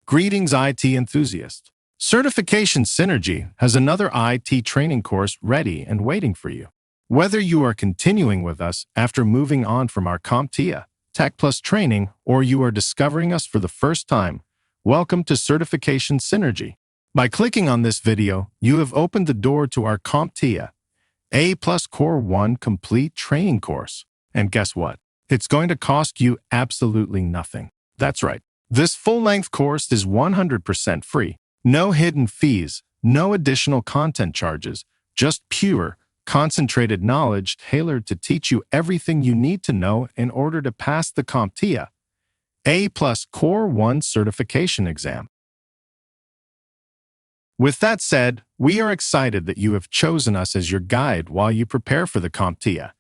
Greetings, IT enthusiast. Certification Cynergy has another IT training course ready and waiting for you. Whether you are continuing with us after moving on from our CompTIA Tech Plus training or you are discovering us for the first time, welcome to Certification Cynergy. By clicking on this video, you have opened the door to our CompTIA A Plus Core 1 complete training course. And guess what? It's going to cost you absolutely nothing. That's right. This full-length course is 100% free. No hidden fees, no additional content charges, just pure, concentrated knowledge tailored to teach you everything you need to know in order to pass the CompTIA A Plus Core 1 certification exam. With that said, we are excited that you have chosen us as your guide while you prepare for the CompTIA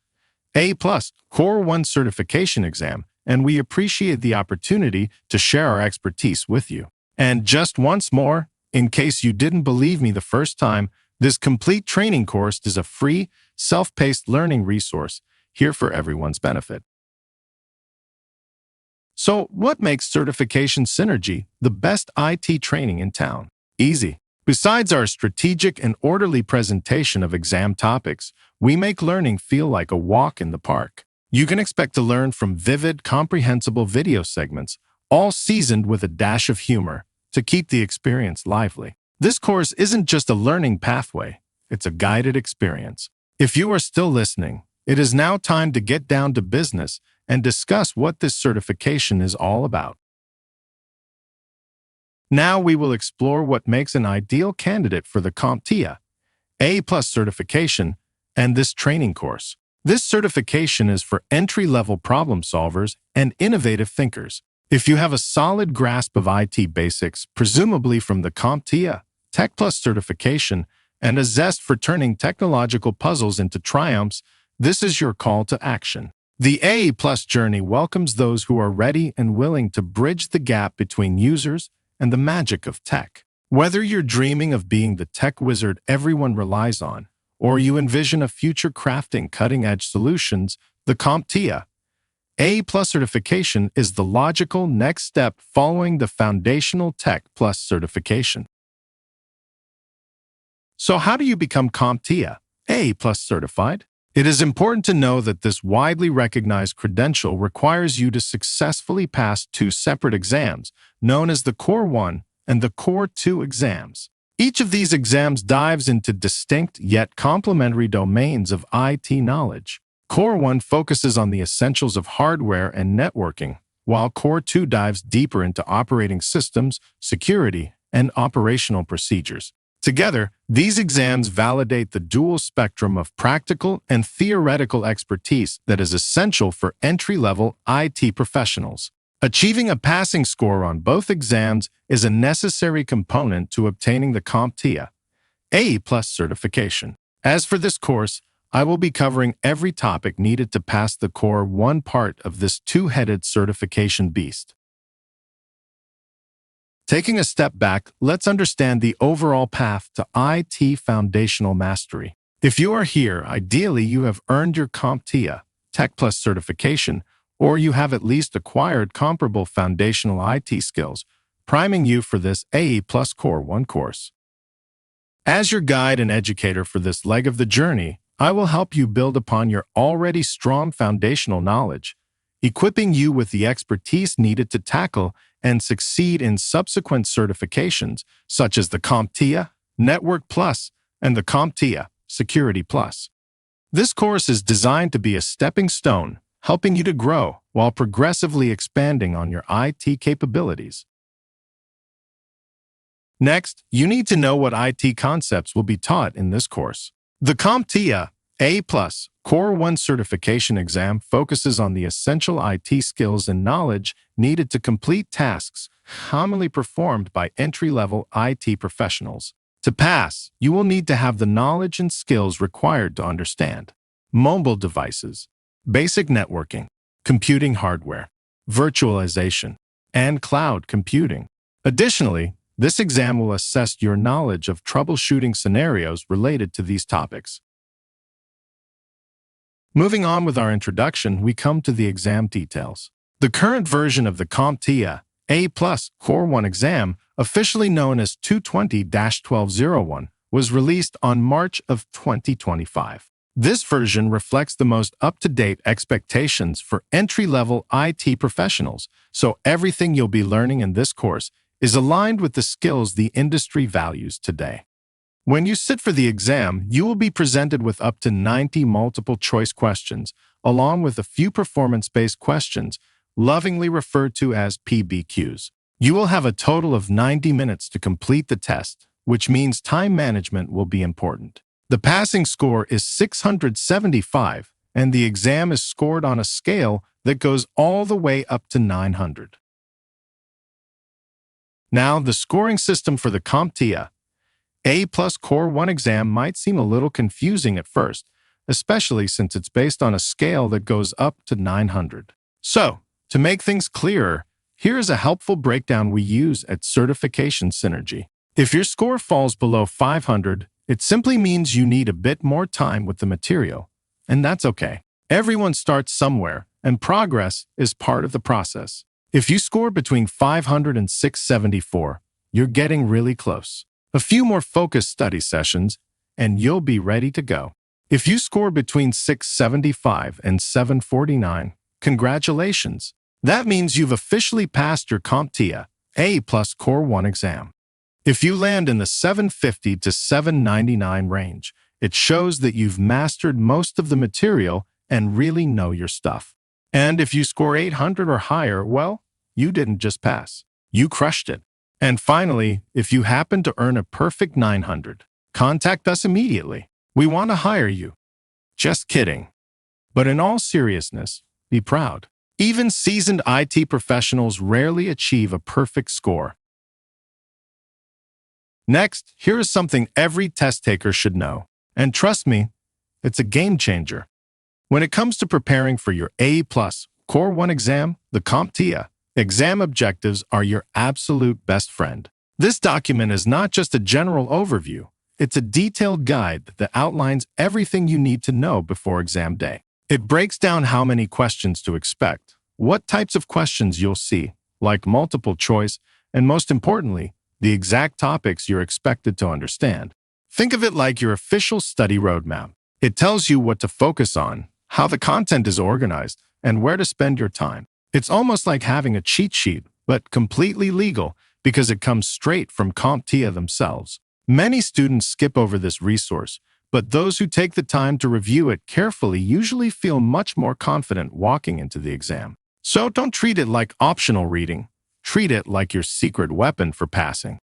A Plus Core 1 certification exam, and we appreciate the opportunity to share our expertise with you. And just once more, in case you didn't believe me the first time, this complete training course is a free, self-paced learning resource here for everyone's benefit. So, what makes Certification Cynergy the best IT training in town? Easy. Besides our strategic and orderly presentation of exam topics, we make learning feel like a walk in the park. You can expect to learn from vivid, comprehensible video segments, all seasoned with a dash of humor to keep the experience lively. This course isn't just a learning pathway, it's a guided experience. If you are still listening, it is now time to get down to business and discuss what this certification is all about. Now we will explore what makes an ideal candidate for the CompTIA A Plus certification and this training course. This certification is for entry-level problem solvers and innovative thinkers. If you have a solid grasp of IT basics, presumably from the CompTIA Tech Plus certification, and a zest for turning technological puzzles into triumphs, this is your call to action. The A Plus journey welcomes those who are ready and willing to bridge the gap between users and the magic of tech. Whether you're dreaming of being the tech wizard everyone relies on, or you envision a future crafting cutting-edge solutions, the CompTIA A Plus certification is the logical next step following the Foundational Tech Plus certification. So how do you become CompTIA A Plus certified? It is important to know that this widely recognized credential requires you to successfully pass two separate exams, known as the Core 1 and the Core 2 exams. Each of these exams dives into distinct yet complementary domains of IT knowledge. Core 1 focuses on the essentials of hardware and networking, while Core 2 dives deeper into operating systems, security, and operational procedures. Together, these exams validate the dual spectrum of practical and theoretical expertise that is essential for entry-level IT professionals. Achieving a passing score on both exams is a necessary component to obtaining the CompTIA A Plus certification. As for this course, I will be covering every topic needed to pass the Core 1 part of this two-headed certification beast. Taking a step back, let's understand the overall path to IT foundational mastery. If you are here, ideally you have earned your CompTIA Tech Plus certification, or you have at least acquired comparable foundational IT skills, priming you for this A Plus Core 1 course. As your guide and educator for this leg of the journey, I will help you build upon your already strong foundational knowledge, equipping you with the expertise needed to tackle and succeed in subsequent certifications such as the CompTIA Network Plus and the CompTIA Security Plus. This course is designed to be a stepping stone, helping you to grow while progressively expanding on your IT capabilities. Next, you need to know what IT concepts will be taught in this course. The CompTIA A Plus Core 1 certification exam focuses on the essential IT skills and knowledge needed to complete tasks commonly performed by entry-level IT professionals. To pass, you will need to have the knowledge and skills required to understand mobile devices, basic networking, computing hardware, virtualization, and cloud computing. Additionally, this exam will assess your knowledge of troubleshooting scenarios related to these topics. Moving on with our introduction, we come to the exam details. The current version of the CompTIA A Plus Core 1 exam, officially known as 220-1201, was released on March of 2025. This version reflects the most up-to-date expectations for entry-level IT professionals, so everything you'll be learning in this course is aligned with the skills the industry values today. When you sit for the exam, you will be presented with up to 90 multiple-choice questions, along with a few performance-based questions, lovingly referred to as PBQs. You will have a total of 90 minutes to complete the test, which means time management will be important. The passing score is 675, and the exam is scored on a scale that goes all the way up to 900. Now, the scoring system for the CompTIA A Plus Core 1 exam might seem a little confusing at first, especially since it's based on a scale that goes up to 900. So, to make things clearer, here is a helpful breakdown we use at Certification Cynergy. If your score falls below 500, it simply means you need a bit more time with the material, and that's okay. Everyone starts somewhere, and progress is part of the process. If you score between 500 and 674, you're getting really close. A few more focused study sessions, and you'll be ready to go. If you score between 675 and 749, congratulations. That means you've officially passed your CompTIA A Plus Core 1 exam. If you land in the 750 to 799 range, it shows that you've mastered most of the material and really know your stuff. And if you score 800 or higher, well, you didn't just pass. You crushed it. And finally, if you happen to earn a perfect 900, contact us immediately. We want to hire you. Just kidding. But in all seriousness, be proud. Even seasoned IT professionals rarely achieve a perfect score. Next, here is something every test taker should know. And trust me, it's a game changer. When it comes to preparing for your A Plus Core 1 exam, the CompTIA exam objectives are your absolute best friend. This document is not just a general overview. It's a detailed guide that outlines everything you need to know before exam day. It breaks down how many questions to expect, what types of questions you'll see, like multiple choice, and most importantly, the exact topics you're expected to understand. Think of it like your official study roadmap. It tells you what to focus on, how the content is organized, and where to spend your time. It's almost like having a cheat sheet, but completely legal because it comes straight from CompTIA themselves. Many students skip over this resource, but those who take the time to review it carefully usually feel much more confident walking into the exam. So don't treat it like optional reading. Treat it like your secret weapon for passing.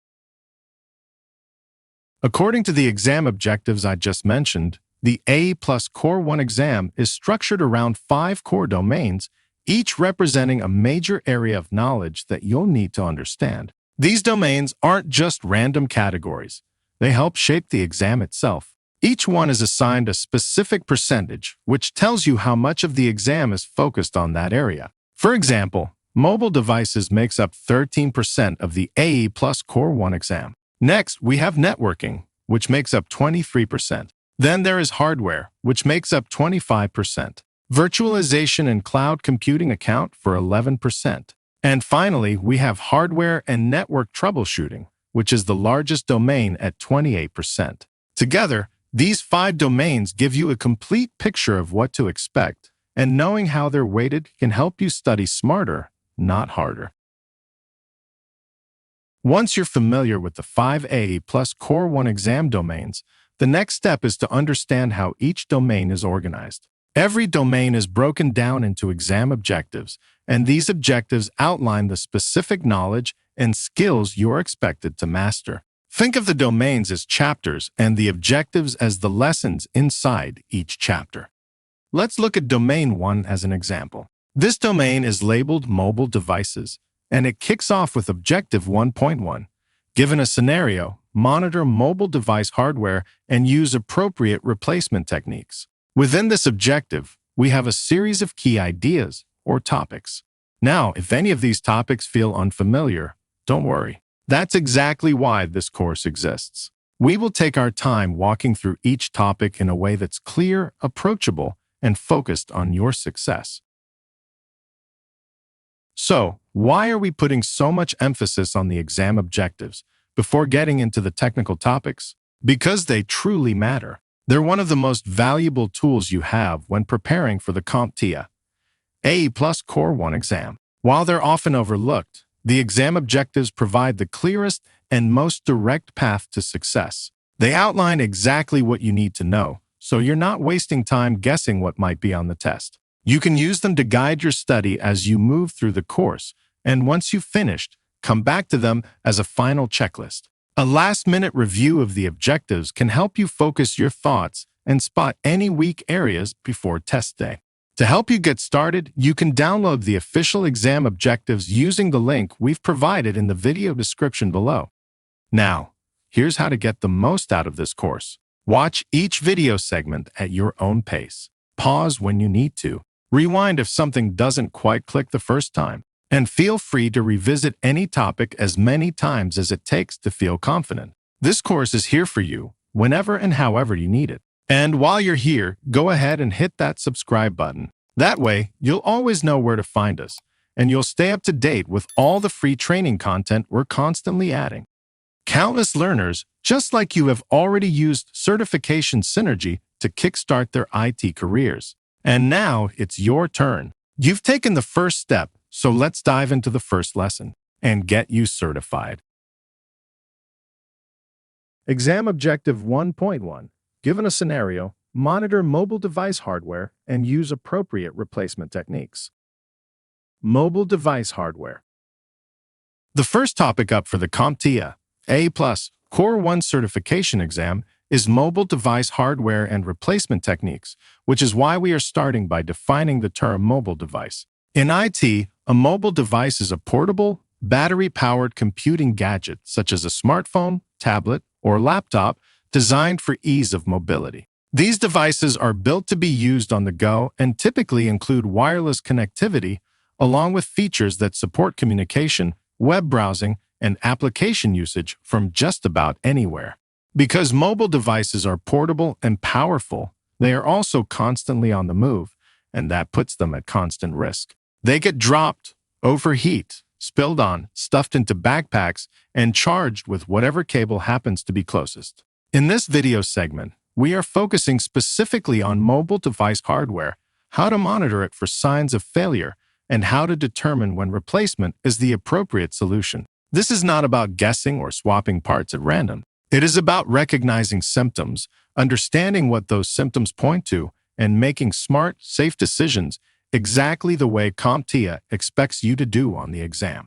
According to the exam objectives I just mentioned, the A Plus Core 1 exam is structured around 5 core domains, each representing a major area of knowledge that you'll need to understand. These domains aren't just random categories. They help shape the exam itself. Each one is assigned a specific percentage, which tells you how much of the exam is focused on that area. For example, mobile devices makes up 13% of the A Plus Core 1 exam. Next, we have networking, which makes up 23%. Then there is hardware, which makes up 25%. Virtualization and cloud computing account for 11%. And finally, we have hardware and network troubleshooting, which is the largest domain at 28%. Together, these 5 domains give you a complete picture of what to expect, and knowing how they're weighted can help you study smarter, not harder. Once you're familiar with the 5 A Plus Core 1 exam domains, the next step is to understand how each domain is organized. Every domain is broken down into exam objectives, and these objectives outline the specific knowledge and skills you're expected to master. Think of the domains as chapters and the objectives as the lessons inside each chapter. Let's look at Domain 1 as an example. This domain is labeled Mobile Devices, and it kicks off with Objective 1.1. Given a scenario, monitor mobile device hardware and use appropriate replacement techniques. Within this objective, we have a series of key ideas or topics. Now, if any of these topics feel unfamiliar, don't worry. That's exactly why this course exists. We will take our time walking through each topic in a way that's clear, approachable, and focused on your success. So, why are we putting so much emphasis on the exam objectives before getting into the technical topics? Because they truly matter. They're one of the most valuable tools you have when preparing for the CompTIA A Plus Core 1 exam. While they're often overlooked, the exam objectives provide the clearest and most direct path to success. They outline exactly what you need to know, so you're not wasting time guessing what might be on the test. You can use them to guide your study as you move through the course, and once you've finished, come back to them as a final checklist. A last-minute review of the objectives can help you focus your thoughts and spot any weak areas before test day. To help you get started, you can download the official exam objectives using the link we've provided in the video description below. Now, here's how to get the most out of this course. Watch each video segment at your own pace. Pause when you need to. Rewind if something doesn't quite click the first time. And feel free to revisit any topic as many times as it takes to feel confident. This course is here for you whenever and however you need it. And while you're here, go ahead and hit that subscribe button. That way, you'll always know where to find us, and you'll stay up to date with all the free training content we're constantly adding. Countless learners, just like you, have already used certification Cynergy to kickstart their IT careers. And now it's your turn. You've taken the first step, so let's dive into the first lesson and get you certified. Exam Objective 1.1. Given a scenario, monitor mobile device hardware and use appropriate replacement techniques. Mobile device hardware. The first topic up for the CompTIA A Plus Core 1 certification exam is mobile device hardware and replacement techniques, which is why we are starting by defining the term mobile device. In IT, a mobile device is a portable, battery-powered computing gadget such as a smartphone, tablet, or laptop designed for ease of mobility. These devices are built to be used on the go and typically include wireless connectivity, along with features that support communication, web browsing, and application usage from just about anywhere. Because mobile devices are portable and powerful, they are also constantly on the move, and that puts them at constant risk. They get dropped, overheat, spilled on, stuffed into backpacks, and charged with whatever cable happens to be closest. In this video segment, we are focusing specifically on mobile device hardware, how to monitor it for signs of failure, and how to determine when replacement is the appropriate solution. This is not about guessing or swapping parts at random. It is about recognizing symptoms, understanding what those symptoms point to, and making smart, safe decisions exactly the way CompTIA expects you to do on the exam.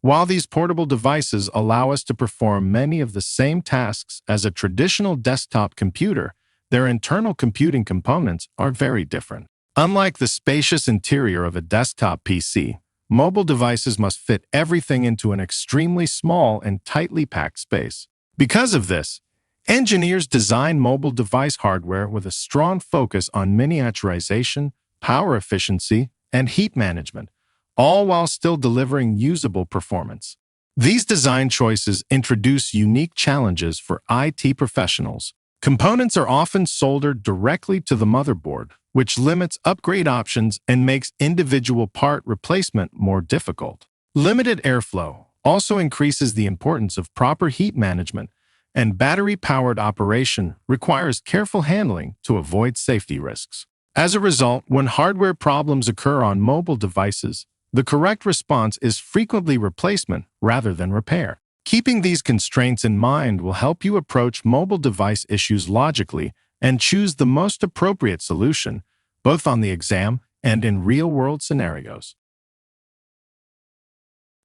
While these portable devices allow us to perform many of the same tasks as a traditional desktop computer, their internal computing components are very different. Unlike the spacious interior of a desktop PC, mobile devices must fit everything into an extremely small and tightly packed space. Because of this, engineers design mobile device hardware with a strong focus on miniaturization, power efficiency, and heat management, all while still delivering usable performance. These design choices introduce unique challenges for IT professionals. Components are often soldered directly to the motherboard, which limits upgrade options and makes individual part replacement more difficult. Limited airflow also increases the importance of proper heat management, and battery-powered operation requires careful handling to avoid safety risks. As a result, when hardware problems occur on mobile devices, the correct response is frequently replacement rather than repair. Keeping these constraints in mind will help you approach mobile device issues logically and choose the most appropriate solution, both on the exam and in real-world scenarios.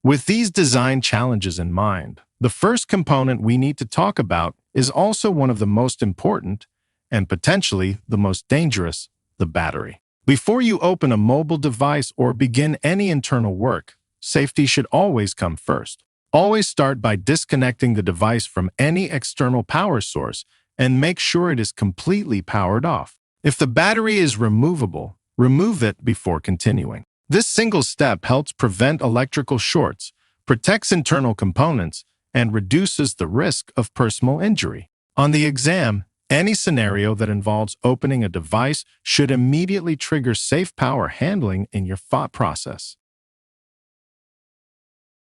With these design challenges in mind, the first component we need to talk about is also one of the most important and potentially the most dangerous: the battery. Before you open a mobile device or begin any internal work, safety should always come first. Always start by disconnecting the device from any external power source and make sure it is completely powered off. If the battery is removable, remove it before continuing. This single step helps prevent electrical shorts, protects internal components, and reduces the risk of personal injury. On the exam, Any scenario that involves opening a device should immediately trigger safe power handling in your thought process.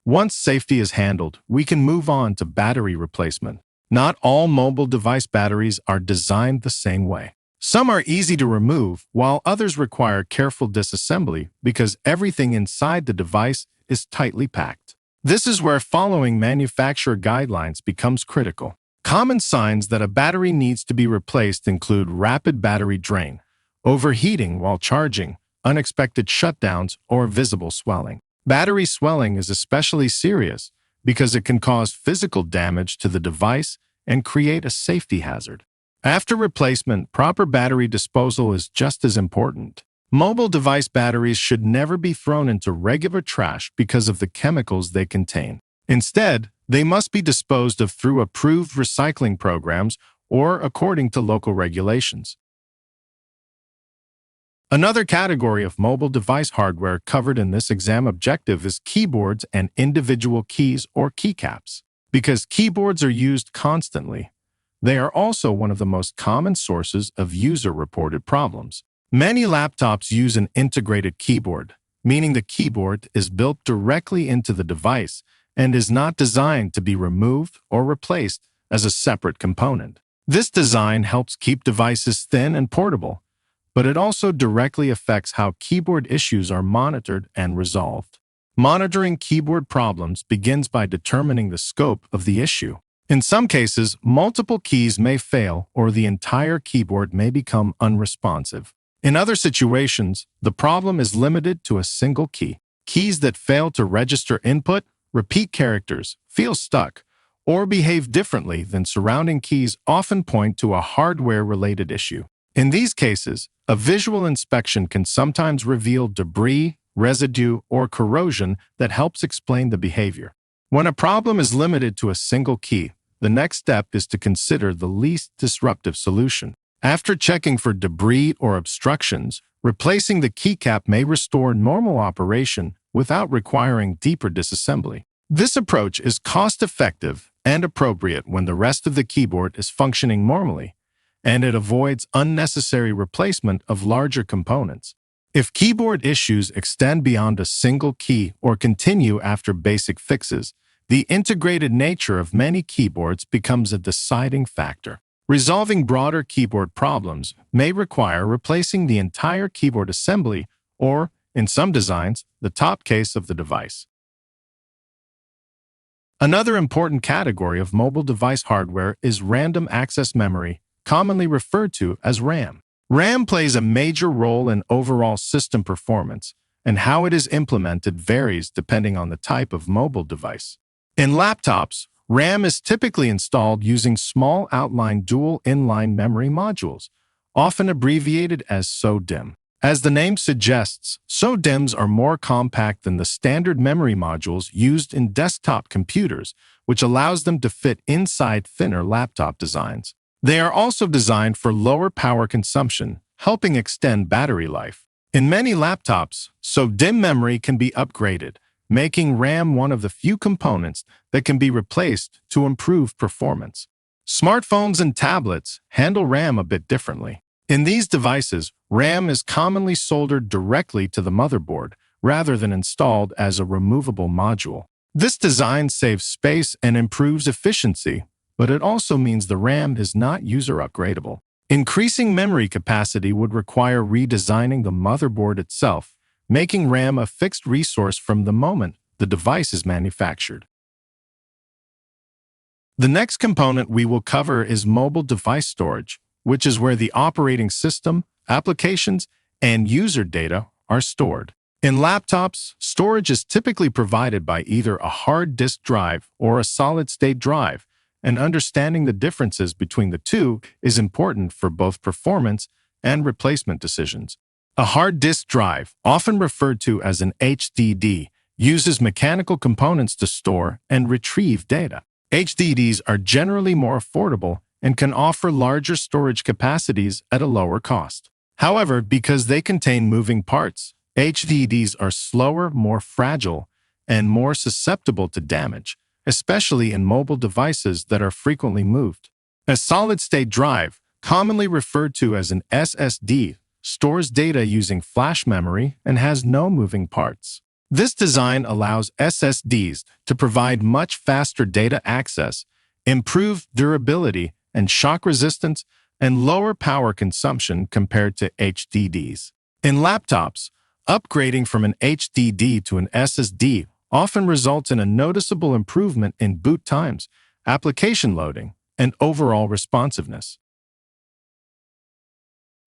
Once safety is handled, we can move on to battery replacement. Not all mobile device batteries are designed the same way. Some are easy to remove, while others require careful disassembly because everything inside the device is tightly packed. This is where following manufacturer guidelines becomes critical. Common signs that a battery needs to be replaced include rapid battery drain, overheating while charging, unexpected shutdowns, or visible swelling. Battery swelling is especially serious because it can cause physical damage to the device and create a safety hazard. After replacement, proper battery disposal is just as important. Mobile device batteries should never be thrown into regular trash because of the chemicals they contain. Instead, they must be disposed of through approved recycling programs or according to local regulations. Another category of mobile device hardware covered in this exam objective is keyboards and individual keys or keycaps. Because keyboards are used constantly, they are also one of the most common sources of user-reported problems. Many laptops use an integrated keyboard, meaning the keyboard is built directly into the device and is not designed to be removed or replaced as a separate component. This design helps keep devices thin and portable, but it also directly affects how keyboard issues are monitored and resolved. Monitoring keyboard problems begins by determining the scope of the issue. In some cases, multiple keys may fail or the entire keyboard may become unresponsive. In other situations, the problem is limited to a single key. Keys that fail to register input, repeat characters, feel stuck, or behave differently than surrounding keys often point to a hardware-related issue. In these cases, a visual inspection can sometimes reveal debris, residue, or corrosion that helps explain the behavior. When a problem is limited to a single key, the next step is to consider the least disruptive solution. After checking for debris or obstructions, replacing the keycap may restore normal operation without requiring deeper disassembly. This approach is cost-effective and appropriate when the rest of the keyboard is functioning normally, and it avoids unnecessary replacement of larger components. If keyboard issues extend beyond a single key or continue after basic fixes, the integrated nature of many keyboards becomes a deciding factor. Resolving broader keyboard problems may require replacing the entire keyboard assembly or, in some designs, the top case of the device. Another important category of mobile device hardware is random access memory, commonly referred to as RAM. RAM plays a major role in overall system performance, and how it is implemented varies depending on the type of mobile device. In laptops, RAM is typically installed using small outline dual inline memory modules, often abbreviated as SO-DIMM. As the name suggests, SO-DIMMs are more compact than the standard memory modules used in desktop computers, which allows them to fit inside thinner laptop designs. They are also designed for lower power consumption, helping extend battery life. In many laptops, SO-DIMM memory can be upgraded, making RAM one of the few components that can be replaced to improve performance. Smartphones and tablets handle RAM a bit differently. In these devices, RAM is commonly soldered directly to the motherboard rather than installed as a removable module. This design saves space and improves efficiency, but it also means the RAM is not user upgradable. Increasing memory capacity would require redesigning the motherboard itself, making RAM a fixed resource from the moment the device is manufactured. The next component we will cover is mobile device storage, which is where the operating system, applications, and user data are stored. In laptops, storage is typically provided by either a hard disk drive or a solid-state drive, and understanding the differences between the two is important for both performance and replacement decisions. A hard disk drive, often referred to as an HDD, uses mechanical components to store and retrieve data. HDDs are generally more affordable and can offer larger storage capacities at a lower cost. However, because they contain moving parts, HDDs are slower, more fragile, and more susceptible to damage, especially in mobile devices that are frequently moved. A solid-state drive, commonly referred to as an SSD, stores data using flash memory and has no moving parts. This design allows SSDs to provide much faster data access, improved durability and shock resistance, and lower power consumption compared to HDDs. In laptops, upgrading from an HDD to an SSD often results in a noticeable improvement in boot times, application loading, and overall responsiveness.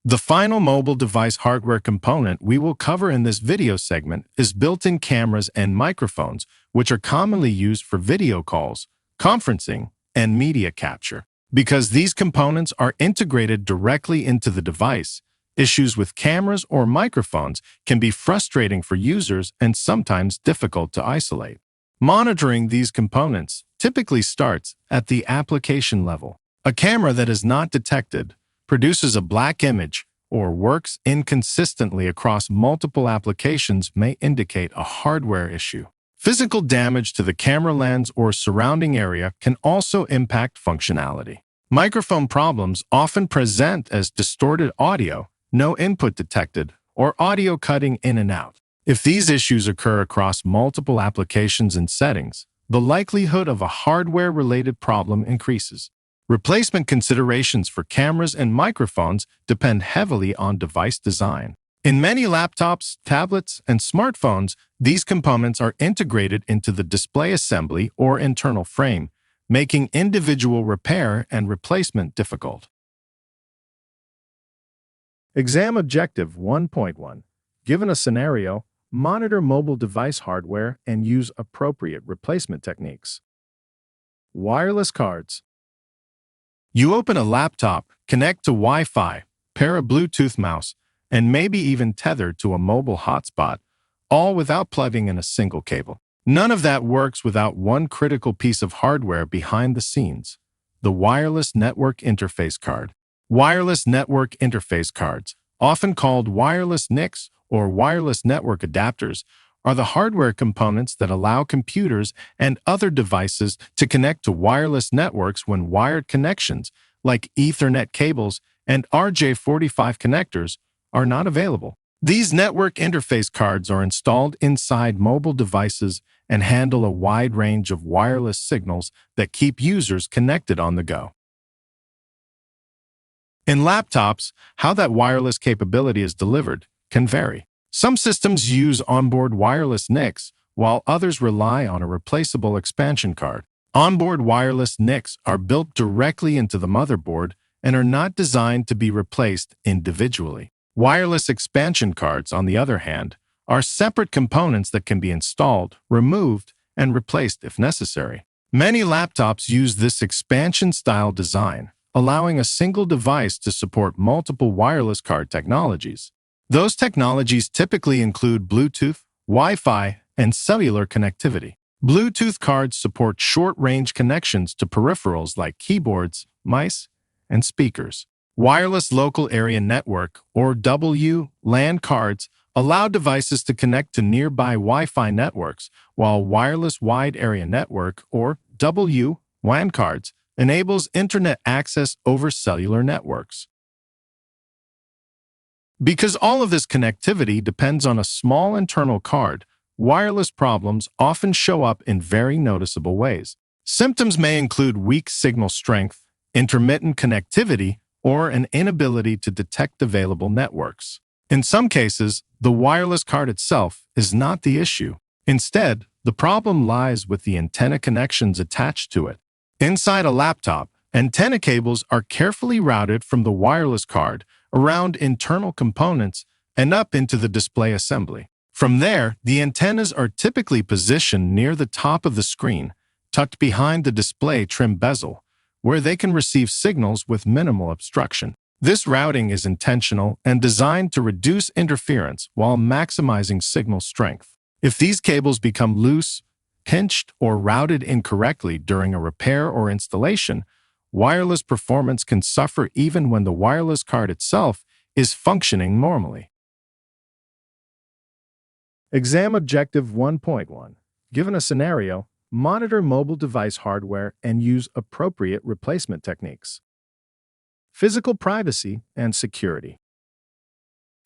The final mobile device hardware component we will cover in this video segment is built-in cameras and microphones, which are commonly used for video calls, conferencing, and media capture. Because these components are integrated directly into the device, issues with cameras or microphones can be frustrating for users and sometimes difficult to isolate. Monitoring these components typically starts at the application level. A camera that is not detected, produces a black image, or works inconsistently across multiple applications may indicate a hardware issue. Physical damage to the camera lens or surrounding area can also impact functionality. Microphone problems often present as distorted audio, no input detected, or audio cutting in and out. If these issues occur across multiple applications and settings, the likelihood of a hardware-related problem increases. Replacement considerations for cameras and microphones depend heavily on device design. In many laptops, tablets, and smartphones, these components are integrated into the display assembly or internal frame, making individual repair and replacement difficult. Exam Objective 1.1. Given a scenario, monitor mobile device hardware and use appropriate replacement techniques. Wireless cards. You open a laptop, connect to Wi-Fi, pair a Bluetooth mouse, and maybe even tether to a mobile hotspot, all without plugging in a single cable. None of that works without one critical piece of hardware behind the scenes: the wireless network interface card. Wireless network interface cards, often called wireless NICs or wireless network adapters, are the hardware components that allow computers and other devices to connect to wireless networks when wired connections, like Ethernet cables and RJ45 connectors, are not available. These network interface cards are installed inside mobile devices and handle a wide range of wireless signals that keep users connected on the go. In laptops, how that wireless capability is delivered can vary. Some systems use onboard wireless NICs, while others rely on a replaceable expansion card. Onboard wireless NICs are built directly into the motherboard and are not designed to be replaced individually. Wireless expansion cards, on the other hand, are separate components that can be installed, removed, and replaced if necessary. Many laptops use this expansion-style design, allowing a single device to support multiple wireless card technologies. Those technologies typically include Bluetooth, Wi-Fi, and cellular connectivity. Bluetooth cards support short-range connections to peripherals like keyboards, mice, and speakers. Wireless Local Area Network, or WLAN cards, allow devices to connect to nearby Wi-Fi networks, while Wireless Wide Area Network, or WWAN cards, enables internet access over cellular networks. Because all of this connectivity depends on a small internal card, wireless problems often show up in very noticeable ways. Symptoms may include weak signal strength, intermittent connectivity, or an inability to detect available networks. In some cases, the wireless card itself is not the issue. Instead, the problem lies with the antenna connections attached to it. Inside a laptop, antenna cables are carefully routed from the wireless card around internal components and up into the display assembly. From there, the antennas are typically positioned near the top of the screen, tucked behind the display trim bezel, where they can receive signals with minimal obstruction. This routing is intentional and designed to reduce interference while maximizing signal strength. If these cables become loose, pinched, or routed incorrectly during a repair or installation, wireless performance can suffer even when the wireless card itself is functioning normally. Exam Objective 1.1. Given a scenario, monitor mobile device hardware and use appropriate replacement techniques. Physical privacy and security.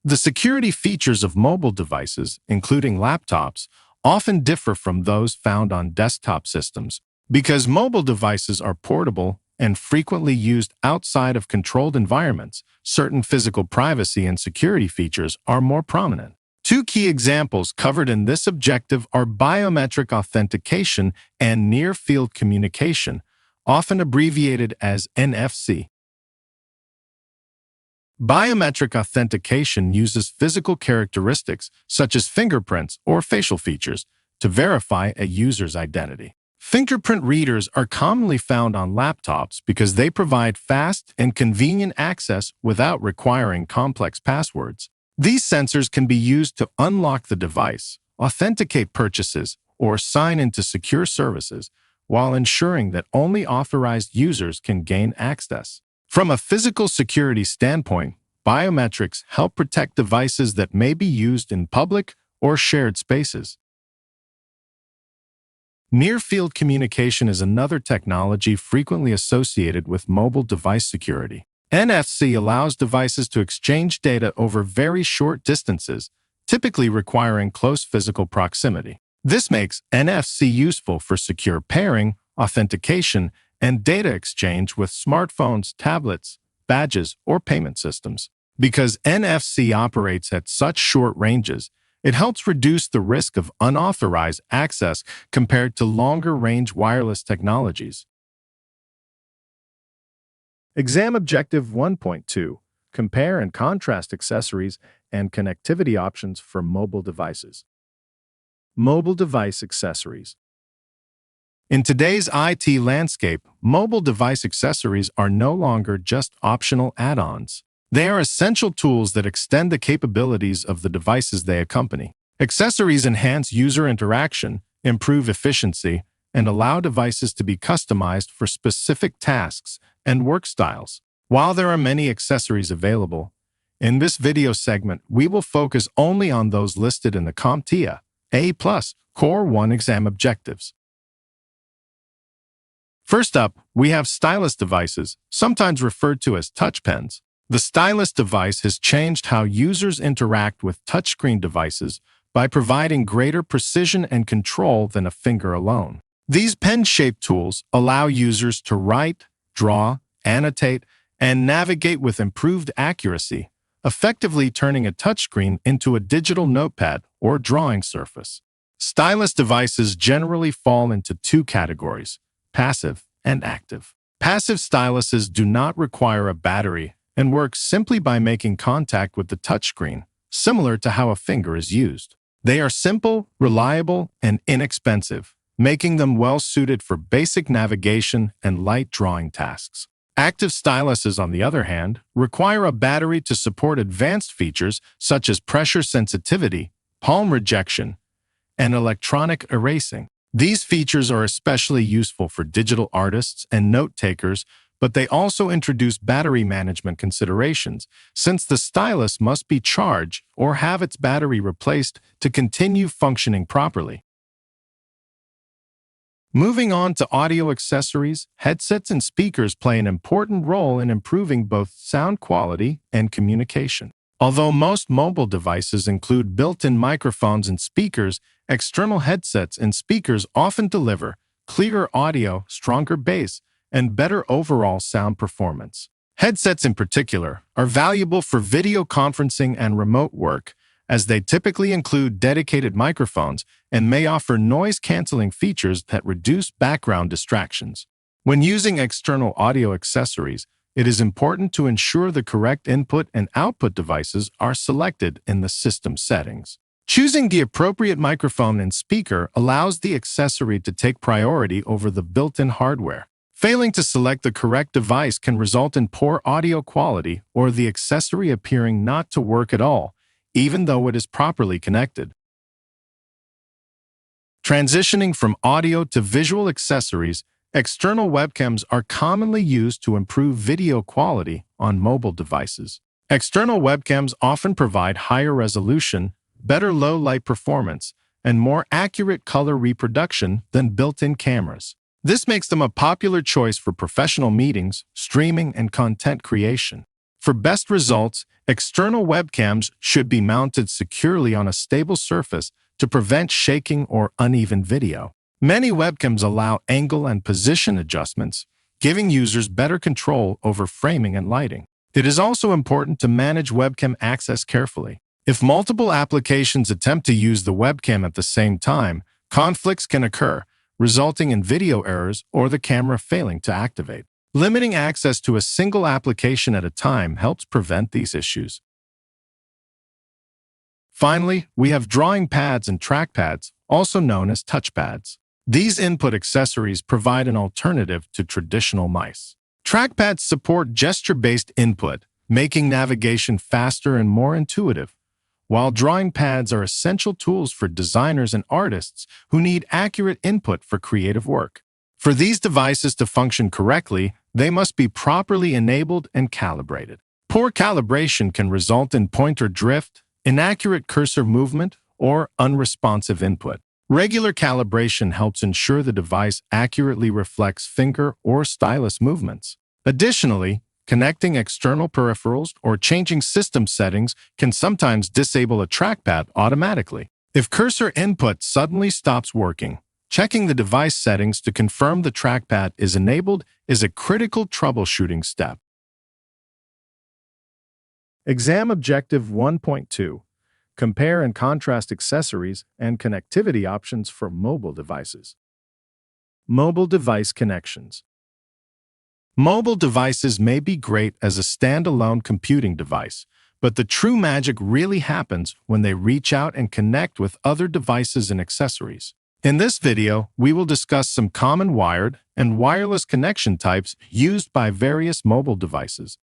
The security features of mobile devices, including laptops, often differ from those found on desktop systems. Because mobile devices are portable and frequently used outside of controlled environments, certain physical privacy and security features are more prominent. Two key examples covered in this objective are biometric authentication and near-field communication, often abbreviated as NFC. Biometric authentication uses physical characteristics, such as fingerprints or facial features, to verify a user's identity. Fingerprint readers are commonly found on laptops because they provide fast and convenient access without requiring complex passwords. These sensors can be used to unlock the device, authenticate purchases, or sign into secure services, while ensuring that only authorized users can gain access. From a physical security standpoint, biometrics help protect devices that may be used in public or shared spaces. Near-field communication is another technology frequently associated with mobile device security. NFC allows devices to exchange data over very short distances, typically requiring close physical proximity. This makes NFC useful for secure pairing, authentication, and data exchange with smartphones, tablets, badges, or payment systems. Because NFC operates at such short ranges, it helps reduce the risk of unauthorized access compared to longer-range wireless technologies. Exam Objective 1.2. Compare and contrast accessories and connectivity options for mobile devices. Mobile device accessories. In today's IT landscape, mobile device accessories are no longer just optional add-ons. They are essential tools that extend the capabilities of the devices they accompany. Accessories enhance user interaction, improve efficiency, and allow devices to be customized for specific tasks and work styles. While there are many accessories available, in this video segment, we will focus only on those listed in the CompTIA A Plus Core 1 exam objectives. First up, we have stylus devices, sometimes referred to as touch pens. The stylus device has changed how users interact with touchscreen devices by providing greater precision and control than a finger alone. These pen-shaped tools allow users to write, draw, annotate, and navigate with improved accuracy, effectively turning a touchscreen into a digital notepad or drawing surface. Stylus devices generally fall into two categories: passive and active. Passive styluses do not require a battery and work simply by making contact with the touchscreen, similar to how a finger is used. They are simple, reliable, and inexpensive, making them well-suited for basic navigation and light drawing tasks. Active styluses, on the other hand, require a battery to support advanced features such as pressure sensitivity, palm rejection, and electronic erasing. These features are especially useful for digital artists and note-takers, but they also introduce battery management considerations, since the stylus must be charged or have its battery replaced to continue functioning properly. Moving on to audio accessories, headsets and speakers play an important role in improving both sound quality and communication. Although most mobile devices include built-in microphones and speakers, external headsets and speakers often deliver clearer audio, stronger bass, and better overall sound performance. Headsets in particular are valuable for video conferencing and remote work, as they typically include dedicated microphones and may offer noise-canceling features that reduce background distractions. When using external audio accessories, it is important to ensure the correct input and output devices are selected in the system settings. Choosing the appropriate microphone and speaker allows the accessory to take priority over the built-in hardware. Failing to select the correct device can result in poor audio quality or the accessory appearing not to work at all, even though it is properly connected. Transitioning from audio to visual accessories, external webcams are commonly used to improve video quality on mobile devices. External webcams often provide higher resolution, better low-light performance, and more accurate color reproduction than built-in cameras. This makes them a popular choice for professional meetings, streaming, and content creation. For best results, external webcams should be mounted securely on a stable surface to prevent shaking or uneven video. Many webcams allow angle and position adjustments, giving users better control over framing and lighting. It is also important to manage webcam access carefully. If multiple applications attempt to use the webcam at the same time, conflicts can occur, resulting in video errors or the camera failing to activate. Limiting access to a single application at a time helps prevent these issues. Finally, we have drawing pads and trackpads, also known as touchpads. These input accessories provide an alternative to traditional mice. Trackpads support gesture-based input, making navigation faster and more intuitive, while drawing pads are essential tools for designers and artists who need accurate input for creative work. For these devices to function correctly, they must be properly enabled and calibrated. Poor calibration can result in pointer drift, inaccurate cursor movement, or unresponsive input. Regular calibration helps ensure the device accurately reflects finger or stylus movements. Additionally, connecting external peripherals or changing system settings can sometimes disable a trackpad automatically. If cursor input suddenly stops working, checking the device settings to confirm the trackpad is enabled is a critical troubleshooting step. Exam Objective 1.2. Compare and contrast accessories and connectivity options for mobile devices. Mobile device connections. Mobile devices may be great as a standalone computing device, but the true magic really happens when they reach out and connect with other devices and accessories. In this video, we will discuss some common wired and wireless connection types used by various mobile devices.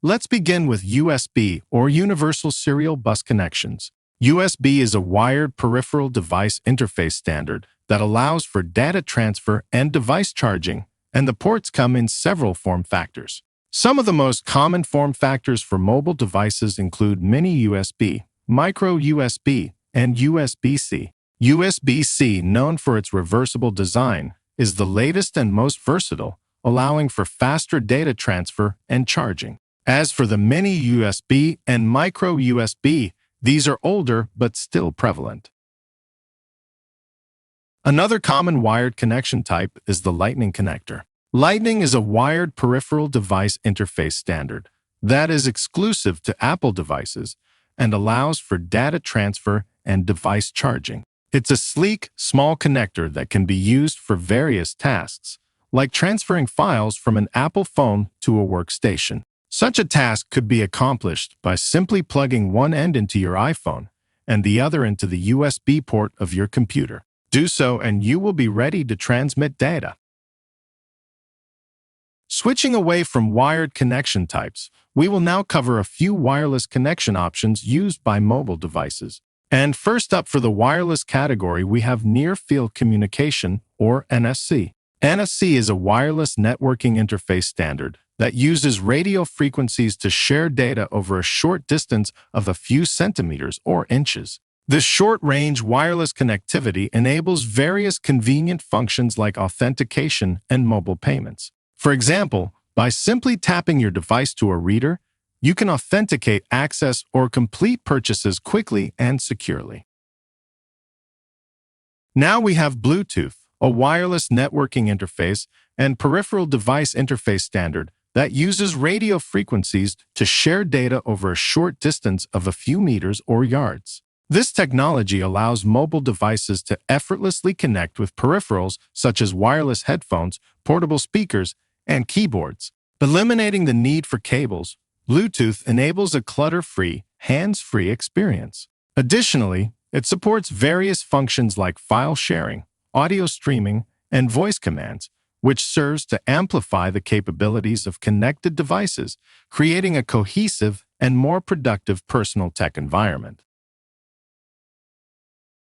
Let's begin with USB, or Universal Serial Bus Connections. USB is a wired peripheral device interface standard that allows for data transfer and device charging, and the ports come in several form factors. Some of the most common form factors for mobile devices include mini USB, micro USB, and USB-C. USB-C, known for its reversible design, is the latest and most versatile, allowing for faster data transfer and charging. As for the mini USB and micro USB, these are older but still prevalent. Another common wired connection type is the Lightning connector. Lightning is a wired peripheral device interface standard that is exclusive to Apple devices and allows for data transfer and device charging. It's a sleek, small connector that can be used for various tasks, like transferring files from an Apple phone to a workstation. Such a task could be accomplished by simply plugging one end into your iPhone and the other into the USB port of your computer. Do so and you will be ready to transmit data. Switching away from wired connection types, we will now cover a few wireless connection options used by mobile devices. And first up for the wireless category, we have Near-Field Communication, or NFC. NFC is a wireless networking interface standard that uses radio frequencies to share data over a short distance of a few centimeters or inches. This short-range wireless connectivity enables various convenient functions like authentication and mobile payments. For example, by simply tapping your device to a reader, you can authenticate access or complete purchases quickly and securely. Now we have Bluetooth, a wireless networking interface and peripheral device interface standard that uses radio frequencies to share data over a short distance of a few meters or yards. This technology allows mobile devices to effortlessly connect with peripherals such as wireless headphones, portable speakers, and keyboards. Eliminating the need for cables, Bluetooth enables a clutter-free, hands-free experience. Additionally, it supports various functions like file sharing, audio streaming, and voice commands, which serves to amplify the capabilities of connected devices, creating a cohesive and more productive personal tech environment.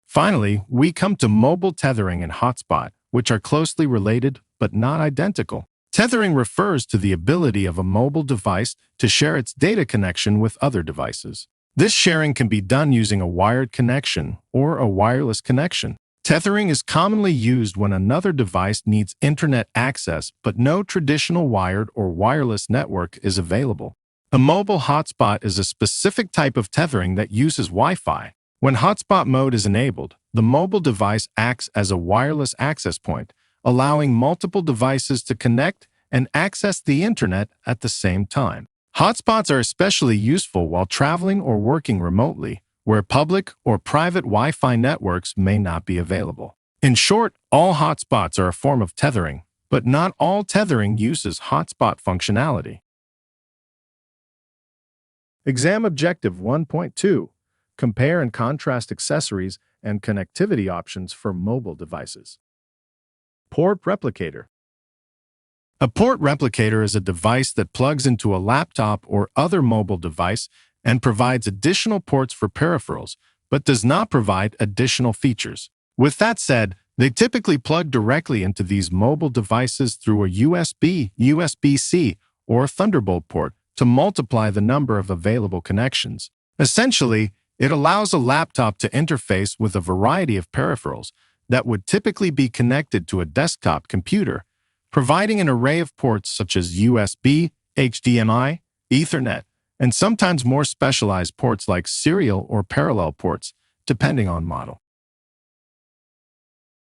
Finally, we come to mobile tethering and hotspot, which are closely related but not identical. Tethering refers to the ability of a mobile device to share its data connection with other devices. This sharing can be done using a wired connection or a wireless connection. Tethering is commonly used when another device needs internet access but no traditional wired or wireless network is available. A mobile hotspot is a specific type of tethering that uses Wi-Fi. When hotspot mode is enabled, the mobile device acts as a wireless access point, allowing multiple devices to connect and access the internet at the same time. Hotspots are especially useful while traveling or working remotely, where public or private Wi-Fi networks may not be available. In short, all hotspots are a form of tethering, but not all tethering uses hotspot functionality. Exam Objective 1.2. Compare and contrast accessories and connectivity options for mobile devices. Port replicator. A port replicator is a device that plugs into a laptop or other mobile device and provides additional ports for peripherals, but does not provide additional features. With that said, they typically plug directly into these mobile devices through a USB, USB-C, or Thunderbolt port to multiply the number of available connections. Essentially, it allows a laptop to interface with a variety of peripherals that would typically be connected to a desktop computer, providing an array of ports such as USB, HDMI, Ethernet, and sometimes more specialized ports like serial or parallel ports, depending on model.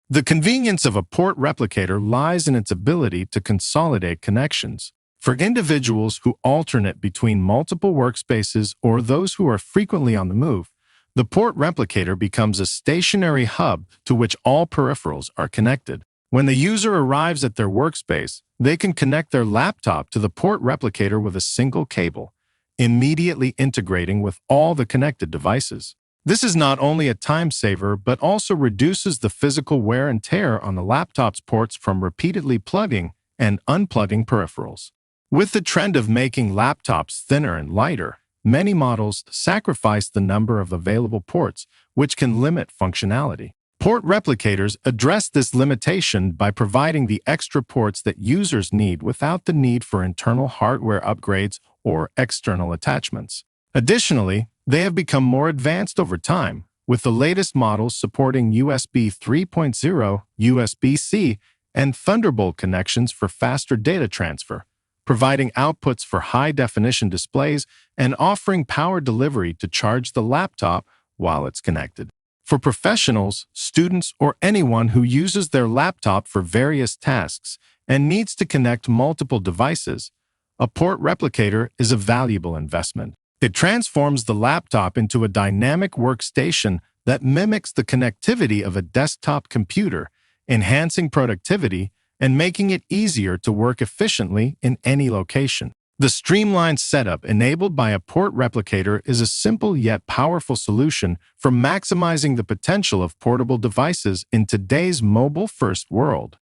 The convenience of a port replicator lies in its ability to consolidate connections. For individuals who alternate between multiple workspaces or those who are frequently on the move, the port replicator becomes a stationary hub to which all peripherals are connected. When the user arrives at their workspace, they can connect their laptop to the port replicator with a single cable, immediately integrating with all the connected devices. This is not only a time saver, but also reduces the physical wear and tear on the laptop's ports from repeatedly plugging and unplugging peripherals. With the trend of making laptops thinner and lighter, many models sacrifice the number of available ports, which can limit functionality. Port replicators address this limitation by providing the extra ports that users need without the need for internal hardware upgrades or external attachments. Additionally, they have become more advanced over time, with the latest models supporting USB 3.0, USB-C, and Thunderbolt connections for faster data transfer, providing outputs for high-definition displays and offering power delivery to charge the laptop while it's connected. For professionals, students, or anyone who uses their laptop for various tasks and needs to connect multiple devices, a port replicator is a valuable investment. It transforms the laptop into a dynamic workstation that mimics the connectivity of a desktop computer, enhancing productivity and making it easier to work efficiently in any location. The streamlined setup enabled by a port replicator is a simple yet powerful solution for maximizing the potential of portable devices in today's mobile-first world.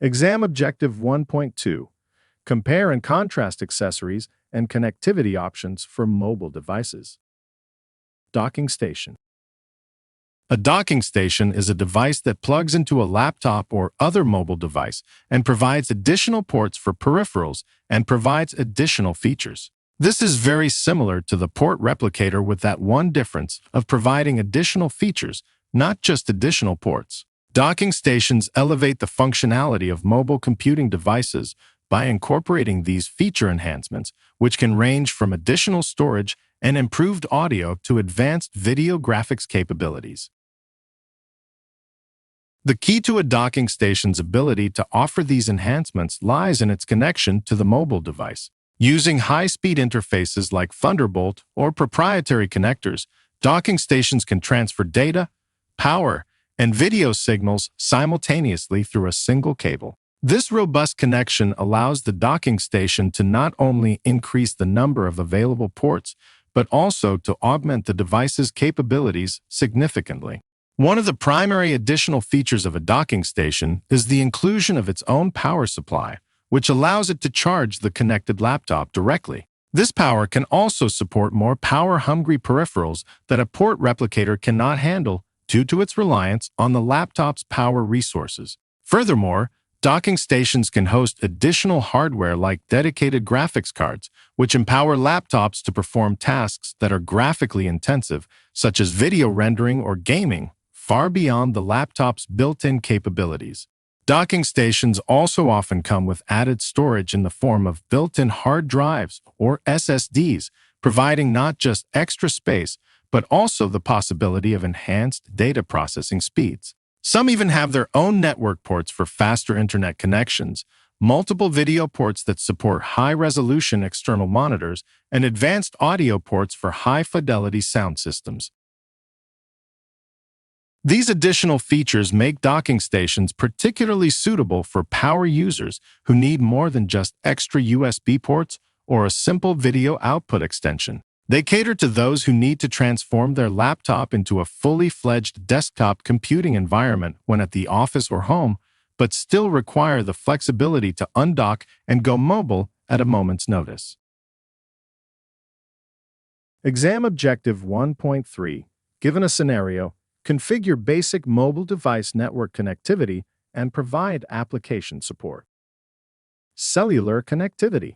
Exam Objective 1.2. Compare and contrast accessories and connectivity options for mobile devices. Docking station. A docking station is a device that plugs into a laptop or other mobile device and provides additional ports for peripherals and provides additional features. This is very similar to the port replicator with that one difference of providing additional features, not just additional ports. Docking stations elevate the functionality of mobile computing devices by incorporating these feature enhancements, which can range from additional storage and improved audio to advanced video graphics capabilities. The key to a docking station's ability to offer these enhancements lies in its connection to the mobile device. Using high-speed interfaces like Thunderbolt or proprietary connectors, docking stations can transfer data, power, and video signals simultaneously through a single cable. This robust connection allows the docking station to not only increase the number of available ports, but also to augment the device's capabilities significantly. One of the primary additional features of a docking station is the inclusion of its own power supply, which allows it to charge the connected laptop directly. This power can also support more power-hungry peripherals that a port replicator cannot handle due to its reliance on the laptop's power resources. Furthermore, Docking stations can host additional hardware like dedicated graphics cards, which empower laptops to perform tasks that are graphically intensive, such as video rendering or gaming, far beyond the laptop's built-in capabilities. Docking stations also often come with added storage in the form of built-in hard drives or SSDs, providing not just extra space, but also the possibility of enhanced data processing speeds. Some even have their own network ports for faster internet connections, multiple video ports that support high-resolution external monitors, and advanced audio ports for high-fidelity sound systems. These additional features make docking stations particularly suitable for power users who need more than just extra USB ports or a simple video output extension. They cater to those who need to transform their laptop into a fully fledged desktop computing environment when at the office or home, but still require the flexibility to undock and go mobile at a moment's notice. Exam Objective 1.3. Given a scenario, configure basic mobile device network connectivity and provide application support. Cellular connectivity.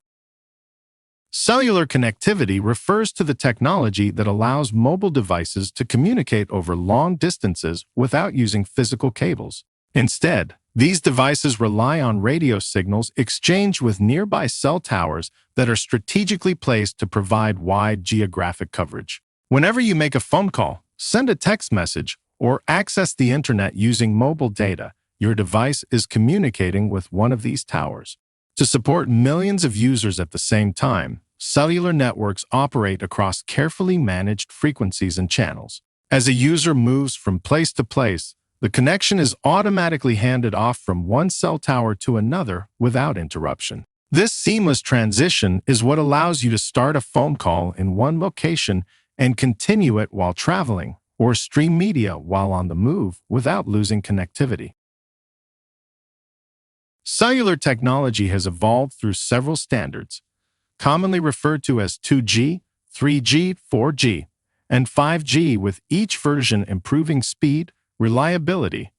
Cellular connectivity refers to the technology that allows mobile devices to communicate over long distances without using physical cables. Instead, these devices rely on radio signals exchanged with nearby cell towers that are strategically placed to provide wide geographic coverage. Whenever you make a phone call, send a text message, or access the internet using mobile data, your device is communicating with one of these towers. To support millions of users at the same time, cellular networks operate across carefully managed frequencies and channels. As a user moves from place to place, the connection is automatically handed off from one cell tower to another without interruption. This seamless transition is what allows you to start a phone call in one location and continue it while traveling, or stream media while on the move without losing connectivity. Cellular technology has evolved through several standards, commonly referred to as 2G, 3G, 4G, and 5G, with each version improving speed, reliability,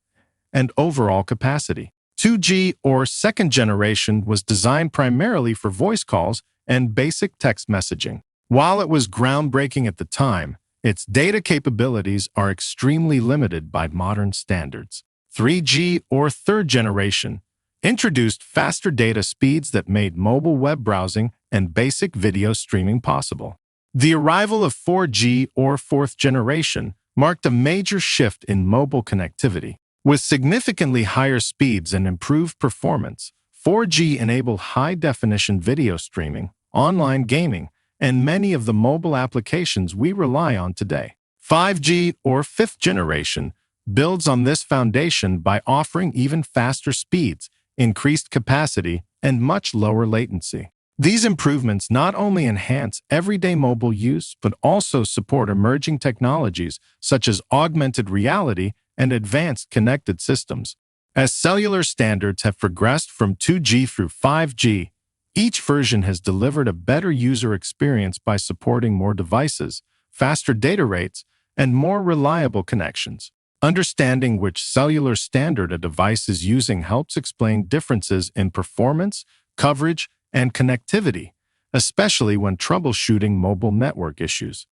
and overall capacity. 2G, or second generation, was designed primarily for voice calls and basic text messaging. While it was groundbreaking at the time, its data capabilities are extremely limited by modern standards. 3G, or third generation, introduced faster data speeds that made mobile web browsing and basic video streaming possible. The arrival of 4G, or fourth generation, marked a major shift in mobile connectivity. With significantly higher speeds and improved performance, 4G enabled high-definition video streaming, online gaming, and many of the mobile applications we rely on today. 5G, or fifth generation, builds on this foundation by offering even faster speeds, increased capacity, and much lower latency. These improvements not only enhance everyday mobile use, but also support emerging technologies such as augmented reality and advanced connected systems. As cellular standards have progressed from 2G through 5G, each version has delivered a better user experience by supporting more devices, faster data rates, and more reliable connections. Understanding which cellular standard a device is using helps explain differences in performance, coverage, and connectivity, especially when troubleshooting mobile network issues.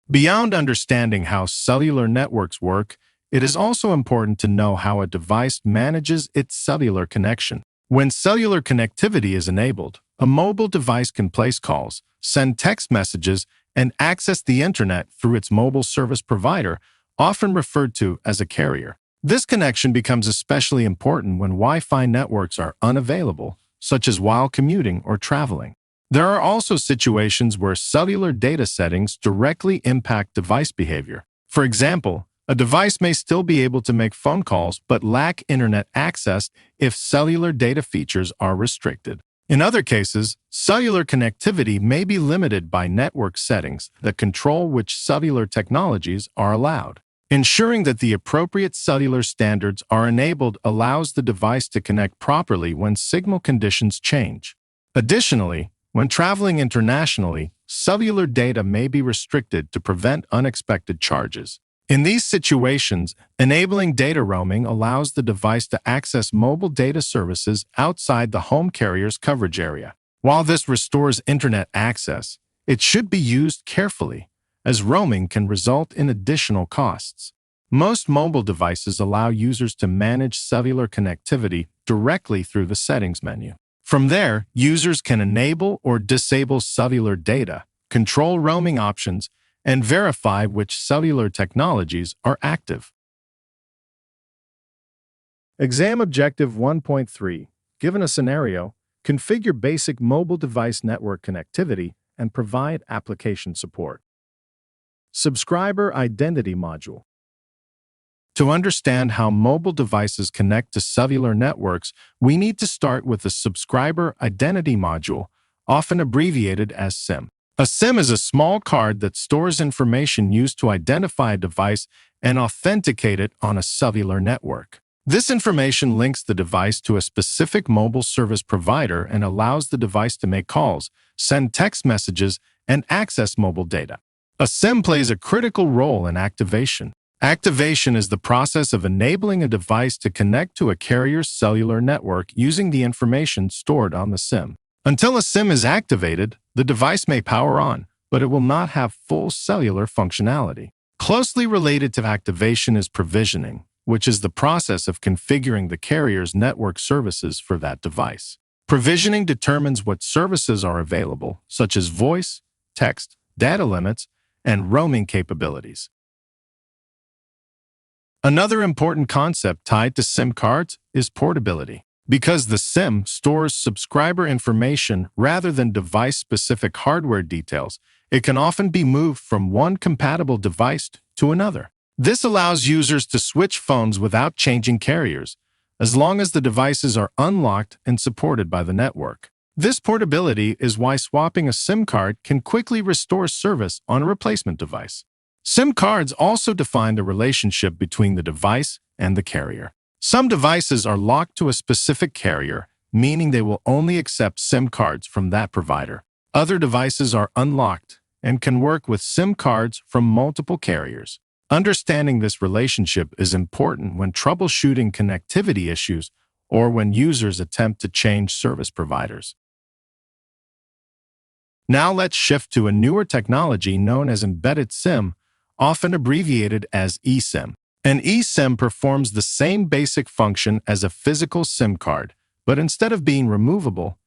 Beyond understanding how cellular networks work, it is also important to know how a device manages its cellular connection. When cellular connectivity is enabled, a mobile device can place calls, send text messages, and access the internet through its mobile service provider, often referred to as a carrier. This connection becomes especially important when Wi-Fi networks are unavailable, such as while commuting or traveling. There are also situations where cellular data settings directly impact device behavior. For example, a device may still be able to make phone calls but lack internet access if cellular data features are restricted. In other cases, cellular connectivity may be limited by network settings that control which cellular technologies are allowed. Ensuring that the appropriate cellular standards are enabled allows the device to connect properly when signal conditions change. Additionally, when traveling internationally, cellular data may be restricted to prevent unexpected charges. In these situations, enabling data roaming allows the device to access mobile data services outside the home carrier's coverage area. While this restores internet access, it should be used carefully, as roaming can result in additional costs. Most mobile devices allow users to manage cellular connectivity directly through the settings menu. From there, users can enable or disable cellular data, control roaming options, and verify which cellular technologies are active. Exam Objective 1.3. Given a scenario, configure basic mobile device network connectivity and provide application support. Subscriber Identity Module. To understand how mobile devices connect to cellular networks, we need to start with the Subscriber Identity Module, often abbreviated as SIM. A SIM is a small card that stores information used to identify a device and authenticate it on a cellular network. This information links the device to a specific mobile service provider and allows the device to make calls, send text messages, and access mobile data. A SIM plays a critical role in activation. Activation is the process of enabling a device to connect to a carrier's cellular network using the information stored on the SIM. Until a SIM is activated, the device may power on, but it will not have full cellular functionality. Closely related to activation is provisioning, which is the process of configuring the carrier's network services for that device. Provisioning determines what services are available, such as voice, text, data limits, and roaming capabilities. Another important concept tied to SIM cards is portability. Because the SIM stores subscriber information rather than device-specific hardware details, it can often be moved from one compatible device to another. This allows users to switch phones without changing carriers, as long as the devices are unlocked and supported by the network. This portability is why swapping a SIM card can quickly restore service on a replacement device. SIM cards also define the relationship between the device and the carrier. Some devices are locked to a specific carrier, meaning they will only accept SIM cards from that provider. Other devices are unlocked and can work with SIM cards from multiple carriers. Understanding this relationship is important when troubleshooting connectivity issues or when users attempt to change service providers. Now let's shift to a newer technology known as embedded SIM, often abbreviated as eSIM. An eSIM performs the same basic function as a physical SIM card, but instead of being removable,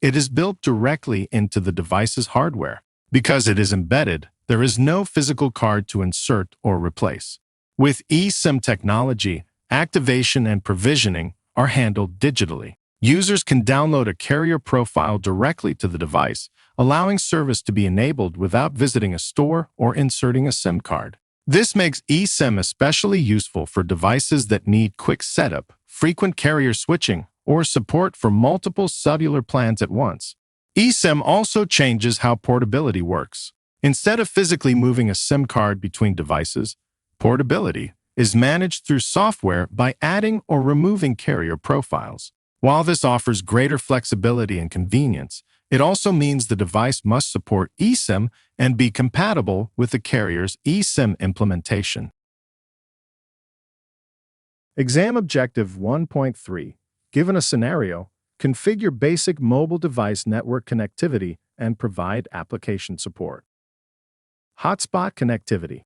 it is built directly into the device's hardware. Because it is embedded, there is no physical card to insert or replace. With eSIM technology, activation and provisioning are handled digitally. Users can download a carrier profile directly to the device, allowing service to be enabled without visiting a store or inserting a SIM card. This makes eSIM especially useful for devices that need quick setup, frequent carrier switching, or support for multiple cellular plans at once. eSIM also changes how portability works. Instead of physically moving a SIM card between devices, portability is managed through software by adding or removing carrier profiles. While this offers greater flexibility and convenience, it also means the device must support eSIM and be compatible with the carrier's eSIM implementation. Exam Objective 1.3. Given a scenario, configure basic mobile device network connectivity and provide application support. Hotspot connectivity.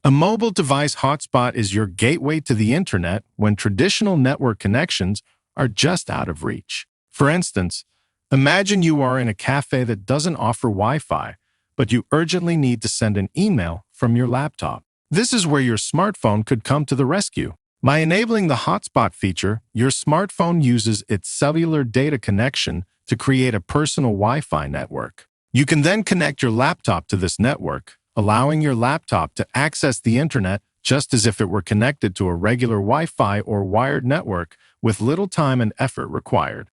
A mobile device hotspot is your gateway to the internet when traditional network connections are just out of reach. For instance, imagine you are in a cafe that doesn't offer Wi-Fi, but you urgently need to send an email from your laptop. This is where your smartphone could come to the rescue. By enabling the hotspot feature, your smartphone uses its cellular data connection to create a personal Wi-Fi network. You can then connect your laptop to this network, allowing your laptop to access the internet just as if it were connected to a regular Wi-Fi or wired network with little time and effort required.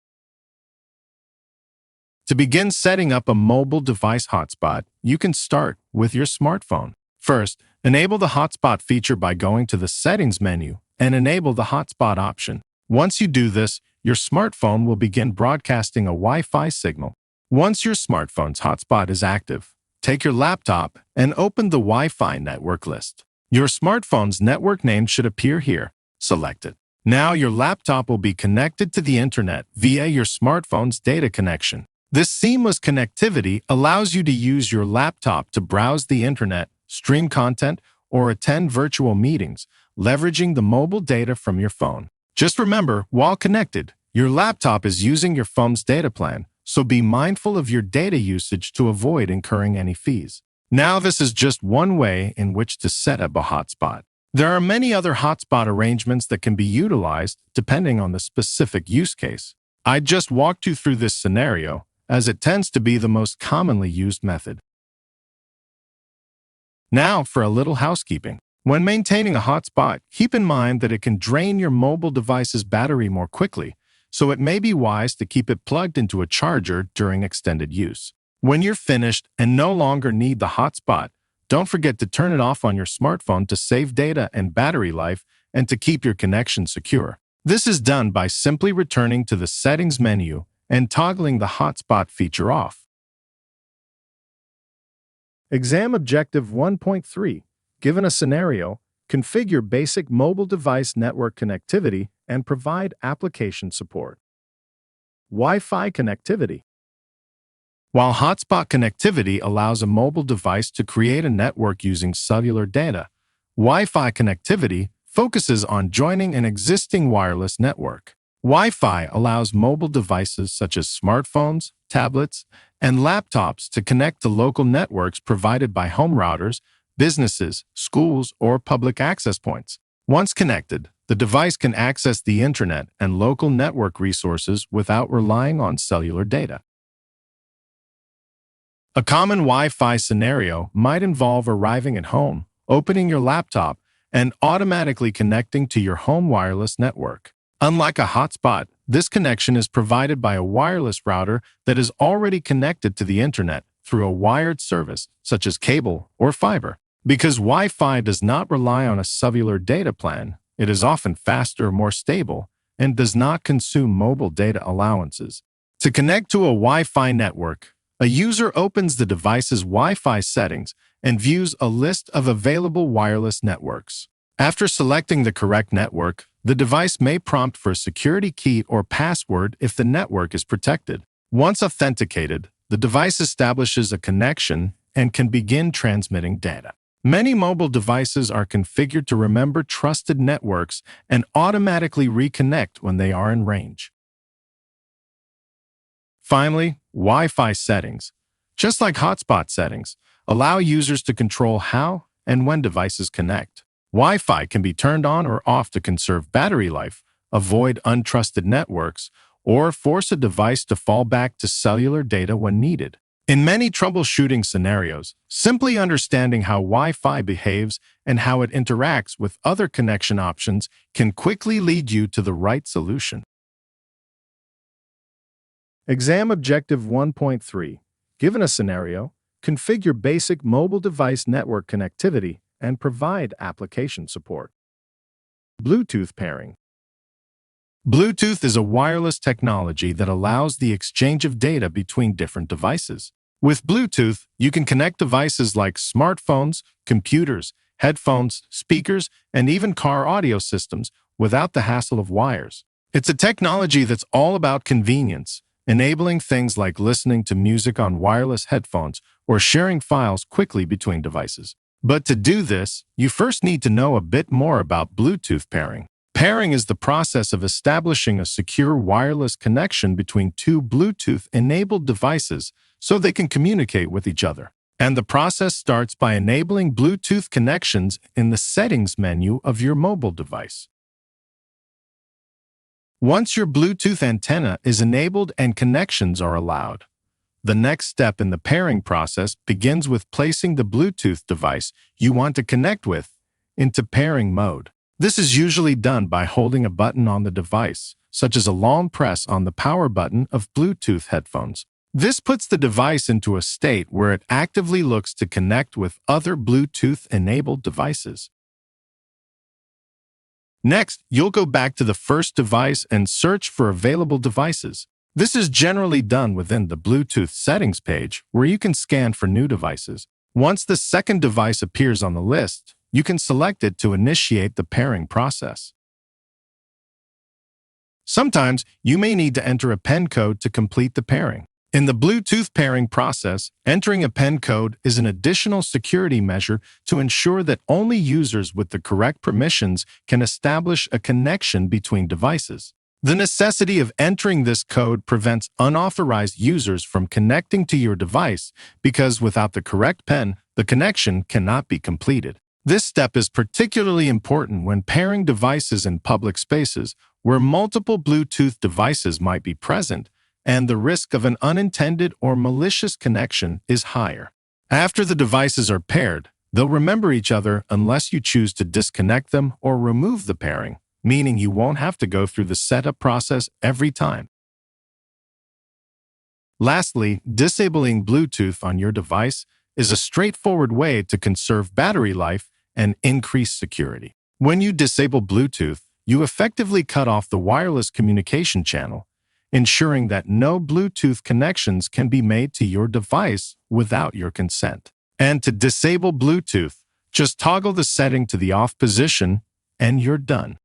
To begin setting up a mobile device hotspot, you can start with your smartphone. First, enable the hotspot feature by going to the Settings menu and enable the hotspot option. Once you do this, your smartphone will begin broadcasting a Wi-Fi signal. Once your smartphone's hotspot is active, take your laptop and open the Wi-Fi network list. Your smartphone's network name should appear here. Select it. Now your laptop will be connected to the internet via your smartphone's data connection. This seamless connectivity allows you to use your laptop to browse the internet, stream content, or attend virtual meetings, leveraging the mobile data from your phone. Just remember, while connected, your laptop is using your phone's data plan, so be mindful of your data usage to avoid incurring any fees. Now, this is just one way in which to set up a hotspot. There are many other hotspot arrangements that can be utilized depending on the specific use case. I just walked you through this scenario, as it tends to be the most commonly used method. Now for a little housekeeping. When maintaining a hotspot, keep in mind that it can drain your mobile device's battery more quickly, so it may be wise to keep it plugged into a charger during extended use. When you're finished and no longer need the hotspot, don't forget to turn it off on your smartphone to save data and battery life and to keep your connection secure. This is done by simply returning to the Settings menu and toggling the hotspot feature off. Exam Objective 1.3. Given a scenario, configure basic mobile device network connectivity and provide application support. Wi-Fi connectivity. While hotspot connectivity allows a mobile device to create a network using cellular data, Wi-Fi connectivity focuses on joining an existing wireless network. Wi-Fi allows mobile devices such as smartphones, tablets, and laptops to connect to local networks provided by home routers, businesses, schools, or public access points. Once connected, the device can access the internet and local network resources without relying on cellular data. A common Wi-Fi scenario might involve arriving at home, opening your laptop, and automatically connecting to your home wireless network. Unlike a hotspot, this connection is provided by a wireless router that is already connected to the internet through a wired service, such as cable or fiber. Because Wi-Fi does not rely on a cellular data plan, it is often faster, more stable, and does not consume mobile data allowances. To connect to a Wi-Fi network, a user opens the device's Wi-Fi settings and views a list of available wireless networks. After selecting the correct network, the device may prompt for a security key or password if the network is protected. Once authenticated, the device establishes a connection and can begin transmitting data. Many mobile devices are configured to remember trusted networks and automatically reconnect when they are in range. Finally, Wi-Fi settings. Just like hotspot settings, allow users to control how and when devices connect. Wi-Fi can be turned on or off to conserve battery life, avoid untrusted networks, or force a device to fall back to cellular data when needed. In many troubleshooting scenarios, simply understanding how Wi-Fi behaves and how it interacts with other connection options can quickly lead you to the right solution. Exam Objective 1.3. Given a scenario, configure basic mobile device network connectivity and provide application support. Bluetooth pairing. Bluetooth is a wireless technology that allows the exchange of data between different devices. With Bluetooth, you can connect devices like smartphones, computers, headphones, speakers, and even car audio systems without the hassle of wires. It's a technology that's all about convenience, enabling things like listening to music on wireless headphones or sharing files quickly between devices. But to do this, you first need to know a bit more about Bluetooth pairing. Pairing is the process of establishing a secure wireless connection between two Bluetooth-enabled devices so they can communicate with each other. And the process starts by enabling Bluetooth connections in the Settings menu of your mobile device. Once your Bluetooth antenna is enabled and connections are allowed, the next step in the pairing process begins with placing the Bluetooth device you want to connect with into pairing mode. This is usually done by holding a button on the device, such as a long press on the power button of Bluetooth headphones. This puts the device into a state where it actively looks to connect with other Bluetooth-enabled devices. Next, you'll go back to the first device and search for available devices. This is generally done within the Bluetooth settings page, where you can scan for new devices. Once the second device appears on the list, you can select it to initiate the pairing process. Sometimes you may need to enter a PIN code to complete the pairing. In the Bluetooth pairing process, entering a PIN code is an additional security measure to ensure that only users with the correct permissions can establish a connection between devices. The necessity of entering this code prevents unauthorized users from connecting to your device because without the correct PIN, the connection cannot be completed. This step is particularly important when pairing devices in public spaces where multiple Bluetooth devices might be present and the risk of an unintended or malicious connection is higher. After the devices are paired, they'll remember each other unless you choose to disconnect them or remove the pairing, meaning you won't have to go through the setup process every time. Lastly, disabling Bluetooth on your device is a straightforward way to conserve battery life and increase security. When you disable Bluetooth, you effectively cut off the wireless communication channel, ensuring that no Bluetooth connections can be made to your device without your consent. And to disable Bluetooth, just toggle the setting to the off position and you're done.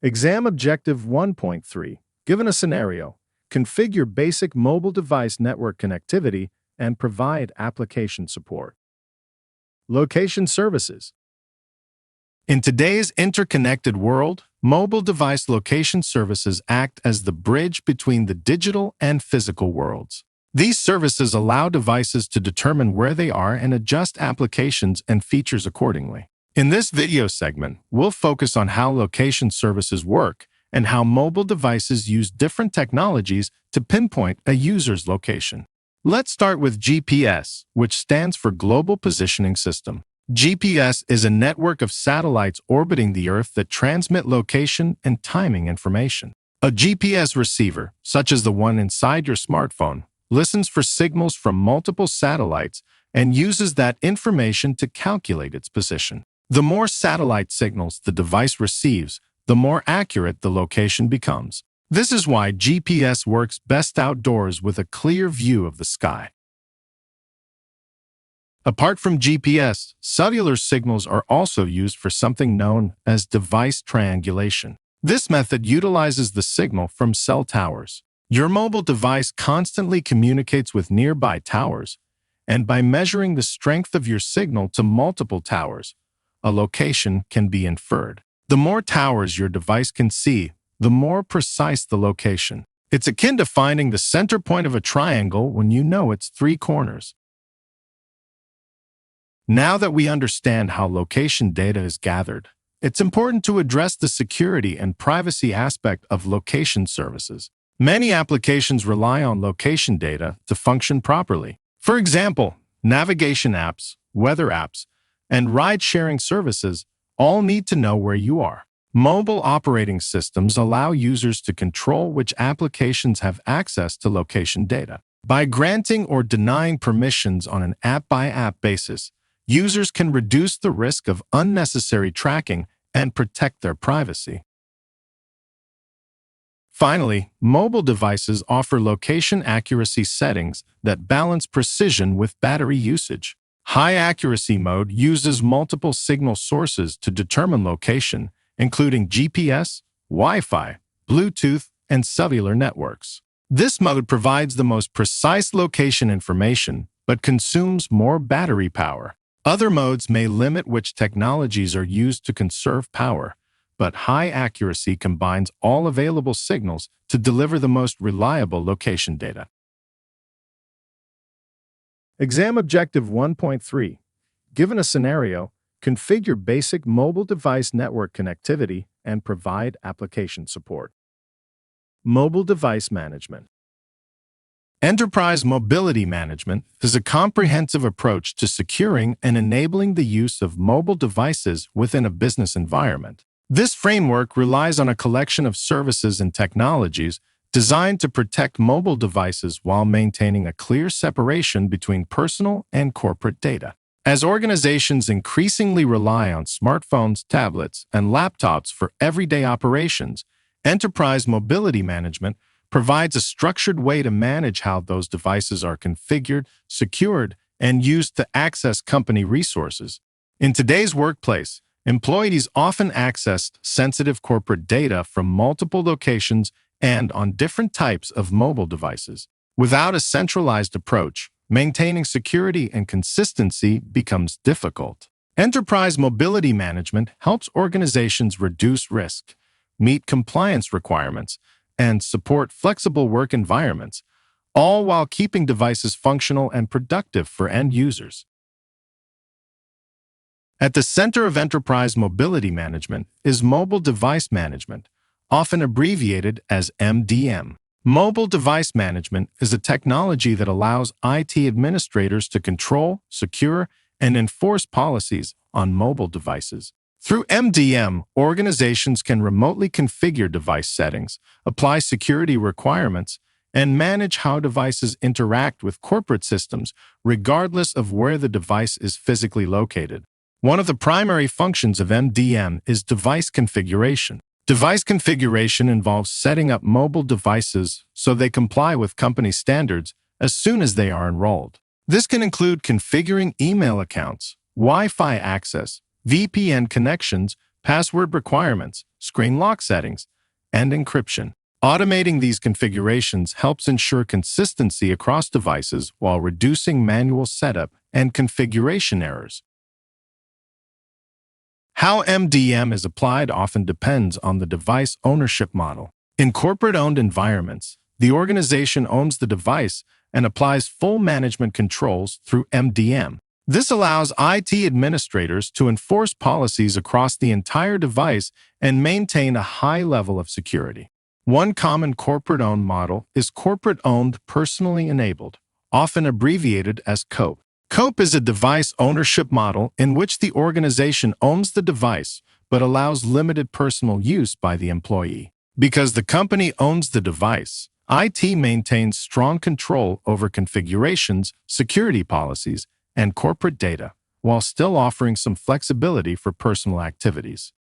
Exam Objective 1.3. Given a scenario, configure basic mobile device network connectivity and provide application support. Location services. In today's interconnected world, mobile device location services act as the bridge between the digital and physical worlds. These services allow devices to determine where they are and adjust applications and features accordingly. In this video segment, we'll focus on how location services work and how mobile devices use different technologies to pinpoint a user's location. Let's start with GPS, which stands for Global Positioning System. GPS is a network of satellites orbiting the Earth that transmit location and timing information. A GPS receiver, such as the one inside your smartphone, listens for signals from multiple satellites and uses that information to calculate its position. The more satellite signals the device receives, the more accurate the location becomes. This is why GPS works best outdoors with a clear view of the sky. Apart from GPS, cellular signals are also used for something known as device triangulation. This method utilizes the signal from cell towers. Your mobile device constantly communicates with nearby towers, and by measuring the strength of your signal to multiple towers, a location can be inferred. The more towers your device can see, the more precise the location. It's akin to finding the center point of a triangle when you know its 3 corners. Now that we understand how location data is gathered, it's important to address the security and privacy aspect of location services. Many applications rely on location data to function properly. For example, navigation apps, weather apps, and ride-sharing services all need to know where you are. Mobile operating systems allow users to control which applications have access to location data. By granting or denying permissions on an app-by-app basis, users can reduce the risk of unnecessary tracking and protect their privacy. Finally, mobile devices offer location accuracy settings that balance precision with battery usage. High accuracy mode uses multiple signal sources to determine location, including GPS, Wi-Fi, Bluetooth, and cellular networks. This mode provides the most precise location information, but consumes more battery power. Other modes may limit which technologies are used to conserve power, but high accuracy combines all available signals to deliver the most reliable location data. Exam Objective 1.3. Given a scenario, configure basic mobile device network connectivity and provide application support. Mobile device management. Enterprise mobility management is a comprehensive approach to securing and enabling the use of mobile devices within a business environment. This framework relies on a collection of services and technologies designed to protect mobile devices while maintaining a clear separation between personal and corporate data. As organizations increasingly rely on smartphones, tablets, and laptops for everyday operations, enterprise mobility management provides a structured way to manage how those devices are configured, secured, and used to access company resources. In today's workplace, employees often access sensitive corporate data from multiple locations and on different types of mobile devices. Without a centralized approach, maintaining security and consistency becomes difficult. Enterprise mobility management helps organizations reduce risk, meet compliance requirements, and support flexible work environments, all while keeping devices functional and productive for end users. At the center of enterprise mobility management is mobile device management, often abbreviated as MDM. Mobile device management is a technology that allows IT administrators to control, secure, and enforce policies on mobile devices. Through MDM, organizations can remotely configure device settings, apply security requirements, and manage how devices interact with corporate systems, regardless of where the device is physically located. One of the primary functions of MDM is device configuration. Device configuration involves setting up mobile devices so they comply with company standards as soon as they are enrolled. This can include configuring email accounts, Wi-Fi access, VPN connections, password requirements, screen lock settings, and encryption. Automating these configurations helps ensure consistency across devices while reducing manual setup and configuration errors. How MDM is applied often depends on the device ownership model. In corporate-owned environments, the organization owns the device and applies full management controls through MDM. This allows IT administrators to enforce policies across the entire device and maintain a high level of security. One common corporate-owned model is corporate-owned personally enabled, often abbreviated as COPE. COPE is a device ownership model in which the organization owns the device but allows limited personal use by the employee. Because the company owns the device, IT maintains strong control over configurations, security policies, and corporate data, while still offering some flexibility for personal activities.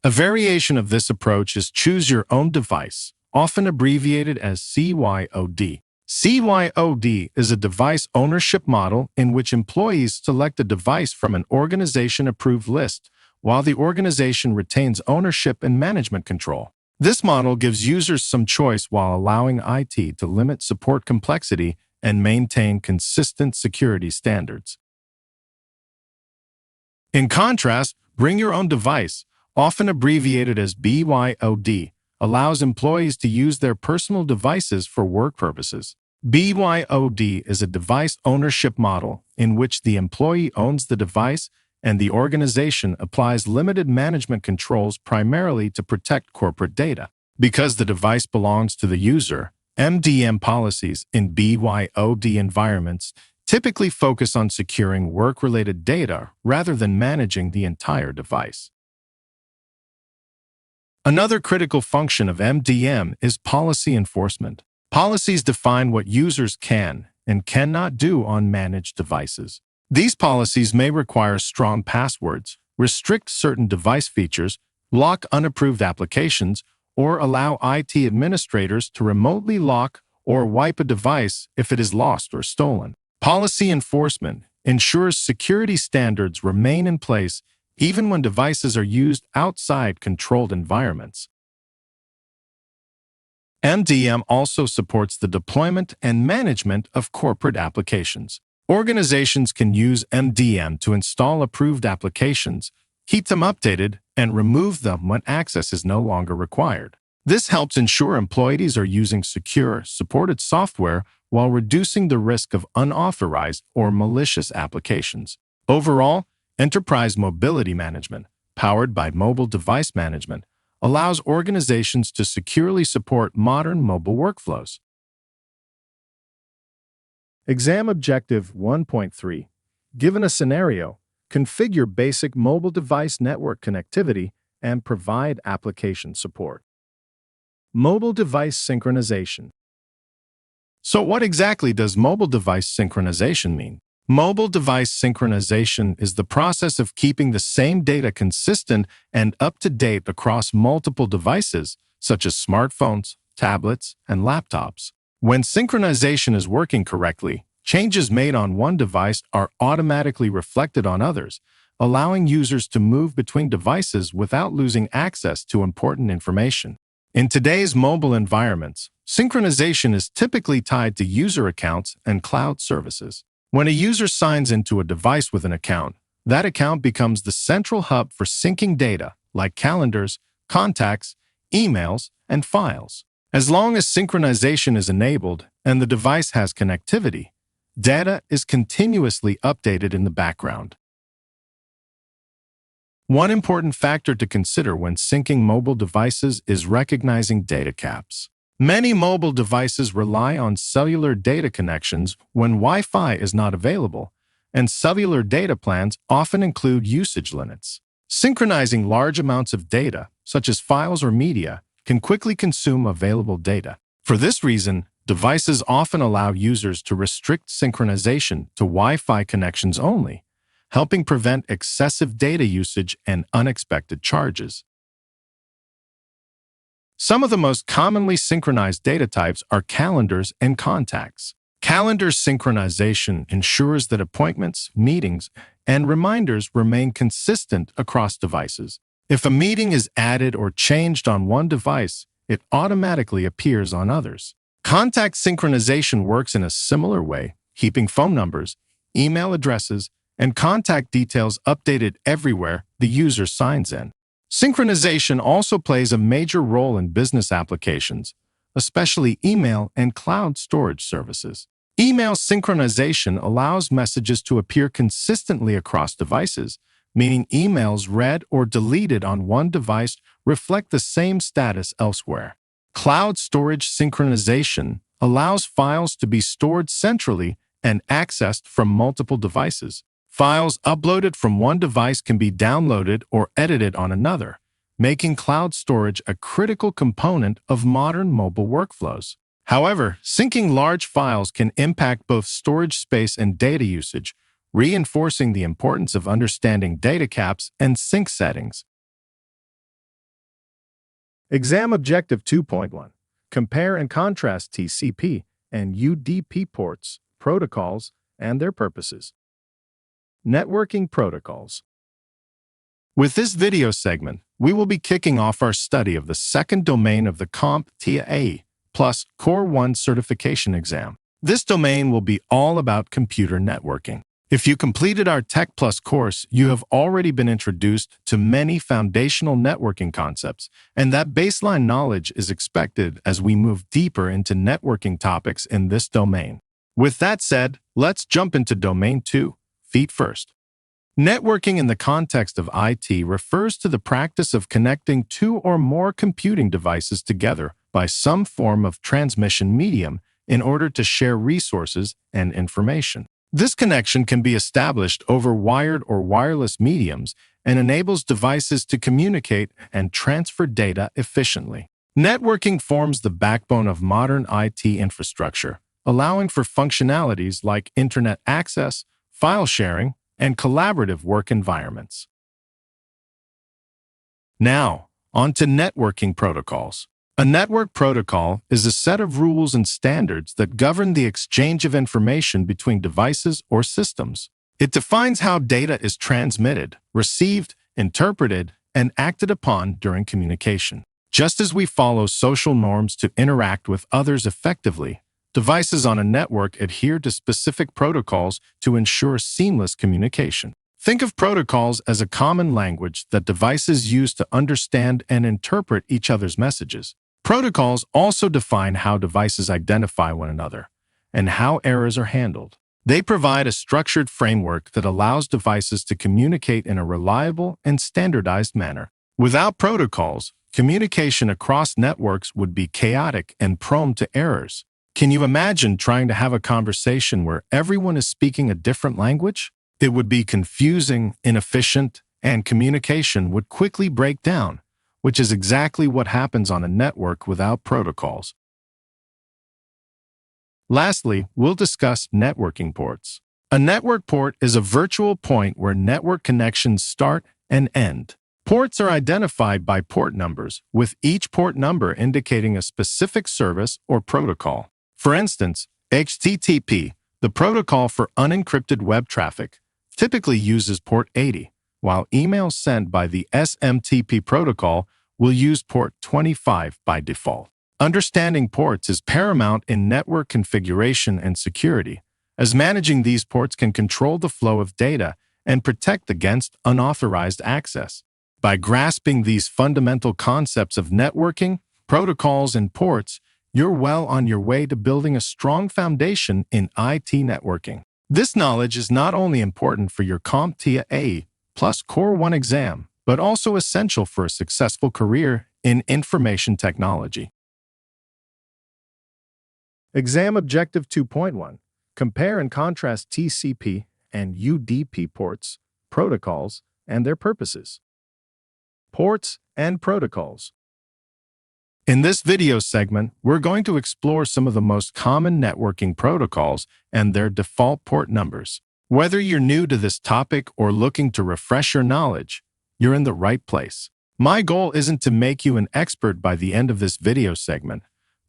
A variation of this approach is choose your own device, often abbreviated as CYOD. CYOD is a device ownership model in which employees select a device from an organization-approved list, while the organization retains ownership and management control. This model gives users some choice while allowing IT to limit support complexity and maintain consistent security standards. In contrast, bring your own device, often abbreviated as BYOD, allows employees to use their personal devices for work purposes. BYOD is a device ownership model in which the employee owns the device and the organization applies limited management controls primarily to protect corporate data. Because the device belongs to the user, MDM policies in BYOD environments typically focus on securing work-related data rather than managing the entire device. Another critical function of MDM is policy enforcement. Policies define what users can and cannot do on managed devices. These policies may require strong passwords, restrict certain device features, block unapproved applications, or allow IT administrators to remotely lock or wipe a device if it is lost or stolen. Policy enforcement ensures security standards remain in place even when devices are used outside controlled environments. MDM also supports the deployment and management of corporate applications. Organizations can use MDM to install approved applications, keep them updated, and remove them when access is no longer required. This helps ensure employees are using secure, supported software while reducing the risk of unauthorized or malicious applications. Overall, enterprise mobility management, powered by mobile device management, allows organizations to securely support modern mobile workflows. Exam Objective 1.3. Given a scenario, configure basic mobile device network connectivity and provide application support. Mobile device synchronization. So what exactly does mobile device synchronization mean? Mobile device synchronization is the process of keeping the same data consistent and up-to-date across multiple devices, such as smartphones, tablets, and laptops. When synchronization is working correctly, Changes made on one device are automatically reflected on others, allowing users to move between devices without losing access to important information. In today's mobile environments, synchronization is typically tied to user accounts and cloud services. When a user signs into a device with an account, that account becomes the central hub for syncing data like calendars, contacts, emails, and files. As long as synchronization is enabled and the device has connectivity, data is continuously updated in the background. One important factor to consider when syncing mobile devices is recognizing data caps. Many mobile devices rely on cellular data connections when Wi-Fi is not available, and cellular data plans often include usage limits. Synchronizing large amounts of data, such as files or media, can quickly consume available data. For this reason, devices often allow users to restrict synchronization to Wi-Fi connections only, helping prevent excessive data usage and unexpected charges. Some of the most commonly synchronized data types are calendars and contacts. Calendar synchronization ensures that appointments, meetings, and reminders remain consistent across devices. If a meeting is added or changed on one device, it automatically appears on others. Contact synchronization works in a similar way, keeping phone numbers, email addresses, and contact details updated everywhere the user signs in. Synchronization also plays a major role in business applications, especially email and cloud storage services. Email synchronization allows messages to appear consistently across devices, meaning emails read or deleted on one device reflect the same status elsewhere. Cloud storage synchronization allows files to be stored centrally and accessed from multiple devices. Files uploaded from one device can be downloaded or edited on another, making cloud storage a critical component of modern mobile workflows. However, syncing large files can impact both storage space and data usage, reinforcing the importance of understanding data caps and sync settings. Exam Objective 2.1. Compare and contrast TCP and UDP ports, protocols, and their purposes. Networking protocols. With this video segment, we will be kicking off our study of the second domain of the CompTIA A Plus Core 1 certification exam. This domain will be all about computer networking. If you completed our Tech Plus course, you have already been introduced to many foundational networking concepts, and that baseline knowledge is expected as we move deeper into networking topics in this domain. With that said, let's jump into Domain 2, feet first. Networking in the context of IT refers to the practice of connecting two or more computing devices together by some form of transmission medium in order to share resources and information. This connection can be established over wired or wireless mediums and enables devices to communicate and transfer data efficiently. Networking forms the backbone of modern IT infrastructure, allowing for functionalities like internet access, file sharing, and collaborative work environments. Now, on to networking protocols. A network protocol is a set of rules and standards that govern the exchange of information between devices or systems. It defines how data is transmitted, received, interpreted, and acted upon during communication. Just as we follow social norms to interact with others effectively, devices on a network adhere to specific protocols to ensure seamless communication. Think of protocols as a common language that devices use to understand and interpret each other's messages. Protocols also define how devices identify one another and how errors are handled. They provide a structured framework that allows devices to communicate in a reliable and standardized manner. Without protocols, communication across networks would be chaotic and prone to errors. Can you imagine trying to have a conversation where everyone is speaking a different language? It would be confusing, inefficient, and communication would quickly break down, which is exactly what happens on a network without protocols. Lastly, we'll discuss networking ports. A network port is a virtual point where network connections start and end. Ports are identified by port numbers, with each port number indicating a specific service or protocol. For instance, HTTP The protocol for unencrypted web traffic typically uses port 80, while emails sent by the SMTP protocol will use port 25 by default. Understanding ports is paramount in network configuration and security, as managing these ports can control the flow of data and protect against unauthorized access. By grasping these fundamental concepts of networking, protocols, and ports, you're well on your way to building a strong foundation in IT networking. This knowledge is not only important for your CompTIA A Plus Core 1 exam, but also essential for a successful career in information technology. Exam Objective 2.1. Compare and contrast TCP and UDP ports, protocols, and their purposes. Ports and protocols. In this video segment, we're going to explore some of the most common networking protocols and their default port numbers. Whether you're new to this topic or looking to refresh your knowledge, you're in the right place. My goal isn't to make you an expert by the end of this video segment,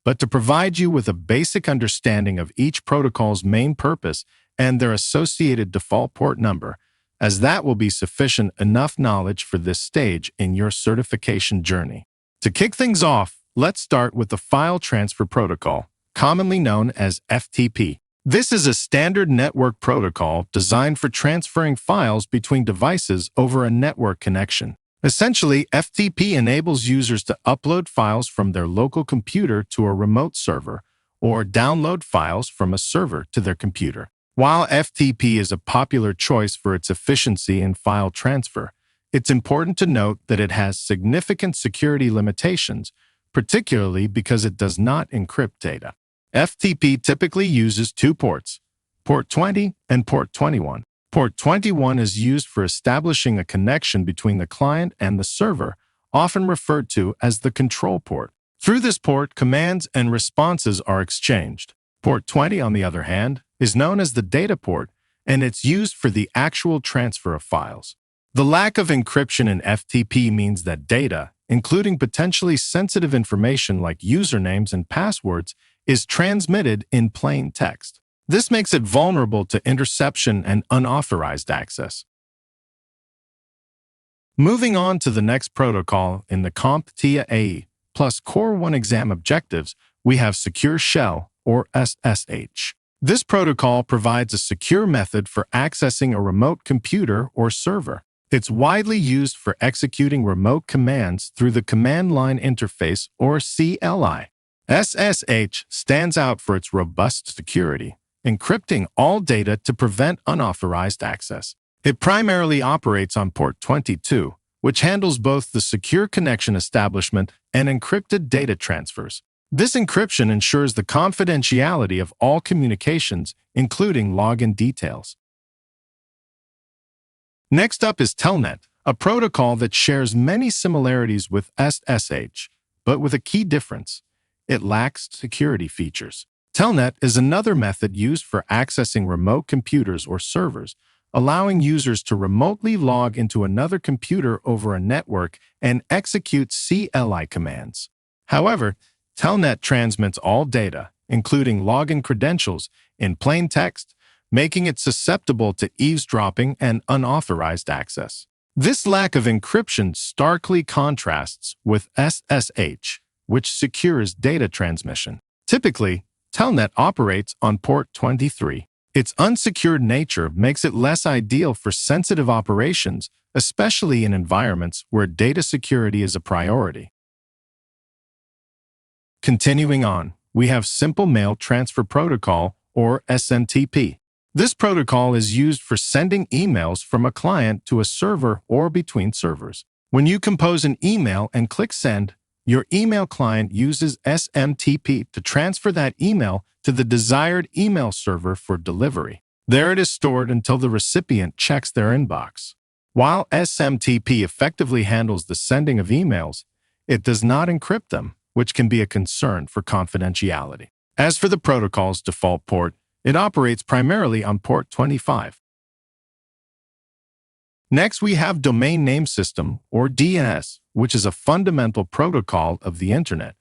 but to provide you with a basic understanding of each protocol's main purpose and their associated default port number, as that will be sufficient enough knowledge for this stage in your certification journey. To kick things off, let's start with the File Transfer Protocol, commonly known as FTP. This is a standard network protocol designed for transferring files between devices over a network connection. Essentially, FTP enables users to upload files from their local computer to a remote server or download files from a server to their computer. While FTP is a popular choice for its efficiency in file transfer, it's important to note that it has significant security limitations, particularly because it does not encrypt data. FTP typically uses two ports, port 20 and port 21. Port 21 is used for establishing a connection between the client and the server, often referred to as the control port. Through this port, commands and responses are exchanged. Port 20, on the other hand, is known as the data port, and it's used for the actual transfer of files. The lack of encryption in FTP means that data, including potentially sensitive information like usernames and passwords, is transmitted in plain text. This makes it vulnerable to interception and unauthorized access. Moving on to the next protocol in the CompTIA A Plus Core 1 exam objectives, we have Secure Shell, or SSH. This protocol provides a secure method for accessing a remote computer or server. It's widely used for executing remote commands through the Command Line Interface, or CLI. SSH stands out for its robust security, encrypting all data to prevent unauthorized access. It primarily operates on port 22, which handles both the secure connection establishment and encrypted data transfers. This encryption ensures the confidentiality of all communications, including login details. Next up is Telnet, a protocol that shares many similarities with SSH, but with a key difference: it lacks security features. Telnet is another method used for accessing remote computers or servers, allowing users to remotely log into another computer over a network and execute CLI commands. However, Telnet transmits all data, including login credentials, in plain text, making it susceptible to eavesdropping and unauthorized access. This lack of encryption starkly contrasts with SSH, which secures data transmission. Typically, Telnet operates on port 23. Its unsecured nature makes it less ideal for sensitive operations, especially in environments where data security is a priority. Continuing on, we have Simple Mail Transfer Protocol, or SMTP. This protocol is used for sending emails from a client to a server or between servers. When you compose an email and click Send, your email client uses SMTP to transfer that email to the desired email server for delivery. There it is stored until the recipient checks their inbox. While SMTP effectively handles the sending of emails, it does not encrypt them, which can be a concern for confidentiality. As for the protocol's default port, it operates primarily on port 25. Next, we have Domain Name System, or DNS, which is a fundamental protocol of the Internet,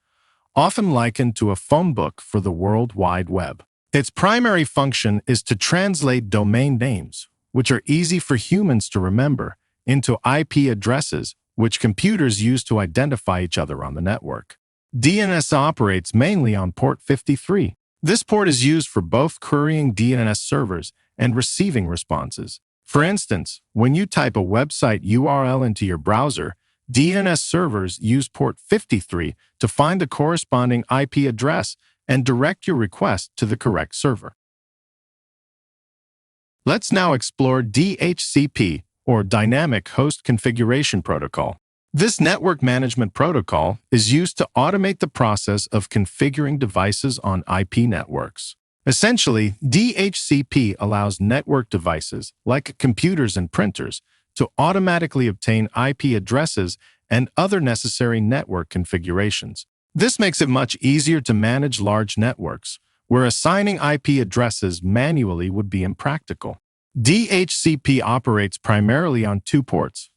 often likened to a phone book for the World Wide Web. Its primary function is to translate domain names, which are easy for humans to remember, into IP addresses, which computers use to identify each other on the network. DNS operates mainly on port 53. This port is used for both querying DNS servers and receiving responses. For instance, when you type a website URL into your browser, DNS servers use port 53 to find the corresponding IP address and direct your request to the correct server. Let's now explore DHCP, or Dynamic Host Configuration Protocol. This network management protocol is used to automate the process of configuring devices on IP networks. Essentially, DHCP allows network devices, like computers and printers, to automatically obtain IP addresses and other necessary network configurations. This makes it much easier to manage large networks, where assigning IP addresses manually would be impractical. DHCP operates primarily on two ports,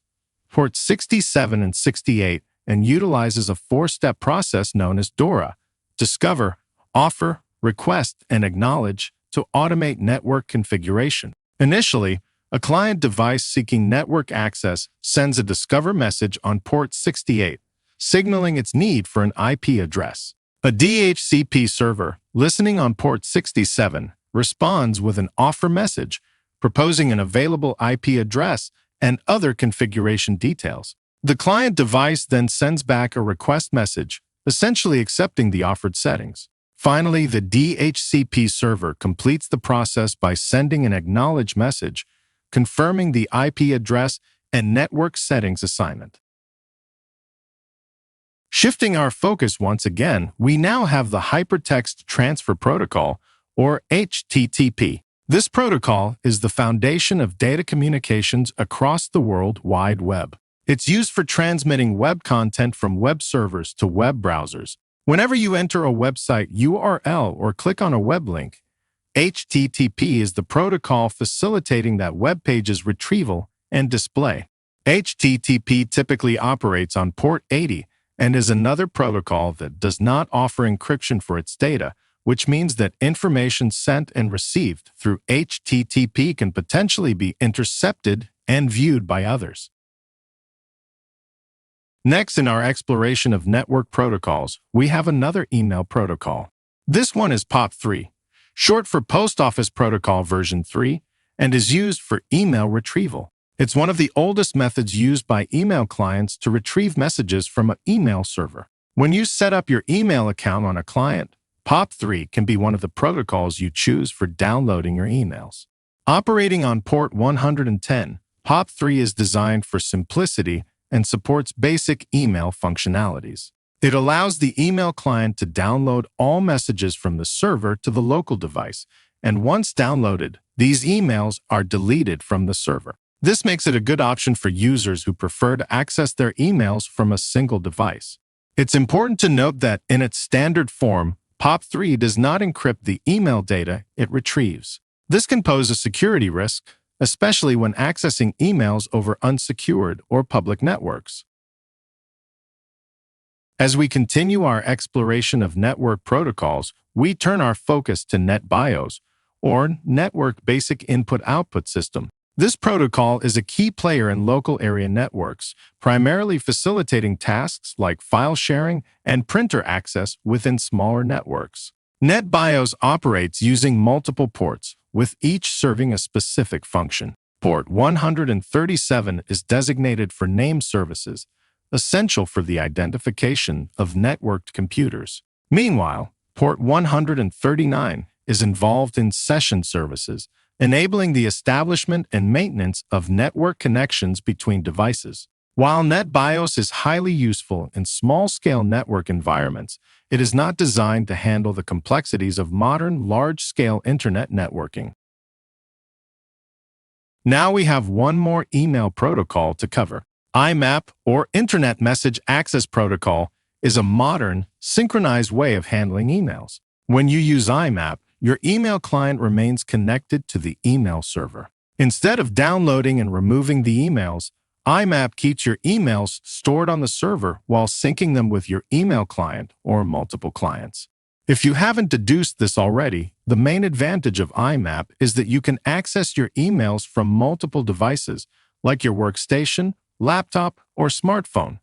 ports 67 and 68, and utilizes a four-step process known as DORA: discover, offer, request, and acknowledge, to automate network configuration. Initially, a client device seeking network access sends a discover message on port 68, signaling its need for an IP address. A DHCP server, listening on port 67, responds with an offer message, proposing an available IP address and other configuration details. The client device then sends back a request message, essentially accepting the offered settings. Finally, the DHCP server completes the process by sending an acknowledge message, confirming the IP address and network settings assignment. Shifting our focus once again, we now have the Hypertext Transfer Protocol, or HTTP. This protocol is the foundation of data communications across the World Wide Web. It's used for transmitting web content from web servers to web browsers. Whenever you enter a website URL or click on a web link, HTTP is the protocol facilitating that web page's retrieval and display. HTTP typically operates on port 80 and is another protocol that does not offer encryption for its data, which means that information sent and received through HTTP can potentially be intercepted and viewed by others. Next, in our exploration of network protocols, we have another email protocol. This one is POP3, short for Post Office Protocol version 3, and is used for email retrieval. It's one of the oldest methods used by email clients to retrieve messages from an email server. When you set up your email account on a client, POP3 can be one of the protocols you choose for downloading your emails. Operating on port 110, POP3 is designed for simplicity and supports basic email functionalities. It allows the email client to download all messages from the server to the local device, and once downloaded, these emails are deleted from the server. This makes it a good option for users who prefer to access their emails from a single device. It's important to note that in its standard form, POP3 does not encrypt the email data it retrieves. This can pose a security risk, especially when accessing emails over unsecured or public networks. As we continue our exploration of network protocols, we turn our focus to NetBIOS, or Network Basic Input-Output System. This protocol is a key player in local area networks, primarily facilitating tasks like file sharing and printer access within smaller networks. NetBIOS operates using multiple ports, with each serving a specific function. Port 137 is designated for name services, essential for the identification of networked computers. Meanwhile, port 139 is involved in session services, enabling the establishment and maintenance of network connections between devices. While NetBIOS is highly useful in small-scale network environments, it is not designed to handle the complexities of modern, large-scale internet networking. Now we have one more email protocol to cover. IMAP, or Internet Message Access Protocol, is a modern, synchronized way of handling emails. When you use IMAP, your email client remains connected to the email server. Instead of downloading and removing the emails, IMAP keeps your emails stored on the server while syncing them with your email client or multiple clients. If you haven't deduced this already, the main advantage of IMAP is that you can access your emails from multiple devices, like your workstation, laptop, or smartphone,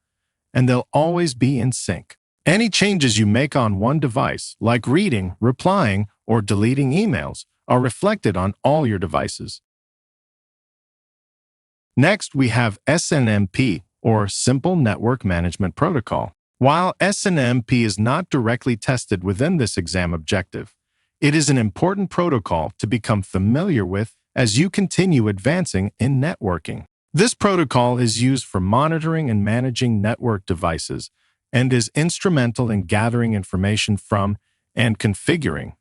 and they'll always be in sync. Any changes you make on one device, like reading, replying, or deleting emails, are reflected on all your devices. Next, we have SNMP, or Simple Network Management Protocol. While SNMP is not directly tested within this exam objective, it is an important protocol to become familiar with as you continue advancing in networking. This protocol is used for monitoring and managing network devices and is instrumental in gathering information from and configuring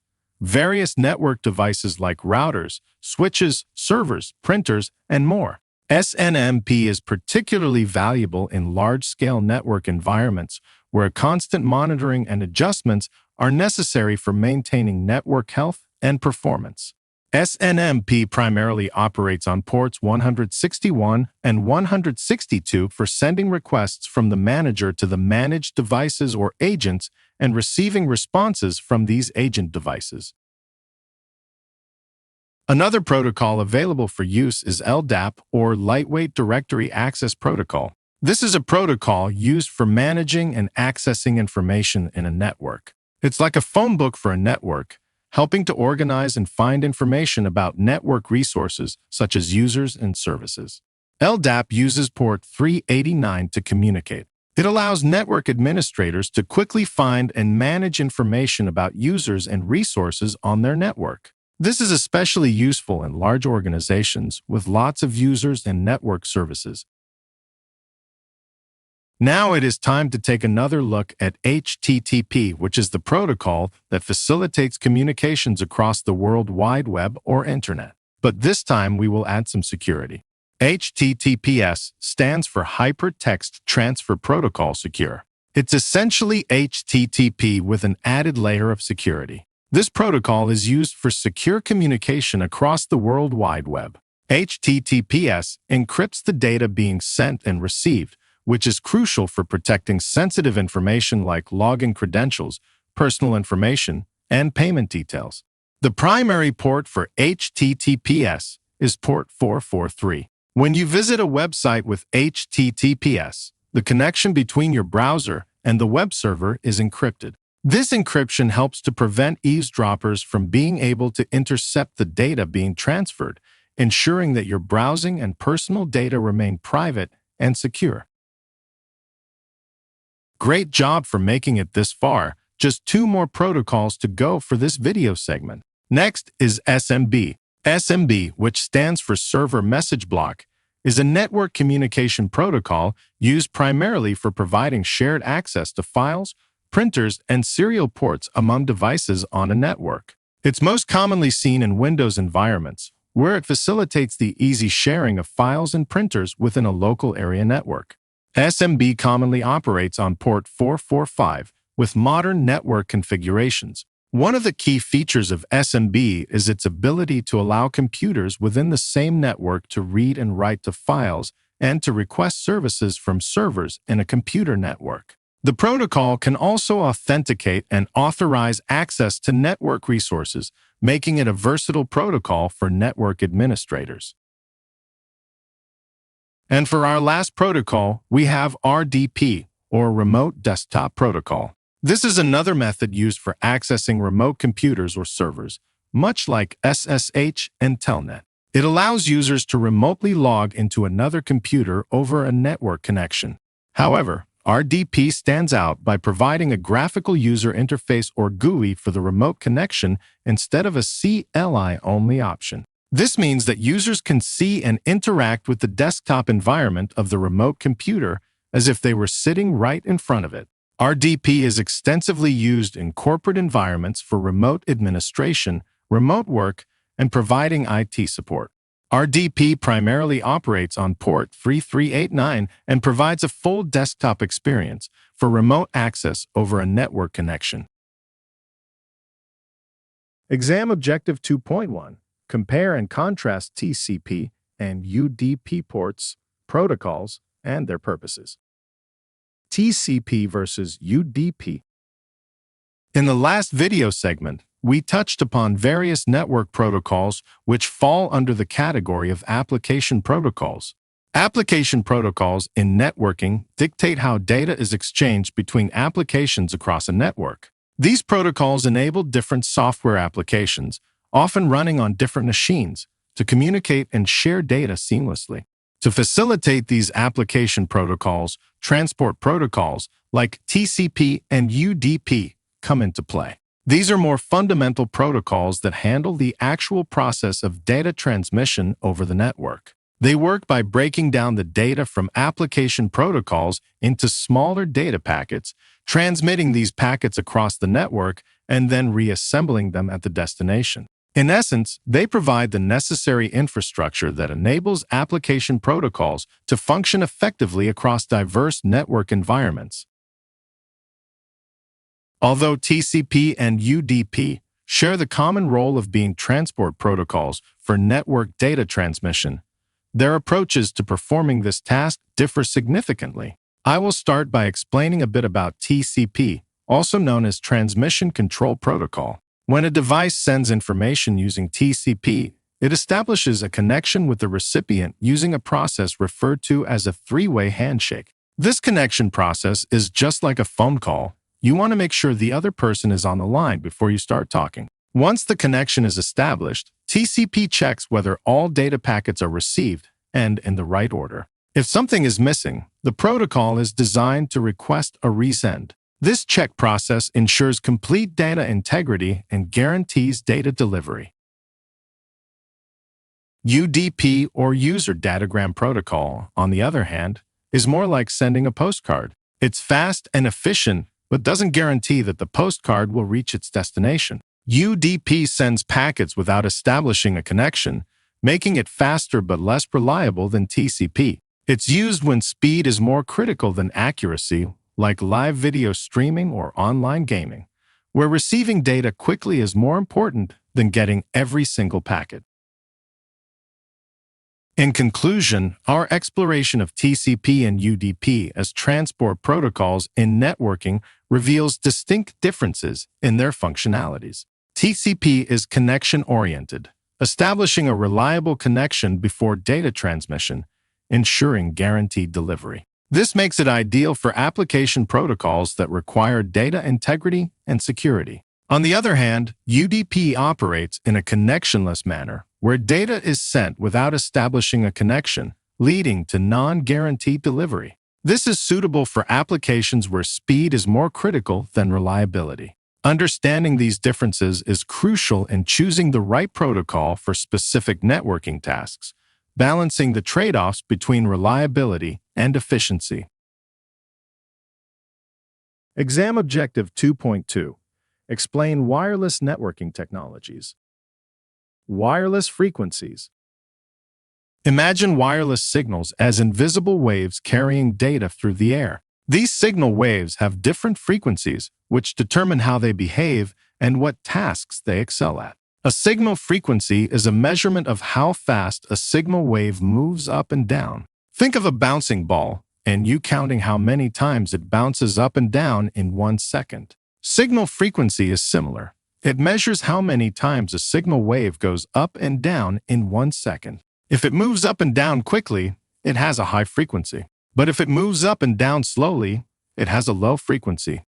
various network devices like routers, switches, servers, printers, and more. SNMP is particularly valuable in large-scale network environments where constant monitoring and adjustments are necessary for maintaining network health and performance. SNMP primarily operates on ports 161 and 162 for sending requests from the manager to the managed devices or agents and receiving responses from these agent devices. Another protocol available for use is LDAP, or Lightweight Directory Access Protocol. This is a protocol used for managing and accessing information in a network. It's like a phone book for a network, helping to organize and find information about network resources such as users and services. LDAP uses port 389 to communicate. It allows network administrators to quickly find and manage information about users and resources on their network. This is especially useful in large organizations with lots of users and network services. Now it is time to take another look at HTTP, which is the protocol that facilitates communications across the World Wide Web or Internet. But this time we will add some security. HTTPS stands for Hypertext Transfer Protocol Secure. It's essentially HTTP with an added layer of security. This protocol is used for secure communication across the World Wide Web. HTTPS encrypts the data being sent and received, which is crucial for protecting sensitive information like login credentials, personal information, and payment details. The primary port for HTTPS is port 443. When you visit a website with HTTPS, the connection between your browser and the web server is encrypted. This encryption helps to prevent eavesdroppers from being able to intercept the data being transferred, ensuring that your browsing and personal data remain private and secure. Great job for making it this far. Just 2 more protocols to go for this video segment. Next is SMB. SMB, which stands for Server Message Block, is a network communication protocol used primarily for providing shared access to files, printers, and serial ports among devices on a network. It's most commonly seen in Windows environments, where it facilitates the easy sharing of files and printers within a local area network. SMB commonly operates on port 445 with modern network configurations. One of the key features of SMB is its ability to allow computers within the same network to read and write to files and to request services from servers in a computer network. The protocol can also authenticate and authorize access to network resources, making it a versatile protocol for network administrators. And for our last protocol, we have RDP, or Remote Desktop Protocol. This is another method used for accessing remote computers or servers, much like SSH and Telnet. It allows users to remotely log into another computer over a network connection. However, RDP stands out by providing a graphical user interface or GUI for the remote connection instead of a CLI-only option. This means that users can see and interact with the desktop environment of the remote computer as if they were sitting right in front of it. RDP is extensively used in corporate environments for remote administration, remote work, and providing IT support. RDP primarily operates on port 3389 and provides a full desktop experience for remote access over a network connection. Exam Objective 2.1. Compare and contrast TCP and UDP ports, protocols, and their purposes. TCP versus UDP. In the last video segment, we touched upon various network protocols which fall under the category of application protocols. Application protocols in networking dictate how data is exchanged between applications across a network. These protocols enable different software applications, often running on different machines, to communicate and share data seamlessly. To facilitate these application protocols, transport protocols like TCP and UDP come into play. These are more fundamental protocols that handle the actual process of data transmission over the network. They work by breaking down the data from application protocols into smaller data packets, transmitting these packets across the network, and then reassembling them at the destination. In essence, they provide the necessary infrastructure that enables application protocols to function effectively across diverse network environments. Although TCP and UDP share the common role of being transport protocols for network data transmission, their approaches to performing this task differ significantly. I will start by explaining a bit about TCP, also known as Transmission Control Protocol. When a device sends information using TCP, it establishes a connection with the recipient using a process referred to as a three-way handshake. This connection process is just like a phone call. You want to make sure the other person is on the line before you start talking. Once the connection is established, TCP checks whether all data packets are received and in the right order. If something is missing, the protocol is designed to request a resend. This check process ensures complete data integrity and guarantees data delivery. UDP, or User Datagram Protocol, on the other hand, is more like sending a postcard. It's fast and efficient, but doesn't guarantee that the postcard will reach its destination. UDP sends packets without establishing a connection, making it faster but less reliable than TCP. It's used when speed is more critical than accuracy, like live video streaming or online gaming, where receiving data quickly is more important than getting every single packet. In conclusion, our exploration of TCP and UDP as transport protocols in networking reveals distinct differences in their functionalities. TCP is connection-oriented, establishing a reliable connection before data transmission, ensuring guaranteed delivery. This makes it ideal for application protocols that require data integrity and security. On the other hand, UDP operates in a connectionless manner, where data is sent without establishing a connection, leading to non-guaranteed delivery. This is suitable for applications where speed is more critical than reliability. Understanding these differences is crucial in choosing the right protocol for specific networking tasks, balancing the trade-offs between reliability and efficiency. Exam Objective 2.2. Explain wireless networking technologies. Wireless frequencies. Imagine wireless signals as invisible waves carrying data through the air. These signal waves have different frequencies, which determine how they behave and what tasks they excel at. A signal frequency is a measurement of how fast a signal wave moves up and down. Think of a bouncing ball, and you counting how many times it bounces up and down in 1 second. Signal frequency is similar. It measures how many times a signal wave goes up and down in 1 second. If it moves up and down quickly, it has a high frequency. But if it moves up and down slowly, it has a low frequency.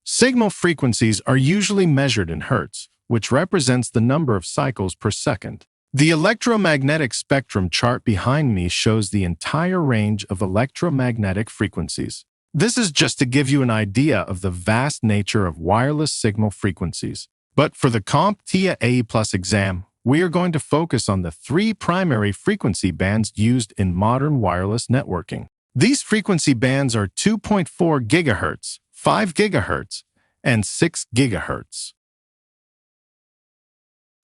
Signal frequencies are usually measured in hertz, which represents the number of cycles per second. The electromagnetic spectrum chart behind me shows the entire range of electromagnetic frequencies. This is just to give you an idea of the vast nature of wireless signal frequencies. But for the CompTIA A Plus exam, we are going to focus on the 3 primary frequency bands used in modern wireless networking. These frequency bands are 2.4 GHz, 5 GHz, and 6 GHz.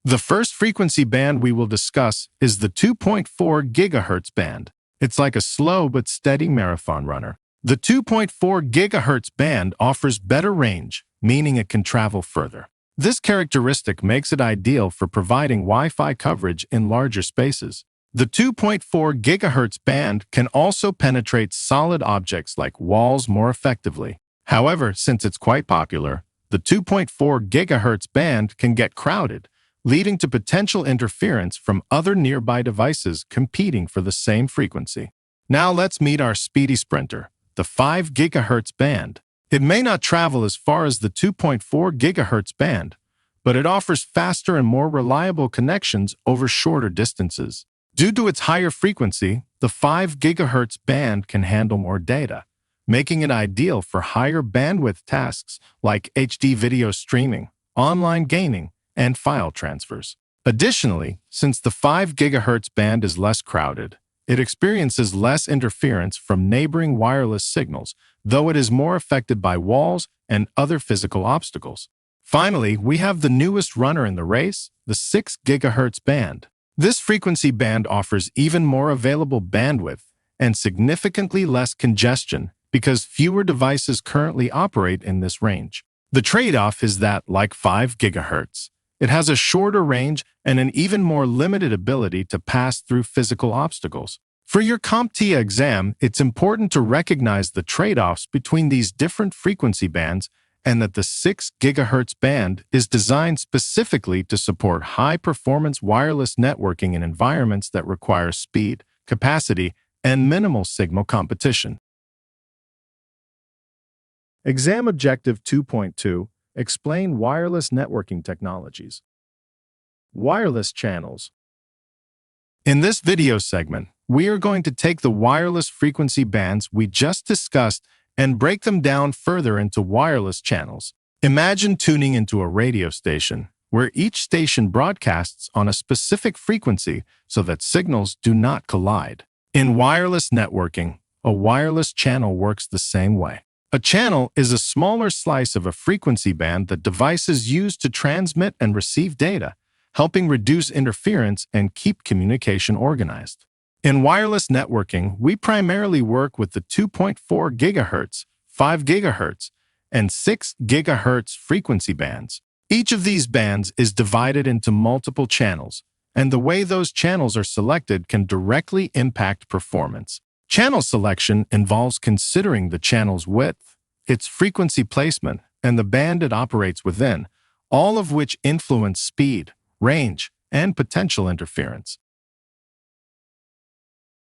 The first frequency band we will discuss is the 2.4 GHz band. It's like a slow but steady marathon runner. The 2.4 GHz band offers better range, meaning it can travel further. This characteristic makes it ideal for providing Wi-Fi coverage in larger spaces. The 2.4 GHz band can also penetrate solid objects like walls more effectively. However, since it's quite popular, the 2.4 GHz band can get crowded, leading to potential interference from other nearby devices competing for the same frequency. Now let's meet our speedy sprinter, the 5 GHz band. It may not travel as far as the 2.4 GHz band, but it offers faster and more reliable connections over shorter distances. Due to its higher frequency, the 5 GHz band can handle more data, making it ideal for higher bandwidth tasks like HD video streaming, online gaming, and file transfers. Additionally, since the 5 GHz band is less crowded, it experiences less interference from neighboring wireless signals, though it is more affected by walls and other physical obstacles. Finally, we have the newest runner in the race, the 6 GHz band. This frequency band offers even more available bandwidth and significantly less congestion because fewer devices currently operate in this range. The trade-off is that, like 5 GHz, it has a shorter range and an even more limited ability to pass through physical obstacles. For your CompTIA exam, it's important to recognize the trade-offs between these different frequency bands and that the 6 GHz band is designed specifically to support high-performance wireless networking in environments that require speed, capacity, and minimal signal competition. Exam Objective 2.2. Explain wireless networking technologies. Wireless channels. In this video segment, we are going to take the wireless frequency bands we just discussed and break them down further into wireless channels. Imagine tuning into a radio station, where each station broadcasts on a specific frequency so that signals do not collide. In wireless networking, a wireless channel works the same way. A channel is a smaller slice of a frequency band that devices use to transmit and receive data, helping reduce interference and keep communication organized. In wireless networking, we primarily work with the 2.4 GHz, 5 GHz, and 6 GHz frequency bands. Each of these bands is divided into multiple channels, and the way those channels are selected can directly impact performance. Channel selection involves considering the channel's width, its frequency placement, and the band it operates within, all of which influence speed, range, and potential interference.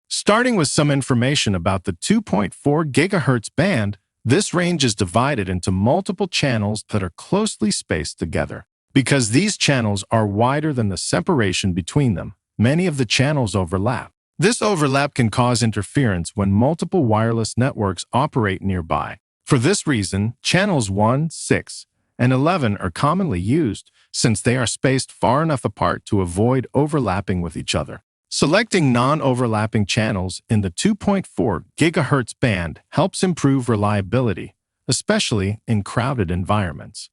Starting with some information about the 2.4 GHz band, this range is divided into multiple channels that are closely spaced together. Because these channels are wider than the separation between them, many of the channels overlap. This overlap can cause interference when multiple wireless networks operate nearby. For this reason, channels 1, 6, and 11 are commonly used since they are spaced far enough apart to avoid overlapping with each other. Selecting non-overlapping channels in the 2.4 GHz band helps improve reliability, especially in crowded environments.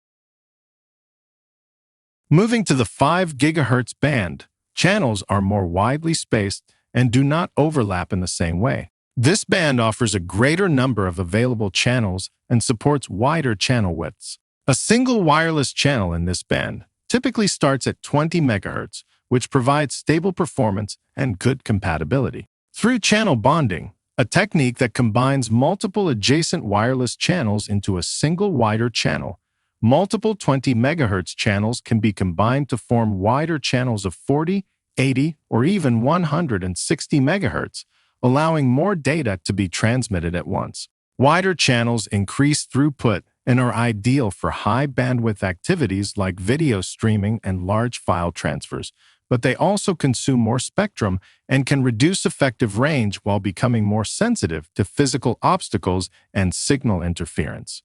Moving to the 5 GHz band, channels are more widely spaced and do not overlap in the same way. This band offers a greater number of available channels and supports wider channel widths. A single wireless channel in this band typically starts at 20 MHz, which provides stable performance and good compatibility. Through channel bonding, a technique that combines multiple adjacent wireless channels into a single wider channel, multiple 20 MHz channels can be combined to form wider channels of 40, 80, or even 160 MHz, allowing more data to be transmitted at once. Wider channels increase throughput and are ideal for high-bandwidth activities like video streaming and large file transfers, but they also consume more spectrum and can reduce effective range while becoming more sensitive to physical obstacles and signal interference.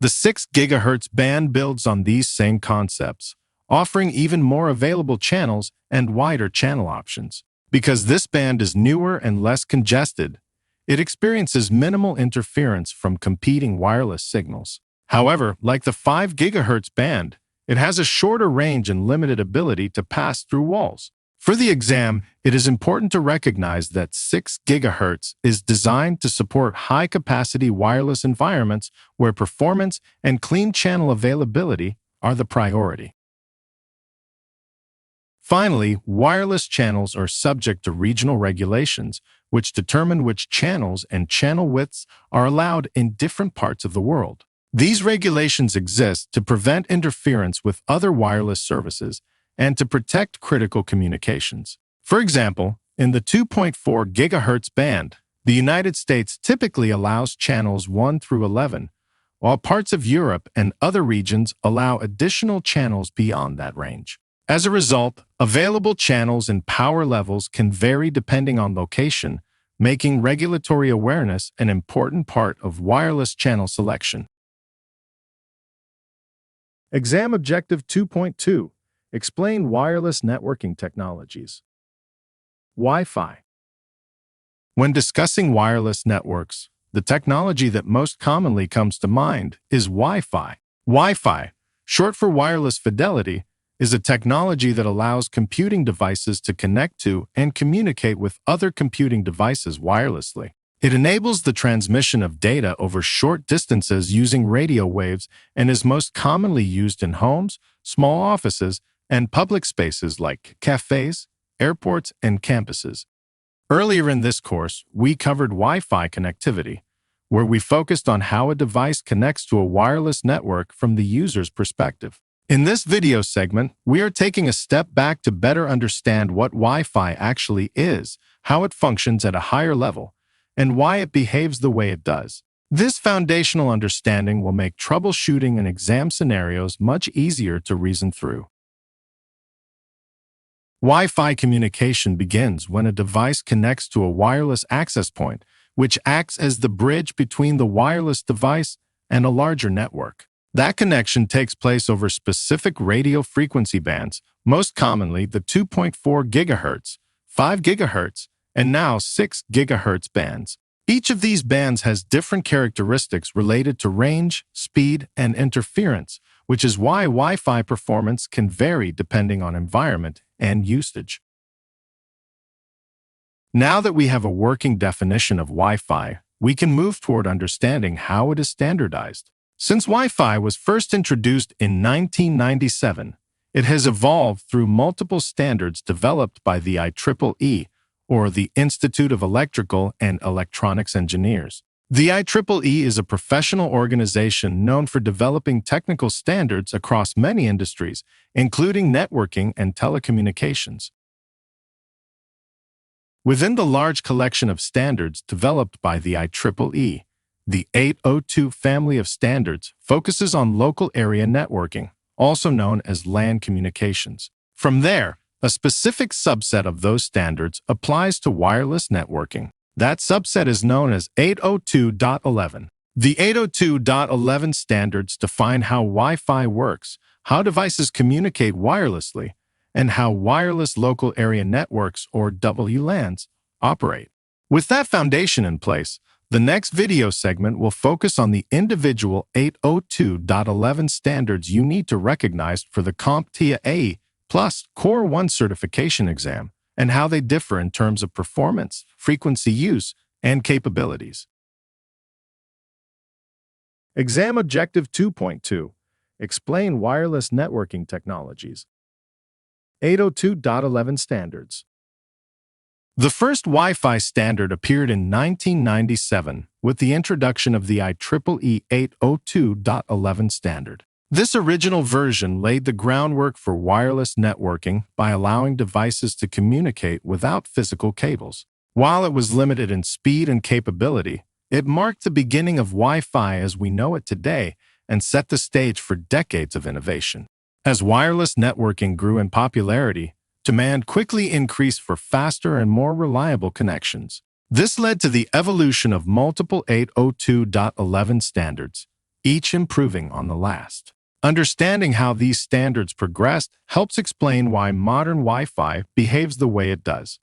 The 6 GHz band builds on these same concepts, offering even more available channels and wider channel options. Because this band is newer and less congested, it experiences minimal interference from competing wireless signals. However, like the 5 GHz band, it has a shorter range and limited ability to pass through walls. For the exam, it is important to recognize that 6 GHz is designed to support high-capacity wireless environments where performance and clean channel availability are the priority. Finally, wireless channels are subject to regional regulations, which determine which channels and channel widths are allowed in different parts of the world. These regulations exist to prevent interference with other wireless services and to protect critical communications. For example, in the 2.4 GHz band, the United States typically allows channels 1 through 11, while parts of Europe and other regions allow additional channels beyond that range. As a result, available channels and power levels can vary depending on location, making regulatory awareness an important part of wireless channel selection. Exam Objective 2.2. Explain wireless networking technologies. Wi-Fi. When discussing wireless networks, the technology that most commonly comes to mind is Wi-Fi. Wi-Fi, short for wireless fidelity, is a technology that allows computing devices to connect to and communicate with other computing devices wirelessly. It enables the transmission of data over short distances using radio waves and is most commonly used in homes, small offices, and public spaces like cafes, airports, and campuses. Earlier in this course, we covered Wi-Fi connectivity, where we focused on how a device connects to a wireless network from the user's perspective. In this video segment, we are taking a step back to better understand what Wi-Fi actually is, how it functions at a higher level, and why it behaves the way it does. This foundational understanding will make troubleshooting and exam scenarios much easier to reason through. Wi-Fi communication begins when a device connects to a wireless access point, which acts as the bridge between the wireless device and a larger network. That connection takes place over specific radio frequency bands, most commonly the 2.4 GHz, 5 GHz, and now 6 GHz bands. Each of these bands has different characteristics related to range, speed, and interference, which is why Wi-Fi performance can vary depending on environment and usage. Now that we have a working definition of Wi-Fi, we can move toward understanding how it is standardized. Since Wi-Fi was first introduced in 1997, it has evolved through multiple standards developed by the IEEE, or the Institute of Electrical and Electronics Engineers. The IEEE is a professional organization known for developing technical standards across many industries, including networking and telecommunications. Within the large collection of standards developed by the IEEE, the 802 family of standards focuses on local area networking, also known as LAN communications. From there, a specific subset of those standards applies to wireless networking. That subset is known as 802.11. The 802.11 standards define how Wi-Fi works, how devices communicate wirelessly, and how wireless local area networks, or WLANs, operate. With that foundation in place, the next video segment will focus on the individual 802.11 standards you need to recognize for the CompTIA A Plus Core 1 certification exam and how they differ in terms of performance, frequency use, and capabilities. Exam Objective 2.2. Explain wireless networking technologies. 802.11 standards. The first Wi-Fi standard appeared in 1997 with the introduction of the IEEE 802.11 standard. This original version laid the groundwork for wireless networking by allowing devices to communicate without physical cables. While it was limited in speed and capability, it marked the beginning of Wi-Fi as we know it today and set the stage for decades of innovation. As wireless networking grew in popularity, demand quickly increased for faster and more reliable connections. This led to the evolution of multiple 802.11 standards, each improving on the last. Understanding how these standards progressed helps explain why modern Wi-Fi behaves the way it does.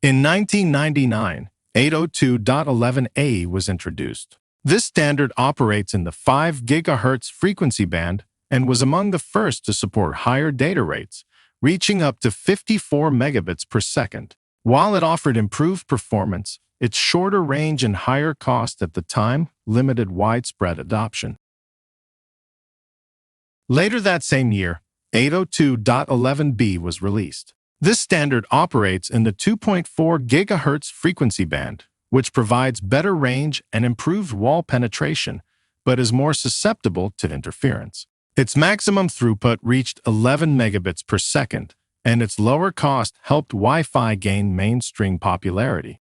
In 1999, 802.11a was introduced. This standard operates in the 5 GHz frequency band and was among the first to support higher data rates, reaching up to 54 megabits per second. While it offered improved performance, its shorter range and higher cost at the time limited widespread adoption. Later that same year, 802.11b was released. This standard operates in the 2.4 GHz frequency band, which provides better range and improved wall penetration, but is more susceptible to interference. Its maximum throughput reached 11 megabits per second, and its lower cost helped Wi-Fi gain mainstream popularity.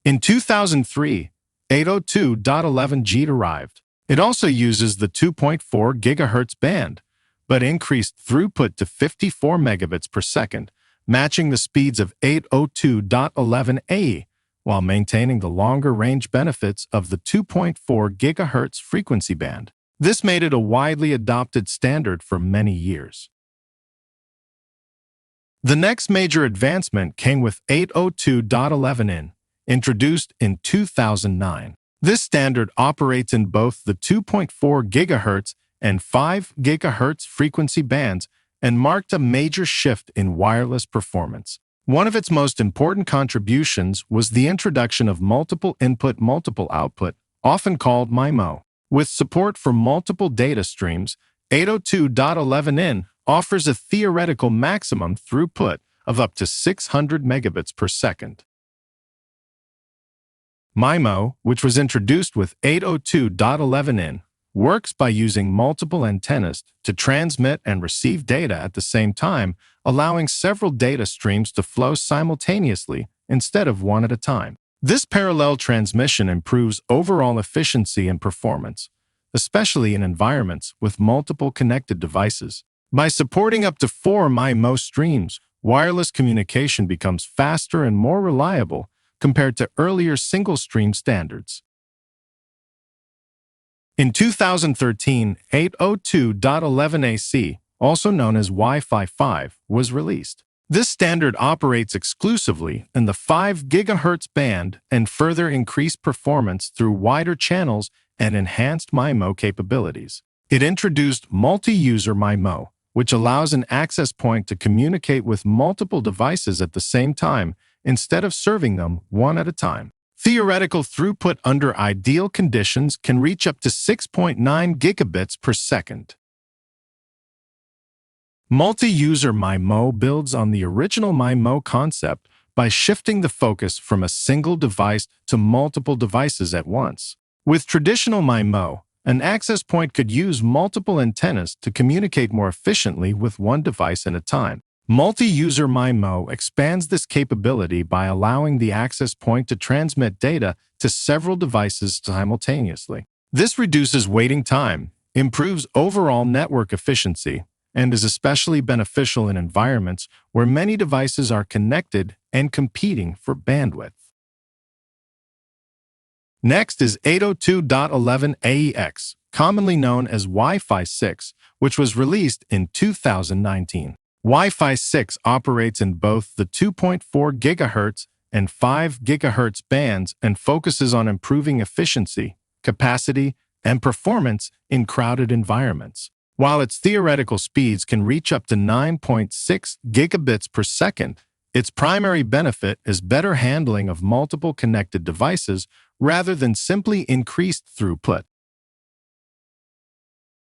In 2003, 802.11g arrived. It also uses the 2.4 GHz band, but increased throughput to 54 megabits per second, matching the speeds of 802.11a, while maintaining the longer range benefits of the 2.4 GHz frequency band. This made it a widely adopted standard for many years. The next major advancement came with 802.11n, introduced in 2009. This standard operates in both the 2.4 GHz and 5 GHz frequency bands and marked a major shift in wireless performance. One of its most important contributions was the introduction of multiple input, multiple output, often called MIMO. With support for multiple data streams, 802.11n offers a theoretical maximum throughput of up to 600 megabits per second. MIMO, which was introduced with 802.11n, works by using multiple antennas to transmit and receive data at the same time, allowing several data streams to flow simultaneously instead of one at a time. This parallel transmission improves overall efficiency and performance, especially in environments with multiple connected devices. By supporting up to 4 MIMO streams, wireless communication becomes faster and more reliable compared to earlier single-stream standards. In 2013, 802.11ac, also known as Wi-Fi 5, was released. This standard operates exclusively in the 5 GHz band and further increased performance through wider channels and enhanced MIMO capabilities. It introduced multi-user MIMO, which allows an access point to communicate with multiple devices at the same time instead of serving them one at a time. Theoretical throughput under ideal conditions can reach up to 6.9 gigabits per second. Multi-user MIMO builds on the original MIMO concept by shifting the focus from a single device to multiple devices at once. With traditional MIMO, an access point could use multiple antennas to communicate more efficiently with one device at a time. Multi-user MIMO expands this capability by allowing the access point to transmit data to several devices simultaneously. This reduces waiting time, improves overall network efficiency, and is especially beneficial in environments where many devices are connected and competing for bandwidth. Next is 802.11ax, commonly known as Wi-Fi 6, which was released in 2019. Wi-Fi 6 operates in both the 2.4 GHz and 5 GHz bands and focuses on improving efficiency, capacity, and performance in crowded environments. While its theoretical speeds can reach up to 9.6 gigabits per second, its primary benefit is better handling of multiple connected devices rather than simply increased throughput.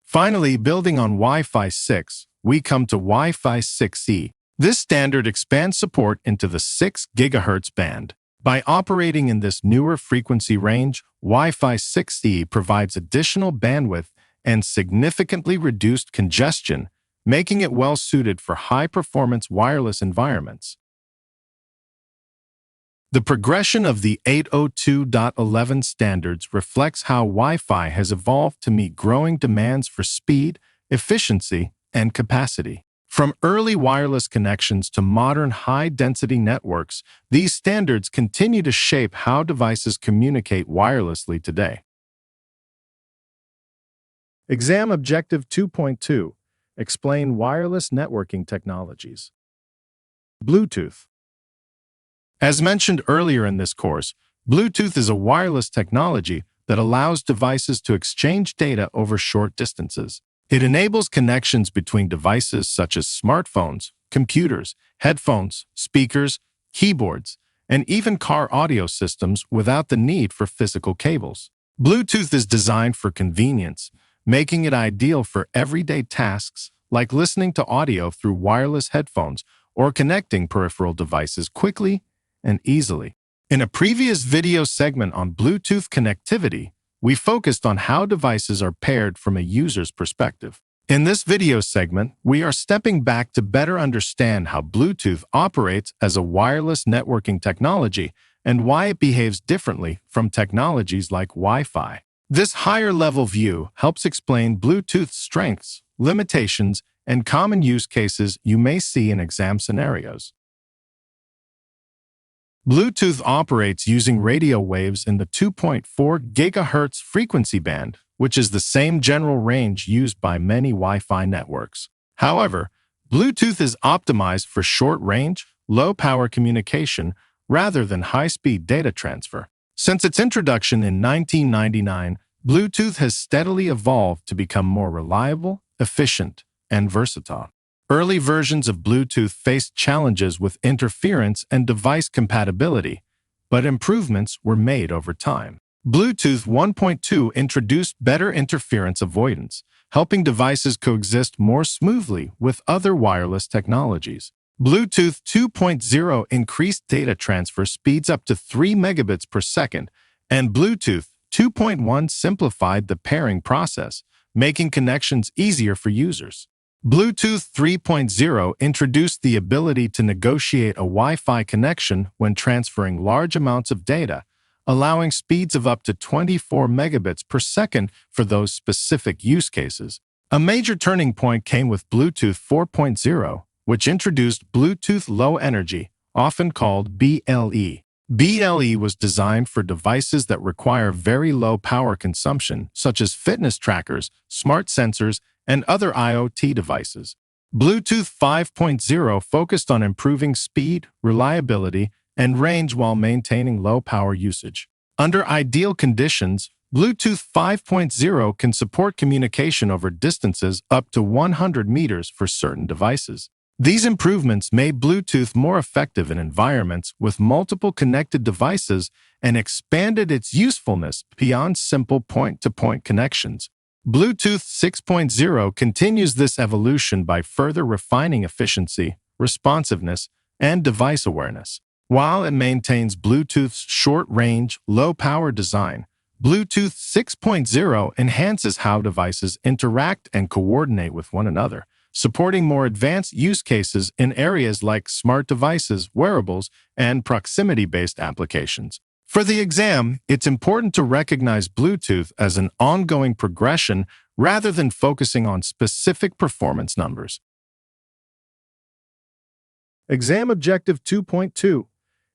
Finally, building on Wi-Fi 6, we come to Wi-Fi 6E. This standard expands support into the 6 GHz band. By operating in this newer frequency range, Wi-Fi 6E provides additional bandwidth and significantly reduced congestion, making it well-suited for high-performance wireless environments. The progression of the 802.11 standards reflects how Wi-Fi has evolved to meet growing demands for speed, efficiency, and capacity. From early wireless connections to modern high-density networks, these standards continue to shape how devices communicate wirelessly today. Exam Objective 2.2. Explain wireless networking technologies. Bluetooth. As mentioned earlier in this course, Bluetooth is a wireless technology that allows devices to exchange data over short distances. It enables connections between devices such as smartphones, computers, headphones, speakers, keyboards, and even car audio systems without the need for physical cables. Bluetooth is designed for convenience, making it ideal for everyday tasks like listening to audio through wireless headphones or connecting peripheral devices quickly and easily. In a previous video segment on Bluetooth connectivity, we focused on how devices are paired from a user's perspective. In this video segment, we are stepping back to better understand how Bluetooth operates as a wireless networking technology and why it behaves differently from technologies like Wi-Fi. This higher-level view helps explain Bluetooth's strengths, limitations, and common use cases you may see in exam scenarios. Bluetooth operates using radio waves in the 2.4 GHz frequency band, which is the same general range used by many Wi-Fi networks. However, Bluetooth is optimized for short-range, low-power communication rather than high-speed data transfer. Since its introduction in 1999, Bluetooth has steadily evolved to become more reliable, efficient, and versatile. Early versions of Bluetooth faced challenges with interference and device compatibility, but improvements were made over time. Bluetooth 1.2 introduced better interference avoidance, helping devices coexist more smoothly with other wireless technologies. Bluetooth 2.0 increased data transfer speeds up to 3 megabits per second, and Bluetooth 2.1 simplified the pairing process, making connections easier for users. Bluetooth 3.0 introduced the ability to negotiate a Wi-Fi connection when transferring large amounts of data, allowing speeds of up to 24 megabits per second for those specific use cases. A major turning point came with Bluetooth 4.0, which introduced Bluetooth Low Energy, often called BLE. BLE was designed for devices that require very low power consumption, such as fitness trackers, smart sensors, and other IoT devices. Bluetooth 5.0 focused on improving speed, reliability, and range while maintaining low power usage. Under ideal conditions, Bluetooth 5.0 can support communication over distances up to 100 meters for certain devices. These improvements made Bluetooth more effective in environments with multiple connected devices and expanded its usefulness beyond simple point-to-point connections. Bluetooth 6.0 continues this evolution by further refining efficiency, responsiveness, and device awareness. While it maintains Bluetooth's short-range, low-power design, Bluetooth 6.0 enhances how devices interact and coordinate with one another, supporting more advanced use cases in areas like smart devices, wearables, and proximity-based applications. For the exam, it's important to recognize Bluetooth as an ongoing progression rather than focusing on specific performance numbers. Exam Objective 2.2.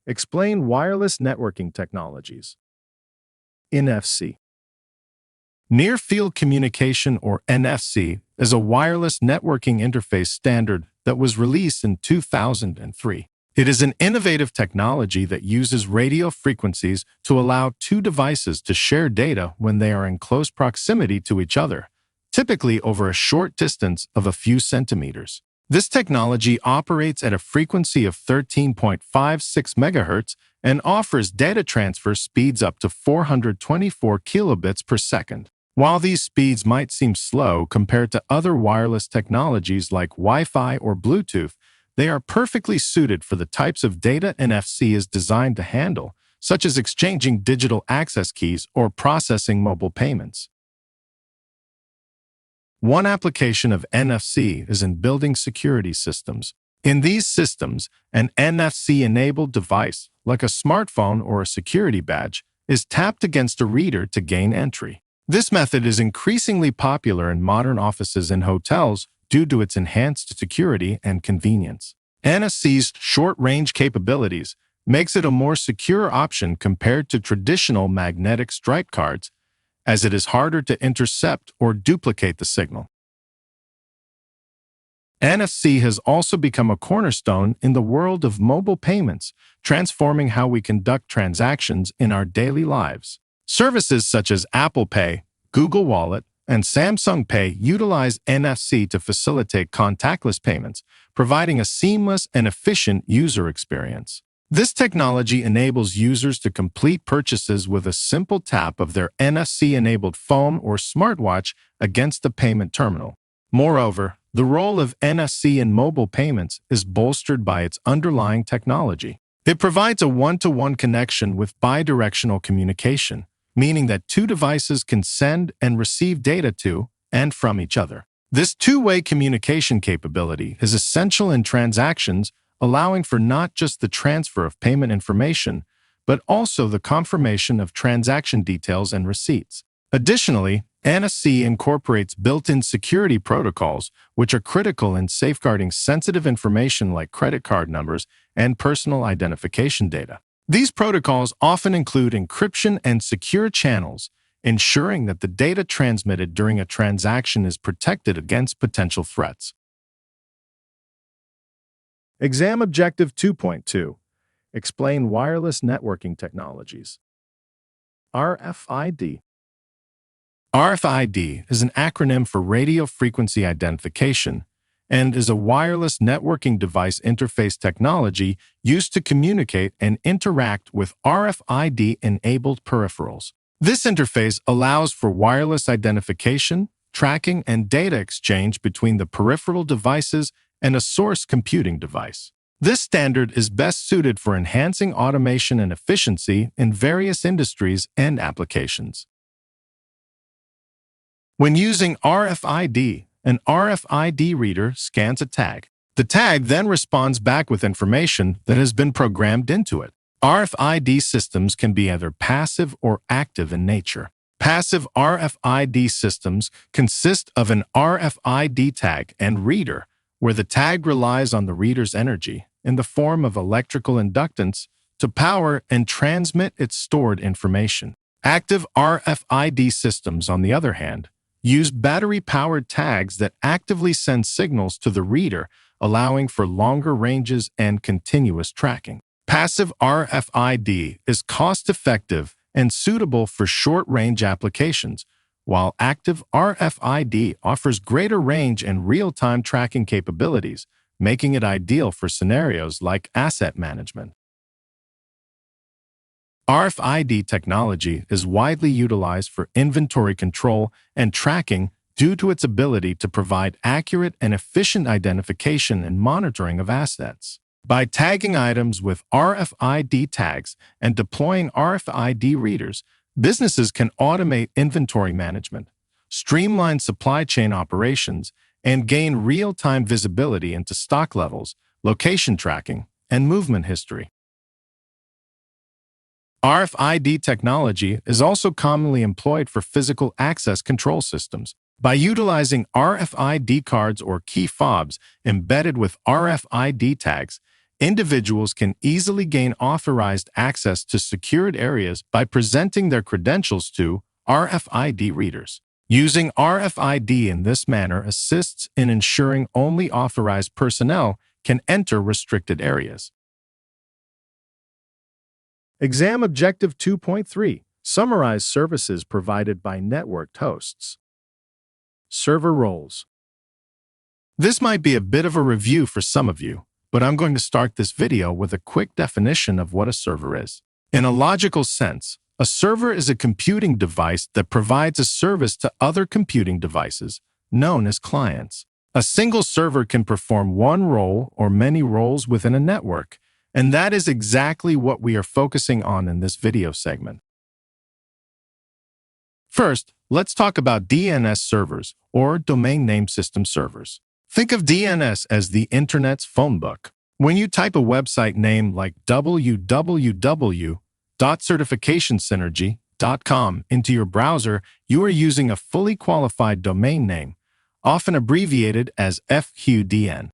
Explain wireless networking technologies. NFC. Near-Field Communication, or NFC, is a wireless networking interface standard that was released in 2003. It is an innovative technology that uses radio frequencies to allow two devices to share data when they are in close proximity to each other, typically over a short distance of a few centimeters. This technology operates at a frequency of 13.56 MHz and offers data transfer speeds up to 424 kilobits per second. While these speeds might seem slow compared to other wireless technologies like Wi-Fi or Bluetooth, they are perfectly suited for the types of data NFC is designed to handle, such as exchanging digital access keys or processing mobile payments. One application of NFC is in building security systems. In these systems, an NFC-enabled device, like a smartphone or a security badge, is tapped against a reader to gain entry. This method is increasingly popular in modern offices and hotels due to its enhanced security and convenience. NFC's short-range capabilities makes it a more secure option compared to traditional magnetic stripe cards, as it is harder to intercept or duplicate the signal. NFC has also become a cornerstone in the world of mobile payments, transforming how we conduct transactions in our daily lives. Services such as Apple Pay, Google Wallet, and Samsung Pay utilize NFC to facilitate contactless payments, providing a seamless and efficient user experience. This technology enables users to complete purchases with a simple tap of their NFC-enabled phone or smartwatch against a payment terminal. Moreover, the role of NFC in mobile payments is bolstered by its underlying technology. It provides a one-to-one connection with bidirectional communication, meaning that two devices can send and receive data to and from each other. This two-way communication capability is essential in transactions, allowing for not just the transfer of payment information, but also the confirmation of transaction details and receipts. Additionally, NFC incorporates built-in security protocols, which are critical in safeguarding sensitive information like credit card numbers and personal identification data. These protocols often include encryption and secure channels, ensuring that the data transmitted during a transaction is protected against potential threats. Exam Objective 2.2. Explain wireless networking technologies. RFID. RFID is an acronym for Radio Frequency Identification and is a wireless networking device interface technology used to communicate and interact with RFID-enabled peripherals. This interface allows for wireless identification, tracking, and data exchange between the peripheral devices and a source computing device. This standard is best suited for enhancing automation and efficiency in various industries and applications. When using RFID, an RFID reader scans a tag. The tag then responds back with information that has been programmed into it. RFID systems can be either passive or active in nature. Passive RFID systems consist of an RFID tag and reader, where the tag relies on the reader's energy in the form of electrical inductance to power and transmit its stored information. Active RFID systems, on the other hand, use battery-powered tags that actively send signals to the reader, allowing for longer ranges and continuous tracking. Passive RFID is cost-effective and suitable for short-range applications, while active RFID offers greater range and real-time tracking capabilities, making it ideal for scenarios like asset management. RFID technology is widely utilized for inventory control and tracking due to its ability to provide accurate and efficient identification and monitoring of assets. By tagging items with RFID tags and deploying RFID readers, businesses can automate inventory management, streamline supply chain operations, and gain real-time visibility into stock levels, location tracking, and movement history. RFID technology is also commonly employed for physical access control systems. By utilizing RFID cards or key fobs embedded with RFID tags, individuals can easily gain authorized access to secured areas by presenting their credentials to RFID readers. Using RFID in this manner assists in ensuring only authorized personnel can enter restricted areas. Exam Objective 2.3. Summarize services provided by networked hosts. Server roles. This might be a bit of a review for some of you, but I'm going to start this video with a quick definition of what a server is. In a logical sense, a server is a computing device that provides a service to other computing devices, known as clients. A single server can perform one role or many roles within a network, and that is exactly what we are focusing on in this video segment. First, let's talk about DNS servers, or domain name system servers. Think of DNS as the Internet's phone book. When you type a website name like www.certificationsynergy.com into your browser, you are using a fully qualified domain name, often abbreviated as FQDN.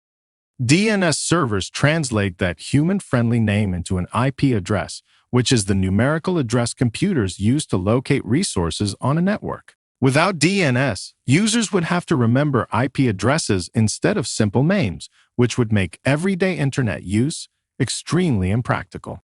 DNS servers translate that human-friendly name into an IP address, which is the numerical address computers use to locate resources on a network. Without DNS, users would have to remember IP addresses instead of simple names, which would make everyday internet use extremely impractical.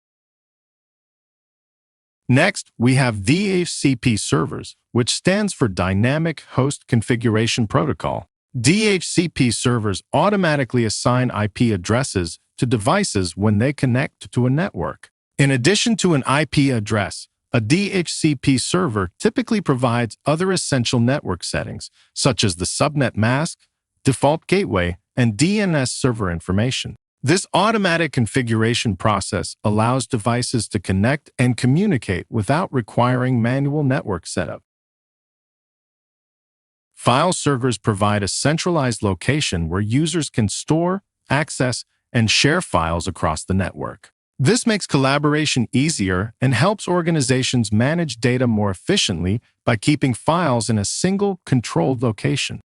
Next, we have DHCP servers, which stands for Dynamic Host Configuration Protocol. DHCP servers automatically assign IP addresses to devices when they connect to a network. In addition to an IP address, a DHCP server typically provides other essential network settings, such as the subnet mask, default gateway, and DNS server information. This automatic configuration process allows devices to connect and communicate without requiring manual network setup. File servers provide a centralized location where users can store, access, and share files across the network. This makes collaboration easier and helps organizations manage data more efficiently by keeping files in a single, controlled location.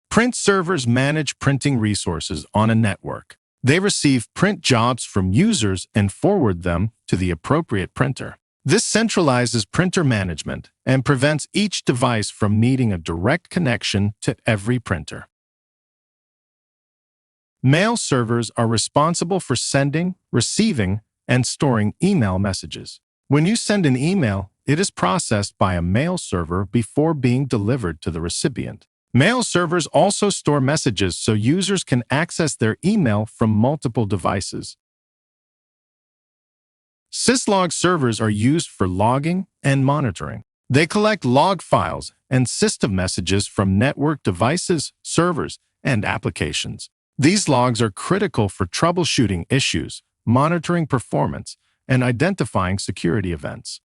Print servers manage printing resources on a network. They receive print jobs from users and forward them to the appropriate printer. This centralizes printer management and prevents each device from needing a direct connection to every printer. Mail servers are responsible for sending, receiving, and storing email messages. When you send an email, it is processed by a mail server before being delivered to the recipient. Mail servers also store messages so users can access their email from multiple devices. Syslog servers are used for logging and monitoring. They collect log files and system messages from network devices, servers, and applications. These logs are critical for troubleshooting issues, monitoring performance, and identifying security events.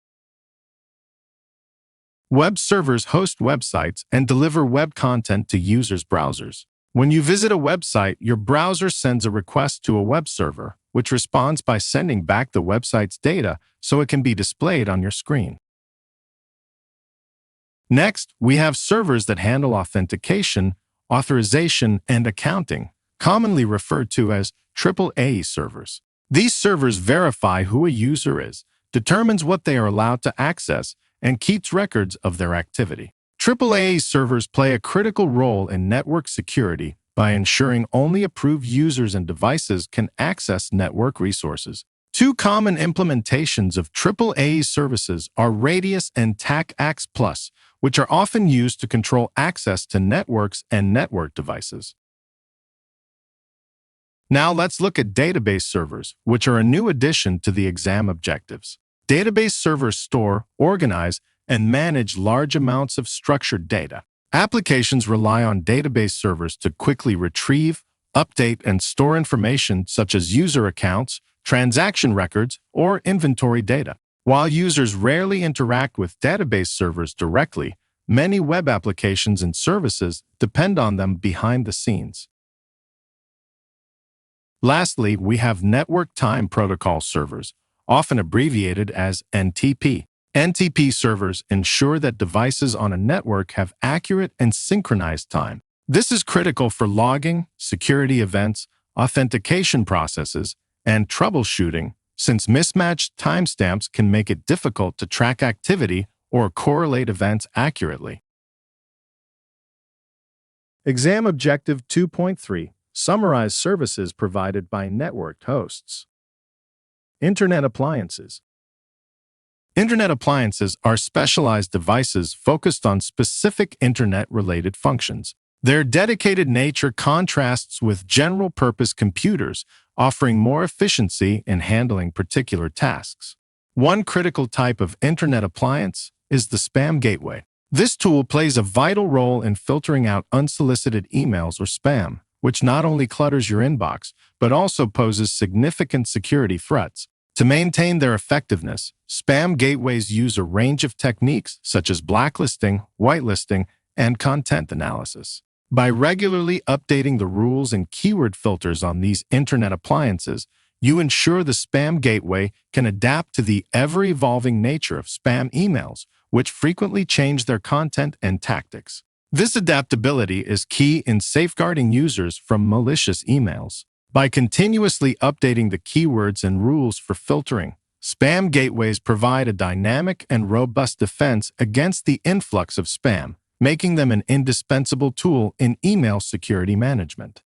Web servers host websites and deliver web content to users' browsers. When you visit a website, your browser sends a request to a web server, which responds by sending back the website's data so it can be displayed on your screen. Next, we have servers that handle authentication, authorization, and accounting, commonly referred to as AAA servers. These servers verify who a user is, determines what they are allowed to access, and keeps records of their activity. AAA servers play a critical role in network security by ensuring only approved users and devices can access network resources. Two common implementations of AAA services are Radius and CompTIA A Plus, which are often used to control access to networks and network devices. Now let's look at database servers, which are a new addition to the exam objectives. Database servers store, organize, and manage large amounts of structured data. Applications rely on database servers to quickly retrieve, update, and store information such as user accounts, transaction records, or inventory data. While users rarely interact with database servers directly, many web applications and services depend on them behind the scenes. Lastly, we have Network Time Protocol servers, often abbreviated as NTP. NTP servers ensure that devices on a network have accurate and synchronized time. This is critical for logging, security events, authentication processes, and troubleshooting, since mismatched timestamps can make it difficult to track activity or correlate events accurately. Exam Objective 2.3. Summarize services provided by networked hosts. Internet appliances. Internet appliances are specialized devices focused on specific internet-related functions. Their dedicated nature contrasts with general-purpose computers, offering more efficiency in handling particular tasks. One critical type of internet appliance is the spam gateway. This tool plays a vital role in filtering out unsolicited emails or spam, which not only clutters your inbox, but also poses significant security threats. To maintain their effectiveness, spam gateways use a range of techniques such as blacklisting, whitelisting, and content analysis. By regularly updating the rules and keyword filters on these internet appliances, you ensure the spam gateway can adapt to the ever-evolving nature of spam emails, which frequently change their content and tactics. This adaptability is key in safeguarding users from malicious emails. By continuously updating the keywords and rules for filtering, spam gateways provide a dynamic and robust defense against the influx of spam, making them an indispensable tool in email security management.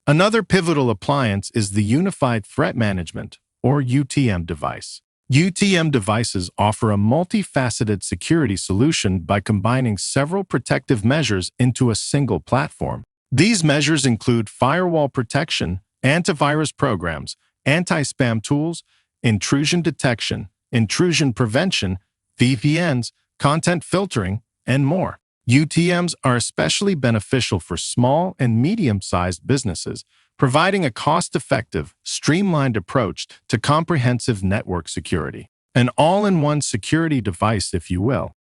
Another pivotal appliance is the Unified Threat Management, or UTM device. UTM devices offer a multifaceted security solution by combining several protective measures into a single platform. These measures include firewall protection, antivirus programs, anti-spam tools, intrusion detection, intrusion prevention, VPNs, content filtering, and more. UTMs are especially beneficial for small and medium-sized businesses, providing a cost-effective, streamlined approach to comprehensive network security. An all-in-one security device, if you will.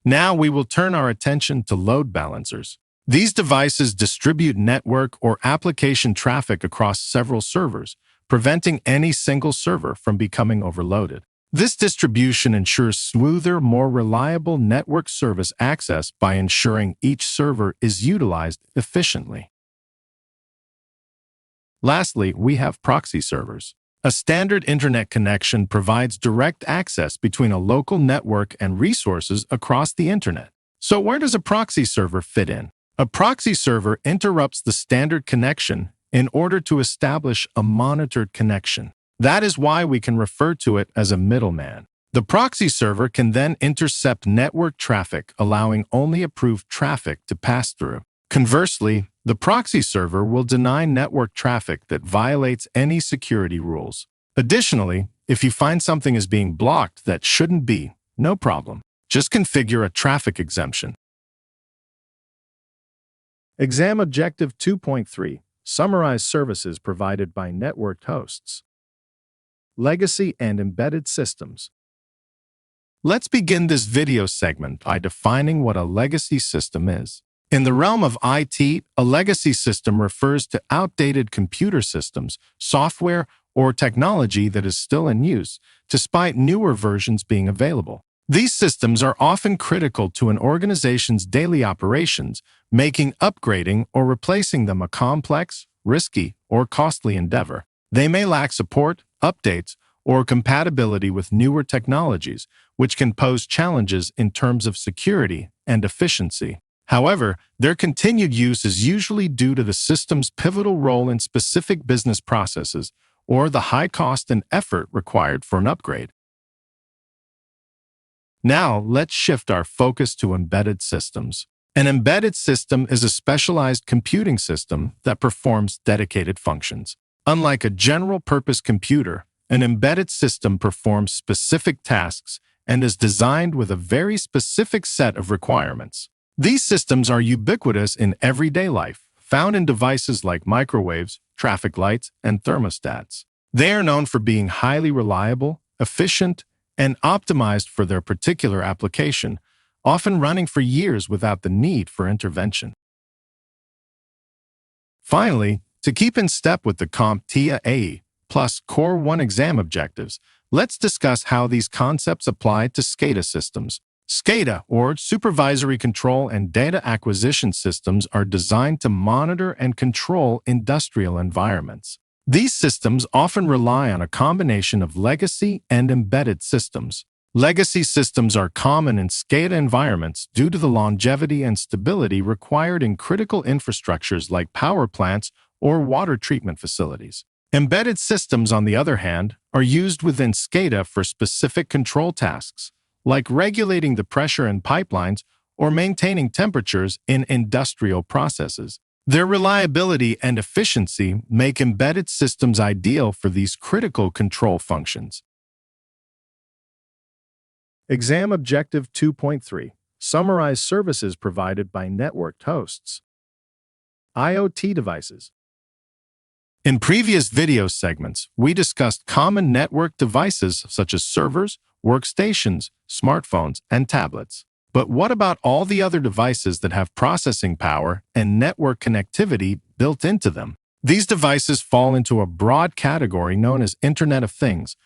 Now we will turn our attention to load balancers. These devices distribute network or application traffic across several servers, preventing any single server from becoming overloaded. This distribution ensures smoother, more reliable network service access by ensuring each server is utilized efficiently. Lastly, we have proxy servers. A standard internet connection provides direct access between a local network and resources across the internet. So where does a proxy server fit in? A proxy server interrupts the standard connection in order to establish a monitored connection. That is why we can refer to it as a middleman. The proxy server can then intercept network traffic, allowing only approved traffic to pass through. Conversely, the proxy server will deny network traffic that violates any security rules. Additionally, if you find something is being blocked that shouldn't be, no problem. Just configure a traffic exemption. Exam Objective 2.3. Summarize services provided by networked hosts. Legacy and embedded systems. Let's begin this video segment by defining what a legacy system is. In the realm of IT, a legacy system refers to outdated computer systems, software, or technology that is still in use, despite newer versions being available. These systems are often critical to an organization's daily operations, making upgrading or replacing them a complex, risky, or costly endeavor. They may lack support, updates, or compatibility with newer technologies, which can pose challenges in terms of security and efficiency. However, their continued use is usually due to the system's pivotal role in specific business processes or the high cost and effort required for an upgrade. Now, let's shift our focus to embedded systems. An embedded system is a specialized computing system that performs dedicated functions. Unlike a general-purpose computer, an embedded system performs specific tasks and is designed with a very specific set of requirements. These systems are ubiquitous in everyday life, found in devices like microwaves, traffic lights, and thermostats. They are known for being highly reliable, efficient, and optimized for their particular application, often running for years without the need for intervention. Finally, to keep in step with the CompTIA A Plus Core 1 exam objectives, let's discuss how these concepts apply to SCADA systems. SCADA, or Supervisory Control and Data Acquisition Systems, are designed to monitor and control industrial environments. These systems often rely on a combination of legacy and embedded systems. Legacy systems are common in SCADA environments due to the longevity and stability required in critical infrastructures like power plants or water treatment facilities. Embedded systems, on the other hand, are used within SCADA for specific control tasks, like regulating the pressure in pipelines or maintaining temperatures in industrial processes. Their reliability and efficiency make embedded systems ideal for these critical control functions. Exam Objective 2.3. Summarize services provided by networked hosts. IoT devices. In previous video segments, we discussed common network devices such as servers, workstations, smartphones, and tablets. But what about all the other devices that have processing power and network connectivity built into them? These devices fall into a broad category known as Internet of Things,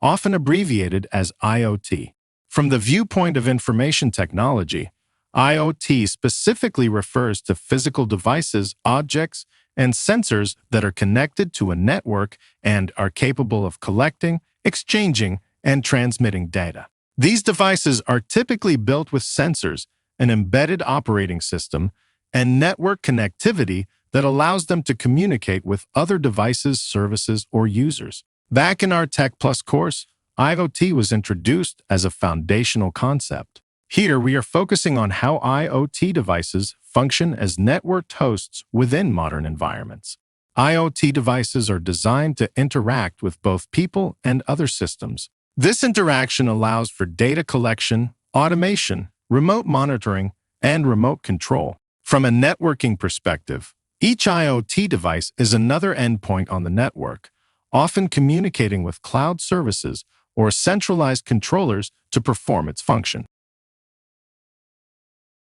often abbreviated as IoT. From the viewpoint of information technology, IoT specifically refers to physical devices, objects, and sensors that are connected to a network and are capable of collecting, exchanging, and transmitting data. These devices are typically built with sensors, an embedded operating system, and network connectivity that allows them to communicate with other devices, services, or users. Back in our Tech Plus course, IoT was introduced as a foundational concept. Here, we are focusing on how IoT devices function as networked hosts within modern environments. IoT devices are designed to interact with both people and other systems. This interaction allows for data collection, automation, remote monitoring, and remote control. From a networking perspective, each IoT device is another endpoint on the network, often communicating with cloud services or centralized controllers to perform its function.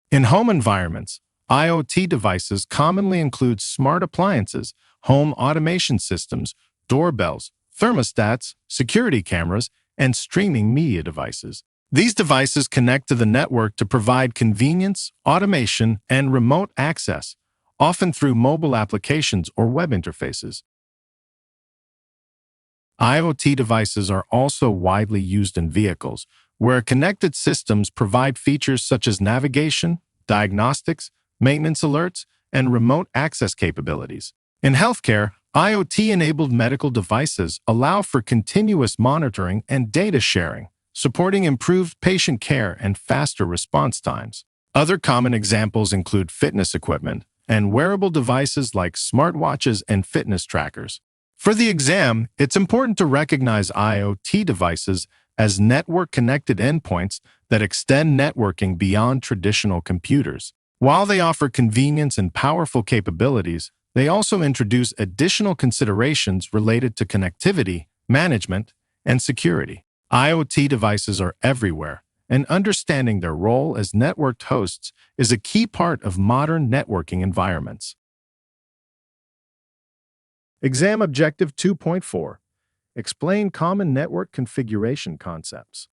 In home environments, IoT devices commonly include smart appliances, home automation systems, doorbells, thermostats, security cameras, and streaming media devices. These devices connect to the network to provide convenience, automation, and remote access, often through mobile applications or web interfaces. IoT devices are also widely used in vehicles, where connected systems provide features such as navigation, diagnostics, maintenance alerts, and remote access capabilities. In healthcare, IoT-enabled medical devices allow for continuous monitoring and data sharing, supporting improved patient care and faster response times. Other common examples include fitness equipment and wearable devices like smartwatches and fitness trackers. For the exam, it's important to recognize IoT devices as network-connected endpoints that extend networking beyond traditional computers. While they offer convenience and powerful capabilities, they also introduce additional considerations related to connectivity, management, and security. IoT devices are everywhere, and understanding their role as networked hosts is a key part of modern networking environments. Exam Objective 2.4. Explain common network configuration concepts.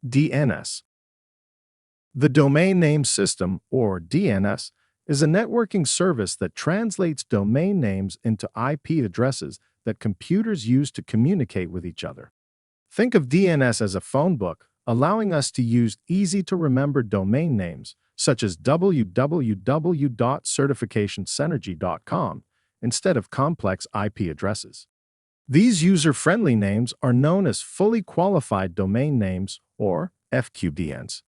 DNS. The Domain Name System, or DNS, is a networking service that translates domain names into IP addresses that computers use to communicate with each other. Think of DNS as a phone book, allowing us to use easy-to-remember domain names, such as www.certificationsynergy.com, instead of complex IP addresses. These user-friendly names are known as fully qualified domain names, or FQDNs.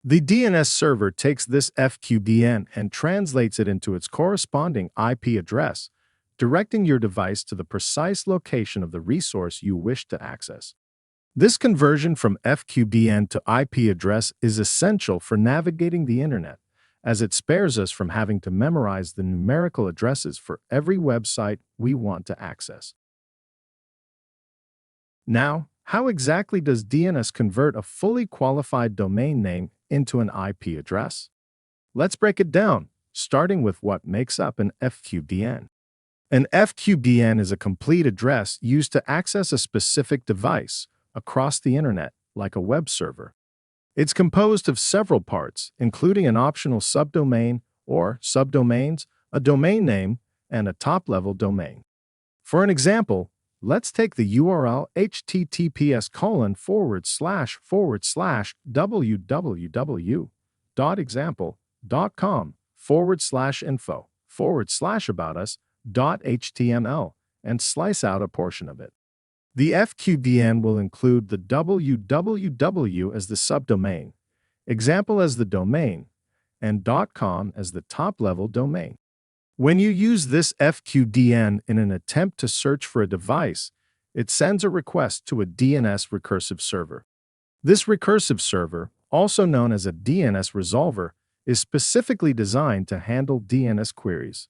The DNS server takes this FQDN and translates it into its corresponding IP address, directing your device to the precise location of the resource you wish to access. This conversion from FQDN to IP address is essential for navigating the internet, as it spares us from having to memorize the numerical addresses for every website we want to access. Now, how exactly does DNS convert a fully qualified domain name into an IP address? Let's break it down, starting with what makes up an FQDN. An FQDN is a complete address used to access a specific device across the internet, like a web server. It's composed of several parts, including an optional subdomain or subdomains, a domain name, and a top-level domain. For an example, let's take the URL https://www.example.com/info/about-us.html and slice out a portion of it. The FQDN will include the www as the subdomain, example as the domain, and .com as the top-level domain. When you use this FQDN in an attempt to search for a device, it sends a request to a DNS recursive server. This recursive server, also known as a DNS resolver, is specifically designed to handle DNS queries.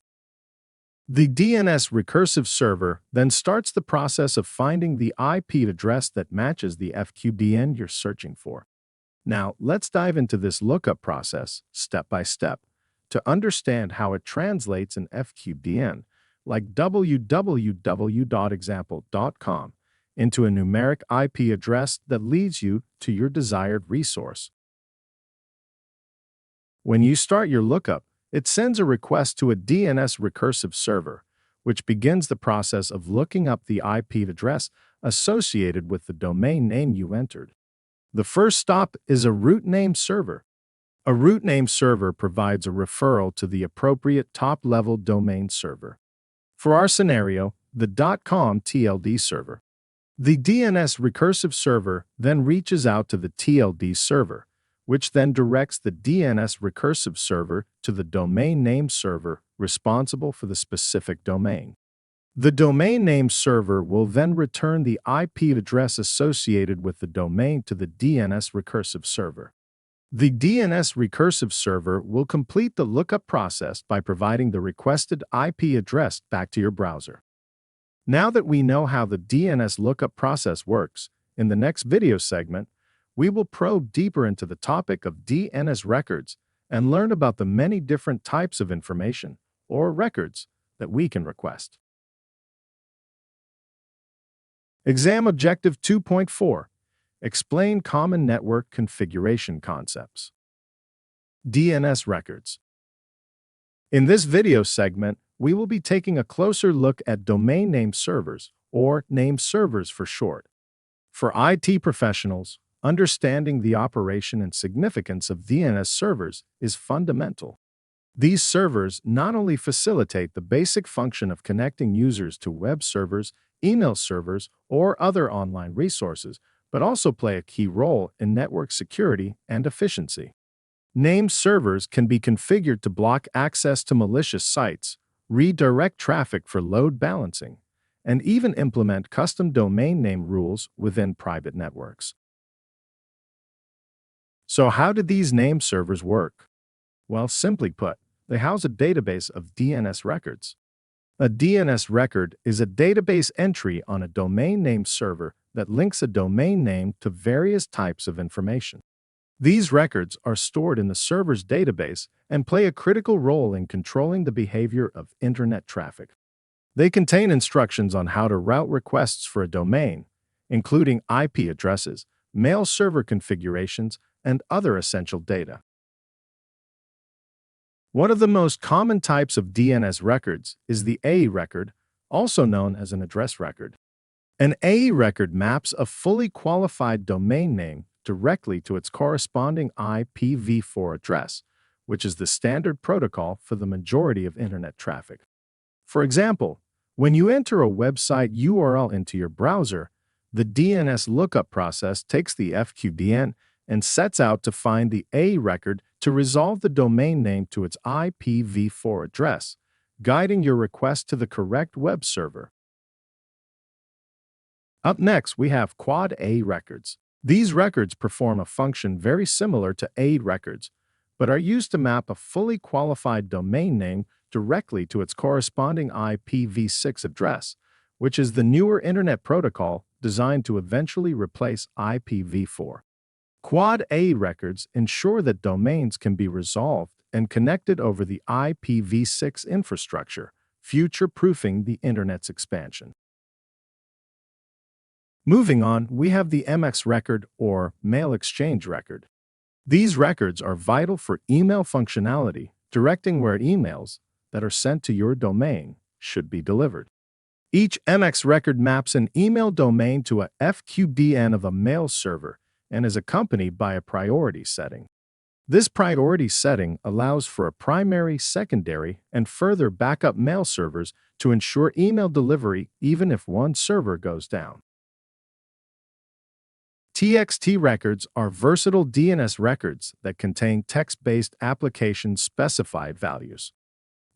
The DNS recursive server then starts the process of finding the IP address that matches the FQDN you're searching for. Now, let's dive into this lookup process, step by step, to understand how it translates an FQDN, like www.example.com, into a numeric IP address that leads you to your desired resource. When you start your lookup, it sends a request to a DNS recursive server, which begins the process of looking up the IP address associated with the domain name you entered. The first stop is a root name server. A root name server provides a referral to the appropriate top-level domain server. For our scenario, the .com TLD server. The DNS recursive server then reaches out to the TLD server, which then directs the DNS recursive server to the domain name server responsible for the specific domain. The domain name server will then return the IP address associated with the domain to the DNS recursive server. The DNS recursive server will complete the lookup process by providing the requested IP address back to your browser. Now that we know how the DNS lookup process works, in the next video segment, we will probe deeper into the topic of DNS records and learn about the many different types of information, or records, that we can request. Exam Objective 2.4. Explain common network configuration concepts. DNS records. In this video segment, we will be taking a closer look at domain name servers, or name servers for short. For IT professionals, understanding the operation and significance of DNS servers is fundamental. These servers not only facilitate the basic function of connecting users to web servers, email servers, or other online resources, but also play a key role in network security and efficiency. Name servers can be configured to block access to malicious sites, redirect traffic for load balancing, and even implement custom domain name rules within private networks. So how do these name servers work? Well, simply put, they house a database of DNS records. A DNS record is a database entry on a domain name server that links a domain name to various types of information. These records are stored in the server's database and play a critical role in controlling the behavior of internet traffic. They contain instructions on how to route requests for a domain, including IP addresses, mail server configurations, and other essential data. One of the most common types of DNS records is the AE record, also known as an address record. An AE record maps a fully qualified domain name directly to its corresponding IPv4 address, which is the standard protocol for the majority of internet traffic. For example, when you enter a website URL into your browser, the DNS lookup process takes the FQDN and sets out to find the AE record to resolve the domain name to its IPv4 address, guiding your request to the correct web server. Up next, we have Quad AE records. These records perform a function very similar to AE records, but are used to map a fully qualified domain name directly to its corresponding IPv6 address, which is the newer Internet protocol designed to eventually replace IPv4. Quad AE records ensure that domains can be resolved and connected over the IPv6 infrastructure, future-proofing the Internet's expansion. Moving on, we have the MX record or mail exchange record. These records are vital for email functionality, directing where emails that are sent to your domain should be delivered. Each MX record maps an email domain to a FQDN of a mail server and is accompanied by a priority setting. This priority setting allows for a primary, secondary, and further backup mail servers to ensure email delivery even if one server goes down. TXT records are versatile DNS records that contain text-based application-specified values.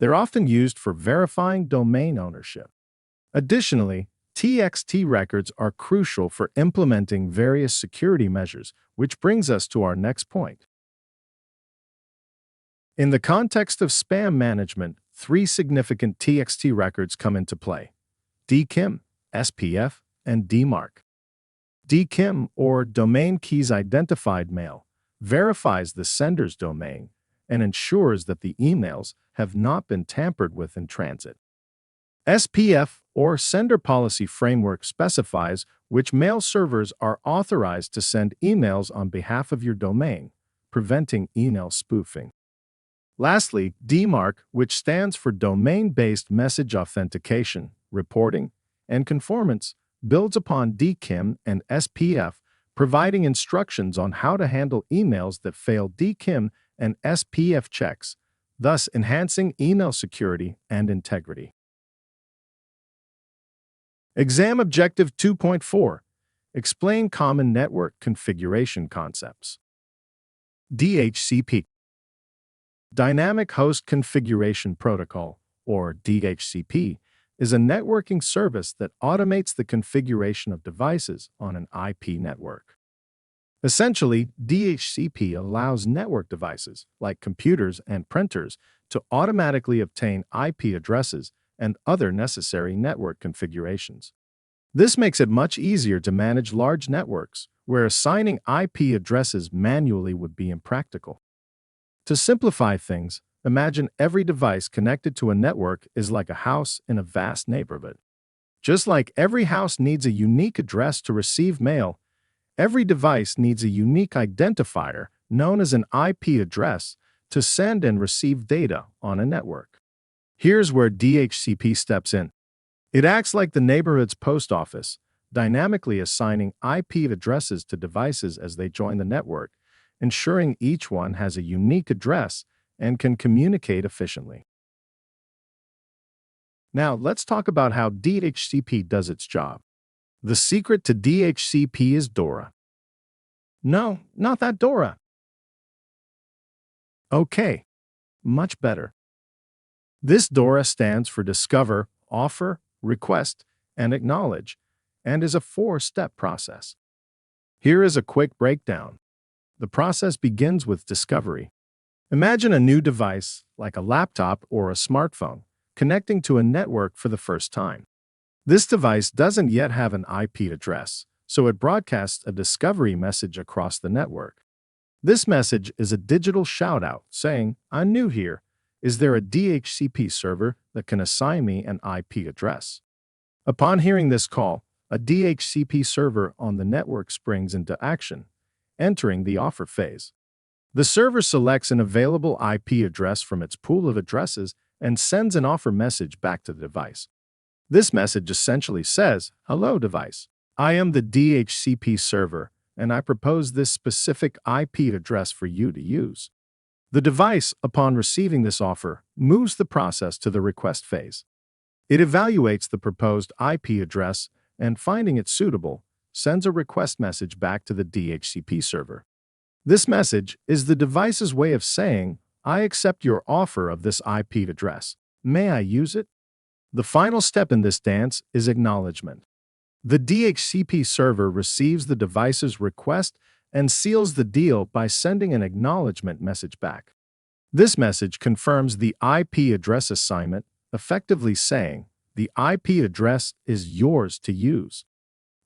They're often used for verifying domain ownership. Additionally, TXT records are crucial for implementing various security measures, which brings us to our next point. In the context of spam management, three significant TXT records come into play: DKIM, SPF, and DMARC. DKIM, or Domain Keys Identified Mail, verifies the sender's domain and ensures that the emails have not been tampered with in transit. SPF, or Sender Policy Framework, specifies which mail servers are authorized to send emails on behalf of your domain, preventing email spoofing. Lastly, DMARC, which stands for Domain-Based Message Authentication, Reporting, and Conformance, builds upon DKIM and SPF, providing instructions on how to handle emails that fail DKIM and SPF checks, thus enhancing email security and integrity. Exam Objective 2.4. Explain common network configuration concepts. DHCP. Dynamic Host Configuration Protocol, or DHCP, is a networking service that automates the configuration of devices on an IP network. Essentially, DHCP allows network devices, like computers and printers, to automatically obtain IP addresses and other necessary network configurations. This makes it much easier to manage large networks, where assigning IP addresses manually would be impractical. To simplify things, imagine every device connected to a network is like a house in a vast neighborhood. Just like every house needs a unique address to receive mail, every device needs a unique identifier known as an IP address to send and receive data on a network. Here's where DHCP steps in. It acts like the neighborhood's post office, dynamically assigning IP addresses to devices as they join the network, ensuring each one has a unique address and can communicate efficiently. Now, let's talk about how DHCP does its job. The secret to DHCP is DORA. No, not that DORA. Okay, much better. This DORA stands for Discover, Offer, Request, and Acknowledge, and is a 4-step process. Here is a quick breakdown. The process begins with discovery. Imagine a new device, like a laptop or a smartphone, connecting to a network for the first time. This device doesn't yet have an IP address, so it broadcasts a discovery message across the network. This message is a digital shout-out saying, "I'm new here. Is there a DHCP server that can assign me an IP address?" Upon hearing this call, a DHCP server on the network springs into action, entering the offer phase. The server selects an available IP address from its pool of addresses and sends an offer message back to the device. This message essentially says, "Hello, device. I am the DHCP server, and I propose this specific IP address for you to use." The device, upon receiving this offer, moves the process to the request phase. It evaluates the proposed IP address and, finding it suitable, sends a request message back to the DHCP server. This message is the device's way of saying, "I accept your offer of this IP address. May I use it?" The final step in this dance is acknowledgement. The DHCP server receives the device's request and seals the deal by sending an acknowledgement message back. This message confirms the IP address assignment, effectively saying, "The IP address is yours to use.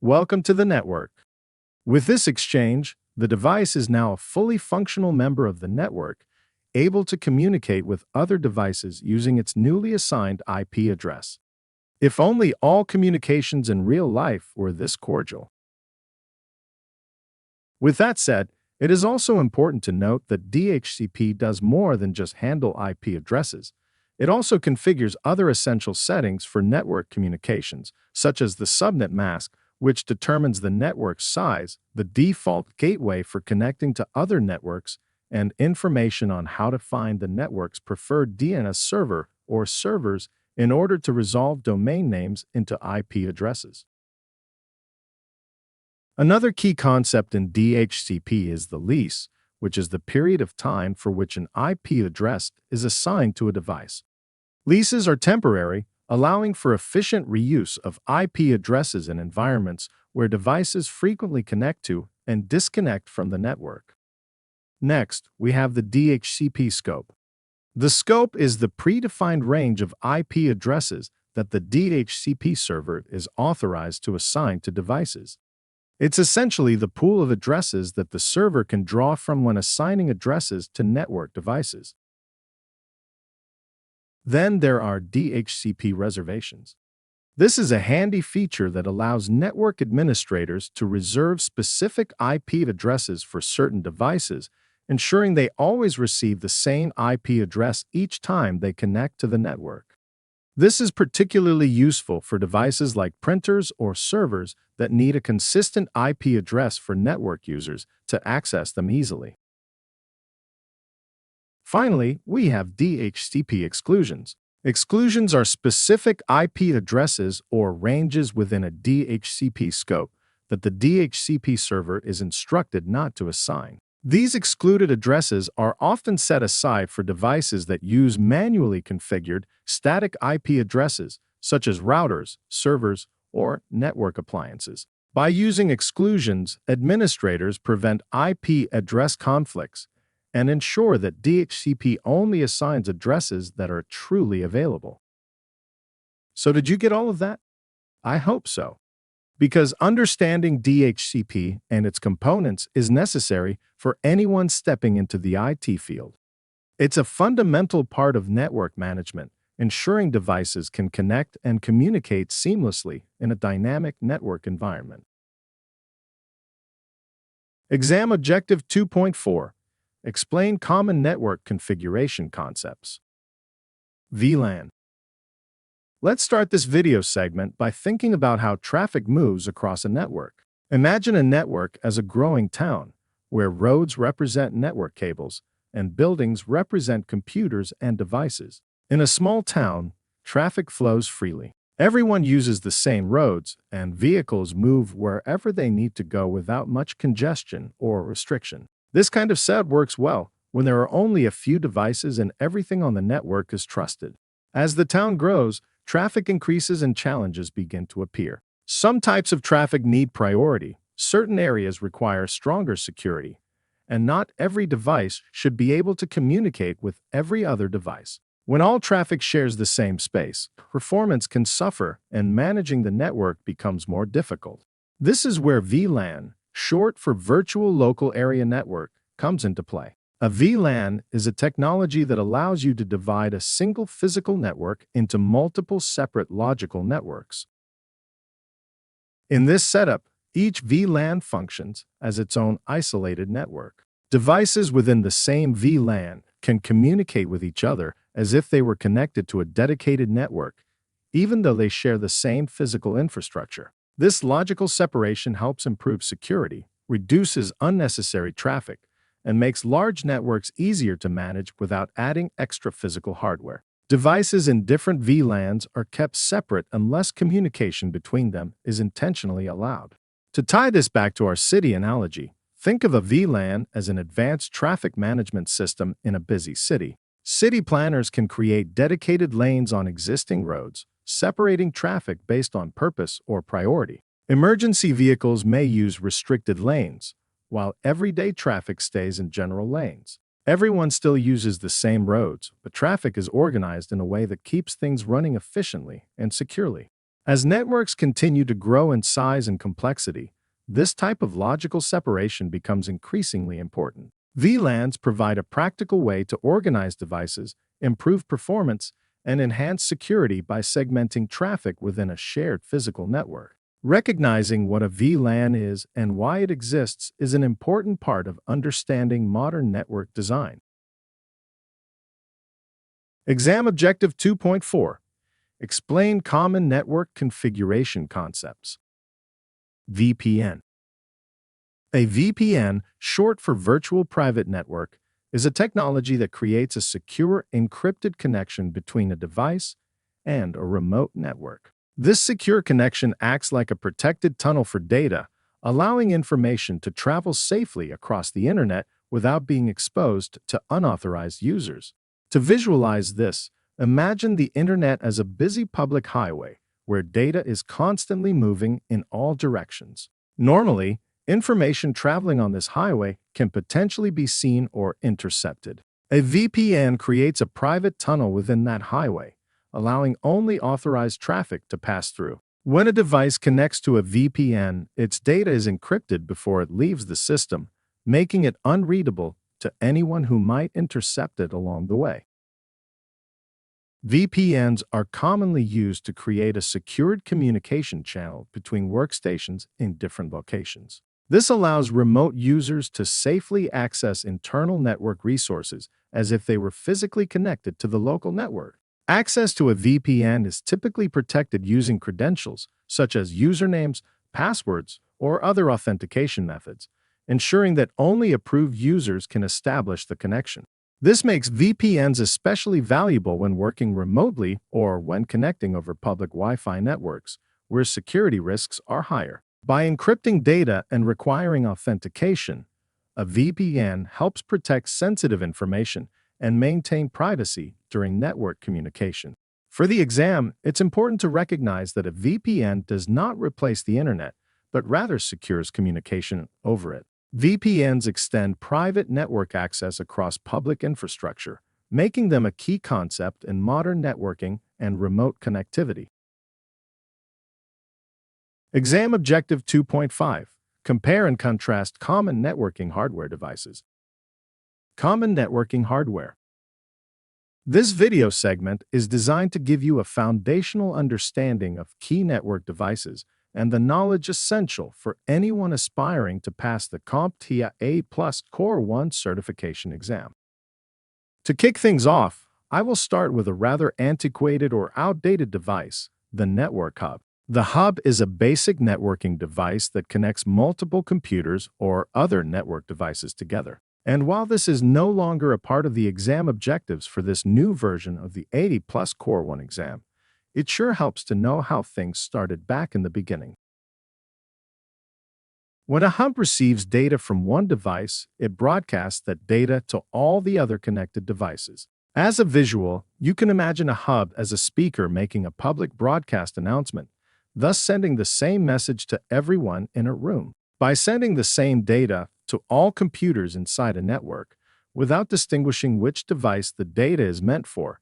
Welcome to the network." With this exchange, the device is now a fully functional member of the network, able to communicate with other devices using its newly assigned IP address. If only all communications in real life were this cordial. With that said, it is also important to note that DHCP does more than just handle IP addresses. It also configures other essential settings for network communications, such as the subnet mask, which determines the network size, the default gateway for connecting to other networks, and information on how to find the network's preferred DNS server or servers in order to resolve domain names into IP addresses. Another key concept in DHCP is the lease, which is the period of time for which an IP address is assigned to a device. Leases are temporary, allowing for efficient reuse of IP addresses in environments where devices frequently connect to and disconnect from the network. Next, we have the DHCP scope. The scope is the predefined range of IP addresses that the DHCP server is authorized to assign to devices. It's essentially the pool of addresses that the server can draw from when assigning addresses to network devices. Then there are DHCP reservations. This is a handy feature that allows network administrators to reserve specific IP addresses for certain devices, ensuring they always receive the same IP address each time they connect to the network. This is particularly useful for devices like printers or servers that need a consistent IP address for network users to access them easily. Finally, we have DHCP exclusions. Exclusions are specific IP addresses or ranges within a DHCP scope that the DHCP server is instructed not to assign. These excluded addresses are often set aside for devices that use manually configured static IP addresses, such as routers, servers, or network appliances. By using exclusions, administrators prevent IP address conflicts and ensure that DHCP only assigns addresses that are truly available. So, did you get all of that? I hope so, because understanding DHCP and its components is necessary for anyone stepping into the IT field. It's a fundamental part of network management, ensuring devices can connect and communicate seamlessly in a dynamic network environment. Exam Objective 2.4. Explain common network configuration concepts. VLAN. Let's start this video segment by thinking about how traffic moves across a network. Imagine a network as a growing town, where roads represent network cables and buildings represent computers and devices. In a small town, traffic flows freely. Everyone uses the same roads, and vehicles move wherever they need to go without much congestion or restriction. This kind of setup works well when there are only a few devices and everything on the network is trusted. As the town grows, traffic increases and challenges begin to appear. Some types of traffic need priority, certain areas require stronger security, and not every device should be able to communicate with every other device. When all traffic shares the same space, performance can suffer and managing the network becomes more difficult. This is where VLAN, short for Virtual Local Area Network, comes into play. A VLAN is a technology that allows you to divide a single physical network into multiple separate logical networks. In this setup, each VLAN functions as its own isolated network. Devices within the same VLAN can communicate with each other as if they were connected to a dedicated network, even though they share the same physical infrastructure. This logical separation helps improve security, reduces unnecessary traffic, and makes large networks easier to manage without adding extra physical hardware. Devices in different VLANs are kept separate unless communication between them is intentionally allowed. To tie this back to our city analogy, think of a VLAN as an advanced traffic management system in a busy city. City planners can create dedicated lanes on existing roads, separating traffic based on purpose or priority. Emergency vehicles may use restricted lanes, while everyday traffic stays in general lanes. Everyone still uses the same roads, but traffic is organized in a way that keeps things running efficiently and securely. As networks continue to grow in size and complexity, this type of logical separation becomes increasingly important. VLANs provide a practical way to organize devices, improve performance, and enhance security by segmenting traffic within a shared physical network. Recognizing what a VLAN is and why it exists is an important part of understanding modern network design. Exam Objective 2.4. Explain common network configuration concepts. VPN. A VPN, short for Virtual Private Network, is a technology that creates a secure encrypted connection between a device and a remote network. This secure connection acts like a protected tunnel for data, allowing information to travel safely across the internet without being exposed to unauthorized users. To visualize this, imagine the internet as a busy public highway where data is constantly moving in all directions. Normally, information traveling on this highway can potentially be seen or intercepted. A VPN creates a private tunnel within that highway, allowing only authorized traffic to pass through. When a device connects to a VPN, its data is encrypted before it leaves the system, making it unreadable to anyone who might intercept it along the way. VPNs are commonly used to create a secured communication channel between workstations in different locations. This allows remote users to safely access internal network resources as if they were physically connected to the local network. Access to a VPN is typically protected using credentials, such as usernames, passwords, or other authentication methods, ensuring that only approved users can establish the connection. This makes VPNs especially valuable when working remotely or when connecting over public Wi-Fi networks, where security risks are higher. By encrypting data and requiring authentication, A VPN helps protect sensitive information and maintain privacy during network communication. For the exam, it's important to recognize that a VPN does not replace the internet, but rather secures communication over it. VPNs extend private network access across public infrastructure, making them a key concept in modern networking and remote connectivity. Exam Objective 2.5. Compare and contrast common networking hardware devices. Common networking hardware. This video segment is designed to give you a foundational understanding of key network devices and the knowledge essential for anyone aspiring to pass the CompTIA A Plus Core 1 certification exam. To kick things off, I will start with a rather antiquated or outdated device, the network hub. The hub is a basic networking device that connects multiple computers or other network devices together. And while this is no longer a part of the exam objectives for this new version of the 80 Plus Core 1 exam, it sure helps to know how things started back in the beginning. When a hub receives data from one device, it broadcasts that data to all the other connected devices. As a visual, you can imagine a hub as a speaker making a public broadcast announcement, thus sending the same message to everyone in a room. By sending the same data to all computers inside a network, without distinguishing which device the data is meant for,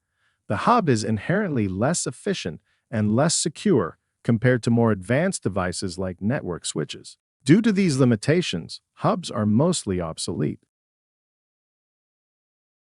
the hub is inherently less efficient and less secure compared to more advanced devices like network switches. Due to these limitations, hubs are mostly obsolete.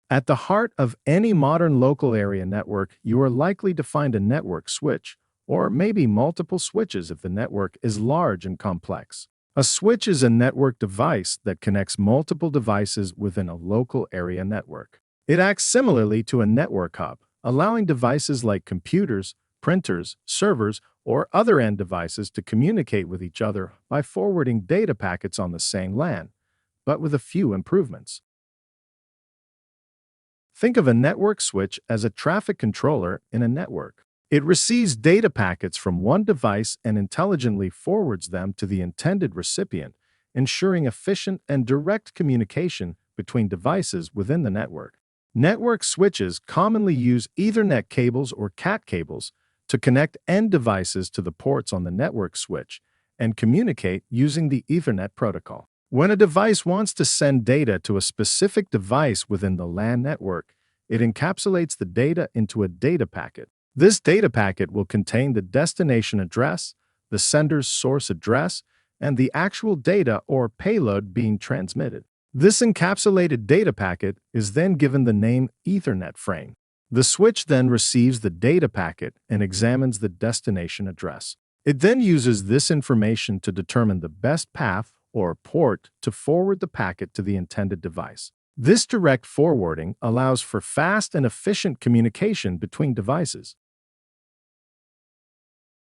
At the heart of any modern local area network, you are likely to find a network switch, or maybe multiple switches if the network is large and complex. A switch is a network device that connects multiple devices within a local area network. It acts similarly to a network hub, allowing devices like computers, printers, servers, or other end devices to communicate with each other by forwarding data packets on the same LAN, but with a few improvements. Think of a network switch as a traffic controller in a network. It receives data packets from one device and intelligently forwards them to the intended recipient, ensuring efficient and direct communication between devices within the network. Network switches commonly use Ethernet cables or CAT cables to connect end devices to the ports on the network switch and communicate using the Ethernet protocol. When a device wants to send data to a specific device within the LAN network, it encapsulates the data into a data packet. This data packet will contain the destination address, the sender's source address, and the actual data or payload being transmitted. This encapsulated data packet is then given the name Ethernet frame. The switch then receives the data packet and examines the destination address. It then uses this information to determine the best path or port to forward the packet to the intended device. This direct forwarding allows for fast and efficient communication between devices.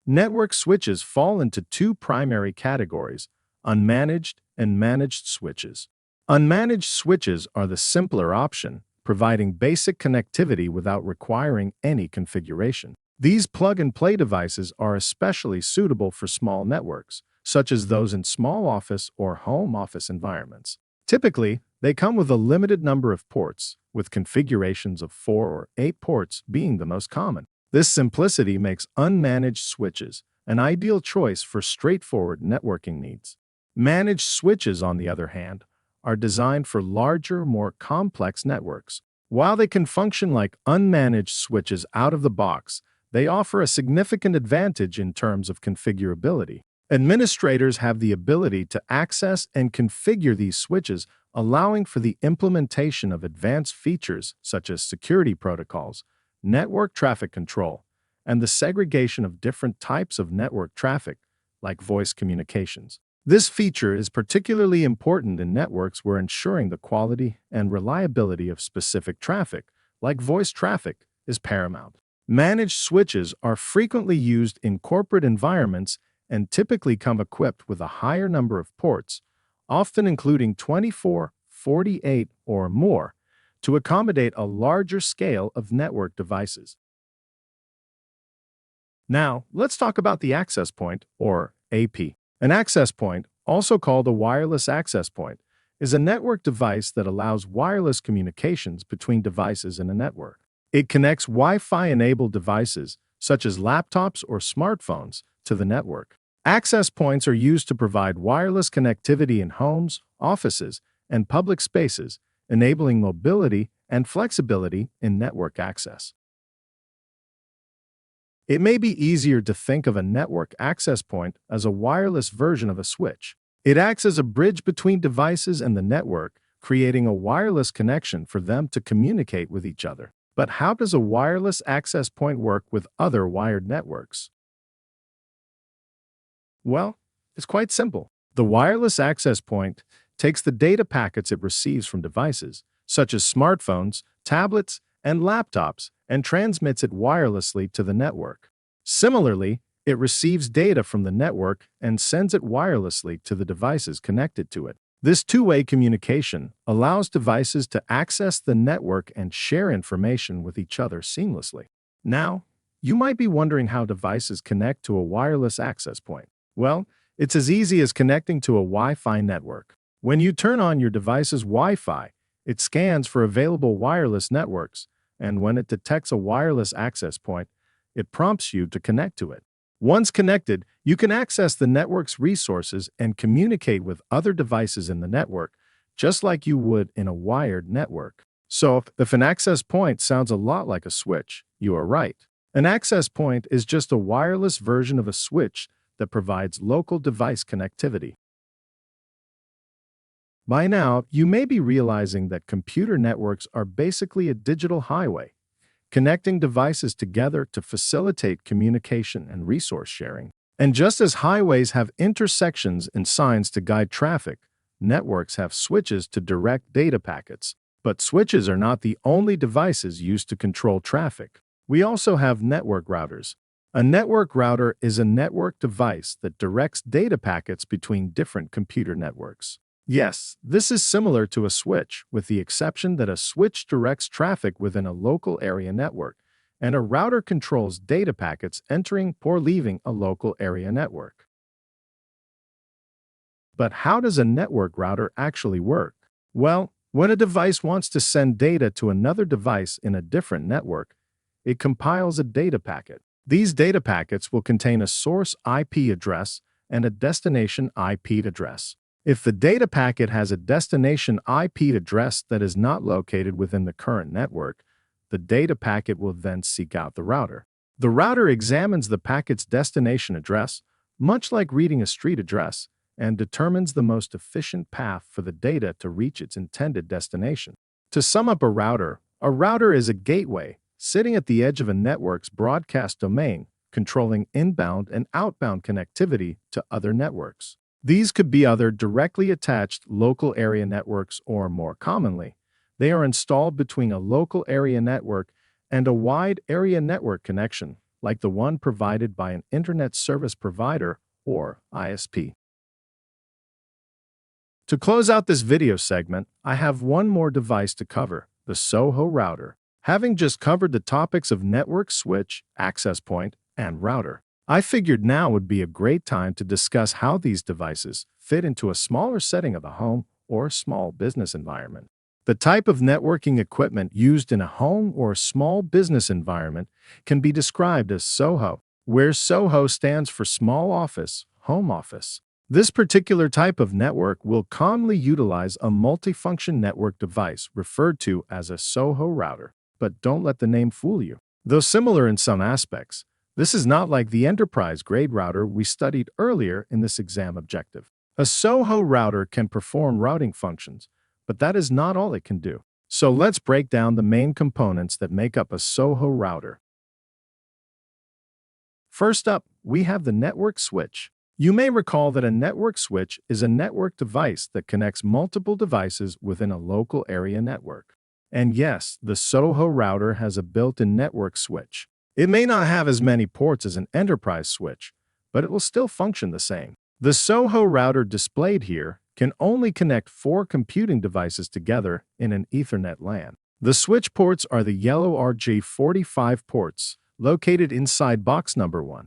Network switches fall into two primary categories: unmanaged and managed switches. Unmanaged switches are the simpler option, providing basic connectivity without requiring any configuration. These plug-and-play devices are especially suitable for small networks, such as those in small office or home office environments. Typically, they come with a limited number of ports, with configurations of 4 or 8 ports being the most common. This simplicity makes unmanaged switches an ideal choice for straightforward networking needs. Managed switches, on the other hand, are designed for larger, more complex networks. While they can function like unmanaged switches out of the box, they offer a significant advantage in terms of configurability. Administrators have the ability to access and configure these switches, allowing for the implementation of advanced features such as security protocols, network traffic control, and the segregation of different types of network traffic, like voice communications. This feature is particularly important in networks where ensuring the quality and reliability of specific traffic, like voice traffic, is paramount. Managed switches are frequently used in corporate environments and typically come equipped with a higher number of ports, often including 24, 48, or more, to accommodate a larger scale of network devices. Now, let's talk about the access point, or AP. An access point, also called a wireless access point, is a network device that allows wireless communications between devices in a network. It connects Wi-Fi-enabled devices, such as laptops or smartphones, to the network. Access points are used to provide wireless connectivity in homes, offices, and public spaces, enabling mobility and flexibility in network access. It may be easier to think of a network access point as a wireless version of a switch. It acts as a bridge between devices and the network, creating a wireless connection for them to communicate with each other. But how does a wireless access point work with other wired networks? Well, it's quite simple. The wireless access point takes the data packets it receives from devices, such as smartphones, tablets, and laptops, and transmits it wirelessly to the network. Similarly, it receives data from the network and sends it wirelessly to the devices connected to it. This two-way communication allows devices to access the network and share information with each other seamlessly. Now, you might be wondering how devices connect to a wireless access point. Well, it's as easy as connecting to a Wi-Fi network. When you turn on your device's Wi-Fi, it scans for available wireless networks, and when it detects a wireless access point, it prompts you to connect to it. Once connected, you can access the network's resources and communicate with other devices in the network, just like you would in a wired network. So, if an access point sounds a lot like a switch, you are right. An access point is just a wireless version of a switch that provides local device connectivity. By now, you may be realizing that computer networks are basically a digital highway, connecting devices together to facilitate communication and resource sharing. And just as highways have intersections and signs to guide traffic, networks have switches to direct data packets. But switches are not the only devices used to control traffic. We also have network routers. A network router is a network device that directs data packets between different computer networks. Yes, this is similar to a switch, with the exception that a switch directs traffic within a local area network, and a router controls data packets entering or leaving a local area network. But how does a network router actually work? Well, when a device wants to send data to another device in a different network, it compiles a data packet. These data packets will contain a source IP address and a destination IP address. If the data packet has a destination IP address that is not located within the current network, the data packet will then seek out the router. The router examines the packet's destination address, much like reading a street address, and determines the most efficient path for the data to reach its intended destination. To sum up a router is a gateway sitting at the edge of a network's broadcast domain, controlling inbound and outbound connectivity to other networks. These could be other directly attached local area networks, or more commonly, they are installed between a local area network and a wide area network connection, like the one provided by an Internet Service Provider, or ISP. To close out this video segment, I have one more device to cover, the SOHO router. Having just covered the topics of network switch, access point, and router, I figured now would be a great time to discuss how these devices fit into a smaller setting of the home or small business environment. The type of networking equipment used in a home or small business environment can be described as SOHO, where SOHO stands for small office, home office. This particular type of network will commonly utilize a multifunction network device referred to as a SOHO router. But don't let the name fool you. Though similar in some aspects, this is not like the enterprise-grade router we studied earlier in this exam objective. A SOHO router can perform routing functions, but that is not all it can do. So let's break down the main components that make up a SOHO router. First up, we have the network switch. You may recall that a network switch is a network device that connects multiple devices within a local area network. And yes, the SOHO router has a built-in network switch. It may not have as many ports as an enterprise switch, but it will still function the same. The SOHO router displayed here can only connect 4 computing devices together in an Ethernet LAN. The switch ports are the yellow RJ45 ports located inside box number 1.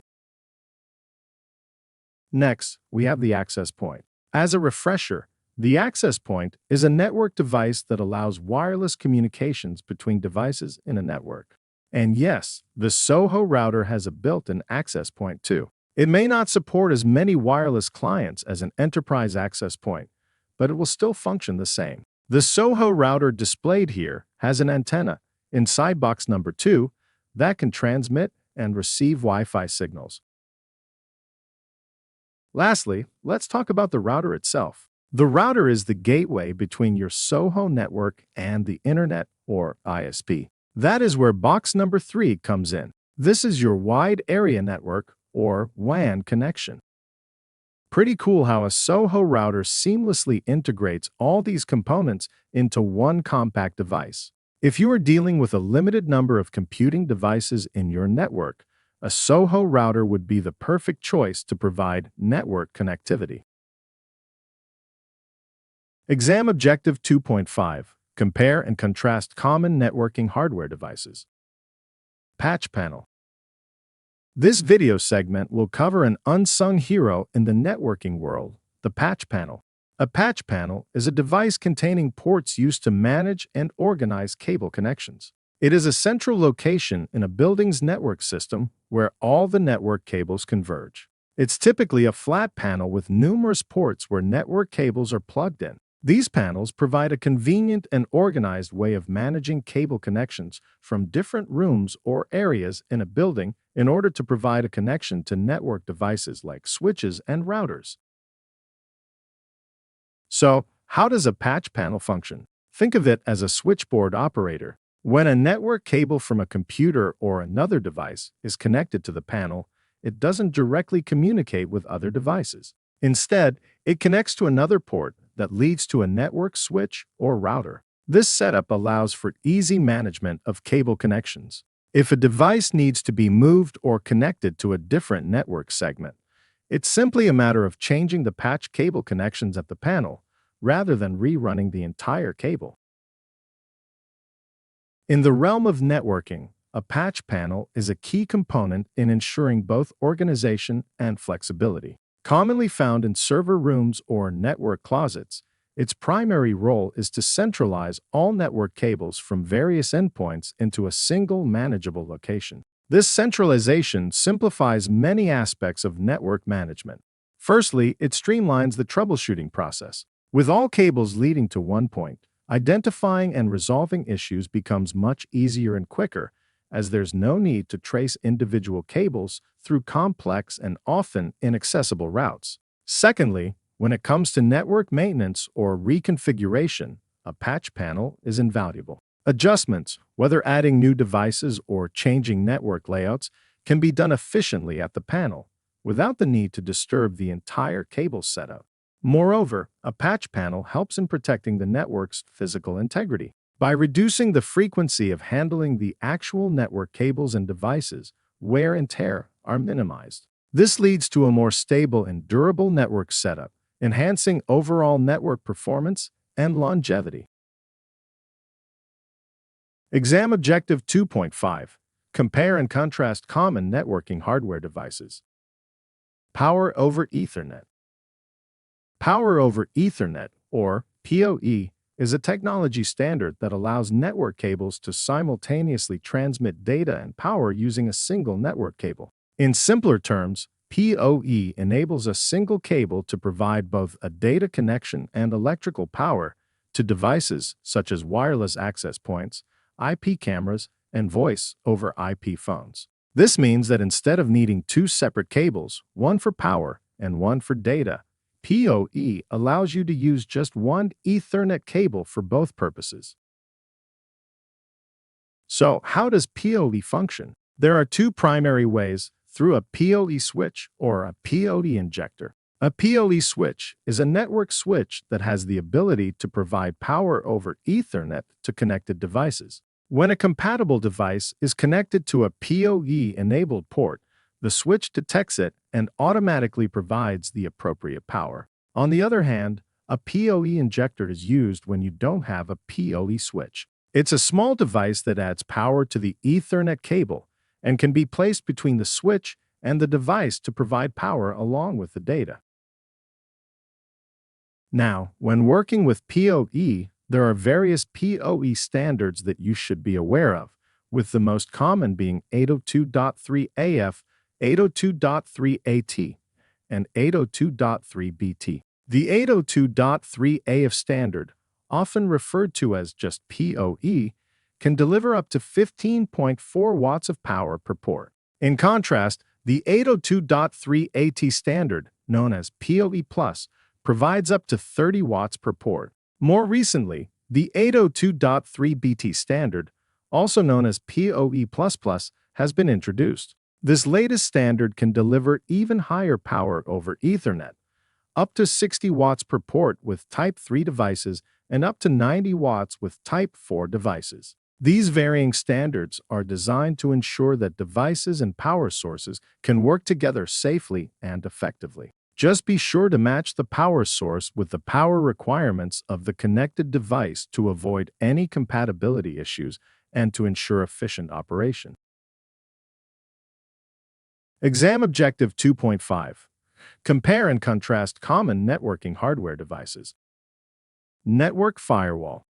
Next, we have the access point. As a refresher, The access point is a network device that allows wireless communications between devices in a network. And yes, the Soho router has a built-in access point too. It may not support as many wireless clients as an enterprise access point, but it will still function the same. The Soho router displayed here has an antenna inside box number 2 that can transmit and receive Wi-Fi signals. Lastly, let's talk about the router itself. The router is the gateway between your Soho network and the Internet, or ISP. That is where box number 3 comes in. This is your wide area network, or WAN connection. Pretty cool how a Soho router seamlessly integrates all these components into one compact device. If you are dealing with a limited number of computing devices in your network, a Soho router would be the perfect choice to provide network connectivity. Exam Objective 2.5. Compare and contrast common networking hardware devices. Patch panel. This video segment will cover an unsung hero in the networking world, the patch panel. A patch panel is a device containing ports used to manage and organize cable connections. It is a central location in a building's network system where all the network cables converge. It's typically a flat panel with numerous ports where network cables are plugged in. These panels provide a convenient and organized way of managing cable connections from different rooms or areas in a building in order to provide a connection to network devices like switches and routers. So, how does a patch panel function? Think of it as a switchboard operator. When a network cable from a computer or another device is connected to the panel, it doesn't directly communicate with other devices. Instead, it connects to another port that leads to a network switch or router. This setup allows for easy management of cable connections. If a device needs to be moved or connected to a different network segment, it's simply a matter of changing the patch cable connections at the panel rather than rerunning the entire cable. In the realm of networking, a patch panel is a key component in ensuring both organization and flexibility. Commonly found in server rooms or network closets, its primary role is to centralize all network cables from various endpoints into a single manageable location. This centralization simplifies many aspects of network management. Firstly, it streamlines the troubleshooting process. With all cables leading to one point, identifying and resolving issues becomes much easier and quicker, as there's no need to trace individual cables through complex and often inaccessible routes. Secondly, when it comes to network maintenance or reconfiguration, a patch panel is invaluable. Adjustments, whether adding new devices or changing network layouts, can be done efficiently at the panel, without the need to disturb the entire cable setup. Moreover, a patch panel helps in protecting the network's physical integrity. By reducing the frequency of handling the actual network cables and devices, wear and tear are minimized. This leads to a more stable and durable network setup, enhancing overall network performance and longevity. Exam Objective 2.5. Compare and contrast common networking hardware devices. Power over Ethernet. Power over Ethernet, or PoE, is a technology standard that allows network cables to simultaneously transmit data and power using a single network cable. In simpler terms, PoE enables a single cable to provide both a data connection and electrical power to devices such as wireless access points, IP cameras, and voice over IP phones. This means that instead of needing two separate cables, one for power and one for data, PoE allows you to use just one Ethernet cable for both purposes. So, how does PoE function? There are two primary ways: through a PoE switch or a PoE injector. A PoE switch is a network switch that has the ability to provide power over Ethernet to connected devices. When a compatible device is connected to a PoE-enabled port, the switch detects it and automatically provides the appropriate power. On the other hand, a PoE injector is used when you don't have a PoE switch. It's a small device that adds power to the Ethernet cable and can be placed between the switch and the device to provide power along with the data. Now, when working with PoE, there are various PoE standards that you should be aware of, with the most common being 802.3AF, 802.3AT, and 802.3BT. The 802.3AF standard, often referred to as just PoE, can deliver up to 15.4 watts of power per port. In contrast, the 802.3AT standard, known as PoE Plus, provides up to 30 watts per port. More recently, the 802.3BT standard, also known as PoE++, has been introduced. This latest standard can deliver even higher power over Ethernet, up to 60 watts per port with Type 3 devices and up to 90 watts with Type 4 devices. These varying standards are designed to ensure that devices and power sources can work together safely and effectively. Just be sure to match the power source with the power requirements of the connected device to avoid any compatibility issues and to ensure efficient operation. Exam Objective 2.5. Compare and contrast common networking hardware devices. Network firewall.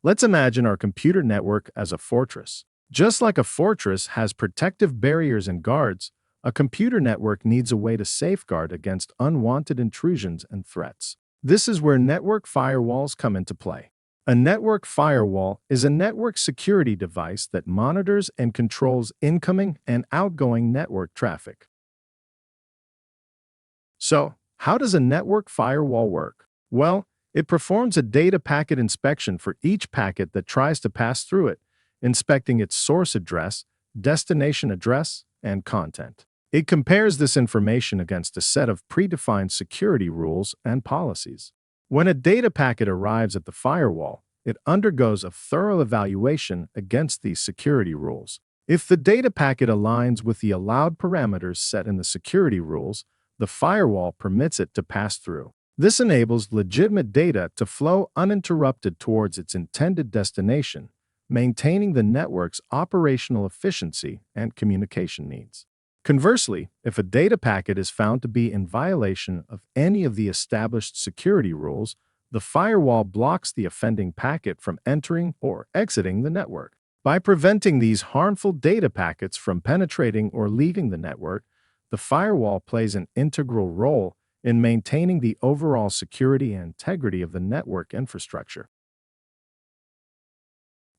Let's imagine our computer network as a fortress. Just like a fortress has protective barriers and guards, a computer network needs a way to safeguard against unwanted intrusions and threats. This is where network firewalls come into play. A network firewall is a network security device that monitors and controls incoming and outgoing network traffic. So, how does a network firewall work? Well, it performs a data packet inspection for each packet that tries to pass through it, inspecting its source address, destination address, and content. It compares this information against a set of predefined security rules and policies. When a data packet arrives at the firewall, it undergoes a thorough evaluation against these security rules. If the data packet aligns with the allowed parameters set in the security rules, the firewall permits it to pass through. This enables legitimate data to flow uninterrupted towards its intended destination, maintaining the network's operational efficiency and communication needs. Conversely, if a data packet is found to be in violation of any of the established security rules, the firewall blocks the offending packet from entering or exiting the network. By preventing these harmful data packets from penetrating or leaving the network, the firewall plays an integral role in maintaining the overall security and integrity of the network infrastructure.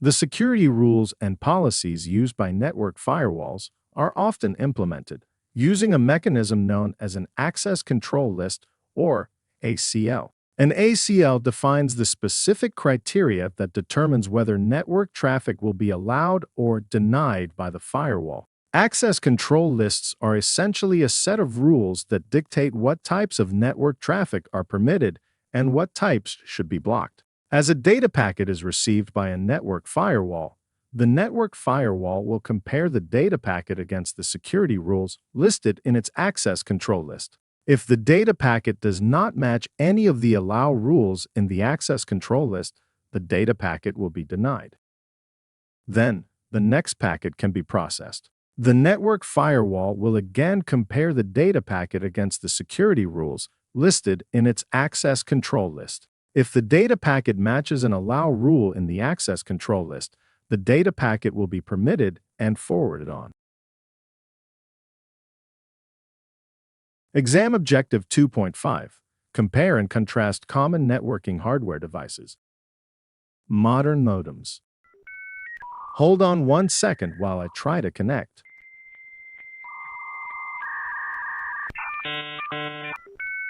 The security rules and policies used by network firewalls are often implemented using a mechanism known as an Access Control List, or ACL. An ACL defines the specific criteria that determines whether network traffic will be allowed or denied by the firewall. Access control lists are essentially a set of rules that dictate what types of network traffic are permitted and what types should be blocked. As a data packet is received by a network firewall, the network firewall will compare the data packet against the security rules listed in its access control list. If the data packet does not match any of the allow rules in the access control list, the data packet will be denied. Then, the next packet can be processed. The network firewall will again compare the data packet against the security rules listed in its access control list. If the data packet matches an allow rule in the access control list, the data packet will be permitted and forwarded on. Exam Objective 2.5. Compare and contrast common networking hardware devices. Modern modems. Hold on 1 second while I try to connect.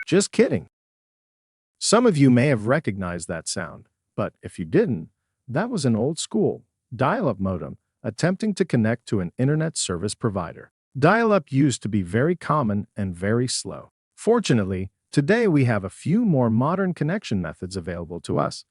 Just kidding. Some of you may have recognized that sound, but if you didn't, that was an old-school dial-up modem attempting to connect to an internet service provider. Dial-up used to be very common and very slow. Fortunately, today we have a few more modern connection methods available to us,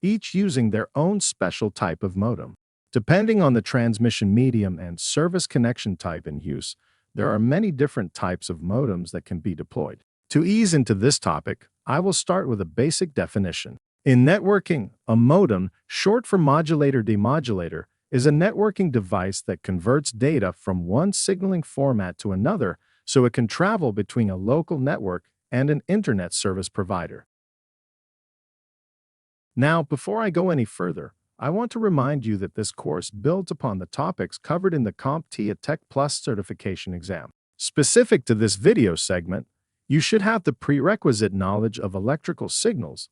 each using their own special type of modem. Depending on the transmission medium and service connection type in use, there are many different types of modems that can be deployed. To ease into this topic, I will start with a basic definition. In networking, a modem, short for modulator-demodulator, is a networking device that converts data from one signaling format to another so it can travel between a local network and an internet service provider. Now, before I go any further, I want to remind you that this course builds upon the topics covered in the CompTIA Tech Plus certification exam. Specific to this video segment, you should have the prerequisite knowledge of electrical signals,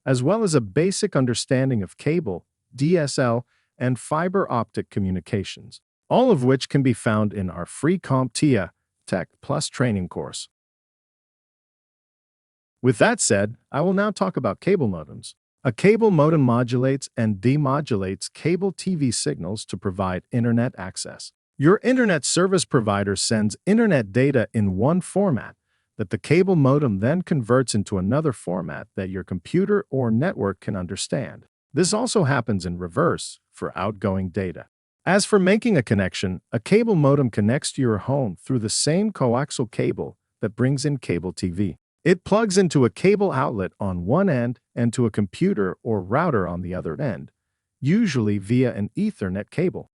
as well as a basic understanding of cable, DSL, and fiber optic communications, all of which can be found in our free CompTIA Tech Plus training course. With that said, I will now talk about cable modems. A cable modem modulates and demodulates cable TV signals to provide internet access. Your internet service provider sends internet data in one format that the cable modem then converts into another format that your computer or network can understand. This also happens in reverse for outgoing data. As for making a connection, a cable modem connects to your home through the same coaxial cable that brings in cable TV. It plugs into a cable outlet on one end and to a computer or router on the other end, usually via an Ethernet cable.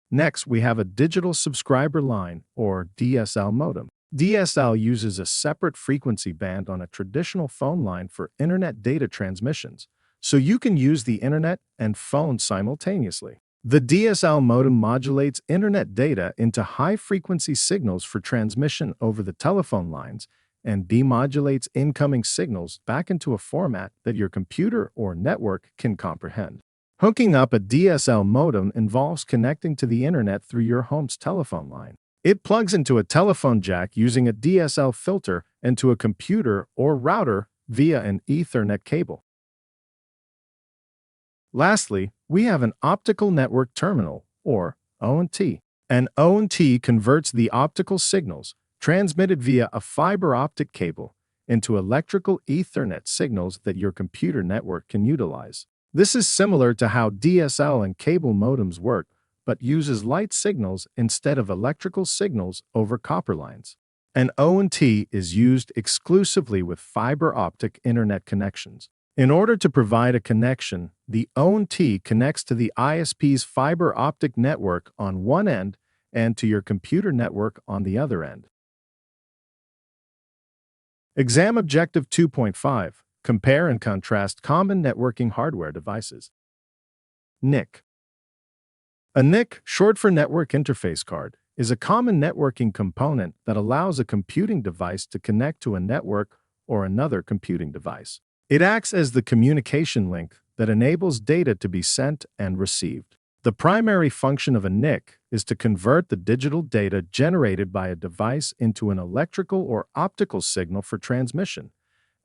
Next, we have a digital subscriber line, or DSL modem. DSL uses a separate frequency band on a traditional phone line for internet data transmissions, so you can use the internet and phone simultaneously. The DSL modem modulates internet data into high-frequency signals for transmission over the telephone lines and demodulates incoming signals back into a format that your computer or network can comprehend. Hooking up a DSL modem involves connecting to the internet through your home's telephone line. It plugs into a telephone jack using a DSL filter and to a computer or router via an Ethernet cable. Lastly, we have an optical network terminal, or ONT. An ONT converts the optical signals, transmitted via a fiber optic cable, into electrical Ethernet signals that your computer network can utilize. This is similar to how DSL and cable modems work, but uses light signals instead of electrical signals over copper lines. An ONT is used exclusively with fiber optic internet connections. In order to provide a connection, the ONT connects to the ISP's fiber optic network on one end and to your computer network on the other end. Exam Objective 2.5. Compare and contrast common networking hardware devices. NIC. A NIC, short for Network Interface Card, is a common networking component that allows a computing device to connect to a network or another computing device. It acts as the communication link that enables data to be sent and received. The primary function of a NIC is to convert the digital data generated by a device into an electrical or optical signal for transmission,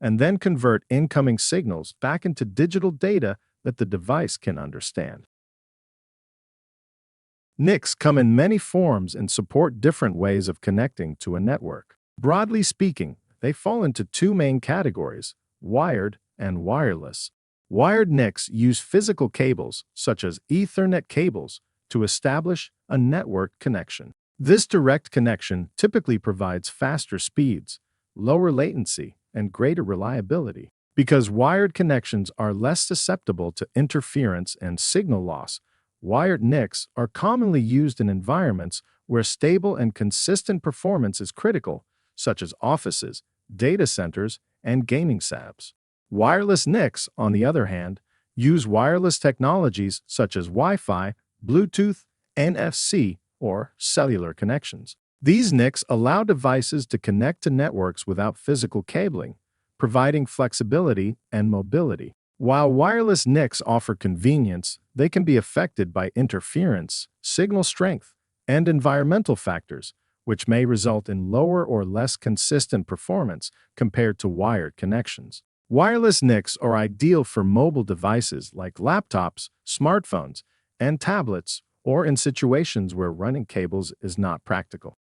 and then convert incoming signals back into digital data that the device can understand. NICs come in many forms and support different ways of connecting to a network. Broadly speaking, they fall into two main categories: wired and wireless. Wired NICs use physical cables, such as Ethernet cables, to establish a network connection. This direct connection typically provides faster speeds, lower latency, and greater reliability. Because wired connections are less susceptible to interference and signal loss, wired NICs are commonly used in environments where stable and consistent performance is critical, such as offices, data centers, and gaming SABs. Wireless NICs, on the other hand, use wireless technologies such as Wi-Fi, Bluetooth, NFC, or cellular connections. These NICs allow devices to connect to networks without physical cabling, providing flexibility and mobility. While wireless NICs offer convenience, they can be affected by interference, signal strength, and environmental factors, which may result in lower or less consistent performance compared to wired connections. Wireless NICs are ideal for mobile devices like laptops, smartphones, and tablets, or in situations where running cables is not practical.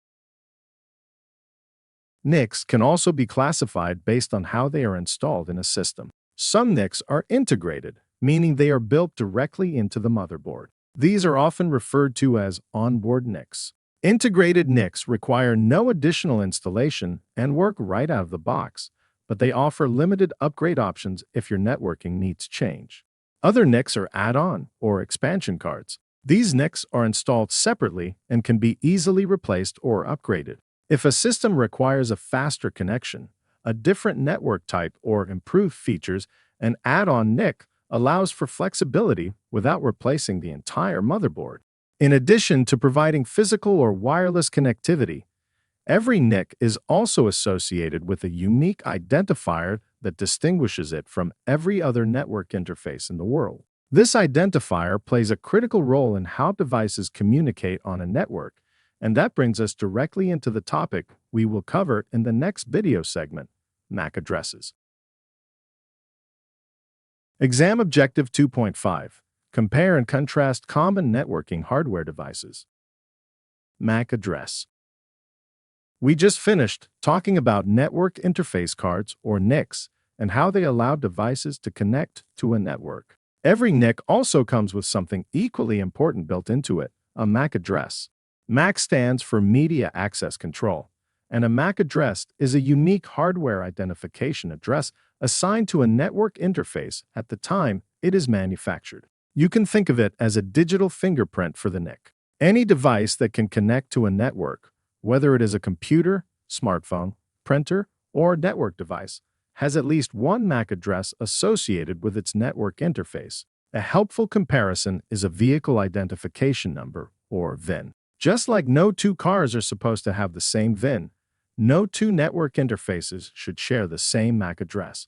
NICs can also be classified based on how they are installed in a system. Some NICs are integrated, meaning they are built directly into the motherboard. These are often referred to as onboard NICs. Integrated NICs require no additional installation and work right out of the box, but they offer limited upgrade options if your networking needs change. Other NICs are add-on or expansion cards. These NICs are installed separately and can be easily replaced or upgraded. If a system requires a faster connection, A different network type or improved features, an add-on NIC allows for flexibility without replacing the entire motherboard. In addition to providing physical or wireless connectivity, every NIC is also associated with a unique identifier that distinguishes it from every other network interface in the world. This identifier plays a critical role in how devices communicate on a network, and that brings us directly into the topic we will cover in the next video segment: MAC addresses. Exam Objective 2.5. Compare and contrast common networking hardware devices. MAC address. We just finished talking about network interface cards, or NICs, and how they allow devices to connect to a network. Every NIC also comes with something equally important built into it: a MAC address. MAC stands for Media Access Control, and a MAC address is a unique hardware identification address assigned to a network interface at the time it is manufactured. You can think of it as a digital fingerprint for the NIC. Any device that can connect to a network, whether it is a computer, smartphone, printer, or network device, has at least one MAC address associated with its network interface. A helpful comparison is a vehicle identification number, or VIN. Just like no two cars are supposed to have the same VIN, no two network interfaces should share the same MAC address.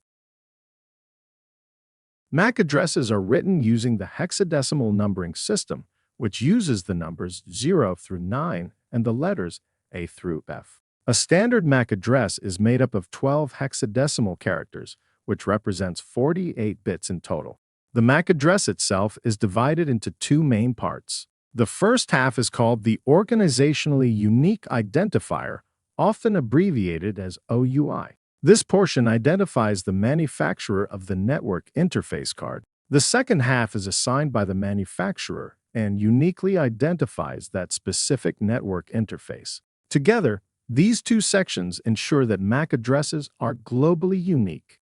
MAC addresses are written using the hexadecimal numbering system, which uses the numbers 0 through 9 and the letters A through F. A standard MAC address is made up of 12 hexadecimal characters, which represents 48 bits in total. The MAC address itself is divided into two main parts. The first half is called the Organizationally Unique Identifier, often abbreviated as OUI. This portion identifies the manufacturer of the network interface card. The second half is assigned by the manufacturer and uniquely identifies that specific network interface. Together, these two sections ensure that MAC addresses are globally unique.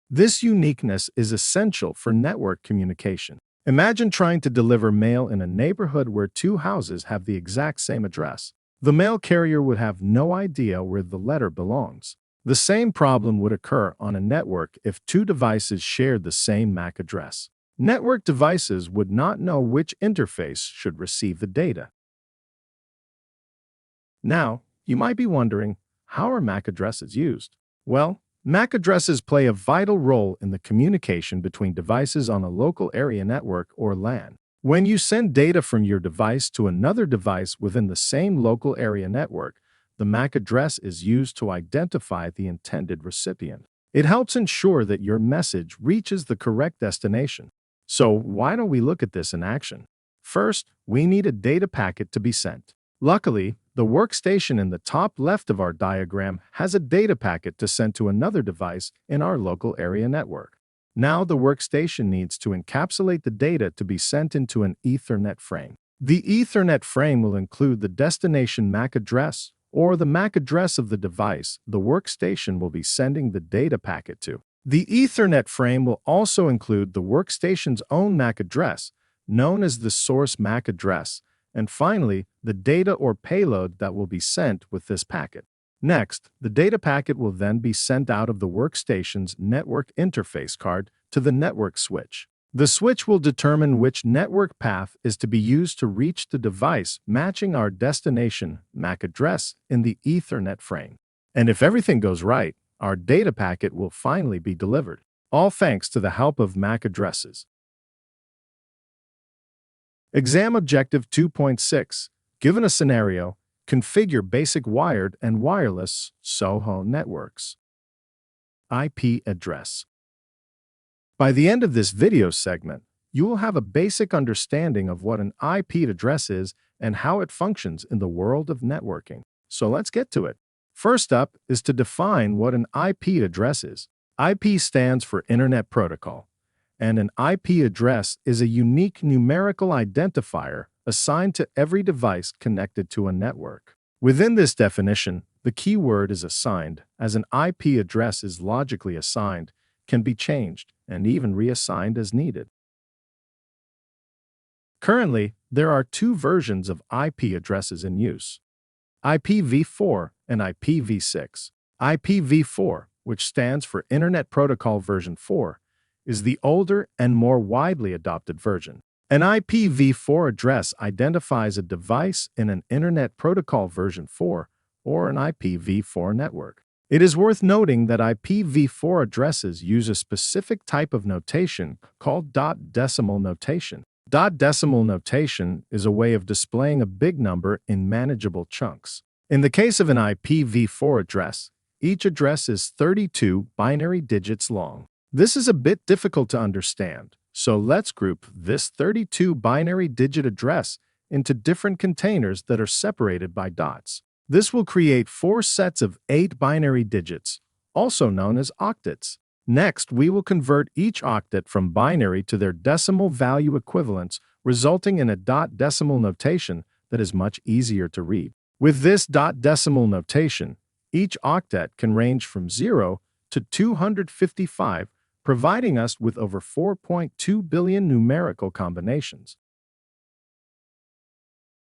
This uniqueness is essential for network communication. Imagine trying to deliver mail in a neighborhood where two houses have the exact same address. The mail carrier would have no idea where the letter belongs. The same problem would occur on a network if two devices shared the same MAC address. Network devices would not know which interface should receive the data. Now, you might be wondering, how are MAC addresses used? Well, MAC addresses play a vital role in the communication between devices on a local area network, or LAN. When you send data from your device to another device within the same local area network, the MAC address is used to identify the intended recipient. It helps ensure that your message reaches the correct destination. So why don't we look at this in action? First, we need a data packet to be sent. Luckily, the workstation in the top left of our diagram has a data packet to send to another device in our local area network. Now the workstation needs to encapsulate the data to be sent into an Ethernet frame. The Ethernet frame will include the destination MAC address, or the MAC address of the device the workstation will be sending the data packet to. The Ethernet frame will also include the workstation's own MAC address, known as the source MAC address, and finally, the data or payload that will be sent with this packet. Next, the data packet will then be sent out of the workstation's network interface card to the network switch. The switch will determine which network path is to be used to reach the device matching our destination MAC address in the Ethernet frame. And if everything goes right, our data packet will finally be delivered, all thanks to the help of MAC addresses. Exam Objective 2.6. Given a scenario, configure basic wired and wireless SOHO networks. IP address. By the end of this video segment, you will have a basic understanding of what an IP address is and how it functions in the world of networking. So let's get to it. First up is to define what an IP address is. IP stands for Internet Protocol, and an IP address is a unique numerical identifier assigned to every device connected to a network. Within this definition, the keyword is assigned, as an IP address is logically assigned, can be changed, and even reassigned as needed. Currently, there are two versions of IP addresses in use. IPv4 and IPv6. IPv4, which stands for Internet Protocol version 4, is the older and more widely adopted version. An IPv4 address identifies a device in an Internet Protocol version 4 or an IPv4 network. It is worth noting that IPv4 addresses use a specific type of notation called dot decimal notation. Dot decimal notation is a way of displaying a big number in manageable chunks. In the case of an IPv4 address, each address is 32 binary digits long. This is a bit difficult to understand, so let's group this 32 binary digit address into different containers that are separated by dots. This will create 4 sets of 8 binary digits, also known as octets. Next, we will convert each octet from binary to their decimal value equivalents, resulting in a dot decimal notation that is much easier to read. With this dot decimal notation, each octet can range from 0 to 255, providing us with over 4.2 billion numerical combinations.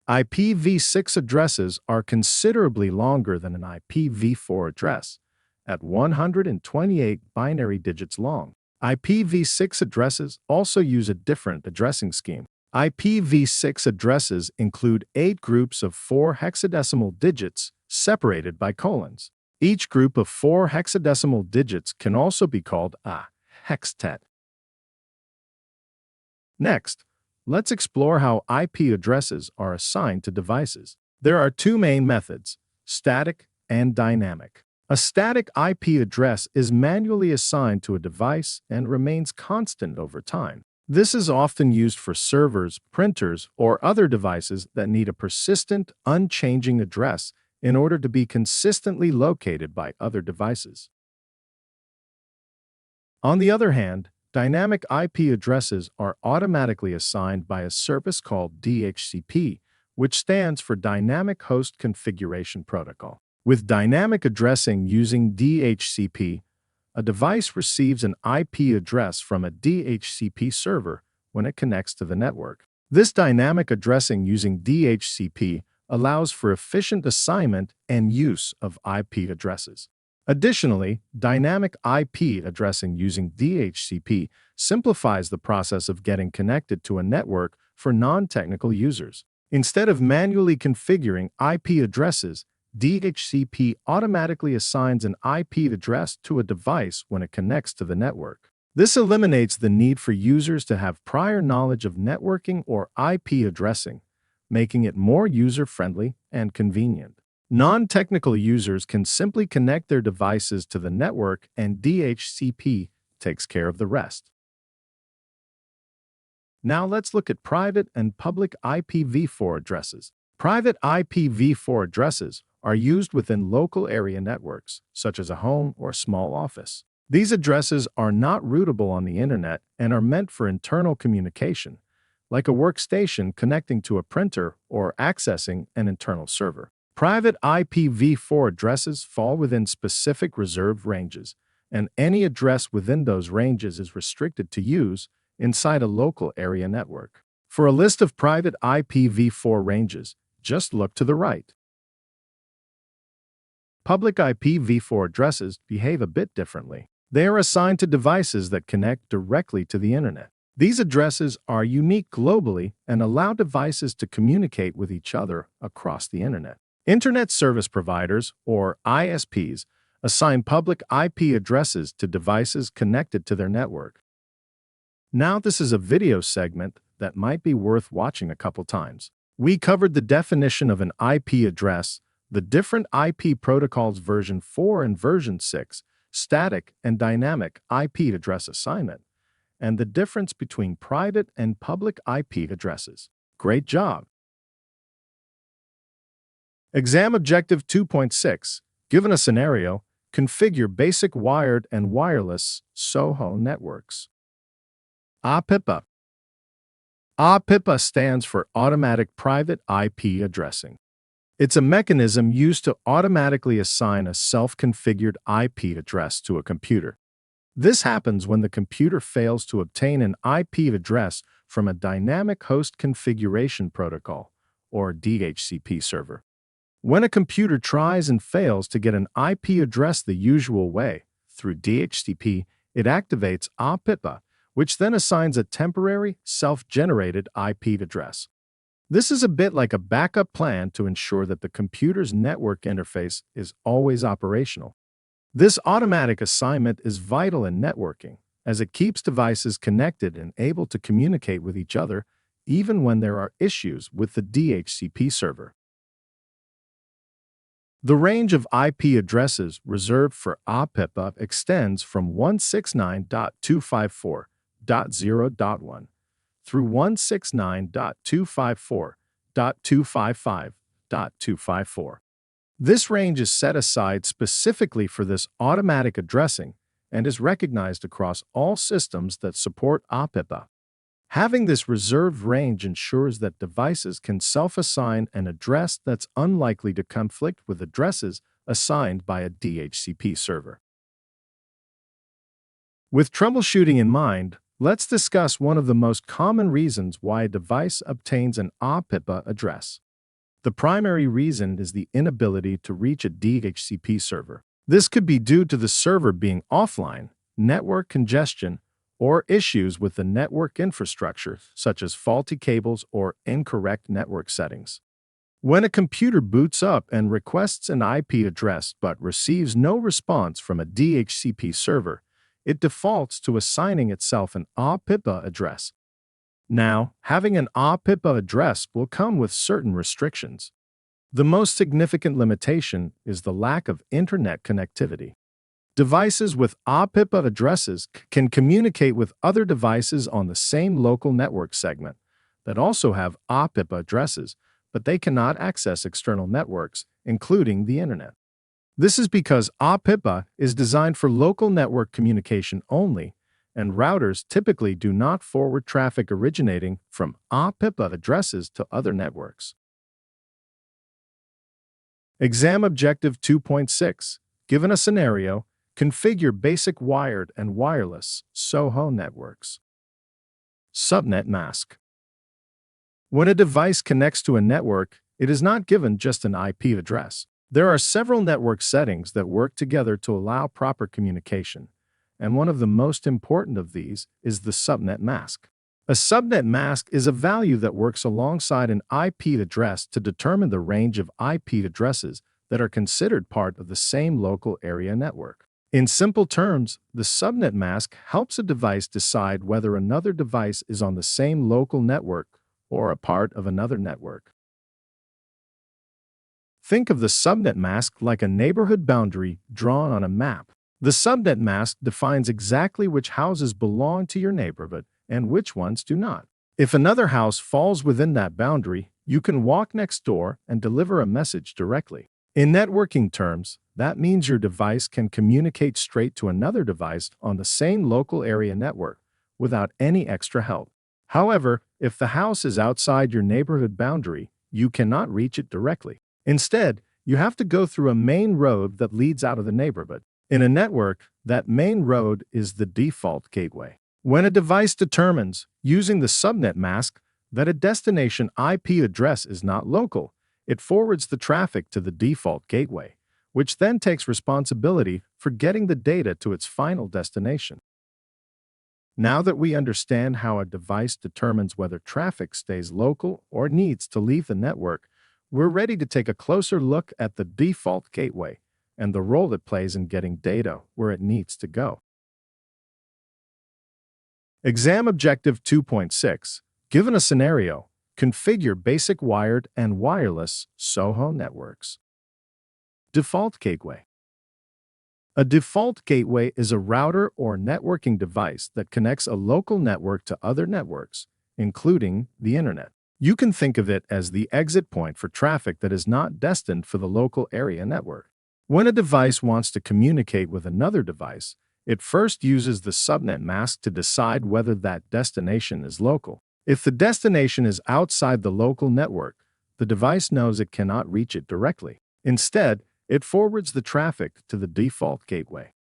IPv6 addresses are considerably longer than an IPv4 address, at 128 binary digits long. IPv6 addresses also use a different addressing scheme. IPv6 addresses include 8 groups of 4 hexadecimal digits separated by colons. Each group of 4 hexadecimal digits can also be called a hextet. Next, let's explore how IP addresses are assigned to devices. There are 2 main methods, static and dynamic. A static IP address is manually assigned to a device and remains constant over time. This is often used for servers, printers, or other devices that need a persistent, unchanging address in order to be consistently located by other devices. On the other hand, dynamic IP addresses are automatically assigned by a service called DHCP, which stands for Dynamic Host Configuration Protocol. With dynamic addressing using DHCP, a device receives an IP address from a DHCP server when it connects to the network. This dynamic addressing using DHCP allows for efficient assignment and use of IP addresses. Additionally, dynamic IP addressing using DHCP simplifies the process of getting connected to a network for non-technical users. Instead of manually configuring IP addresses, DHCP automatically assigns an IP address to a device when it connects to the network. This eliminates the need for users to have prior knowledge of networking or IP addressing, making it more user-friendly and convenient. Non-technical users can simply connect their devices to the network, and DHCP takes care of the rest. Now let's look at private and public IPv4 addresses. Private IPv4 addresses are used within local area networks, such as a home or small office. These addresses are not routable on the internet and are meant for internal communication, like a workstation connecting to a printer or accessing an internal server. Private IPv4 addresses fall within specific reserved ranges, and any address within those ranges is restricted to use inside a local area network. For a list of private IPv4 ranges, just look to the right. Public IPv4 addresses behave a bit differently. They are assigned to devices that connect directly to the internet. These addresses are unique globally and allow devices to communicate with each other across the internet. Internet service providers, or ISPs, assign public IP addresses to devices connected to their network. Now this is a video segment that might be worth watching a couple times. We covered the definition of an IP address, the different IP protocols version 4 and version 6, static and dynamic IP address assignment, and the difference between private and public IP addresses. Great job! Exam Objective 2.6. Given a scenario, configure basic wired and wireless SOHO networks. APIPA. APIPA stands for Automatic Private IP Addressing. It's a mechanism used to automatically assign a self-configured IP address to a computer. This happens when the computer fails to obtain an IP address from a Dynamic Host Configuration Protocol, or DHCP server. When a computer tries and fails to get an IP address the usual way, through DHCP, it activates CompTIA, which then assigns a temporary, self-generated IP address. This is a bit like a backup plan to ensure that the computer's network interface is always operational. This automatic assignment is vital in networking, as it keeps devices connected and able to communicate with each other even when there are issues with the DHCP server. The range of IP addresses reserved for CompTIA extends from 169.254.0.1 through 169.254.255.254. This range is set aside specifically for this automatic addressing and is recognized across all systems that support CompTIA. Having this reserved range ensures that devices can self-assign an address that's unlikely to conflict with addresses assigned by a DHCP server. With troubleshooting in mind, let's discuss one of the most common reasons why a device obtains an CompTIA address. The primary reason is the inability to reach a DHCP server. This could be due to the server being offline, network congestion, or issues with the network infrastructure, such as faulty cables or incorrect network settings. When a computer boots up and requests an IP address but receives no response from a DHCP server, it defaults to assigning itself an CompTIA address. Now, having an CompTIA address will come with certain restrictions. The most significant limitation is the lack of internet connectivity. Devices with CompTIA addresses can communicate with other devices on the same local network segment that also have CompTIA addresses, but they cannot access external networks, including the internet. This is because CompTIA is designed for local network communication only, and routers typically do not forward traffic originating from CompTIA addresses to other networks. Exam Objective 2.6. Given a scenario, configure basic wired and wireless SOHO networks. Subnet mask. When a device connects to a network, it is not given just an IP address. There are several network settings that work together to allow proper communication, and one of the most important of these is the subnet mask. A subnet mask is a value that works alongside an IP address to determine the range of IP addresses that are considered part of the same local area network. In simple terms, the subnet mask helps a device decide whether another device is on the same local network or a part of another network. Think of the subnet mask like a neighborhood boundary drawn on a map. The subnet mask defines exactly which houses belong to your neighborhood and which ones do not. If another house falls within that boundary, you can walk next door and deliver a message directly. In networking terms, that means your device can communicate straight to another device on the same local area network without any extra help. However, if the house is outside your neighborhood boundary, you cannot reach it directly. Instead, you have to go through a main road that leads out of the neighborhood. In a network, that main road is the default gateway. When a device determines, using the subnet mask, that a destination IP address is not local, it forwards the traffic to the default gateway, which then takes responsibility for getting the data to its final destination. Now that we understand how a device determines whether traffic stays local or needs to leave the network, we're ready to take a closer look at the default gateway and the role it plays in getting data where it needs to go. Exam Objective 2.6. Given a scenario, configure basic wired and wireless SOHO networks. Default gateway. A default gateway is a router or networking device that connects a local network to other networks, including the internet. You can think of it as the exit point for traffic that is not destined for the local area network. When a device wants to communicate with another device, it first uses the subnet mask to decide whether that destination is local. If the destination is outside the local network, the device knows it cannot reach it directly. Instead, it forwards the traffic to the default gateway.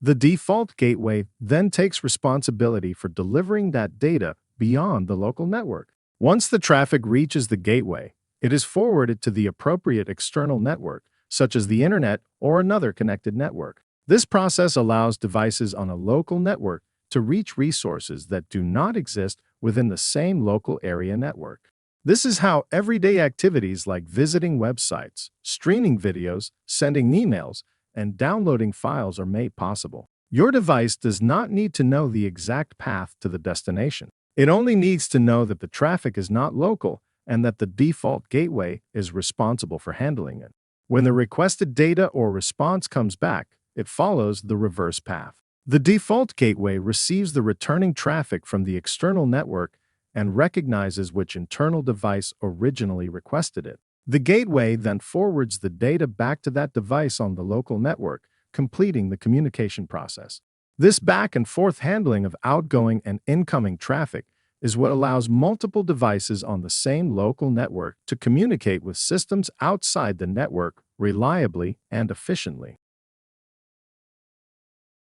The default gateway then takes responsibility for delivering that data beyond the local network. Once the traffic reaches the gateway, It is forwarded to the appropriate external network, such as the internet or another connected network. This process allows devices on a local network to reach resources that do not exist within the same local area network. This is how everyday activities like visiting websites, streaming videos, sending emails, and downloading files are made possible. Your device does not need to know the exact path to the destination. It only needs to know that the traffic is not local and that the default gateway is responsible for handling it. When the requested data or response comes back, it follows the reverse path. The default gateway receives the returning traffic from the external network and recognizes which internal device originally requested it. The gateway then forwards the data back to that device on the local network, completing the communication process. This back and forth handling of outgoing and incoming traffic is what allows multiple devices on the same local network to communicate with systems outside the network reliably and efficiently.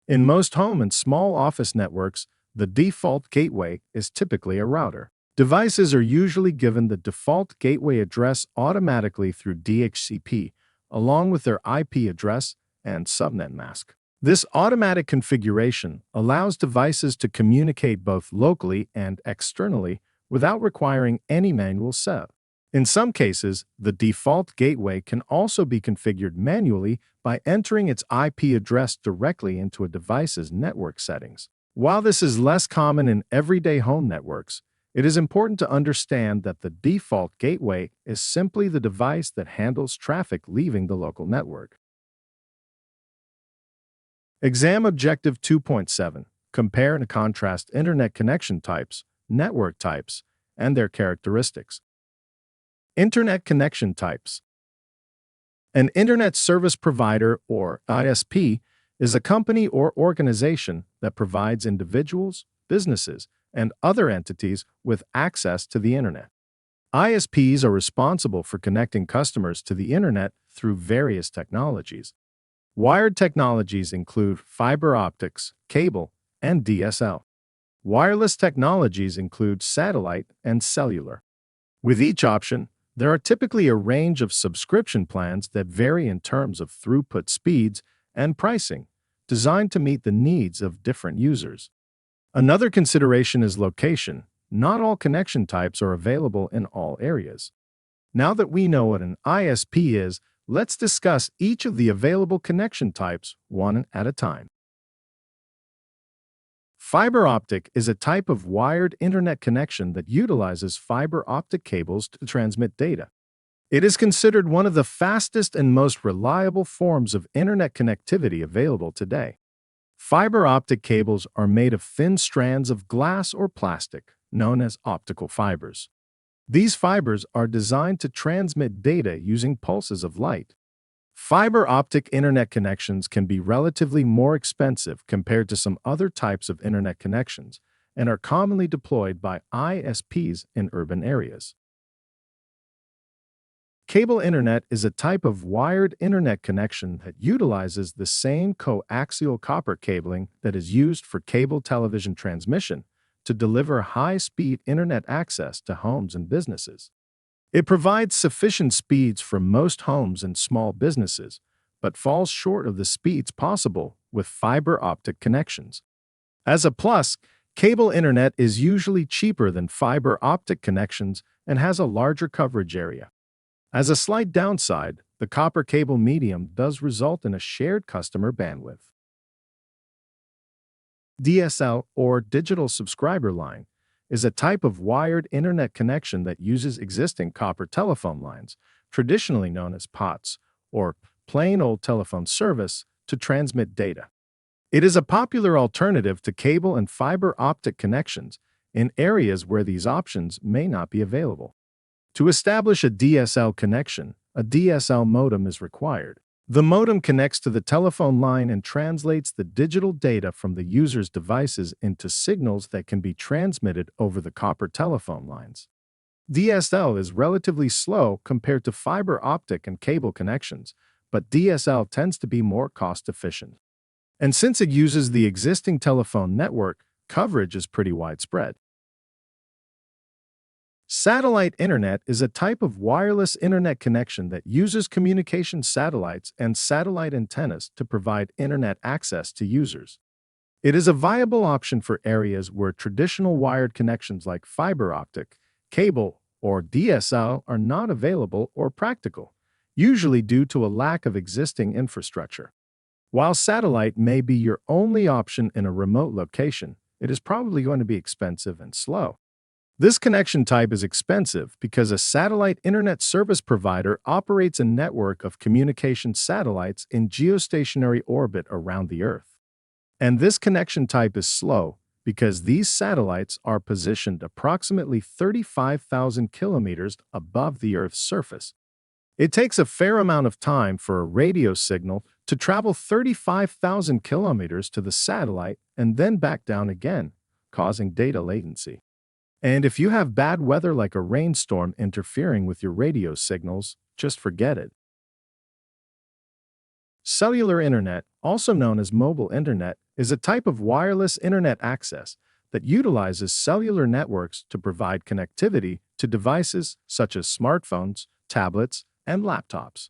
In most home and small office networks, the default gateway is typically a router. Devices are usually given the default gateway address automatically through DHCP, along with their IP address and subnet mask. This automatic configuration allows devices to communicate both locally and externally without requiring any manual setup. In some cases, the default gateway can also be configured manually by entering its IP address directly into a device's network settings. While this is less common in everyday home networks, it is important to understand that the default gateway is simply the device that handles traffic leaving the local network. Exam Objective 2.7. Compare and contrast Internet connection types, network types, and their characteristics. Internet connection types. An Internet Service Provider, or ISP, is a company or organization that provides individuals, businesses, and other entities with access to the Internet. ISPs are responsible for connecting customers to the Internet through various technologies. Wired technologies include fiber optics, cable, and DSL. Wireless technologies include satellite and cellular. With each option, there are typically a range of subscription plans that vary in terms of throughput speeds and pricing, designed to meet the needs of different users. Another consideration is location. Not all connection types are available in all areas. Now that we know what an ISP is, let's discuss each of the available connection types one at a time. Fiber optic is a type of wired internet connection that utilizes fiber optic cables to transmit data. It is considered one of the fastest and most reliable forms of internet connectivity available today. Fiber optic cables are made of thin strands of glass or plastic, known as optical fibers. These fibers are designed to transmit data using pulses of light. Fiber optic internet connections can be relatively more expensive compared to some other types of internet connections and are commonly deployed by ISPs in urban areas. Cable internet is a type of wired internet connection that utilizes the same coaxial copper cabling that is used for cable television transmission to deliver high-speed internet access to homes and businesses. It provides sufficient speeds for most homes and small businesses, but falls short of the speeds possible with fiber optic connections. As a plus, cable internet is usually cheaper than fiber optic connections and has a larger coverage area. As a slight downside, the copper cable medium does result in a shared customer bandwidth. DSL, or digital subscriber line, is a type of wired internet connection that uses existing copper telephone lines, traditionally known as POTS, or plain old telephone service, to transmit data. It is a popular alternative to cable and fiber optic connections in areas where these options may not be available. To establish a DSL connection, a DSL modem is required. The modem connects to the telephone line and translates the digital data from the user's devices into signals that can be transmitted over the copper telephone lines. DSL is relatively slow compared to fiber optic and cable connections, but DSL tends to be more cost-efficient. And since it uses the existing telephone network, coverage is pretty widespread. Satellite internet is a type of wireless internet connection that uses communication satellites and satellite antennas to provide internet access to users. It is a viable option for areas where traditional wired connections like fiber optic, cable, or DSL are not available or practical, usually due to a lack of existing infrastructure. While satellite may be your only option in a remote location, it is probably going to be expensive and slow. This connection type is expensive because a satellite internet service provider operates a network of communication satellites in geostationary orbit around the Earth. And this connection type is slow because these satellites are positioned approximately 35,000 kilometers above the Earth's surface. It takes a fair amount of time for a radio signal to travel 35,000 kilometers to the satellite and then back down again, causing data latency. And if you have bad weather like a rainstorm interfering with your radio signals, just forget it. Cellular internet, also known as mobile internet, is a type of wireless internet access that utilizes cellular networks to provide connectivity to devices such as smartphones, tablets, and laptops.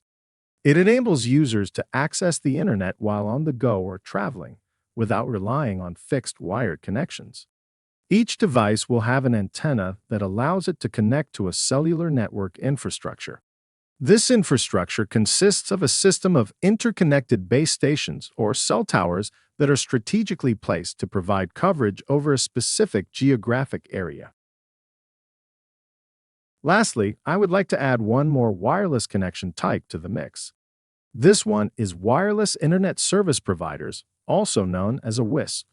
It enables users to access the internet while on the go or traveling, without relying on fixed wired connections. Each device will have an antenna that allows it to connect to a cellular network infrastructure. This infrastructure consists of a system of interconnected base stations or cell towers that are strategically placed to provide coverage over a specific geographic area. Lastly, I would like to add one more wireless connection type to the mix. This one is wireless internet service providers, also known as a WISP.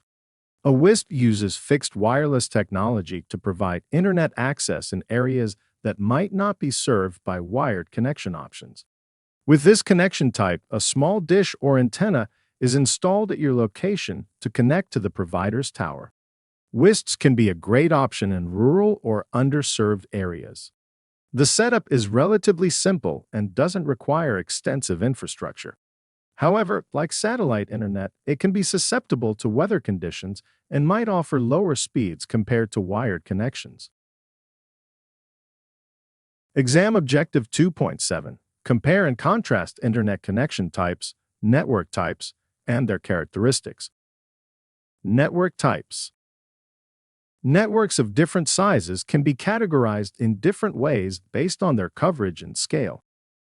A WISP uses fixed wireless technology to provide internet access in areas that might not be served by wired connection options. With this connection type, a small dish or antenna is installed at your location to connect to the provider's tower. WISPs can be a great option in rural or underserved areas. The setup is relatively simple and doesn't require extensive infrastructure. However, like satellite internet, it can be susceptible to weather conditions and might offer lower speeds compared to wired connections. Exam Objective 2.7. Compare and contrast internet connection types, network types, and their characteristics. Network types. Networks of different sizes can be categorized in different ways based on their coverage and scale.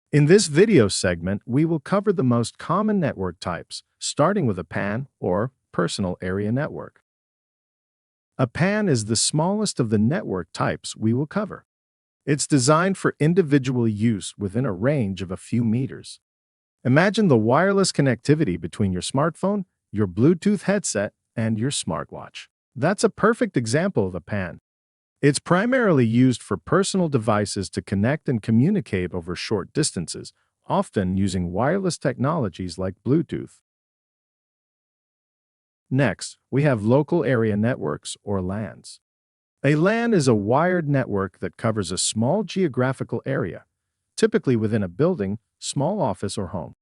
In this video segment, we will cover the most common network types, starting with a PAN, or Personal Area Network. A PAN is the smallest of the network types we will cover. It's designed for individual use within a range of a few meters. Imagine the wireless connectivity between your smartphone, your Bluetooth headset, and your smartwatch. That's a perfect example of a PAN. It's primarily used for personal devices to connect and communicate over short distances, often using wireless technologies like Bluetooth. Next, we have local area networks, or LANs. A LAN is a wired network that covers a small geographical area, typically within a building, small office, or home.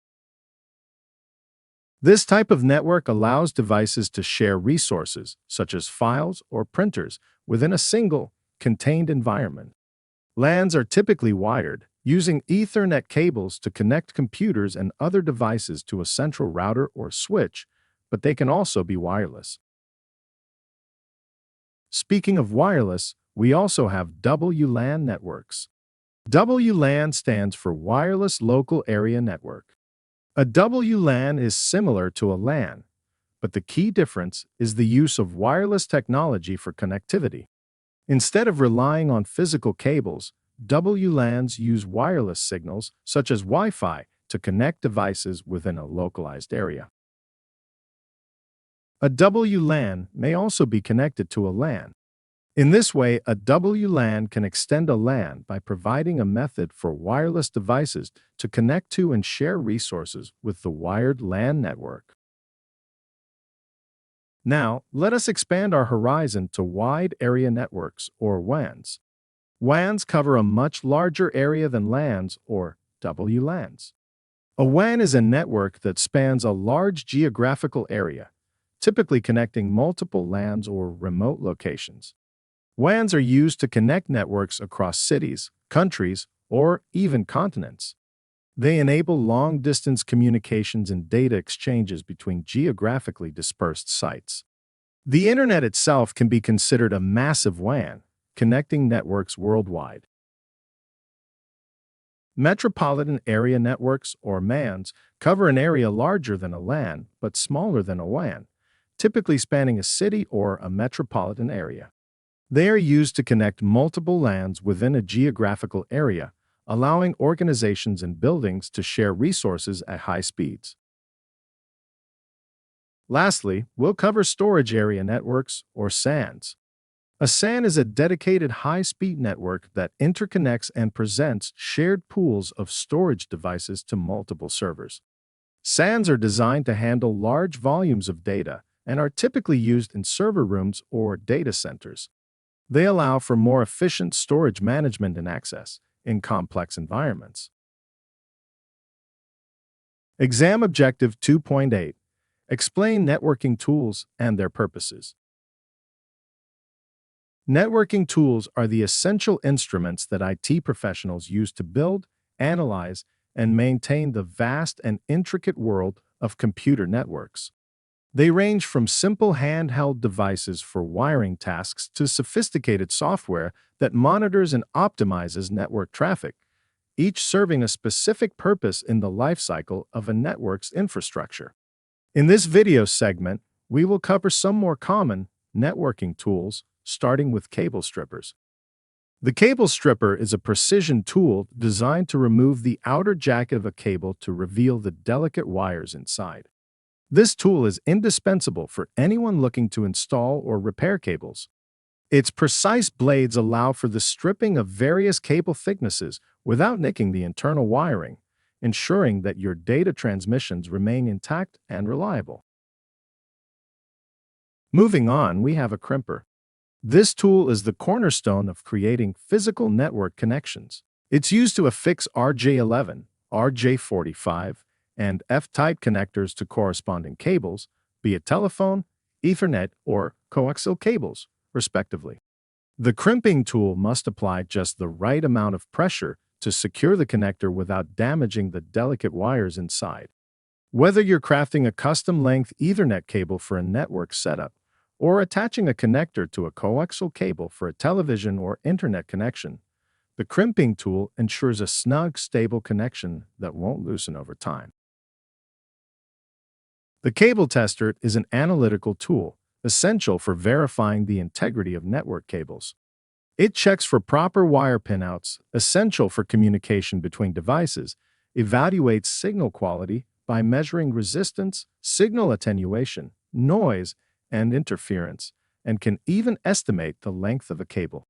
This type of network allows devices to share resources, such as files or printers, within a single, contained environment. LANs are typically wired, using Ethernet cables to connect computers and other devices to a central router or switch, but they can also be wireless. Speaking of wireless, we also have WLAN networks. WLAN stands for Wireless Local Area Network. A WLAN is similar to a LAN, but the key difference is the use of wireless technology for connectivity. Instead of relying on physical cables, WLANs use wireless signals, such as Wi-Fi, to connect devices within a localized area. A WLAN may also be connected to a LAN. In this way, a WLAN can extend a LAN by providing a method for wireless devices to connect to and share resources with the wired LAN network. Now, let us expand our horizon to wide area networks, or WANs. WANs cover a much larger area than LANs, or WLANs. A WAN is a network that spans a large geographical area, typically connecting multiple LANs or remote locations. WANs are used to connect networks across cities, countries, or even continents. They enable long-distance communications and data exchanges between geographically dispersed sites. The Internet itself can be considered a massive WAN, connecting networks worldwide. Metropolitan area networks, or MANs, cover an area larger than a LAN but smaller than a WAN, typically spanning a city or a metropolitan area. They are used to connect multiple LANs within a geographical area, allowing organizations and buildings to share resources at high speeds. Lastly, we'll cover storage area networks, or SANs. A SAN is a dedicated high-speed network that interconnects and presents shared pools of storage devices to multiple servers. SANs are designed to handle large volumes of data and are typically used in server rooms or data centers. They allow for more efficient storage management and access in complex environments. Exam Objective 2.8. Explain networking tools and their purposes. Networking tools are the essential instruments that IT professionals use to build, analyze, and maintain the vast and intricate world of computer networks. They range from simple handheld devices for wiring tasks to sophisticated software that monitors and optimizes network traffic, each serving a specific purpose in the lifecycle of a network's infrastructure. In this video segment, we will cover some more common networking tools, starting with cable strippers. The cable stripper is a precision tool designed to remove the outer jacket of a cable to reveal the delicate wires inside. This tool is indispensable for anyone looking to install or repair cables. Its precise blades allow for the stripping of various cable thicknesses without nicking the internal wiring, ensuring that your data transmissions remain intact and reliable. Moving on, we have a crimper. This tool is the cornerstone of creating physical network connections. It's used to affix RJ11, RJ45, and F-type connectors to corresponding cables, be it telephone, Ethernet, or coaxial cables, respectively. The crimping tool must apply just the right amount of pressure to secure the connector without damaging the delicate wires inside. Whether you're crafting a custom-length Ethernet cable for a network setup, or attaching a connector to a coaxial cable for a television or internet connection, the crimping tool ensures a snug, stable connection that won't loosen over time. The cable tester is an analytical tool essential for verifying the integrity of network cables. It checks for proper wire pinouts, essential for communication between devices, evaluates signal quality by measuring resistance, signal attenuation, noise, and interference, and can even estimate the length of a cable.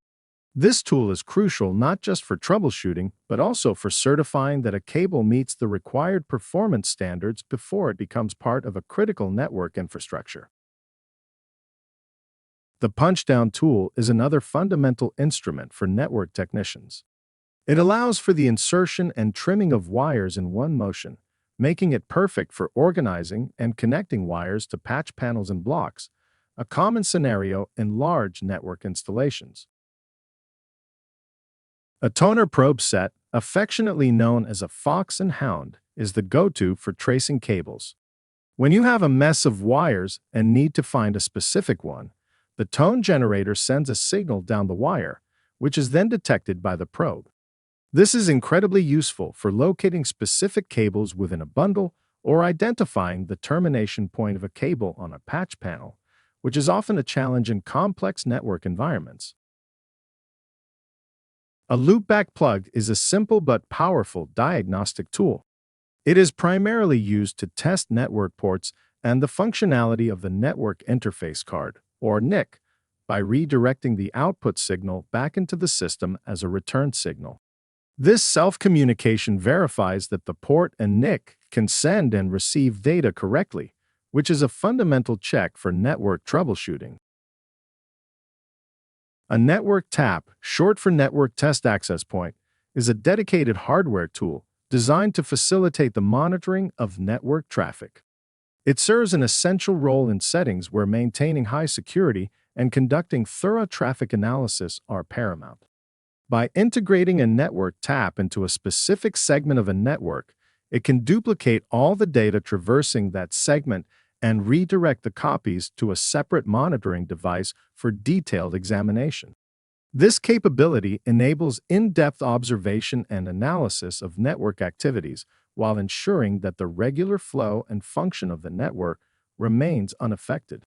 This tool is crucial not just for troubleshooting, but also for certifying that a cable meets the required performance standards before it becomes part of a critical network infrastructure. The punch-down tool is another fundamental instrument for network technicians. It allows for the insertion and trimming of wires in one motion, making it perfect for organizing and connecting wires to patch panels and blocks, a common scenario in large network installations. A toner probe set, affectionately known as a fox and hound, is the go-to for tracing cables. When you have a mess of wires and need to find a specific one, the tone generator sends a signal down the wire, which is then detected by the probe. This is incredibly useful for locating specific cables within a bundle or identifying the termination point of a cable on a patch panel, which is often a challenge in complex network environments. A loopback plug is a simple but powerful diagnostic tool. It is primarily used to test network ports and the functionality of the network interface card, or NIC, by redirecting the output signal back into the system as a return signal. This self-communication verifies that the port and NIC can send and receive data correctly, which is a fundamental check for network troubleshooting. A network tap, short for Network Test Access Point, is a dedicated hardware tool designed to facilitate the monitoring of network traffic. It serves an essential role in settings where maintaining high security and conducting thorough traffic analysis are paramount. By integrating a network tap into a specific segment of a network, it can duplicate all the data traversing that segment and redirect the copies to a separate monitoring device for detailed examination. This capability enables in-depth observation and analysis of network activities while ensuring that the regular flow and function of the network remains unaffected.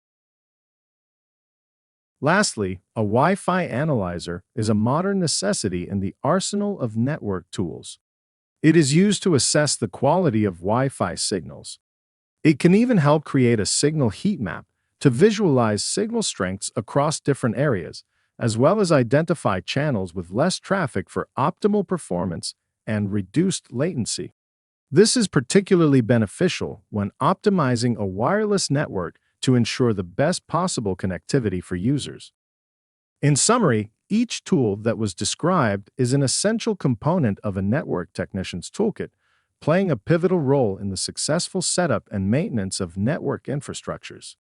Lastly, a Wi-Fi analyzer is a modern necessity in the arsenal of network tools. It is used to assess the quality of Wi-Fi signals. It can even help create a signal heat map to visualize signal strengths across different areas, as well as identify channels with less traffic for optimal performance and reduced latency. This is particularly beneficial when optimizing a wireless network to ensure the best possible connectivity for users. In summary, each tool that was described is an essential component of a network technician's toolkit, playing a pivotal role in the successful setup and maintenance of network infrastructures.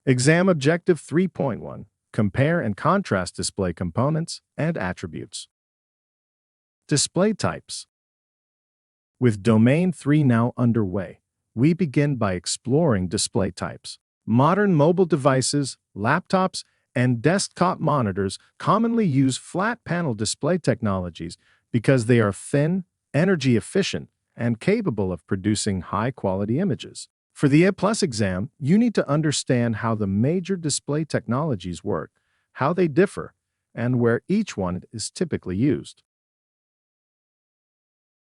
Exam Objective 3.1: Compare and contrast display components and attributes. Display types. With Domain 3 now underway, we begin by exploring display types. Modern mobile devices, laptops, and desktop monitors commonly use flat panel display technologies because they are thin, energy efficient, and capable of producing high-quality images. For the A Plus exam, you need to understand how the major display technologies work, how they differ, and where each one is typically used.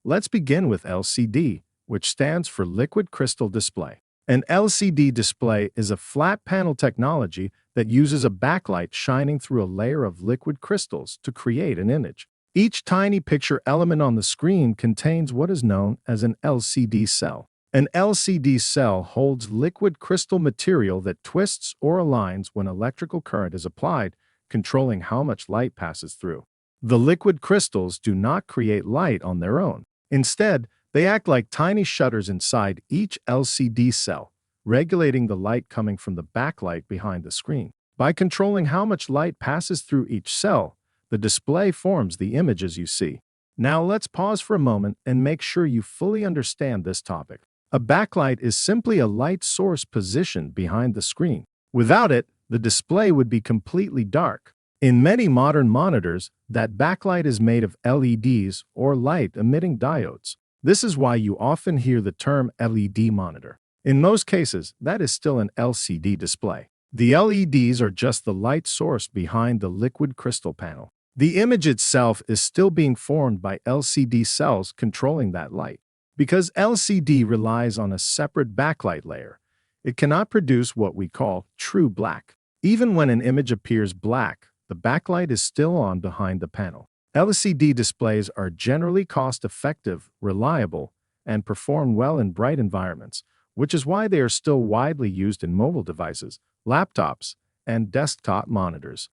Let's begin with LCD, which stands for Liquid Crystal Display. An LCD display is a flat panel technology that uses a backlight shining through a layer of liquid crystals to create an image. Each tiny picture element on the screen contains what is known as an LCD cell. An LCD cell holds liquid crystal material that twists or aligns when electrical current is applied, controlling how much light passes through. The liquid crystals do not create light on their own. Instead, they act like tiny shutters inside each LCD cell, regulating the light coming from the backlight behind the screen. By controlling how much light passes through each cell, the display forms the images you see. Now let's pause for a moment and make sure you fully understand this topic. A backlight is simply a light source positioned behind the screen. Without it, the display would be completely dark. In many modern monitors, that backlight is made of LEDs or light-emitting diodes. This is why you often hear the term LED monitor. In most cases, that is still an LCD display. The LEDs are just the light source behind the liquid crystal panel. The image itself is still being formed by LCD cells controlling that light. Because LCD relies on a separate backlight layer, it cannot produce what we call true black. Even when an image appears black, the backlight is still on behind the panel. LCD displays are generally cost-effective, reliable, and perform well in bright environments, which is why they are still widely used in mobile devices, laptops, and desktop monitors.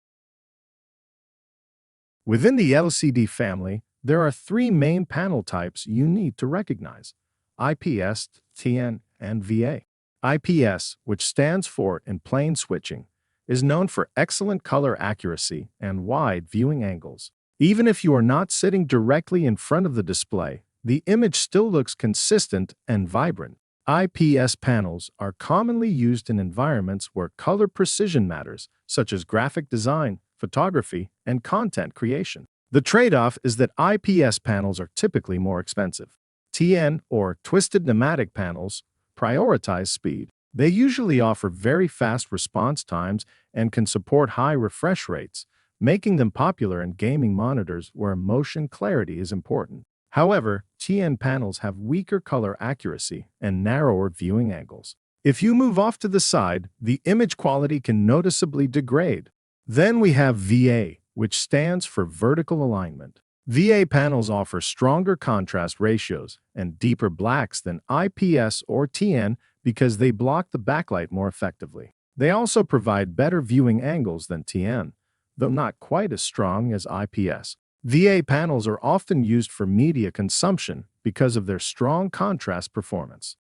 Within the LCD family, there are three main panel types you need to recognize: IPS, TN, and VA. IPS, which stands for in plane switching, is known for excellent color accuracy and wide viewing angles. Even if you are not sitting directly in front of the display, the image still looks consistent and vibrant. IPS panels are commonly used in environments where color precision matters, such as graphic design, photography, and content creation. The trade-off is that IPS panels are typically more expensive. TN, or twisted pneumatic panels, prioritize speed. They usually offer very fast response times and can support high refresh rates, making them popular in gaming monitors where motion clarity is important. However, TN panels have weaker color accuracy and narrower viewing angles. If you move off to the side, the image quality can noticeably degrade. Then we have VA, which stands for vertical alignment. VA panels offer stronger contrast ratios and deeper blacks than IPS or TN because they block the backlight more effectively. They also provide better viewing angles than TN, though not quite as strong as IPS. VA panels are often used for media consumption because of their strong contrast performance.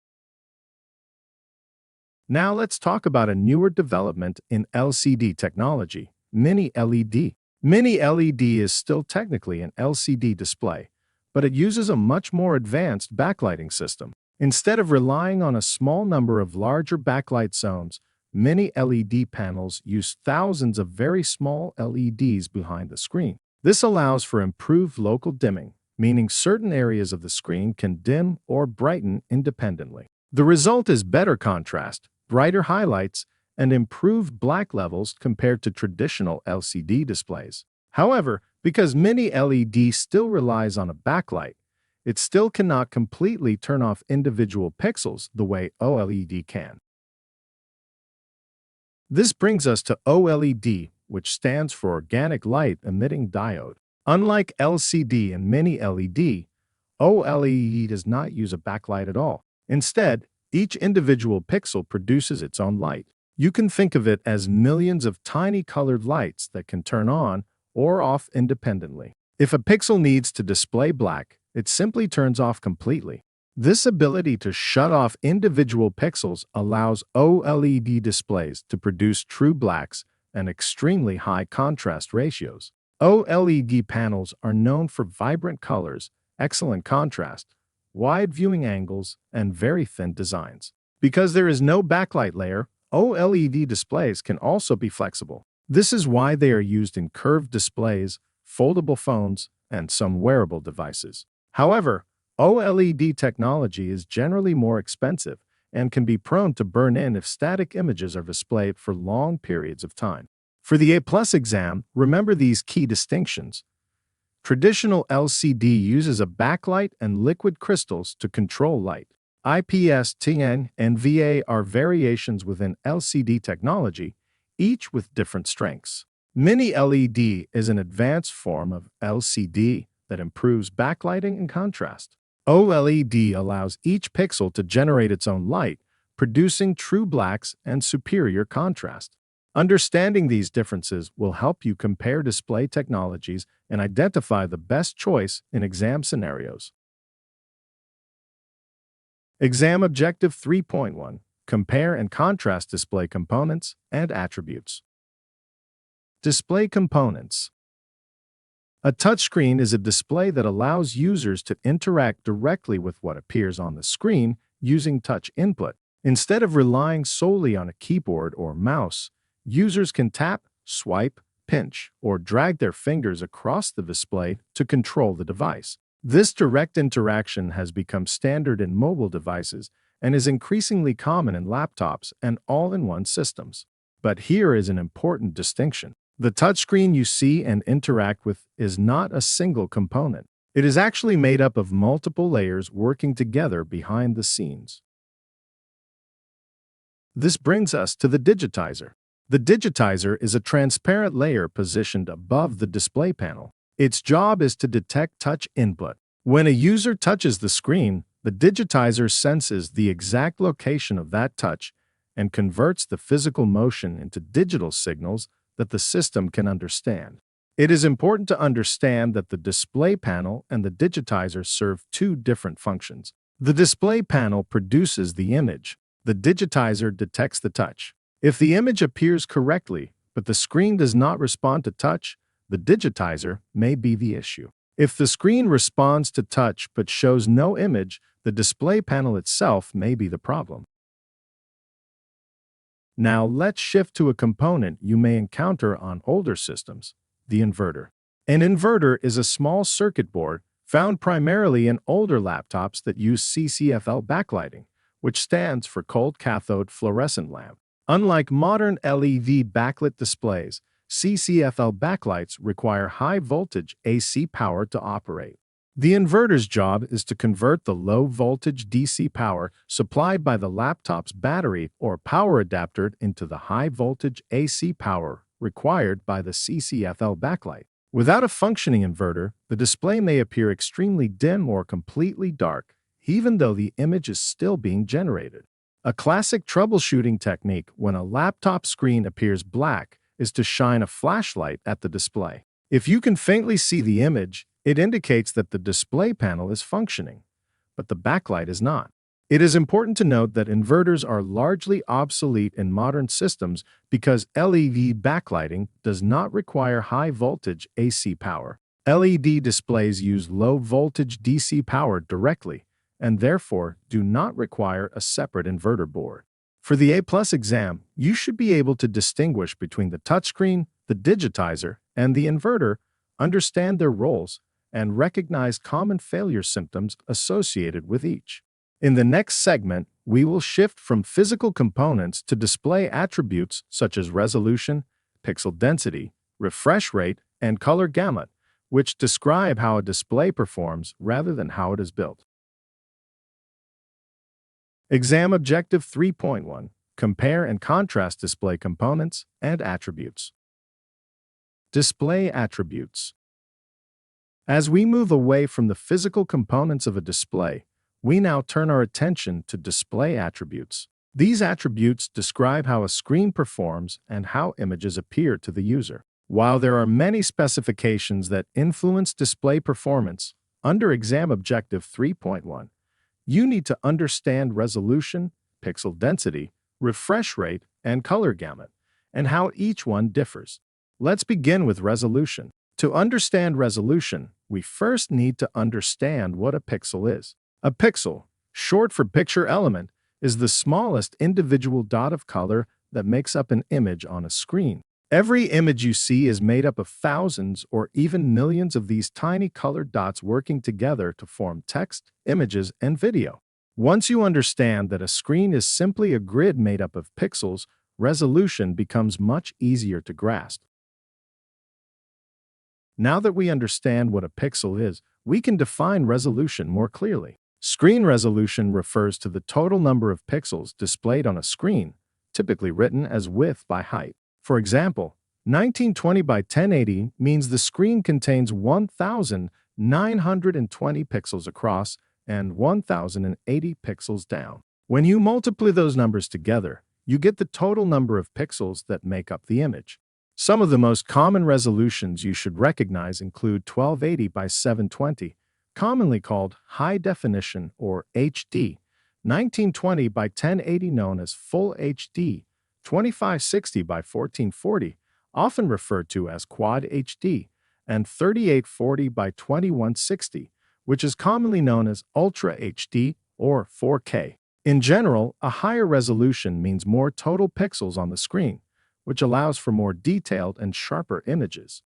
Now let's talk about a newer development in LCD technology, Mini LED. Mini LED is still technically an LCD display, but it uses a much more advanced backlighting system. Instead of relying on a small number of larger backlight zones, Mini LED panels use thousands of very small LEDs behind the screen. This allows for improved local dimming, meaning certain areas of the screen can dim or brighten independently. The result is better contrast, brighter highlights, and improved black levels compared to traditional LCD displays. However, because Mini LED still relies on a backlight, it still cannot completely turn off individual pixels the way OLED can. This brings us to OLED, which stands for Organic Light Emitting Diode. Unlike LCD and Mini LED, OLED does not use a backlight at all. Instead, each individual pixel produces its own light. You can think of it as millions of tiny colored lights that can turn on or off independently. If a pixel needs to display black, it simply turns off completely. This ability to shut off individual pixels allows OLED displays to produce true blacks and extremely high contrast ratios. OLED panels are known for vibrant colors, excellent contrast, wide viewing angles, and very thin designs. Because there is no backlight layer, OLED displays can also be flexible. This is why they are used in curved displays, foldable phones, and some wearable devices. However, OLED technology is generally more expensive and can be prone to burn in if static images are displayed for long periods of time. For the A+ exam, remember these key distinctions. Traditional LCD uses a backlight and liquid crystals to control light. IPS, TN, and VA are variations within LCD technology, each with different strengths. Mini LED is an advanced form of LCD that improves backlighting and contrast. OLED allows each pixel to generate its own light, producing true blacks and superior contrast. Understanding these differences will help you compare display technologies and identify the best choice in exam scenarios. Exam Objective 3.1: Compare and contrast display components and attributes. Display components. A touchscreen is a display that allows users to interact directly with what appears on the screen using touch input. Instead of relying solely on a keyboard or mouse, users can tap, swipe, pinch, or drag their fingers across the display to control the device. This direct interaction has become standard in mobile devices and is increasingly common in laptops and all-in-one systems. But here is an important distinction. The touchscreen you see and interact with is not a single component. It is actually made up of multiple layers working together behind the scenes. This brings us to the digitizer. The digitizer is a transparent layer positioned above the display panel. Its job is to detect touch input. When a user touches the screen, the digitizer senses the exact location of that touch and converts the physical motion into digital signals that the system can understand. It is important to understand that the display panel and the digitizer serve two different functions. The display panel produces the image. The digitizer detects the touch. If the image appears correctly, but the screen does not respond to touch, the digitizer may be the issue. If the screen responds to touch but shows no image, the display panel itself may be the problem. Now let's shift to a component you may encounter on older systems, the inverter. An inverter is a small circuit board found primarily in older laptops that use CCFL backlighting, which stands for cold cathode fluorescent lamp. Unlike modern LED backlit displays, CCFL backlights require high-voltage AC power to operate. The inverter's job is to convert the low-voltage DC power supplied by the laptop's battery or power adapter into the high-voltage AC power required by the CCFL backlight. Without a functioning inverter, the display may appear extremely dim or completely dark, even though the image is still being generated. A classic troubleshooting technique when a laptop screen appears black is to shine a flashlight at the display. If you can faintly see the image, it indicates that the display panel is functioning, but the backlight is not. It is important to note that inverters are largely obsolete in modern systems because LED backlighting does not require high-voltage AC power. LED displays use low-voltage DC power directly and therefore do not require a separate inverter board. For the A+ exam, you should be able to distinguish between the touchscreen, the digitizer, and the inverter, understand their roles, and recognize common failure symptoms associated with each. In the next segment, we will shift from physical components to display attributes such as resolution, pixel density, refresh rate, and color gamut, which describe how a display performs rather than how it is built. Exam Objective 3.1. Compare and contrast display components and attributes. Display attributes. As we move away from the physical components of a display, we now turn our attention to display attributes. These attributes describe how a screen performs and how images appear to the user. While there are many specifications that influence display performance, under Exam Objective 3.1, you need to understand resolution, pixel density, refresh rate, and color gamut, and how each one differs. Let's begin with resolution. To understand resolution, we first need to understand what a pixel is. A pixel, short for picture element, is the smallest individual dot of color that makes up an image on a screen. Every image you see is made up of thousands or even millions of these tiny colored dots working together to form text, images, and video. Once you understand that a screen is simply a grid made up of pixels, resolution becomes much easier to grasp. Now that we understand what a pixel is, we can define resolution more clearly. Screen resolution refers to the total number of pixels displayed on a screen, typically written as width by height. For example, 1920 by 1080 means the screen contains 1,920 pixels across and 1,080 pixels down. When you multiply those numbers together, you get the total number of pixels that make up the image. Some of the most common resolutions you should recognize include 1280 by 720, commonly called high definition or HD, 1920 by 1080 known as full HD, 2560 by 1440, often referred to as Quad HD, and 3840 by 2160, which is commonly known as Ultra HD or 4K. In general, a higher resolution means more total pixels on the screen, which allows for more detailed and sharper images.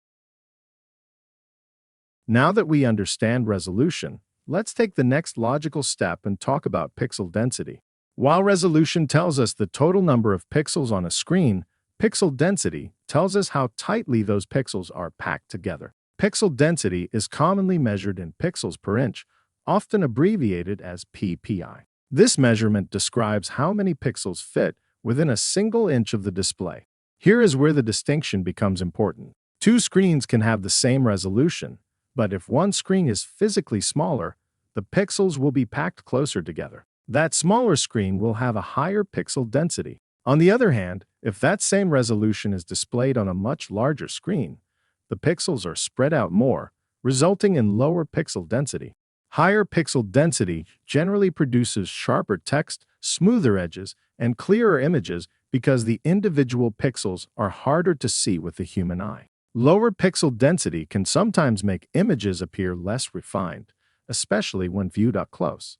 Now that we understand resolution, let's take the next logical step and talk about pixel density. While resolution tells us the total number of pixels on a screen, pixel density tells us how tightly those pixels are packed together. Pixel density is commonly measured in pixels per inch, often abbreviated as PPI. This measurement describes how many pixels fit within a single inch of the display. Here is where the distinction becomes important. Two screens can have the same resolution, but if one screen is physically smaller, the pixels will be packed closer together. That smaller screen will have a higher pixel density. On the other hand, if that same resolution is displayed on a much larger screen, the pixels are spread out more, resulting in lower pixel density. Higher pixel density generally produces sharper text, smoother edges, and clearer images because the individual pixels are harder to see with the human eye. Lower pixel density can sometimes make images appear less refined, especially when viewed up close.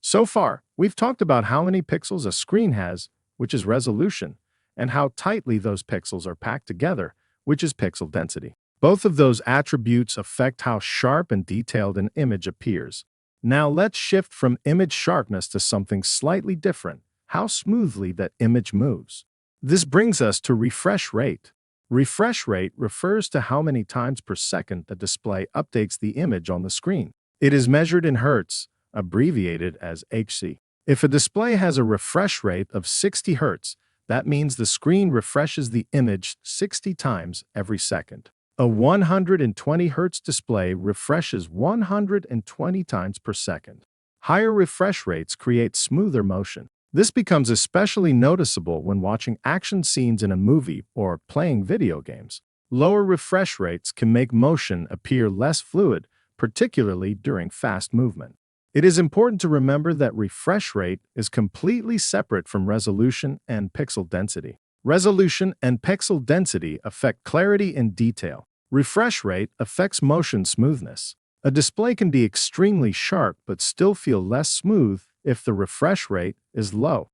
So far, we've talked about how many pixels a screen has, which is resolution, and how tightly those pixels are packed together, which is pixel density. Both of those attributes affect how sharp and detailed an image appears. Now let's shift from image sharpness to something slightly different, how smoothly that image moves. This brings us to refresh rate. Refresh rate refers to how many times per second the display updates the image on the screen. It is measured in hertz, abbreviated as Hz. If a display has a refresh rate of 60 Hz, that means the screen refreshes the image 60 times every second. A 120 Hz display refreshes 120 times per second. Higher refresh rates create smoother motion. This becomes especially noticeable when watching action scenes in a movie or playing video games. Lower refresh rates can make motion appear less fluid, particularly during fast movement. It is important to remember that refresh rate is completely separate from resolution and pixel density. Resolution and pixel density affect clarity and detail. Refresh rate affects motion smoothness. A display can be extremely sharp but still feel less smooth if the refresh rate is low.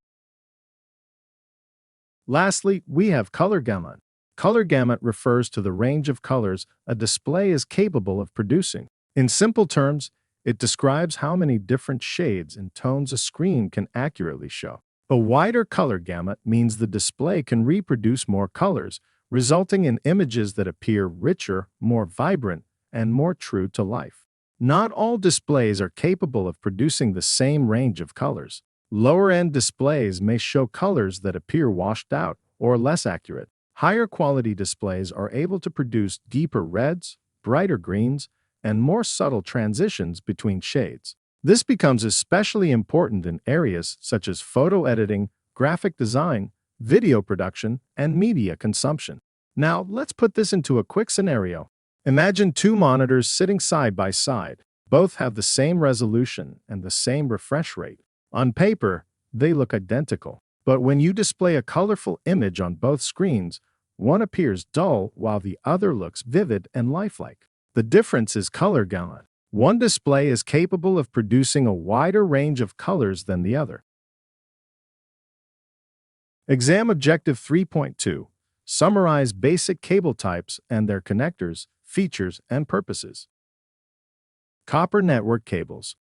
Lastly, we have color gamut. Color gamut refers to the range of colors a display is capable of producing. In simple terms, it describes how many different shades and tones a screen can accurately show. A wider color gamut means the display can reproduce more colors, resulting in images that appear richer, more vibrant, and more true to life. Not all displays are capable of producing the same range of colors. Lower-end displays may show colors that appear washed out or less accurate. Higher quality displays are able to produce deeper reds, brighter greens, and more subtle transitions between shades. This becomes especially important in areas such as photo editing, graphic design, video production, and media consumption. Now, let's put this into a quick scenario. Imagine two monitors sitting side by side. Both have the same resolution and the same refresh rate. On paper, they look identical. But when you display a colorful image on both screens, one appears dull while the other looks vivid and lifelike. The difference is color gamut. One display is capable of producing a wider range of colors than the other. Exam Objective 3.2. Summarize basic cable types and their connectors, features, and purposes. Copper network cables.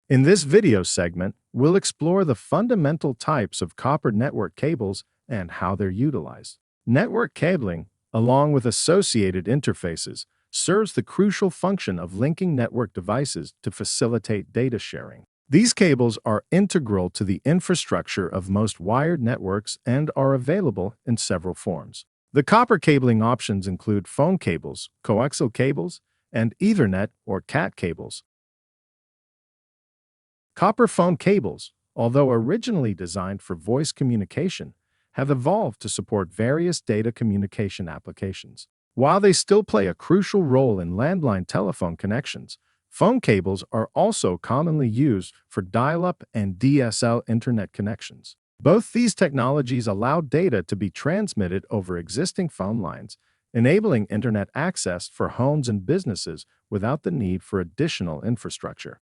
In this video segment, we'll explore the fundamental types of copper network cables and how they're utilized. Network cabling, along with associated interfaces, serves the crucial function of linking network devices to facilitate data sharing. These cables are integral to the infrastructure of most wired networks and are available in several forms. The copper cabling options include phone cables, coaxial cables, and Ethernet or CAT cables. Copper phone cables, although originally designed for voice communication, have evolved to support various data communication applications. While they still play a crucial role in landline telephone connections, phone cables are also commonly used for dial-up and DSL internet connections. Both these technologies allow data to be transmitted over existing phone lines, enabling internet access for homes and businesses without the need for additional infrastructure.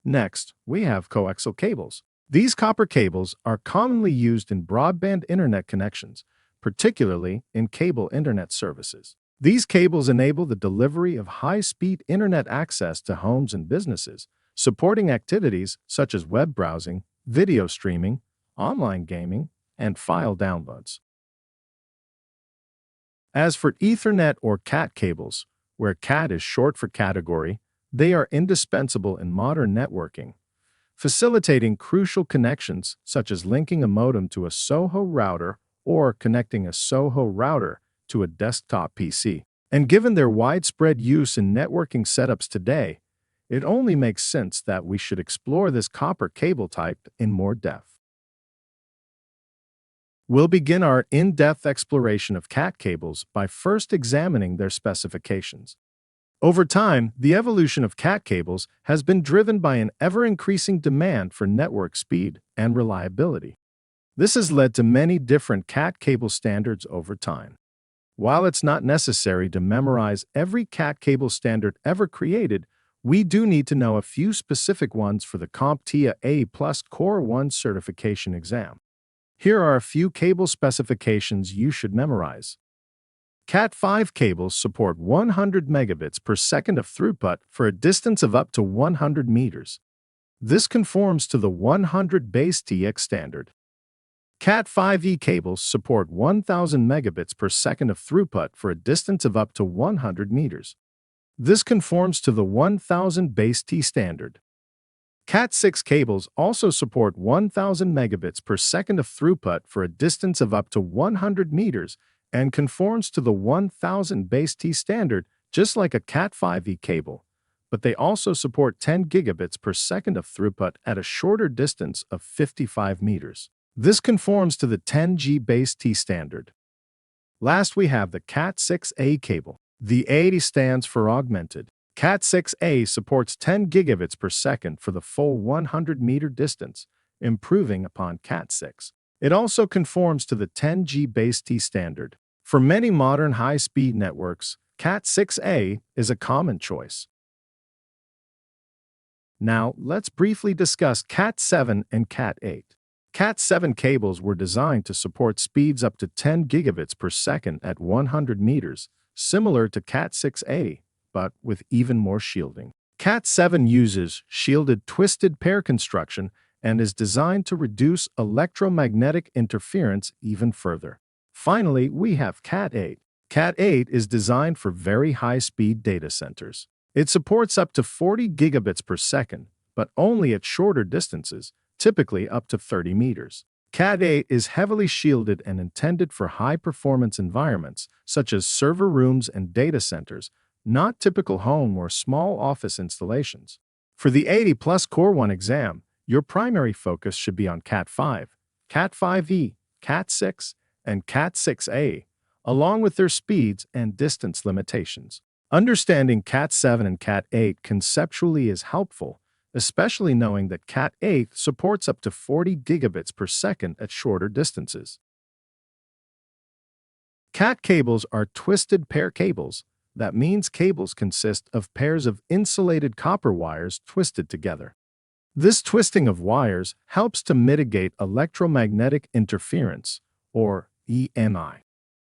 Next, we have coaxial cables. These copper cables are commonly used in broadband internet connections, particularly in cable internet services. These cables enable the delivery of high-speed internet access to homes and businesses, supporting activities such as web browsing, video streaming, online gaming, and file downloads. As for Ethernet or CAT cables, where CAT is short for category, they are indispensable in modern networking, facilitating crucial connections such as linking a modem to a SOHO router or connecting a SOHO router to a desktop PC. And given their widespread use in networking setups today, it only makes sense that we should explore this copper cable type in more depth. We'll begin our in-depth exploration of CAT cables by first examining their specifications. Over time, the evolution of CAT cables has been driven by an ever-increasing demand for network speed and reliability. This has led to many different CAT cable standards over time. While it's not necessary to memorize every CAT cable standard ever created, we do need to know a few specific ones for the CompTIA A Plus Core 1 certification exam. Here are a few cable specifications you should memorize. Cat5 cables support 100 megabits per second of throughput for a distance of up to 100 meters. This conforms to the 100 base TX standard. Cat5e cables support 1000 megabits per second of throughput for a distance of up to 100 meters. This conforms to the 1000 base T standard. Cat6 cables also support 1000 megabits per second of throughput for a distance of up to 100 meters and conforms to the 1000 base T standard just like a Cat5e cable, but they also support 10 gigabits per second of throughput at a shorter distance of 55 meters. This conforms to the 10G base T standard. Last, we have the Cat6A cable. The A stands for augmented. Cat6a supports 10 gigabits per second for the full 100-meter distance, improving upon Cat6. It also conforms to the 10G base T standard. For many modern high-speed networks, Cat6a is a common choice. Now, let's briefly discuss Cat7 and Cat8. Cat7 cables were designed to support speeds up to 10 gigabits per second at 100 meters, similar to Cat6a, but with even more shielding. Cat7 uses shielded twisted pair construction and is designed to reduce electromagnetic interference even further. Finally, we have Cat8. Cat8 is designed for very high-speed data centers. It supports up to 40 gigabits per second, but only at shorter distances, typically up to 30 meters. Cat8 is heavily shielded and intended for high-performance environments, such as server rooms and data centers, not typical home or small office installations. For the 80 Plus Core 1 exam, your primary focus should be on Cat5, Cat5e, Cat6, and Cat6a, along with their speeds and distance limitations. Understanding Cat7 and Cat8 conceptually is helpful, especially knowing that Cat8 supports up to 40 gigabits per second at shorter distances. Cat cables are twisted pair cables. That means cables consist of pairs of insulated copper wires twisted together. This twisting of wires helps to mitigate electromagnetic interference, or EMI.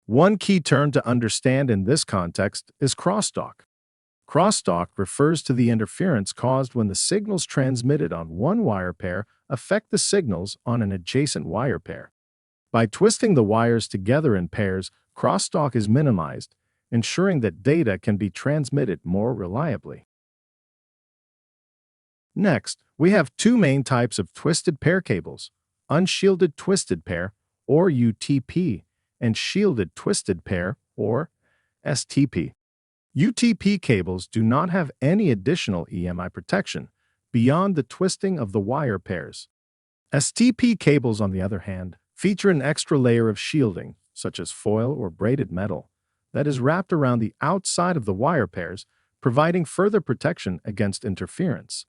One key term to understand in this context is crosstalk. Crosstalk refers to the interference caused when the signals transmitted on one wire pair affect the signals on an adjacent wire pair. By twisting the wires together in pairs, crosstalk is minimized, ensuring that data can be transmitted more reliably. Next, we have two main types of twisted pair cables: unshielded twisted pair, or UTP, and shielded twisted pair, or STP. UTP cables do not have any additional EMI protection beyond the twisting of the wire pairs. STP cables, on the other hand, feature an extra layer of shielding, such as foil or braided metal, that is wrapped around the outside of the wire pairs, providing further protection against interference.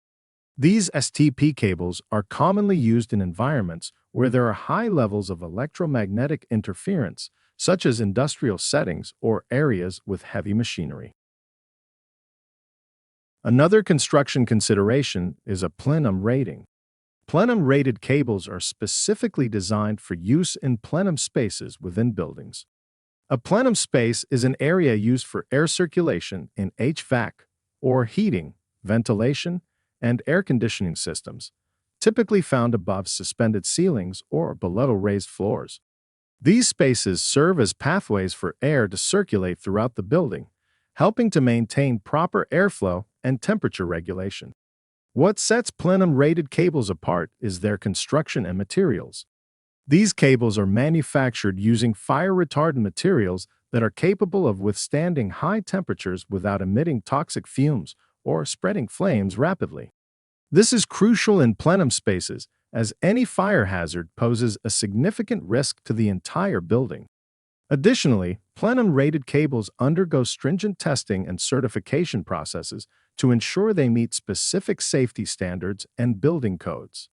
These STP cables are commonly used in environments where there are high levels of electromagnetic interference, such as industrial settings or areas with heavy machinery. Another construction consideration is a plenum rating. Plenum-rated cables are specifically designed for use in plenum spaces within buildings. A plenum space is an area used for air circulation in HVAC, or heating, ventilation, and air conditioning systems, typically found above suspended ceilings or below raised floors. These spaces serve as pathways for air to circulate throughout the building, helping to maintain proper airflow and temperature regulation. What sets plenum-rated cables apart is their construction and materials. These cables are manufactured using fire-retardant materials that are capable of withstanding high temperatures without emitting toxic fumes or spreading flames rapidly. This is crucial in plenum spaces, as any fire hazard poses a significant risk to the entire building. Additionally, plenum-rated cables undergo stringent testing and certification processes to ensure they meet specific safety standards and building codes.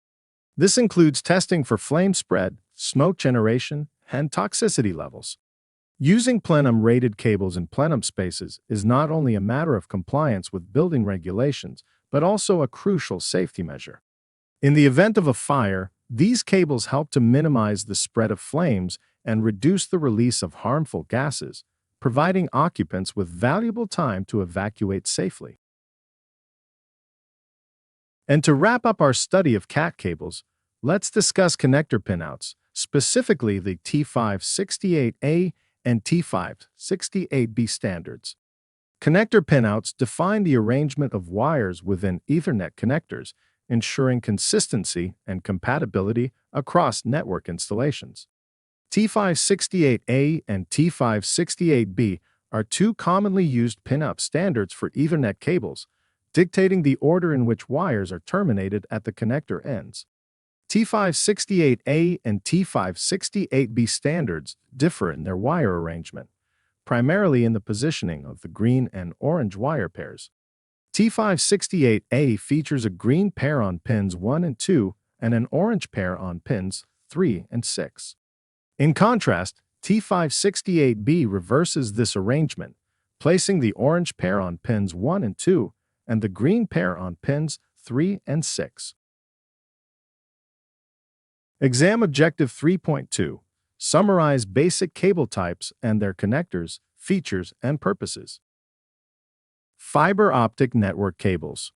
This includes testing for flame spread, smoke generation, and toxicity levels. Using plenum-rated cables in plenum spaces is not only a matter of compliance with building regulations, but also a crucial safety measure. In the event of a fire, these cables help to minimize the spread of flames and reduce the release of harmful gases, providing occupants with valuable time to evacuate safely. And to wrap up our study of CAT cables, let's discuss connector pinouts, specifically the T568A and T568B standards. Connector pinouts define the arrangement of wires within Ethernet connectors, ensuring consistency and compatibility across network installations. T568A and T568B are two commonly used pinout standards for Ethernet cables, dictating the order in which wires are terminated at the connector ends. T568A and T568B standards differ in their wire arrangement, primarily in the positioning of the green and orange wire pairs. T568A features a green pair on pins 1 and 2 and an orange pair on pins 3 and 6. In contrast, T568B reverses this arrangement, placing the orange pair on pins 1 and 2 and the green pair on pins 3 and 6. Exam Objective 3.2. Summarize basic cable types and their connectors, features, and purposes. Fiber optic network cables.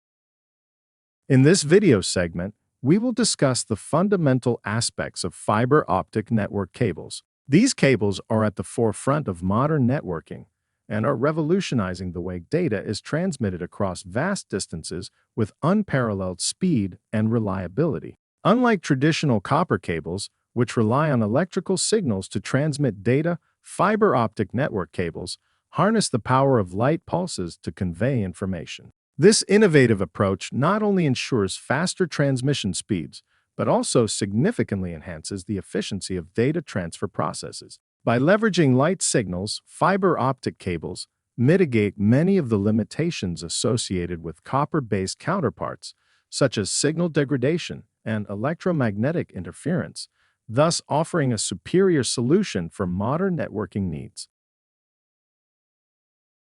In this video segment, we will discuss the fundamental aspects of fiber optic network cables. These cables are at the forefront of modern networking and are revolutionizing the way data is transmitted across vast distances with unparalleled speed and reliability. Unlike traditional copper cables, which rely on electrical signals to transmit data, fiber optic network cables harness the power of light pulses to convey information. This innovative approach not only ensures faster transmission speeds, but also significantly enhances the efficiency of data transfer processes. By leveraging light signals, fiber optic cables mitigate many of the limitations associated with copper-based counterparts, such as signal degradation and electromagnetic interference, thus offering a superior solution for modern networking needs.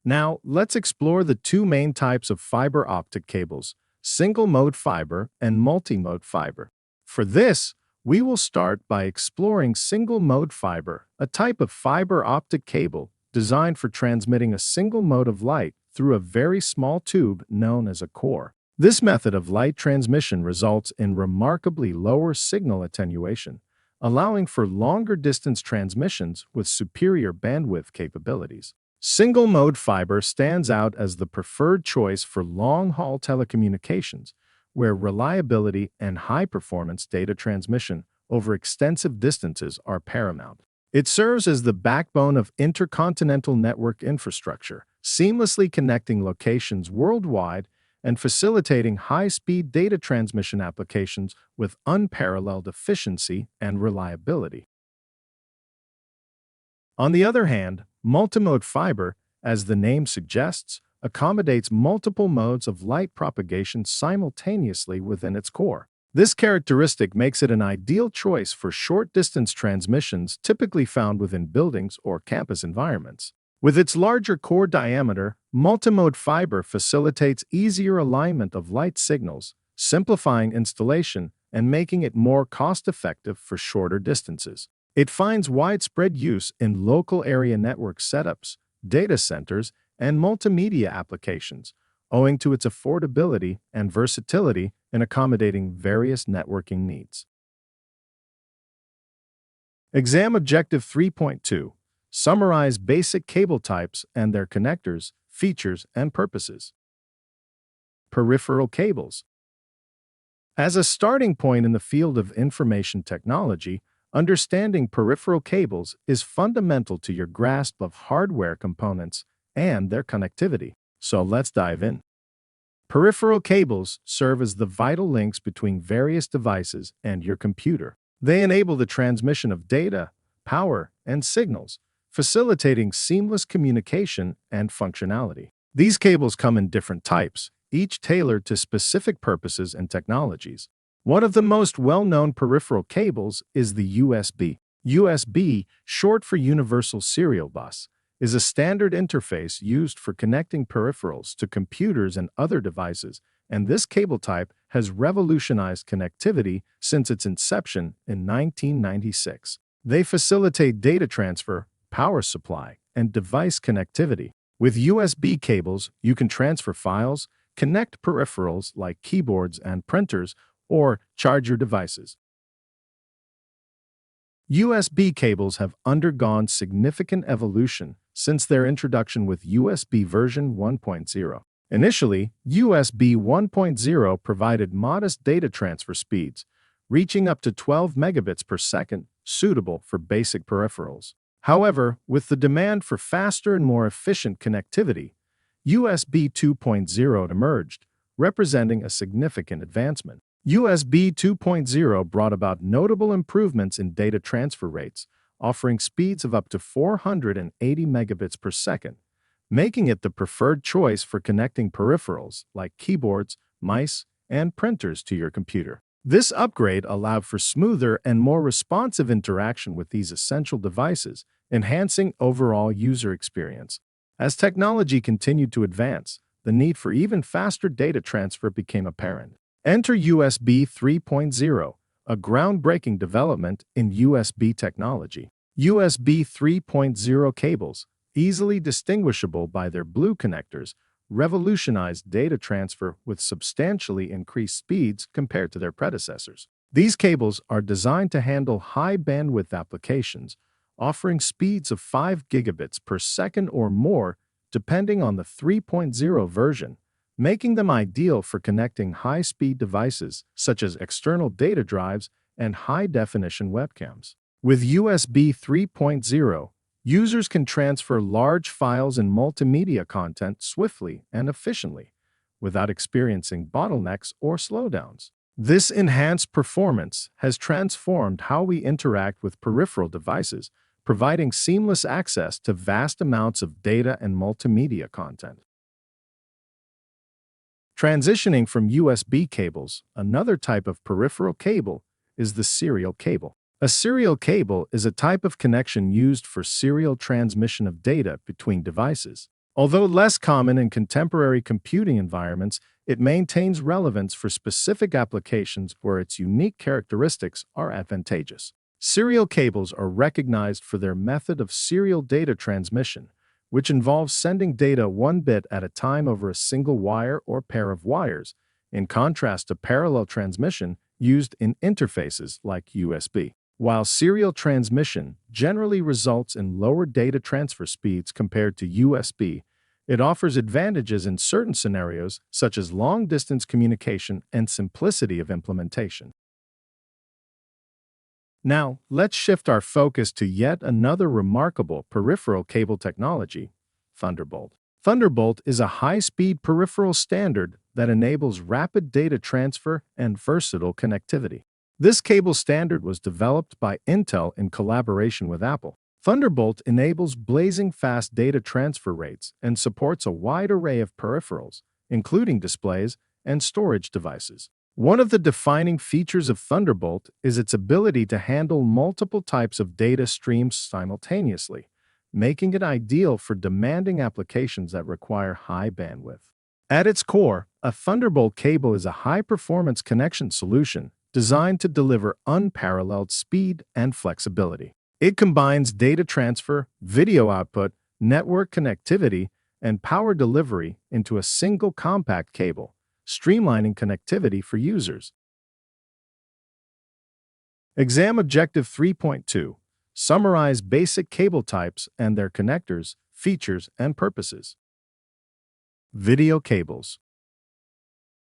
Now, let's explore the two main types of fiber optic cables: single-mode fiber and multi-mode fiber. For this, we will start by exploring single-mode fiber, a type of fiber optic cable designed for transmitting a single mode of light through a very small tube known as a core. This method of light transmission results in remarkably lower signal attenuation, allowing for longer distance transmissions with superior bandwidth capabilities. Single-mode fiber stands out as the preferred choice for long-haul telecommunications, where reliability and high-performance data transmission over extensive distances are paramount. It serves as the backbone of intercontinental network infrastructure, seamlessly connecting locations worldwide and facilitating high-speed data transmission applications with unparalleled efficiency and reliability. On the other hand, multimode fiber, as the name suggests, accommodates multiple modes of light propagation simultaneously within its core. This characteristic makes it an ideal choice for short-distance transmissions typically found within buildings or campus environments. With its larger core diameter, multimode fiber facilitates easier alignment of light signals, simplifying installation and making it more cost-effective for shorter distances. It finds widespread use in local area network setups, data centers, and multimedia applications, owing to its affordability and versatility in accommodating various networking needs. Exam Objective 3.2. Summarize basic cable types and their connectors, features, and purposes. Peripheral cables. As a starting point in the field of information technology, understanding peripheral cables is fundamental to your grasp of hardware components and their connectivity. So let's dive in. Peripheral cables serve as the vital links between various devices and your computer. They enable the transmission of data, power, and signals, facilitating seamless communication and functionality. These cables come in different types, each tailored to specific purposes and technologies. One of the most well-known peripheral cables is the USB. USB, short for Universal Serial Bus, is a standard interface used for connecting peripherals to computers and other devices, and this cable type has revolutionized connectivity since its inception in 1996. They facilitate data transfer, power supply, and device connectivity. With USB cables, you can transfer files, connect peripherals like keyboards and printers, or charge your devices. USB cables have undergone significant evolution since their introduction with USB version 1.0. Initially, USB 1.0 provided modest data transfer speeds, reaching up to 12 megabits per second, suitable for basic peripherals. However, with the demand for faster and more efficient connectivity, USB 2.0 emerged, representing a significant advancement. USB 2.0 brought about notable improvements in data transfer rates, offering speeds of up to 480 megabits per second, making it the preferred choice for connecting peripherals like keyboards, mice, and printers to your computer. This upgrade allowed for smoother and more responsive interaction with these essential devices, enhancing overall user experience. As technology continued to advance, the need for even faster data transfer became apparent. Enter USB 3.0, a groundbreaking development in USB technology. USB 3.0 cables, easily distinguishable by their blue connectors, revolutionized data transfer with substantially increased speeds compared to their predecessors. These cables are designed to handle high bandwidth applications, offering speeds of 5 gigabits per second or more depending on the 3.0 version, making them ideal for connecting high-speed devices such as external data drives and high-definition webcams. With USB 3.0, users can transfer large files and multimedia content swiftly and efficiently, without experiencing bottlenecks or slowdowns. This enhanced performance has transformed how we interact with peripheral devices, providing seamless access to vast amounts of data and multimedia content. Transitioning from USB cables, another type of peripheral cable is the serial cable. A serial cable is a type of connection used for serial transmission of data between devices. Although less common in contemporary computing environments, it maintains relevance for specific applications where its unique characteristics are advantageous. Serial cables are recognized for their method of serial data transmission, which involves sending data one bit at a time over a single wire or pair of wires, in contrast to parallel transmission used in interfaces like USB. While serial transmission generally results in lower data transfer speeds compared to USB, it offers advantages in certain scenarios such as long-distance communication and simplicity of implementation. Now, let's shift our focus to yet another remarkable peripheral cable technology, Thunderbolt. Thunderbolt is a high-speed peripheral standard that enables rapid data transfer and versatile connectivity. This cable standard was developed by Intel in collaboration with Apple. Thunderbolt enables blazing fast data transfer rates and supports a wide array of peripherals, including displays and storage devices. One of the defining features of Thunderbolt is its ability to handle multiple types of data streams simultaneously, making it ideal for demanding applications that require high bandwidth. At its core, a Thunderbolt cable is a high-performance connection solution designed to deliver unparalleled speed and flexibility. It combines data transfer, video output, network connectivity, and power delivery into a single compact cable, streamlining connectivity for users. Exam Objective 3.2. Summarize basic cable types and their connectors, features, and purposes. Video cables.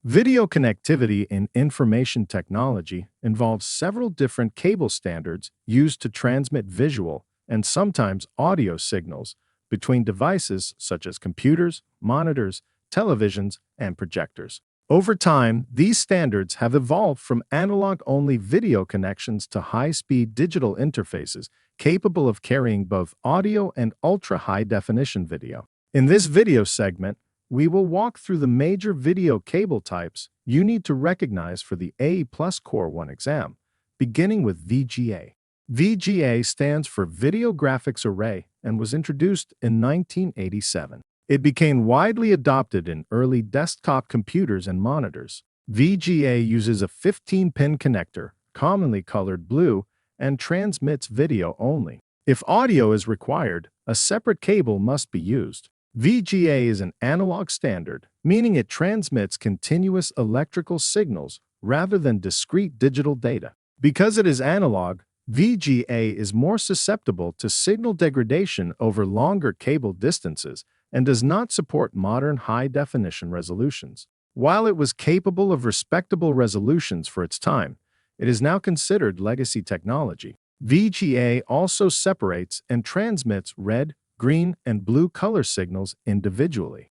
Video connectivity in information technology involves several different cable standards used to transmit visual and sometimes audio signals between devices such as computers, monitors, televisions, and projectors. Over time, these standards have evolved from analog-only video connections to high-speed digital interfaces capable of carrying both audio and ultra-high-definition video. In this video segment, we will walk through the major video cable types you need to recognize for the A Plus Core 1 exam, beginning with VGA. VGA stands for Video Graphics Array and was introduced in 1987. It became widely adopted in early desktop computers and monitors. VGA uses a 15-pin connector, commonly colored blue, and transmits video only. If audio is required, a separate cable must be used. VGA is an analog standard, meaning it transmits continuous electrical signals rather than discrete digital data. Because it is analog, VGA is more susceptible to signal degradation over longer cable distances and does not support modern high-definition resolutions. While it was capable of respectable resolutions for its time, it is now considered legacy technology. VGA also separates and transmits red, green, and blue color signals individually.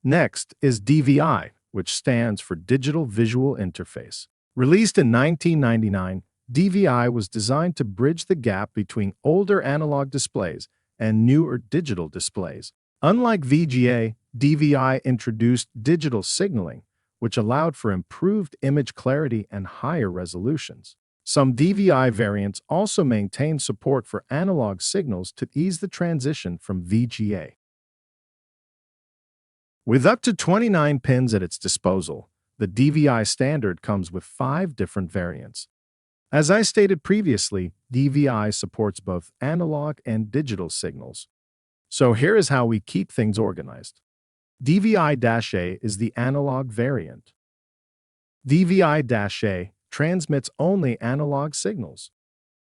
Next is DVI, which stands for Digital Visual Interface. Released in 1999, DVI was designed to bridge the gap between older analog displays and newer digital displays. Unlike VGA, DVI introduced digital signaling, which allowed for improved image clarity and higher resolutions. Some DVI variants also maintain support for analog signals to ease the transition from VGA. With up to 29 pins at its disposal, the DVI standard comes with 5 different variants. As I stated previously, DVI supports both analog and digital signals. So here is how we keep things organized. DVI-A is the analog variant. DVI-A transmits only analog signals.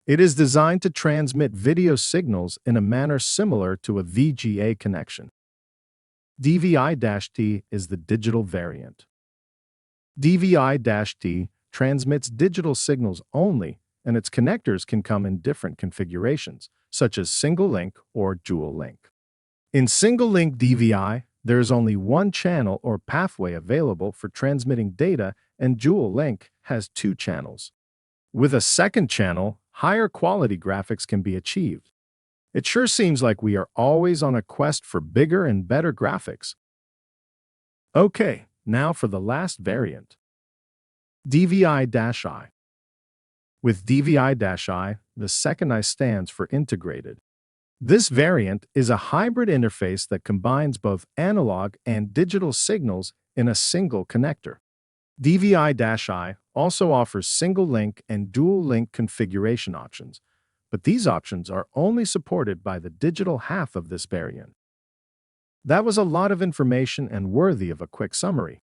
It is designed to transmit video signals in a manner similar to a VGA connection. DVI-T is the digital variant. DVI-T transmits digital signals only, and its connectors can come in different configurations, such as single-link or dual-link. In single-link DVI, there is only one channel or pathway available for transmitting data, and dual-link has 2 channels. With a second channel, higher quality graphics can be achieved. It sure seems like we are always on a quest for bigger and better graphics. Okay, now for the last variant. DVI-I. With DVI-I, the second I stands for integrated. This variant is a hybrid interface that combines both analog and digital signals in a single connector. DVI-I also offers single-link and dual-link configuration options, but these options are only supported by the digital half of this variant. That was a lot of information and worthy of a quick summary.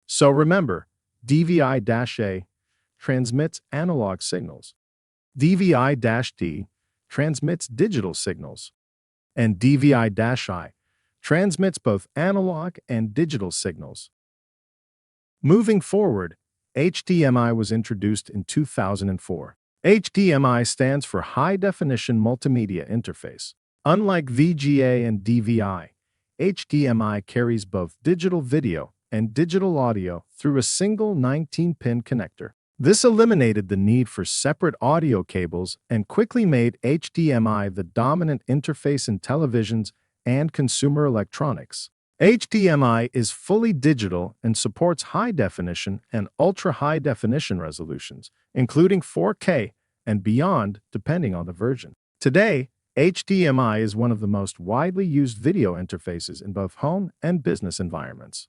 So remember, DVI-A transmits analog signals. DVI-D transmits digital signals. And DVI-I transmits both analog and digital signals. Moving forward, HDMI was introduced in 2004. HDMI stands for High Definition Multimedia Interface. Unlike VGA and DVI, HDMI carries both digital video and digital audio through a single 19-pin connector. This eliminated the need for separate audio cables and quickly made HDMI the dominant interface in televisions and consumer electronics. HDMI is fully digital and supports high-definition and ultra-high-definition resolutions, including 4K and beyond depending on the version. Today, HDMI is one of the most widely used video interfaces in both home and business environments.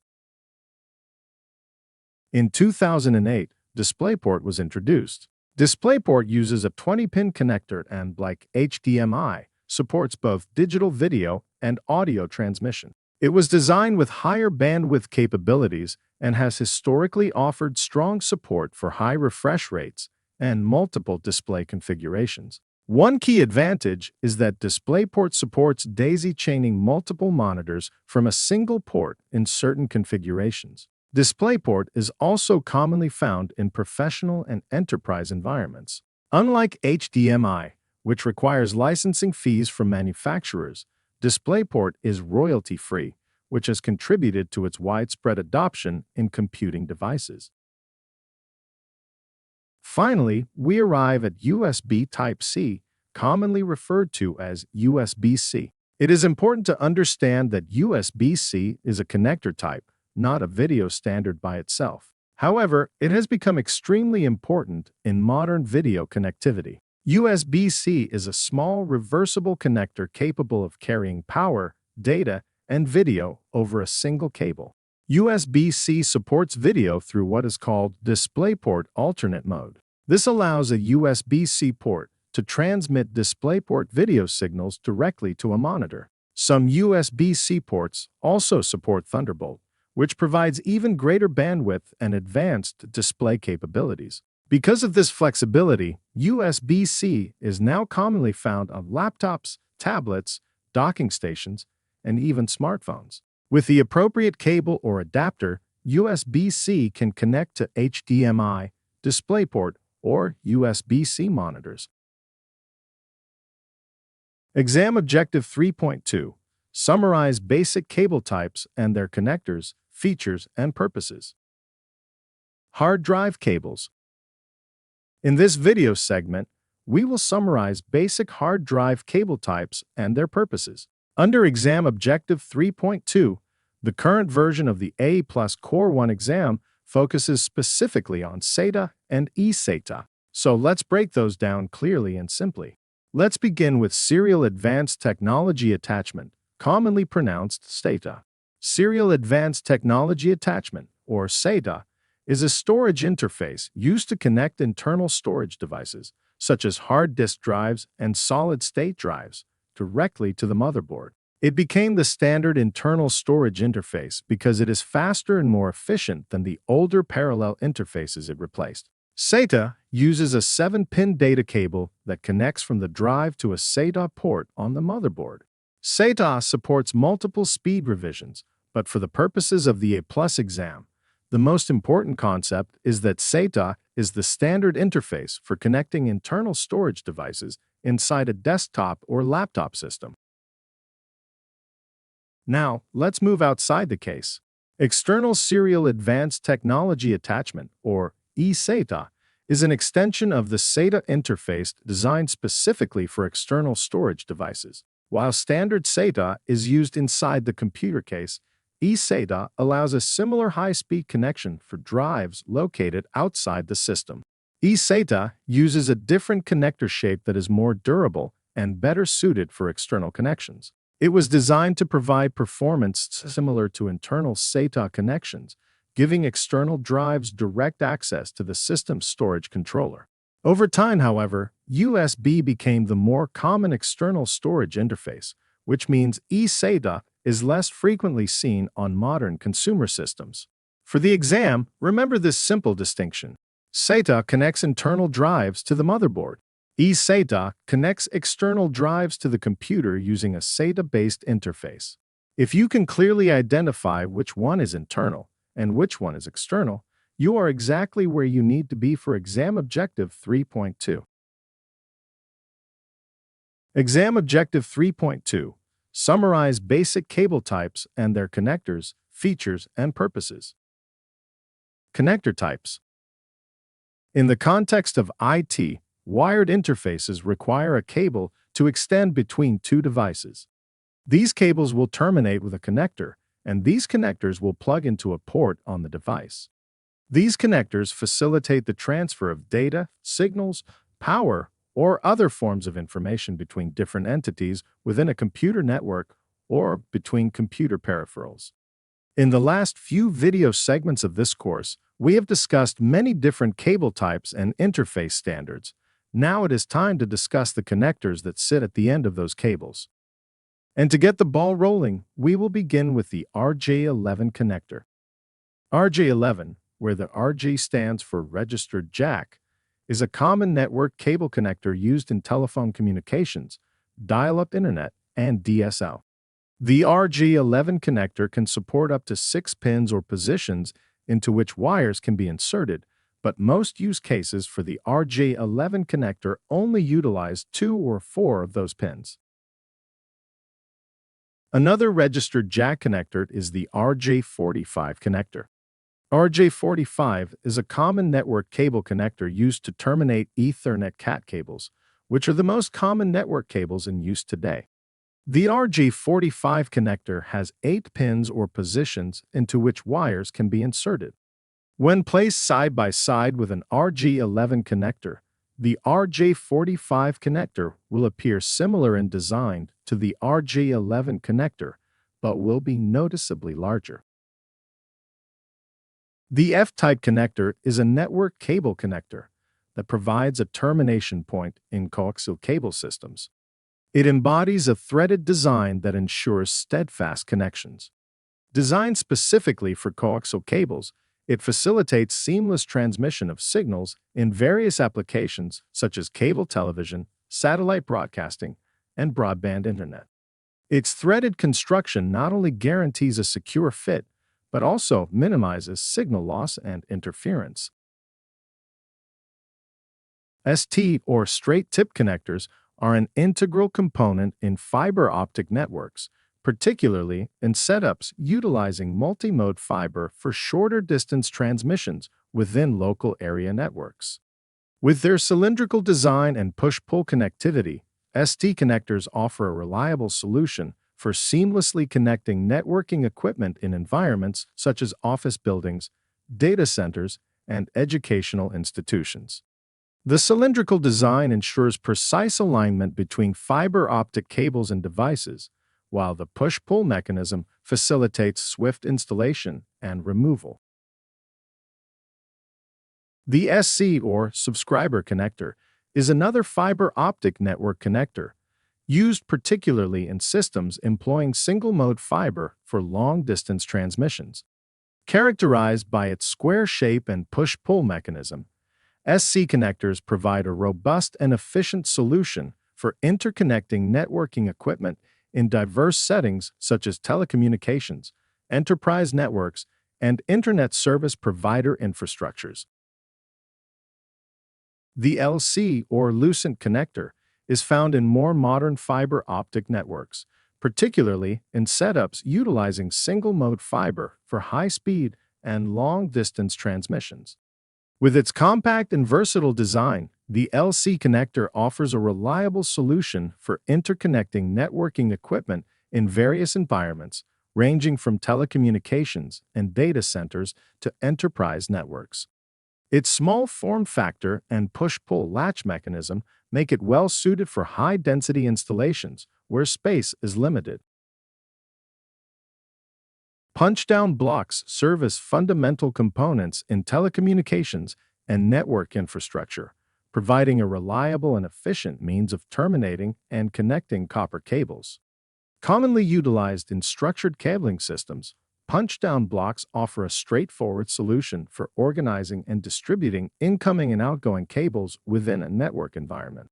In 2008, DisplayPort was introduced. DisplayPort uses a 20-pin connector and, like HDMI, supports both digital video and audio transmission. It was designed with higher bandwidth capabilities and has historically offered strong support for high refresh rates and multiple display configurations. One key advantage is that DisplayPort supports daisy-chaining multiple monitors from a single port in certain configurations. DisplayPort is also commonly found in professional and enterprise environments. Unlike HDMI, which requires licensing fees from manufacturers, DisplayPort is royalty-free, which has contributed to its widespread adoption in computing devices. Finally, we arrive at USB Type-C, commonly referred to as USB-C. It is important to understand that USB-C is a connector type, not a video standard by itself. However, it has become extremely important in modern video connectivity. USB-C is a small reversible connector capable of carrying power, data, and video over a single cable. USB-C supports video through what is called DisplayPort alternate mode. This allows a USB-C port to transmit DisplayPort video signals directly to a monitor. Some USB-C ports also support Thunderbolt, which provides even greater bandwidth and advanced display capabilities. Because of this flexibility, USB-C is now commonly found on laptops, tablets, docking stations, and even smartphones. With the appropriate cable or adapter, USB-C can connect to HDMI, DisplayPort, or USB-C monitors. Exam Objective 3.2. Summarize basic cable types and their connectors, features, and purposes. Hard drive cables. In this video segment, we will summarize basic hard drive cable types and their purposes. Under Exam Objective 3.2, the current version of the A Plus Core 1 exam focuses specifically on SATA and eSATA. So let's break those down clearly and simply. Let's begin with Serial Advanced Technology Attachment, commonly pronounced SATA. Serial Advanced Technology Attachment, or SATA, is a storage interface used to connect internal storage devices, such as hard disk drives and solid-state drives, directly to the motherboard. It became the standard internal storage interface because it is faster and more efficient than the older parallel interfaces it replaced. SATA uses a 7-pin data cable that connects from the drive to a SATA port on the motherboard. SATA supports multiple speed revisions, but for the purposes of the A Plus exam, the most important concept is that SATA is the standard interface for connecting internal storage devices inside a desktop or laptop system. Now, let's move outside the case. External Serial Advanced Technology Attachment, or eSATA, is an extension of the SATA interface designed specifically for external storage devices. While standard SATA is used inside the computer case, eSATA allows a similar high-speed connection for drives located outside the system. eSATA uses a different connector shape that is more durable and better suited for external connections. It was designed to provide performance similar to internal SATA connections, giving external drives direct access to the system's storage controller. Over time, however, USB became the more common external storage interface, which means eSATA is less frequently seen on modern consumer systems. For the exam, remember this simple distinction. SATA connects internal drives to the motherboard. eSATA connects external drives to the computer using a SATA-based interface. If you can clearly identify which one is internal and which one is external, you are exactly where you need to be for Exam Objective 3.2. Exam Objective 3.2. Summarize basic cable types and their connectors, features, and purposes. Connector types. In the context of IT, wired interfaces require a cable to extend between two devices. These cables will terminate with a connector, and these connectors will plug into a port on the device. These connectors facilitate the transfer of data, signals, power, or other forms of information between different entities within a computer network or between computer peripherals. In the last few video segments of this course, we have discussed many different cable types and interface standards. Now it is time to discuss the connectors that sit at the end of those cables. And to get the ball rolling, we will begin with the RJ11 connector. RJ11, where the RJ stands for registered jack, is a common network cable connector used in telephone communications, dial-up internet, and DSL. The RJ11 connector can support up to 6 pins or positions into which wires can be inserted, but most use cases for the RJ11 connector only utilize 2 or 4 of those pins. Another registered jack connector is the RJ45 connector. RJ45 is a common network cable connector used to terminate Ethernet CAT cables, which are the most common network cables in use today. The RJ45 connector has 8 pins or positions into which wires can be inserted. When placed side by side with an RJ11 connector, the RJ45 connector will appear similar in design to the RJ11 connector, but will be noticeably larger. The F-type connector is a network cable connector that provides a termination point in coaxial cable systems. It embodies a threaded design that ensures steadfast connections. Designed specifically for coaxial cables, it facilitates seamless transmission of signals in various applications such as cable television, satellite broadcasting, and broadband internet. Its threaded construction not only guarantees a secure fit, but also minimizes signal loss and interference. ST or straight-tip connectors are an integral component in fiber optic networks, particularly in setups utilizing multi-mode fiber for shorter distance transmissions within local area networks. With their cylindrical design and push-pull connectivity, ST connectors offer a reliable solution for seamlessly connecting networking equipment in environments such as office buildings, data centers, and educational institutions. The cylindrical design ensures precise alignment between fiber optic cables and devices, while the push-pull mechanism facilitates swift installation and removal. The SC, or subscriber connector, is another fiber optic network connector, used particularly in systems employing single-mode fiber for long-distance transmissions. Characterized by its square shape and push-pull mechanism, SC connectors provide a robust and efficient solution for interconnecting networking equipment in diverse settings such as telecommunications, enterprise networks, and internet service provider infrastructures. The LC, or Lucent connector, is found in more modern fiber optic networks, particularly in setups utilizing single-mode fiber for high-speed and long-distance transmissions. With its compact and versatile design, the LC connector offers a reliable solution for interconnecting networking equipment in various environments, ranging from telecommunications and data centers to enterprise networks. Its small form factor and push-pull latch mechanism make it well-suited for high-density installations where space is limited. Punch-down blocks serve as fundamental components in telecommunications and network infrastructure, providing a reliable and efficient means of terminating and connecting copper cables. Commonly utilized in structured cabling systems, punch-down blocks offer a straightforward solution for organizing and distributing incoming and outgoing cables within a network environment.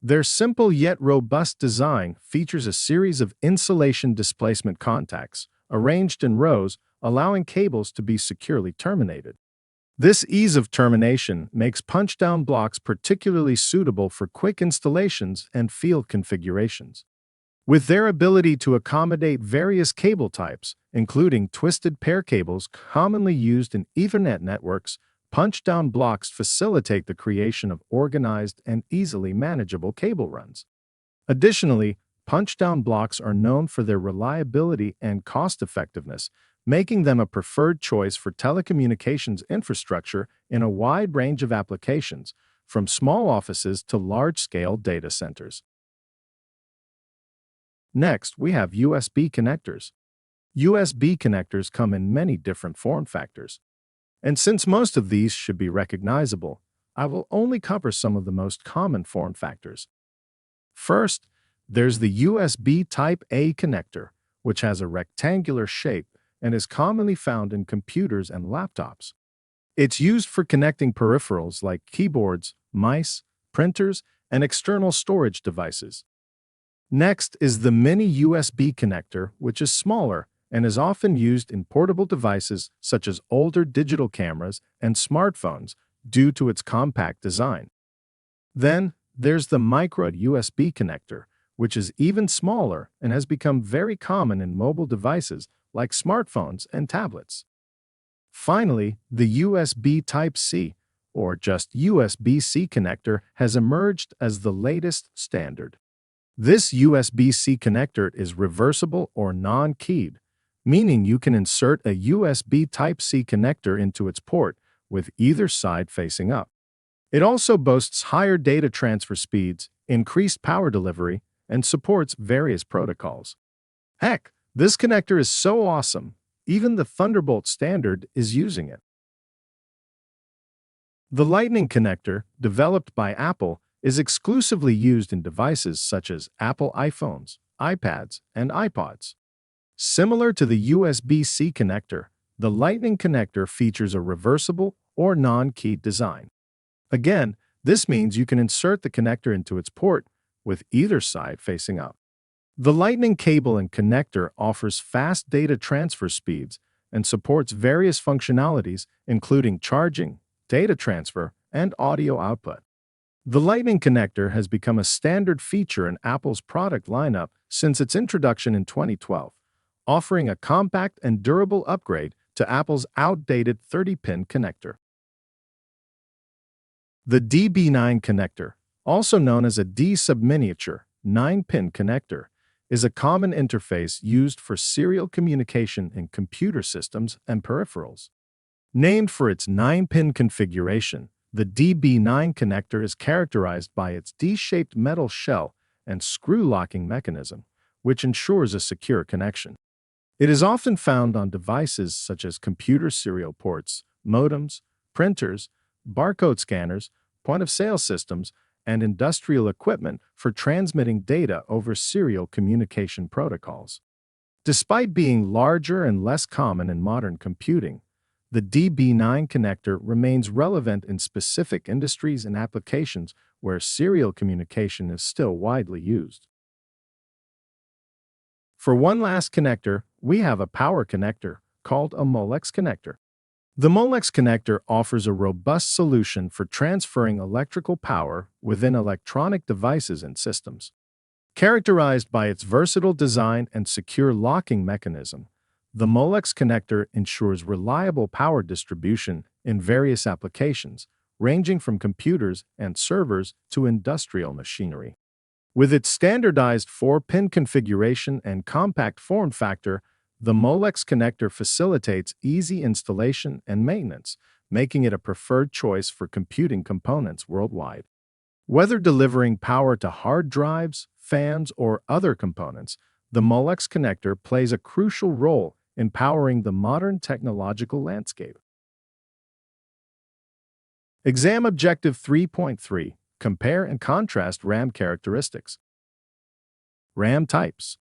Their simple yet robust design features a series of insulation displacement contacts, arranged in rows, allowing cables to be securely terminated. This ease of termination makes punch-down blocks particularly suitable for quick installations and field configurations. With their ability to accommodate various cable types, including twisted pair cables commonly used in Ethernet networks, punch-down blocks facilitate the creation of organized and easily manageable cable runs. Additionally, punch-down blocks are known for their reliability and cost-effectiveness, making them a preferred choice for telecommunications infrastructure in a wide range of applications, from small offices to large-scale data centers. Next, we have USB connectors. USB connectors come in many different form factors. And since most of these should be recognizable, I will only cover some of the most common form factors. First, there's the USB Type A connector, which has a rectangular shape and is commonly found in computers and laptops. It's used for connecting peripherals like keyboards, mice, printers, and external storage devices. Next is the mini USB connector, which is smaller and is often used in portable devices such as older digital cameras and smartphones due to its compact design. Then, there's the micro USB connector, which is even smaller and has become very common in mobile devices like smartphones and tablets. Finally, the USB Type-C, or just USB-C connector, has emerged as the latest standard. This USB-C connector is reversible or non-keyed, meaning you can insert a USB Type-C connector into its port with either side facing up. It also boasts higher data transfer speeds, increased power delivery, and supports various protocols. Heck, this connector is so awesome, even the Thunderbolt standard is using it. The Lightning connector, developed by Apple, is exclusively used in devices such as Apple iPhones, iPads, and iPods. Similar to the USB-C connector, the Lightning connector features a reversible or non-keyed design. Again, this means you can insert the connector into its port with either side facing up. The Lightning cable and connector offers fast data transfer speeds and supports various functionalities including charging, data transfer, and audio output. The Lightning connector has become a standard feature in Apple's product lineup since its introduction in 2012, offering a compact and durable upgrade to Apple's outdated 30-pin connector. The DB9 connector, also known as a D-subminiature 9-pin connector, is a common interface used for serial communication in computer systems and peripherals. Named for its 9-pin configuration, the DB9 connector is characterized by its D-shaped metal shell and screw-locking mechanism, which ensures a secure connection. It is often found on devices such as computer serial ports, modems, printers, barcode scanners, point-of-sale systems, and industrial equipment for transmitting data over serial communication protocols. Despite being larger and less common in modern computing, the DB9 connector remains relevant in specific industries and applications where serial communication is still widely used. For one last connector, we have a power connector called a Molex connector. The Molex connector offers a robust solution for transferring electrical power within electronic devices and systems. Characterized by its versatile design and secure locking mechanism, the Molex connector ensures reliable power distribution in various applications, ranging from computers and servers to industrial machinery. With its standardized 4-pin configuration and compact form factor, the Molex connector facilitates easy installation and maintenance, making it a preferred choice for computing components worldwide. Whether delivering power to hard drives, fans, or other components, the Molex connector plays a crucial role in powering the modern technological landscape. Exam Objective 3.3. Compare and contrast RAM characteristics. RAM types.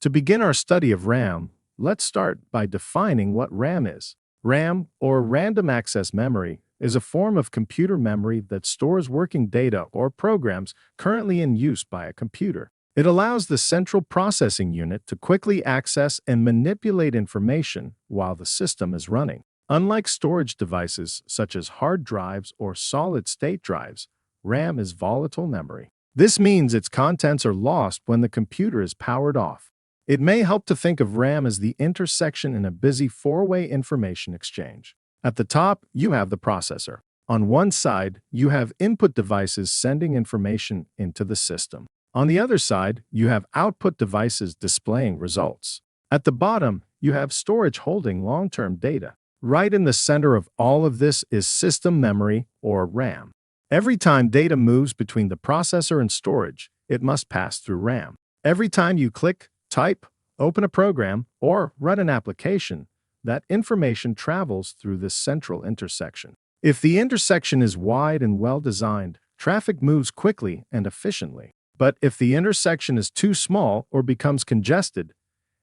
To begin our study of RAM, let's start by defining what RAM is. RAM, or Random Access Memory, is a form of computer memory that stores working data or programs currently in use by a computer. It allows the central processing unit to quickly access and manipulate information while the system is running. Unlike storage devices such as hard drives or solid-state drives, RAM is volatile memory. This means its contents are lost when the computer is powered off. It may help to think of RAM as the intersection in a busy four-way information exchange. At the top, you have the processor. On one side, you have input devices sending information into the system. On the other side, you have output devices displaying results. At the bottom, you have storage holding long-term data. Right in the center of all of this is system memory, or RAM. Every time data moves between the processor and storage, it must pass through RAM. Every time you click, type, open a program, or run an application, that information travels through this central intersection. If the intersection is wide and well-designed, traffic moves quickly and efficiently. But if the intersection is too small or becomes congested,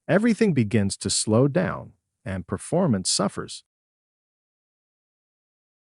everything begins to slow down and performance suffers.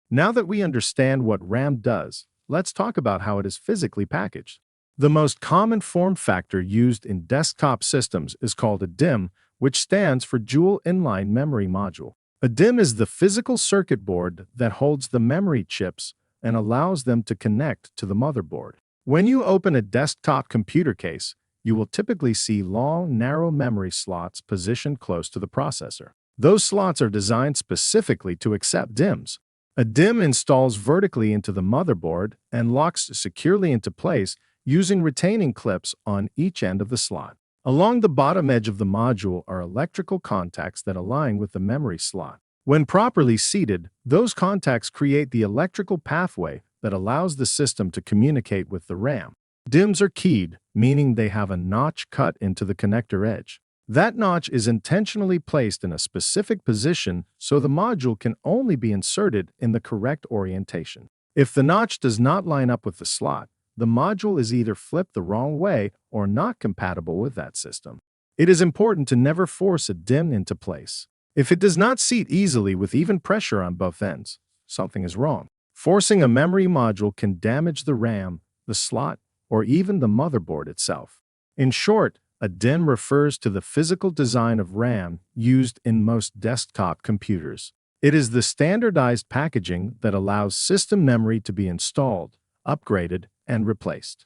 Now that we understand what RAM does, let's talk about how it is physically packaged. The most common form factor used in desktop systems is called a DIMM, which stands for Dual Inline Memory Module. A DIMM is the physical circuit board that holds the memory chips and allows them to connect to the motherboard. When you open a desktop computer case, you will typically see long, narrow memory slots positioned close to the processor. Those slots are designed specifically to accept DIMMs. A DIMM installs vertically into the motherboard and locks securely into place using retaining clips on each end of the slot. Along the bottom edge of the module are electrical contacts that align with the memory slot. When properly seated, those contacts create the electrical pathway that allows the system to communicate with the RAM. DIMMs are keyed, meaning they have a notch cut into the connector edge. That notch is intentionally placed in a specific position so the module can only be inserted in the correct orientation. If the notch does not line up with the slot, the module is either flipped the wrong way or not compatible with that system. It is important to never force a DIMM into place. If it does not seat easily with even pressure on both ends, something is wrong. Forcing a memory module can damage the RAM, the slot, or even the motherboard itself. In short, a DIMM refers to the physical design of RAM used in most desktop computers. It is the standardized packaging that allows system memory to be installed, upgraded, and replaced.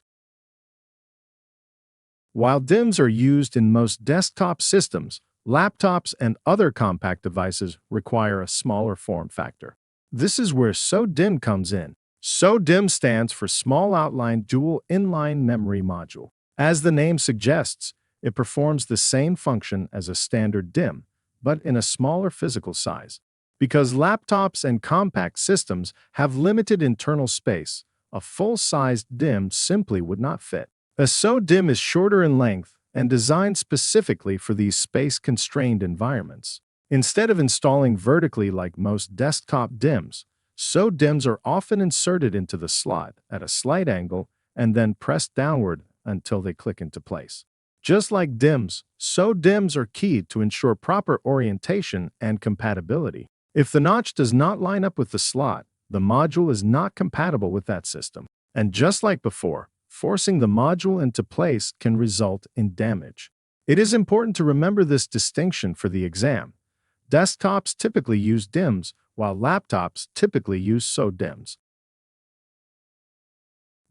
While DIMMs are used in most desktop systems, laptops and other compact devices require a smaller form factor. This is where SO-DIMM comes in. SO-DIMM stands for Small Outline Dual Inline Memory Module. As the name suggests, it performs the same function as a standard DIMM, but in a smaller physical size. Because laptops and compact systems have limited internal space, a full-sized DIMM simply would not fit. A SO-DIMM is shorter in length and designed specifically for these space-constrained environments. Instead of installing vertically like most desktop DIMMs, SO-DIMMs are often inserted into the slot at a slight angle and then pressed downward until they click into place. Just like DIMMs, SO-DIMMs are keyed to ensure proper orientation and compatibility. If the notch does not line up with the slot, the module is not compatible with that system. And just like before, forcing the module into place can result in damage. It is important to remember this distinction for the exam. Desktops typically use DIMMs, while laptops typically use SO-DIMMs.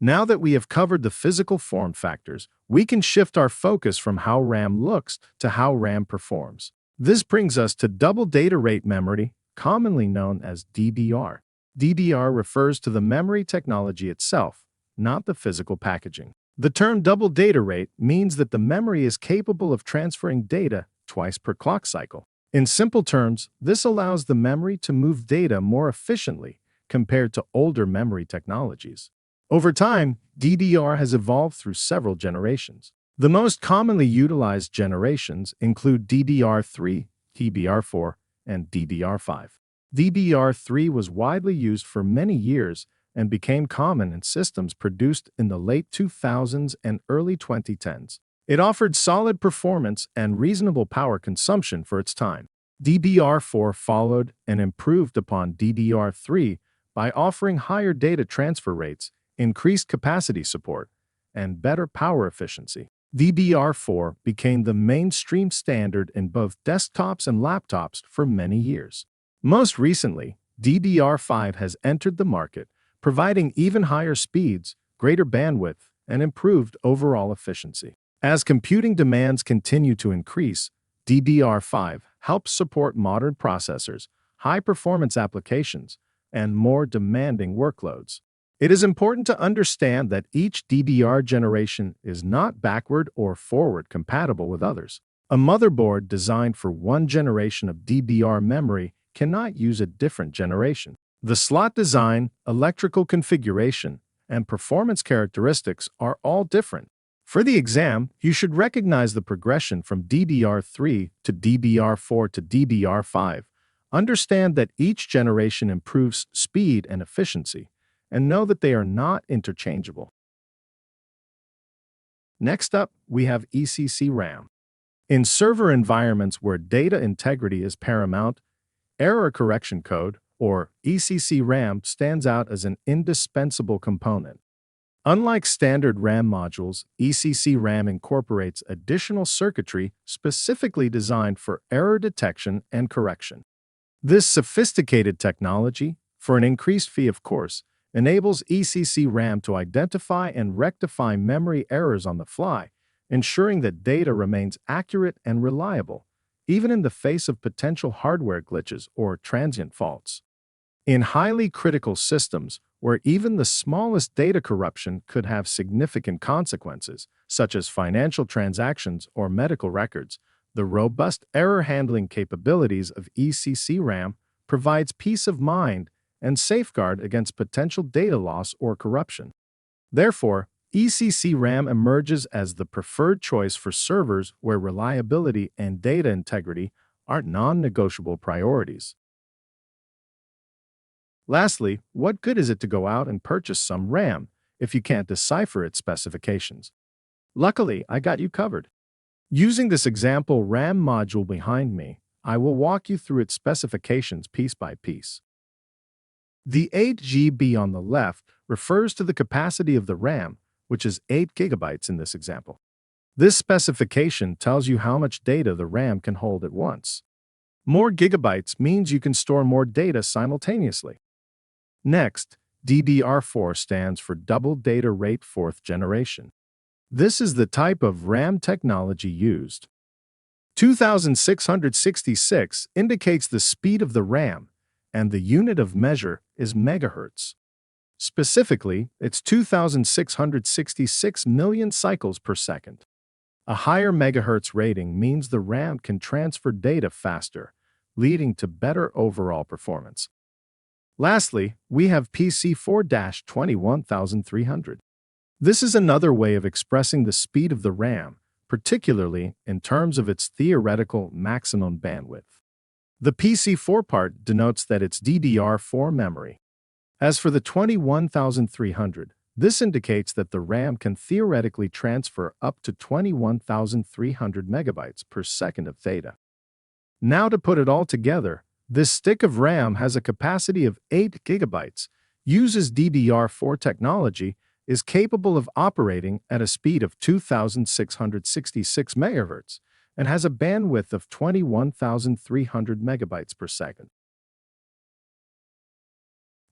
Now that we have covered the physical form factors, we can shift our focus from how RAM looks to how RAM performs. This brings us to double data rate memory, commonly known as DDR. DDR refers to the memory technology itself, not the physical packaging. The term double data rate means that the memory is capable of transferring data twice per clock cycle. In simple terms, this allows the memory to move data more efficiently compared to older memory technologies. Over time, DDR has evolved through several generations. The most commonly utilized generations include DDR3, DDR4, and DDR5. DDR3 was widely used for many years and became common in systems produced in the late 2000s and early 2010s. It offered solid performance and reasonable power consumption for its time. DDR4 followed and improved upon DDR3 by offering higher data transfer rates, increased capacity support, and better power efficiency. DDR4 became the mainstream standard in both desktops and laptops for many years. Most recently, DDR5 has entered the market, providing even higher speeds, greater bandwidth, and improved overall efficiency. As computing demands continue to increase, DDR5 helps support modern processors, high-performance applications, and more demanding workloads. It is important to understand that each DDR generation is not backward or forward compatible with others. A motherboard designed for one generation of DDR memory cannot use a different generation. The slot design, electrical configuration, and performance characteristics are all different. For the exam, you should recognize the progression from DDR3 to DDR4 to DDR5. Understand that each generation improves speed and efficiency, and know that they are not interchangeable. Next up, we have ECC RAM. In server environments where data integrity is paramount, error correction code, or ECC RAM, stands out as an indispensable component. Unlike standard RAM modules, ECC RAM incorporates additional circuitry specifically designed for error detection and correction. This sophisticated technology, for an increased fee of course, enables ECC RAM to identify and rectify memory errors on the fly, ensuring that data remains accurate and reliable, even in the face of potential hardware glitches or transient faults. In highly critical systems, where even the smallest data corruption could have significant consequences, such as financial transactions or medical records, the robust error handling capabilities of ECC RAM provides peace of mind and safeguard against potential data loss or corruption. Therefore, ECC RAM emerges as the preferred choice for servers where reliability and data integrity are non-negotiable priorities. Lastly, what good is it to go out and purchase some RAM if you can't decipher its specifications? Luckily, I got you covered. Using this example RAM module behind me, I will walk you through its specifications piece by piece. The 8 GB on the left refers to the capacity of the RAM, which is 8 GB in this example. This specification tells you how much data the RAM can hold at once. More gigabytes means you can store more data simultaneously. Next, DDR4 stands for Double Data Rate 4th Generation. This is the type of RAM technology used. 2666 indicates the speed of the RAM, and the unit of measure is megahertz. Specifically, it's 2,666 million cycles per second. A higher megahertz rating means the RAM can transfer data faster, leading to better overall performance. Lastly, we have PC4-21300. This is another way of expressing the speed of the RAM, particularly in terms of its theoretical maximum bandwidth. The PC4 part denotes that it's DDR4 memory. As for the 21300, this indicates that the RAM can theoretically transfer up to 21,300 megabytes per second of data. Now to put it all together, this stick of RAM has a capacity of 8 gigabytes, uses DDR4 technology, is capable of operating at a speed of 2,666 MHz, and has a bandwidth of 21,300 megabytes per second.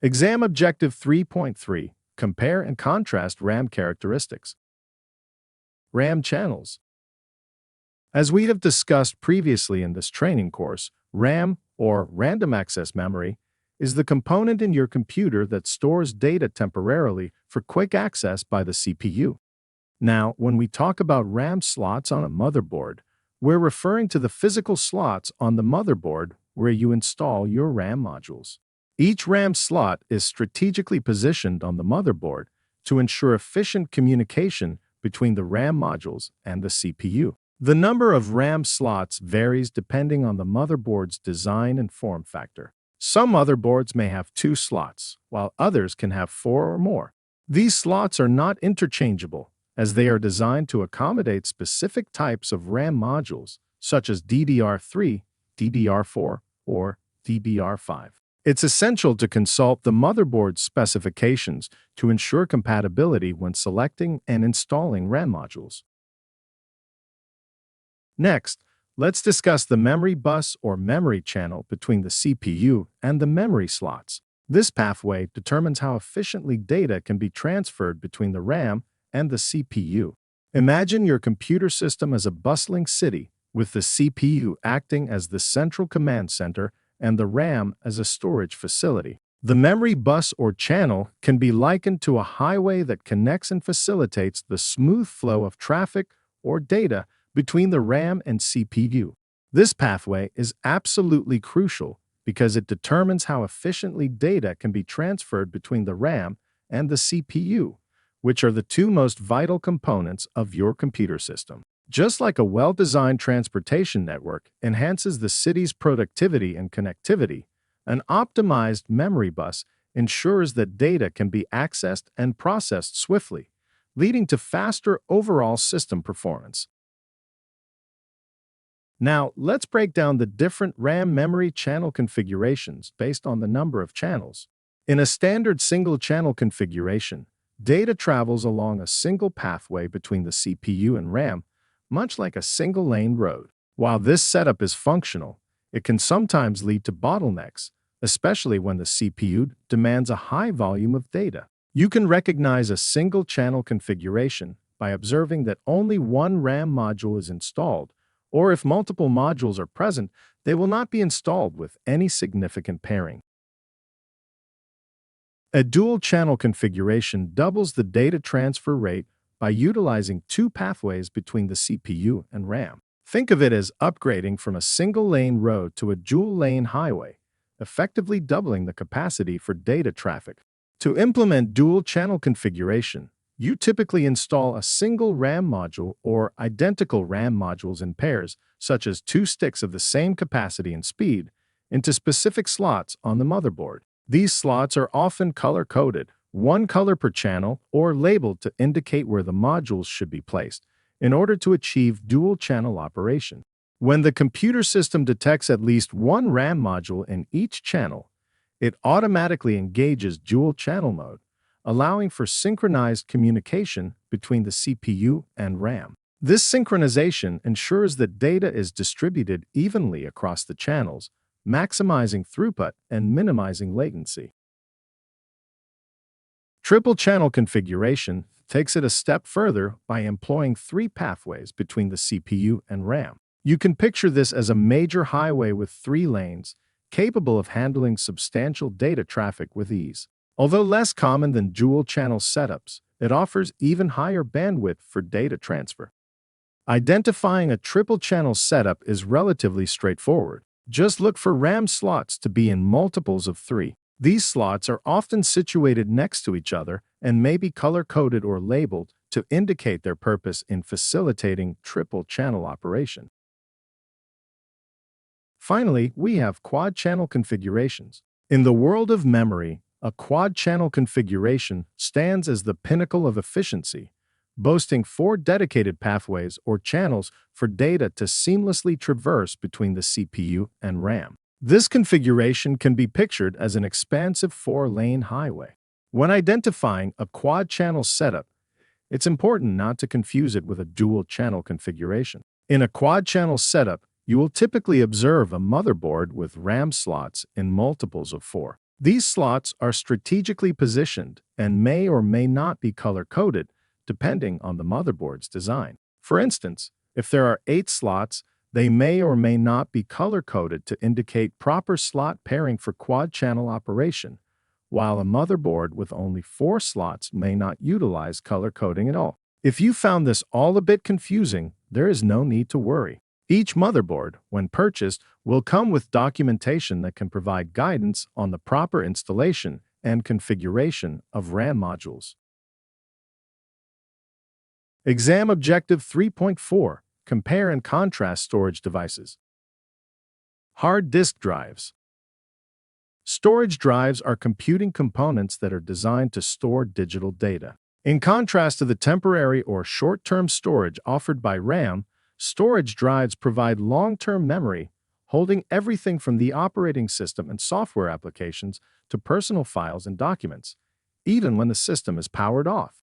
Exam Objective 3.3. Compare and contrast RAM characteristics. RAM channels. As we have discussed previously in this training course, RAM, or Random Access Memory, is the component in your computer that stores data temporarily for quick access by the CPU. Now, when we talk about RAM slots on a motherboard, we're referring to the physical slots on the motherboard where you install your RAM modules. Each RAM slot is strategically positioned on the motherboard to ensure efficient communication between the RAM modules and the CPU. The number of RAM slots varies depending on the motherboard's design and form factor. Some motherboards may have 2 slots, while others can have 4 or more. These slots are not interchangeable, as they are designed to accommodate specific types of RAM modules, such as DDR3, DDR4, or DDR5. It's essential to consult the motherboard's specifications to ensure compatibility when selecting and installing RAM modules. Next, let's discuss the memory bus or memory channel between the CPU and the memory slots. This pathway determines how efficiently data can be transferred between the RAM and the CPU. Imagine your computer system as a bustling city, with the CPU acting as the central command center and the RAM as a storage facility. The memory bus or channel can be likened to a highway that connects and facilitates the smooth flow of traffic or data between the RAM and CPU. This pathway is absolutely crucial because it determines how efficiently data can be transferred between the RAM and the CPU, which are the two most vital components of your computer system. Just like a well-designed transportation network enhances the city's productivity and connectivity, an optimized memory bus ensures that data can be accessed and processed swiftly, leading to faster overall system performance. Now, let's break down the different RAM memory channel configurations based on the number of channels. In a standard single-channel configuration, data travels along a single pathway between the CPU and RAM, much like a single-lane road. While this setup is functional, it can sometimes lead to bottlenecks, especially when the CPU demands a high volume of data. You can recognize a single-channel configuration by observing that only one RAM module is installed, or if multiple modules are present, they will not be installed with any significant pairing. A dual-channel configuration doubles the data transfer rate by utilizing 2 pathways between the CPU and RAM. Think of it as upgrading from a single-lane road to a dual-lane highway, effectively doubling the capacity for data traffic. To implement dual-channel configuration, you typically install a single RAM module or identical RAM modules in pairs, such as 2 sticks of the same capacity and speed, into specific slots on the motherboard. These slots are often color-coded, 1 color per channel, or labeled to indicate where the modules should be placed, in order to achieve dual-channel operation. When the computer system detects at least 1 RAM module in each channel, it automatically engages dual-channel mode, allowing for synchronized communication between the CPU and RAM. This synchronization ensures that data is distributed evenly across the channels, maximizing throughput and minimizing latency. Triple-channel configuration takes it a step further by employing 3 pathways between the CPU and RAM. You can picture this as a major highway with 3 lanes, capable of handling substantial data traffic with ease. Although less common than dual-channel setups, it offers even higher bandwidth for data transfer. Identifying a triple-channel setup is relatively straightforward. Just look for RAM slots to be in multiples of 3. These slots are often situated next to each other and may be color-coded or labeled to indicate their purpose in facilitating triple-channel operation. Finally, we have quad-channel configurations. In the world of memory, a quad-channel configuration stands as the pinnacle of efficiency, boasting 4 dedicated pathways or channels for data to seamlessly traverse between the CPU and RAM. This configuration can be pictured as an expansive 4-lane highway. When identifying a quad-channel setup, it's important not to confuse it with a dual-channel configuration. In a quad-channel setup, you will typically observe a motherboard with RAM slots in multiples of 4. These slots are strategically positioned and may or may not be color-coded, depending on the motherboard's design. For instance, if there are 8 slots, they may or may not be color-coded to indicate proper slot pairing for quad-channel operation, while a motherboard with only 4 slots may not utilize color coding at all. If you found this all a bit confusing, there is no need to worry. Each motherboard, when purchased, will come with documentation that can provide guidance on the proper installation and configuration of RAM modules. Exam Objective 3.4. Compare and contrast storage devices. Hard disk drives. Storage drives are computing components that are designed to store digital data. In contrast to the temporary or short-term storage offered by RAM, storage drives provide long-term memory, holding everything from the operating system and software applications to personal files and documents, even when the system is powered off.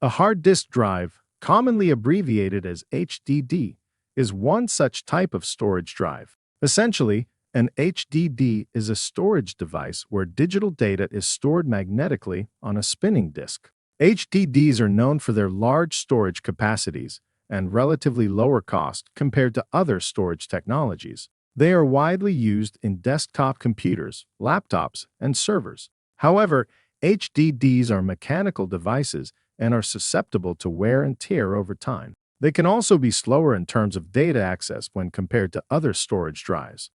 A hard disk drive, commonly abbreviated as HDD, is one such type of storage drive. Essentially, an HDD is a storage device where digital data is stored magnetically on a spinning disk. HDDs are known for their large storage capacities and relatively lower cost compared to other storage technologies. They are widely used in desktop computers, laptops, and servers. However, HDDs are mechanical devices and are susceptible to wear and tear over time. They can also be slower in terms of data access when compared to other storage drives.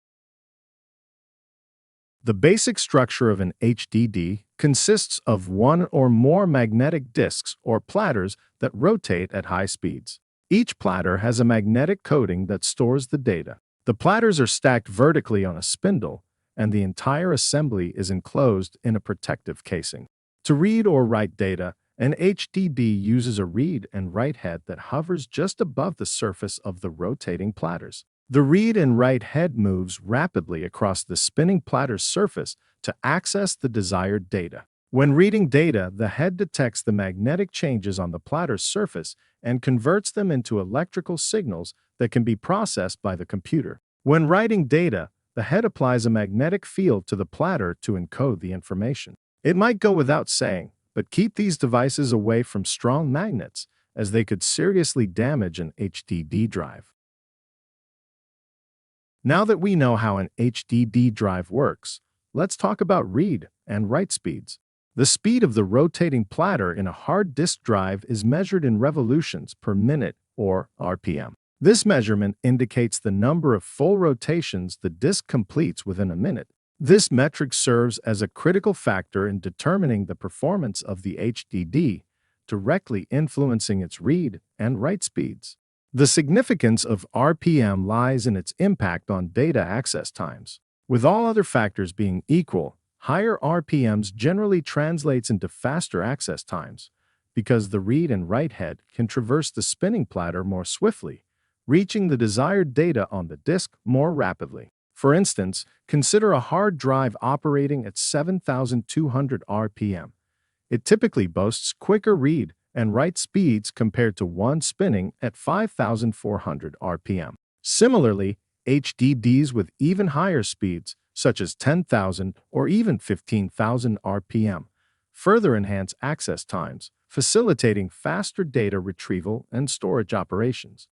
The basic structure of an HDD consists of one or more magnetic disks or platters that rotate at high speeds. Each platter has a magnetic coating that stores the data. The platters are stacked vertically on a spindle, and the entire assembly is enclosed in a protective casing. To read or write data, an HDD uses a read and write head that hovers just above the surface of the rotating platters. The read and write head moves rapidly across the spinning platter's surface to access the desired data. When reading data, the head detects the magnetic changes on the platter's surface and converts them into electrical signals that can be processed by the computer. When writing data, the head applies a magnetic field to the platter to encode the information. It might go without saying, but keep these devices away from strong magnets, as they could seriously damage an HDD drive. Now that we know how an HDD drive works, let's talk about read and write speeds. The speed of the rotating platter in a hard disk drive is measured in revolutions per minute, or RPM. This measurement indicates the number of full rotations the disk completes within a minute. This metric serves as a critical factor in determining the performance of the HDD, directly influencing its read and write speeds. The significance of RPM lies in its impact on data access times. With all other factors being equal, higher RPMs generally translates into faster access times, because the read and write head can traverse the spinning platter more swiftly, reaching the desired data on the disk more rapidly. For instance, consider a hard drive operating at 7,200 RPM. It typically boasts quicker read and write speeds compared to one spinning at 5,400 RPM. Similarly, HDDs with even higher speeds, such as 10,000 or even 15,000 RPM, further enhance access times, facilitating faster data retrieval and storage operations.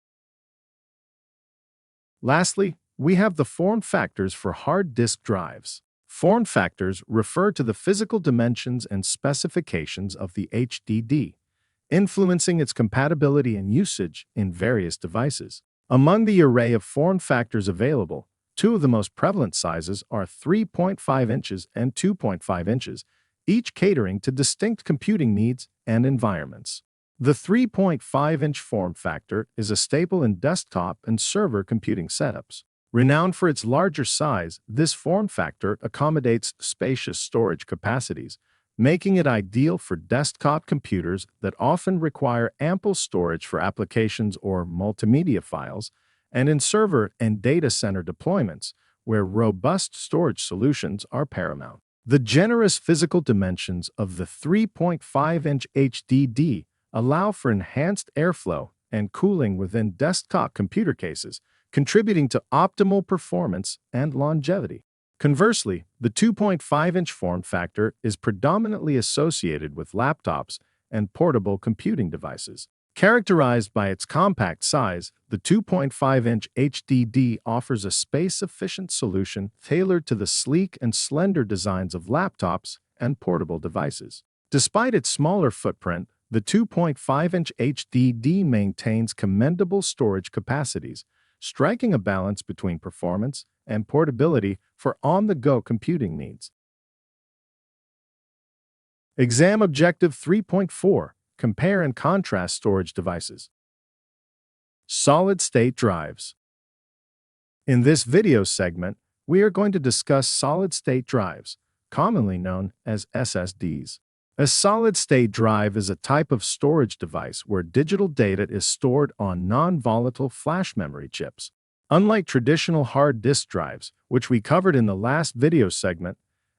Lastly, we have the form factors for hard disk drives. Form factors refer to the physical dimensions and specifications of the HDD, influencing its compatibility and usage in various devices. Among the array of form factors available, two of the most prevalent sizes are 3.5 inches and 2.5 inches, each catering to distinct computing needs and environments. The 3.5-inch form factor is a staple in desktop and server computing setups. Renowned for its larger size, this form factor accommodates spacious storage capacities, making it ideal for desktop computers that often require ample storage for applications or multimedia files, and in server and data center deployments, where robust storage solutions are paramount. The generous physical dimensions of the 3.5-inch HDD allow for enhanced airflow and cooling within desktop computer cases, contributing to optimal performance and longevity. Conversely, the 2.5-inch form factor is predominantly associated with laptops and portable computing devices. Characterized by its compact size, the 2.5-inch HDD offers a space-efficient solution tailored to the sleek and slender designs of laptops and portable devices. Despite its smaller footprint, the 2.5-inch HDD maintains commendable storage capacities, striking a balance between performance and portability for on-the-go computing needs. Exam Objective 3.4. Compare and contrast storage devices. Solid-state drives. In this video segment, we are going to discuss solid-state drives, commonly known as SSDs. A solid-state drive is a type of storage device where digital data is stored on non-volatile flash memory chips. Unlike traditional hard disk drives, which we covered in the last video segment,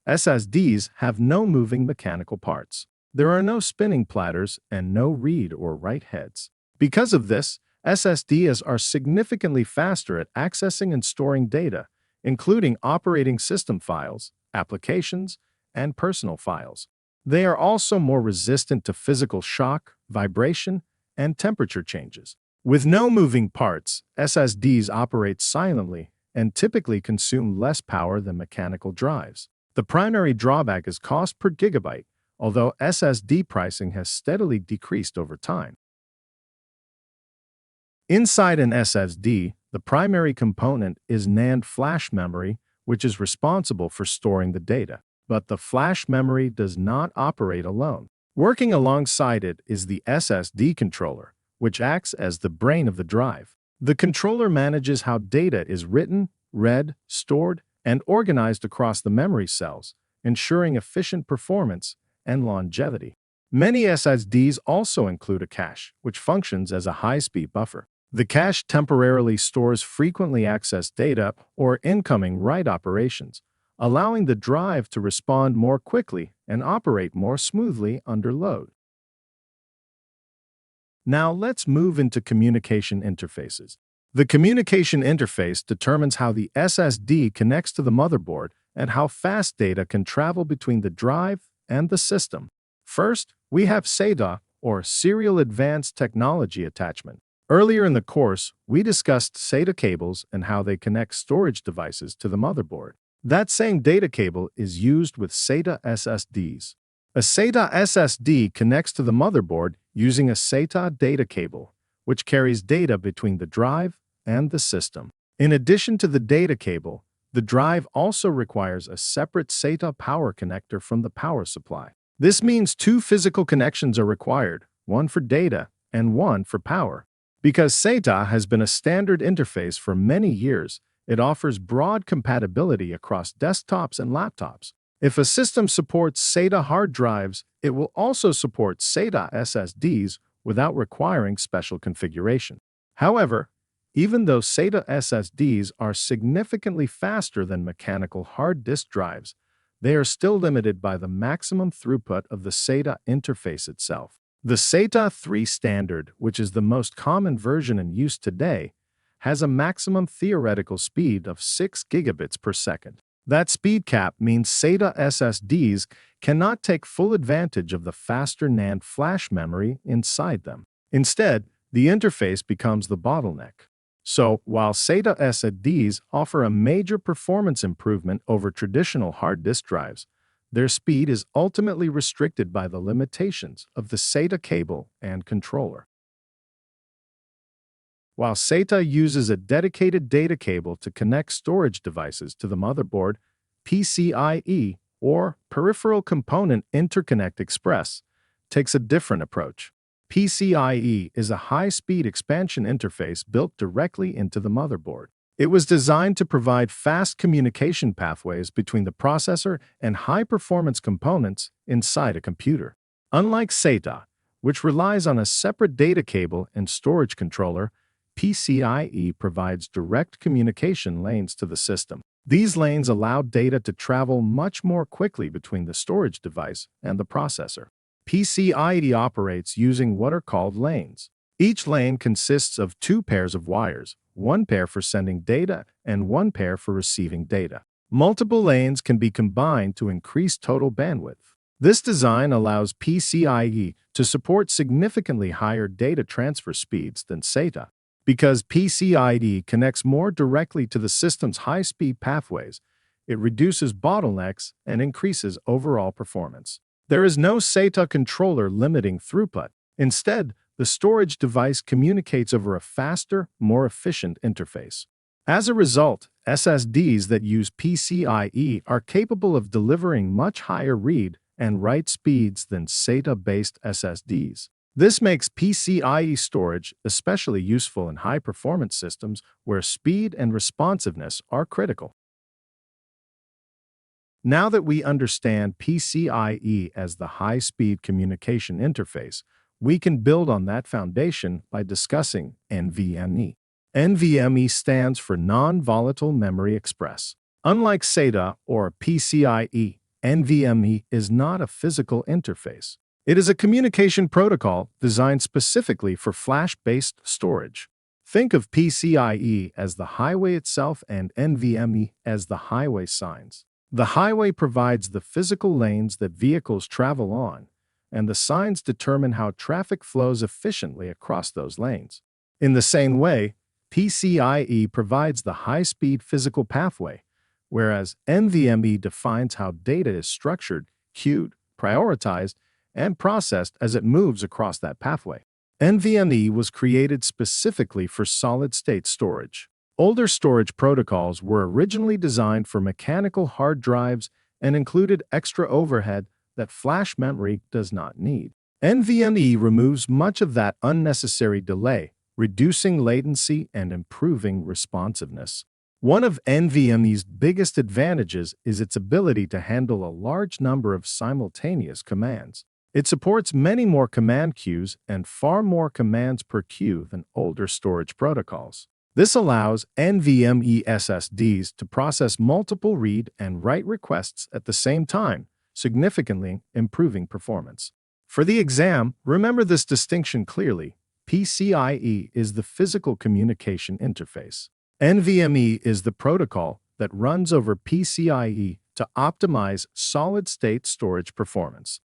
SSDs have no moving mechanical parts. There are no spinning platters and no read or write heads. Because of this, SSDs are significantly faster at accessing and storing data, including operating system files, applications, and personal files. They are also more resistant to physical shock, vibration, and temperature changes. With no moving parts, SSDs operate silently and typically consume less power than mechanical drives. The primary drawback is cost per gigabyte, although SSD pricing has steadily decreased over time. Inside an SSD, the primary component is NAND flash memory, which is responsible for storing the data. But the flash memory does not operate alone. Working alongside it is the SSD controller, which acts as the brain of the drive. The controller manages how data is written, read, stored, and organized across the memory cells, ensuring efficient performance and longevity. Many SSDs also include a cache, which functions as a high-speed buffer. The cache temporarily stores frequently accessed data or incoming write operations, allowing the drive to respond more quickly and operate more smoothly under load. Now let's move into communication interfaces. The communication interface determines how the SSD connects to the motherboard and how fast data can travel between the drive and the system. First, we have SATA, or Serial Advanced Technology Attachment. Earlier in the course, we discussed SATA cables and how they connect storage devices to the motherboard. That same data cable is used with SATA SSDs. A SATA SSD connects to the motherboard using a SATA data cable, which carries data between the drive and the system. In addition to the data cable, the drive also requires a separate SATA power connector from the power supply. This means two physical connections are required, one for data and one for power. Because SATA has been a standard interface for many years, it offers broad compatibility across desktops and laptops. If a system supports SATA hard drives, it will also support SATA SSDs without requiring special configuration. However, even though SATA SSDs are significantly faster than mechanical hard disk drives, they are still limited by the maximum throughput of the SATA interface itself. The SATA 3 standard, which is the most common version in use today, has a maximum theoretical speed of 6 gigabits per second. That speed cap means SATA SSDs cannot take full advantage of the faster NAND flash memory inside them. Instead, the interface becomes the bottleneck. So, while SATA SSDs offer a major performance improvement over traditional hard disk drives, their speed is ultimately restricted by the limitations of the SATA cable and controller. While SATA uses a dedicated data cable to connect storage devices to the motherboard, PCIe, or Peripheral Component Interconnect Express, takes a different approach. PCIe is a high-speed expansion interface built directly into the motherboard. It was designed to provide fast communication pathways between the processor and high-performance components inside a computer. Unlike SATA, which relies on a separate data cable and storage controller, PCIe provides direct communication lanes to the system. These lanes allow data to travel much more quickly between the storage device and the processor. PCIe operates using what are called lanes. Each lane consists of two pairs of wires, one pair for sending data and one pair for receiving data. Multiple lanes can be combined to increase total bandwidth. This design allows PCIe to support significantly higher data transfer speeds than SATA. Because PCIe connects more directly to the system's high-speed pathways, it reduces bottlenecks and increases overall performance. There is no SATA controller limiting throughput. Instead, the storage device communicates over a faster, more efficient interface. As a result, SSDs that use PCIe are capable of delivering much higher read and write speeds than SATA-based SSDs. This makes PCIe storage especially useful in high-performance systems where speed and responsiveness are critical. Now that we understand PCIe as the high-speed communication interface, we can build on that foundation by discussing NVMe. NVMe stands for Non-Volatile Memory Express. Unlike SATA or PCIe, NVMe is not a physical interface. It is a communication protocol designed specifically for flash-based storage. Think of PCIe as the highway itself and NVMe as the highway signs. The highway provides the physical lanes that vehicles travel on, and the signs determine how traffic flows efficiently across those lanes. In the same way, PCIe provides the high-speed physical pathway, whereas NVMe defines how data is structured, queued, prioritized, and processed as it moves across that pathway. NVMe was created specifically for solid-state storage. Older storage protocols were originally designed for mechanical hard drives and included extra overhead that flash memory does not need. NVMe removes much of that unnecessary delay, reducing latency and improving responsiveness. One of NVMe's biggest advantages is its ability to handle a large number of simultaneous commands. It supports many more command queues and far more commands per queue than older storage protocols. This allows NVMe SSDs to process multiple read and write requests at the same time, significantly improving performance. For the exam, remember this distinction clearly. PCIe is the physical communication interface. NVMe is the protocol that runs over PCIe to optimize solid-state storage performance.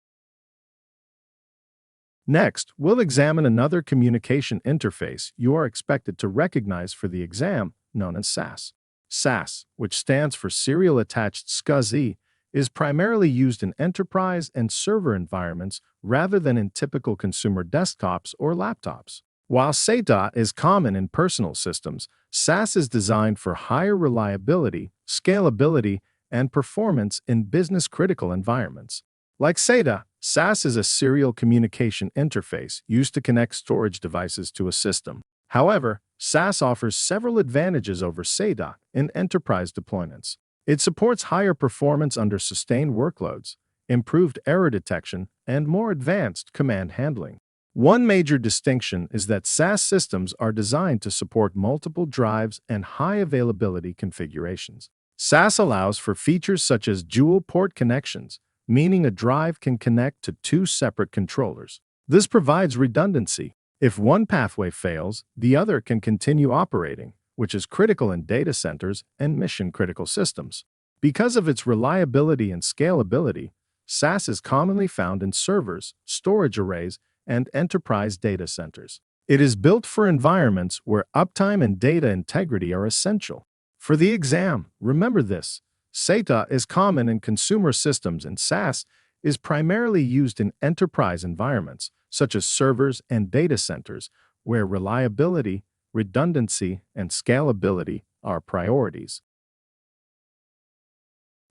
Next, we'll examine another communication interface you are expected to recognize for the exam, known as SAS. SAS, which stands for Serial Attached SCSI, is primarily used in enterprise and server environments rather than in typical consumer desktops or laptops. While SATA is common in personal systems, SAS is designed for higher reliability, scalability, and performance in business-critical environments. Like SATA, SAS is a serial communication interface used to connect storage devices to a system. However, SAS offers several advantages over SATA in enterprise deployments. It supports higher performance under sustained workloads, improved error detection, and more advanced command handling. One major distinction is that SAS systems are designed to support multiple drives and high availability configurations. SAS allows for features such as dual port connections, meaning a drive can connect to two separate controllers. This provides redundancy. If one pathway fails, the other can continue operating, which is critical in data centers and mission-critical systems. Because of its reliability and scalability, SAS is commonly found in servers, storage arrays, and enterprise data centers. It is built for environments where uptime and data integrity are essential. For the exam, remember this: SATA is common in consumer systems and SAS is primarily used in enterprise environments, such as servers and data centers, where reliability, redundancy, and scalability are priorities.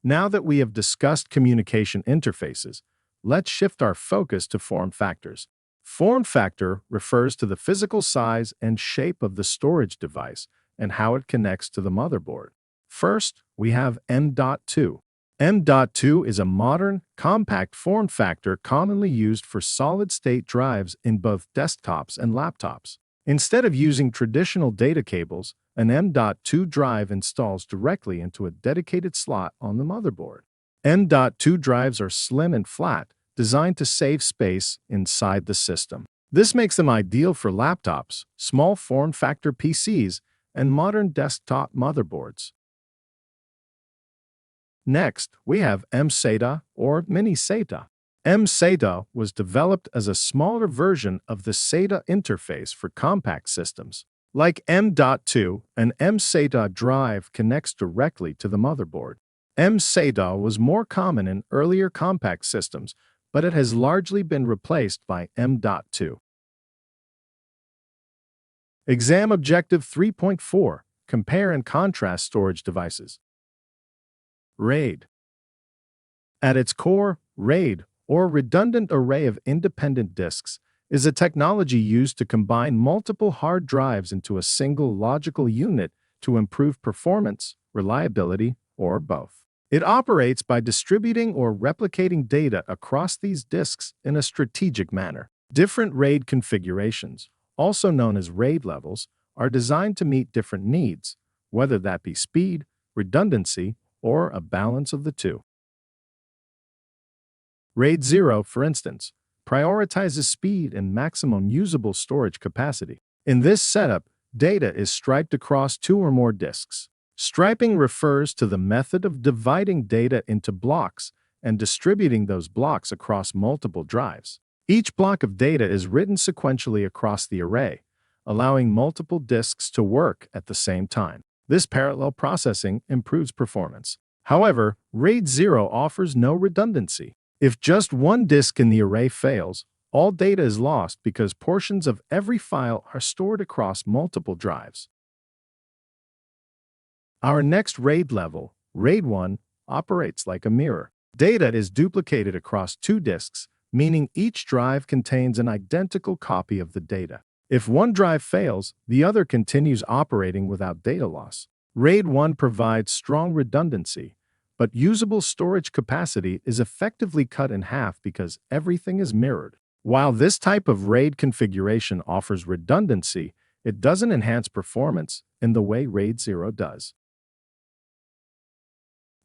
Now that we have discussed communication interfaces, let's shift our focus to form factors. Form factor refers to the physical size and shape of the storage device and how it connects to the motherboard. First, we have M.2. M.2 is a modern, compact form factor commonly used for solid-state drives in both desktops and laptops. Instead of using traditional data cables, an M.2 drive installs directly into a dedicated slot on the motherboard. M.2 drives are slim and flat, designed to save space inside the system. This makes them ideal for laptops, small form factor PCs, and modern desktop motherboards. Next, we have M-SATA or Mini SATA. M-SATA was developed as a smaller version of the SATA interface for compact systems. Like M.2, an M-SATA drive connects directly to the motherboard. M-SATA was more common in earlier compact systems, but it has largely been replaced by M.2. Exam Objective 3.4. Compare and contrast storage devices. RAID. At its core, RAID, or Redundant Array of Independent Disks, is a technology used to combine multiple hard drives into a single logical unit to improve performance, reliability, or both. It operates by distributing or replicating data across these disks in a strategic manner. Different RAID configurations, also known as RAID levels, are designed to meet different needs, whether that be speed, redundancy, or a balance of the two. RAID 0, for instance, prioritizes speed and maximum usable storage capacity. In this setup, data is striped across two or more disks. Striping refers to the method of dividing data into blocks and distributing those blocks across multiple drives. Each block of data is written sequentially across the array, allowing multiple disks to work at the same time. This parallel processing improves performance. However, RAID 0 offers no redundancy. If just one disk in the array fails, all data is lost because portions of every file are stored across multiple drives. Our next RAID level, RAID 1, operates like a mirror. Data is duplicated across two disks, meaning each drive contains an identical copy of the data. If one drive fails, the other continues operating without data loss. RAID 1 provides strong redundancy, but usable storage capacity is effectively cut in half because everything is mirrored. While this type of RAID configuration offers redundancy, it doesn't enhance performance in the way RAID 0 does.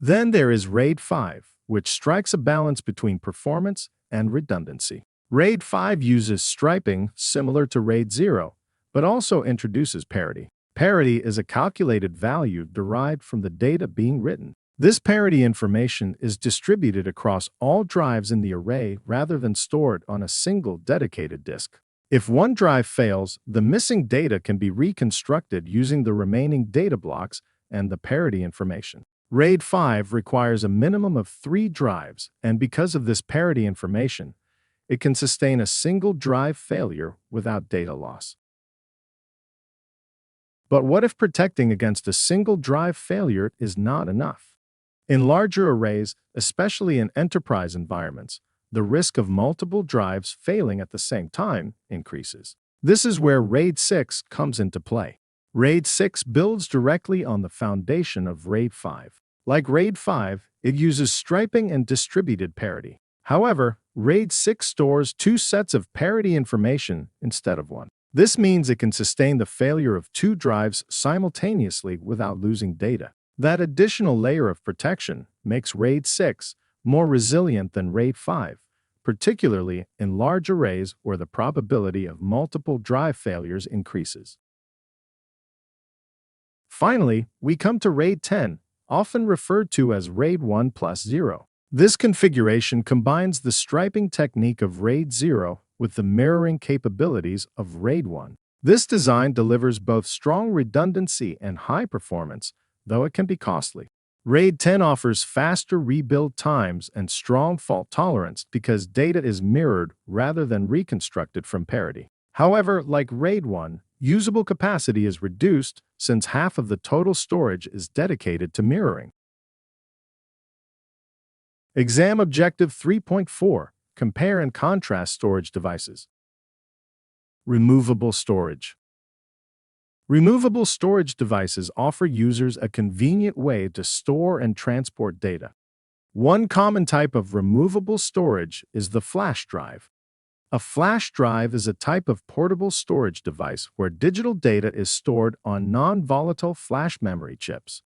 Then there is RAID 5, which strikes a balance between performance and redundancy. RAID 5 uses striping similar to RAID 0, but also introduces parity. Parity is a calculated value derived from the data being written. This parity information is distributed across all drives in the array rather than stored on a single dedicated disk. If one drive fails, the missing data can be reconstructed using the remaining data blocks and the parity information. RAID 5 requires a minimum of 3 drives, and because of this parity information, it can sustain a single drive failure without data loss. But what if protecting against a single drive failure is not enough? In larger arrays, especially in enterprise environments, the risk of multiple drives failing at the same time increases. This is where RAID 6 comes into play. RAID 6 builds directly on the foundation of RAID 5. Like RAID 5, it uses striping and distributed parity. However, RAID 6 stores 2 sets of parity information instead of one. This means it can sustain the failure of 2 drives simultaneously without losing data. That additional layer of protection makes RAID 6 more resilient than RAID 5, particularly in large arrays where the probability of multiple drive failures increases. Finally, we come to RAID 10, often referred to as RAID 1 plus 0. This configuration combines the striping technique of RAID 0 with the mirroring capabilities of RAID 1. This design delivers both strong redundancy and high performance, though it can be costly. RAID 10 offers faster rebuild times and strong fault tolerance because data is mirrored rather than reconstructed from parity. However, like RAID 1, usable capacity is reduced since half of the total storage is dedicated to mirroring. Exam Objective 3.4. Compare and contrast storage devices. Removable storage. Removable storage devices offer users a convenient way to store and transport data. One common type of removable storage is the flash drive. A flash drive is a type of portable storage device where digital data is stored on non-volatile flash memory chips.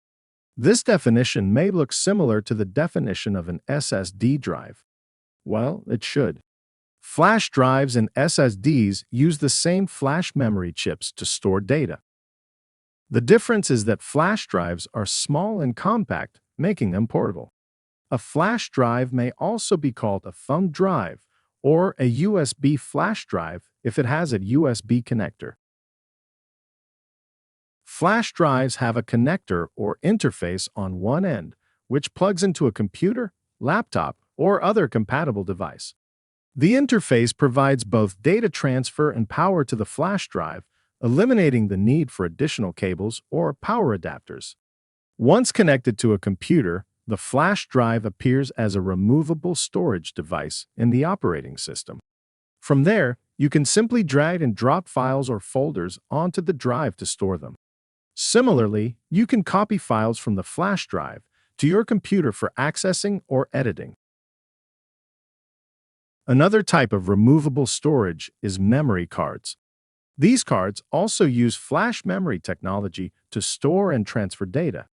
This definition may look similar to the definition of an SSD drive. Well, it should. Flash drives and SSDs use the same flash memory chips to store data. The difference is that flash drives are small and compact, making them portable. A flash drive may also be called a thumb drive or a USB flash drive if it has a USB connector. Flash drives have a connector or interface on one end, which plugs into a computer, laptop, or other compatible device. The interface provides both data transfer and power to the flash drive, eliminating the need for additional cables or power adapters. Once connected to a computer, the flash drive appears as a removable storage device in the operating system. From there, you can simply drag and drop files or folders onto the drive to store them. Similarly, you can copy files from the flash drive to your computer for accessing or editing. Another type of removable storage is memory cards. These cards also use flash memory technology to store and transfer data.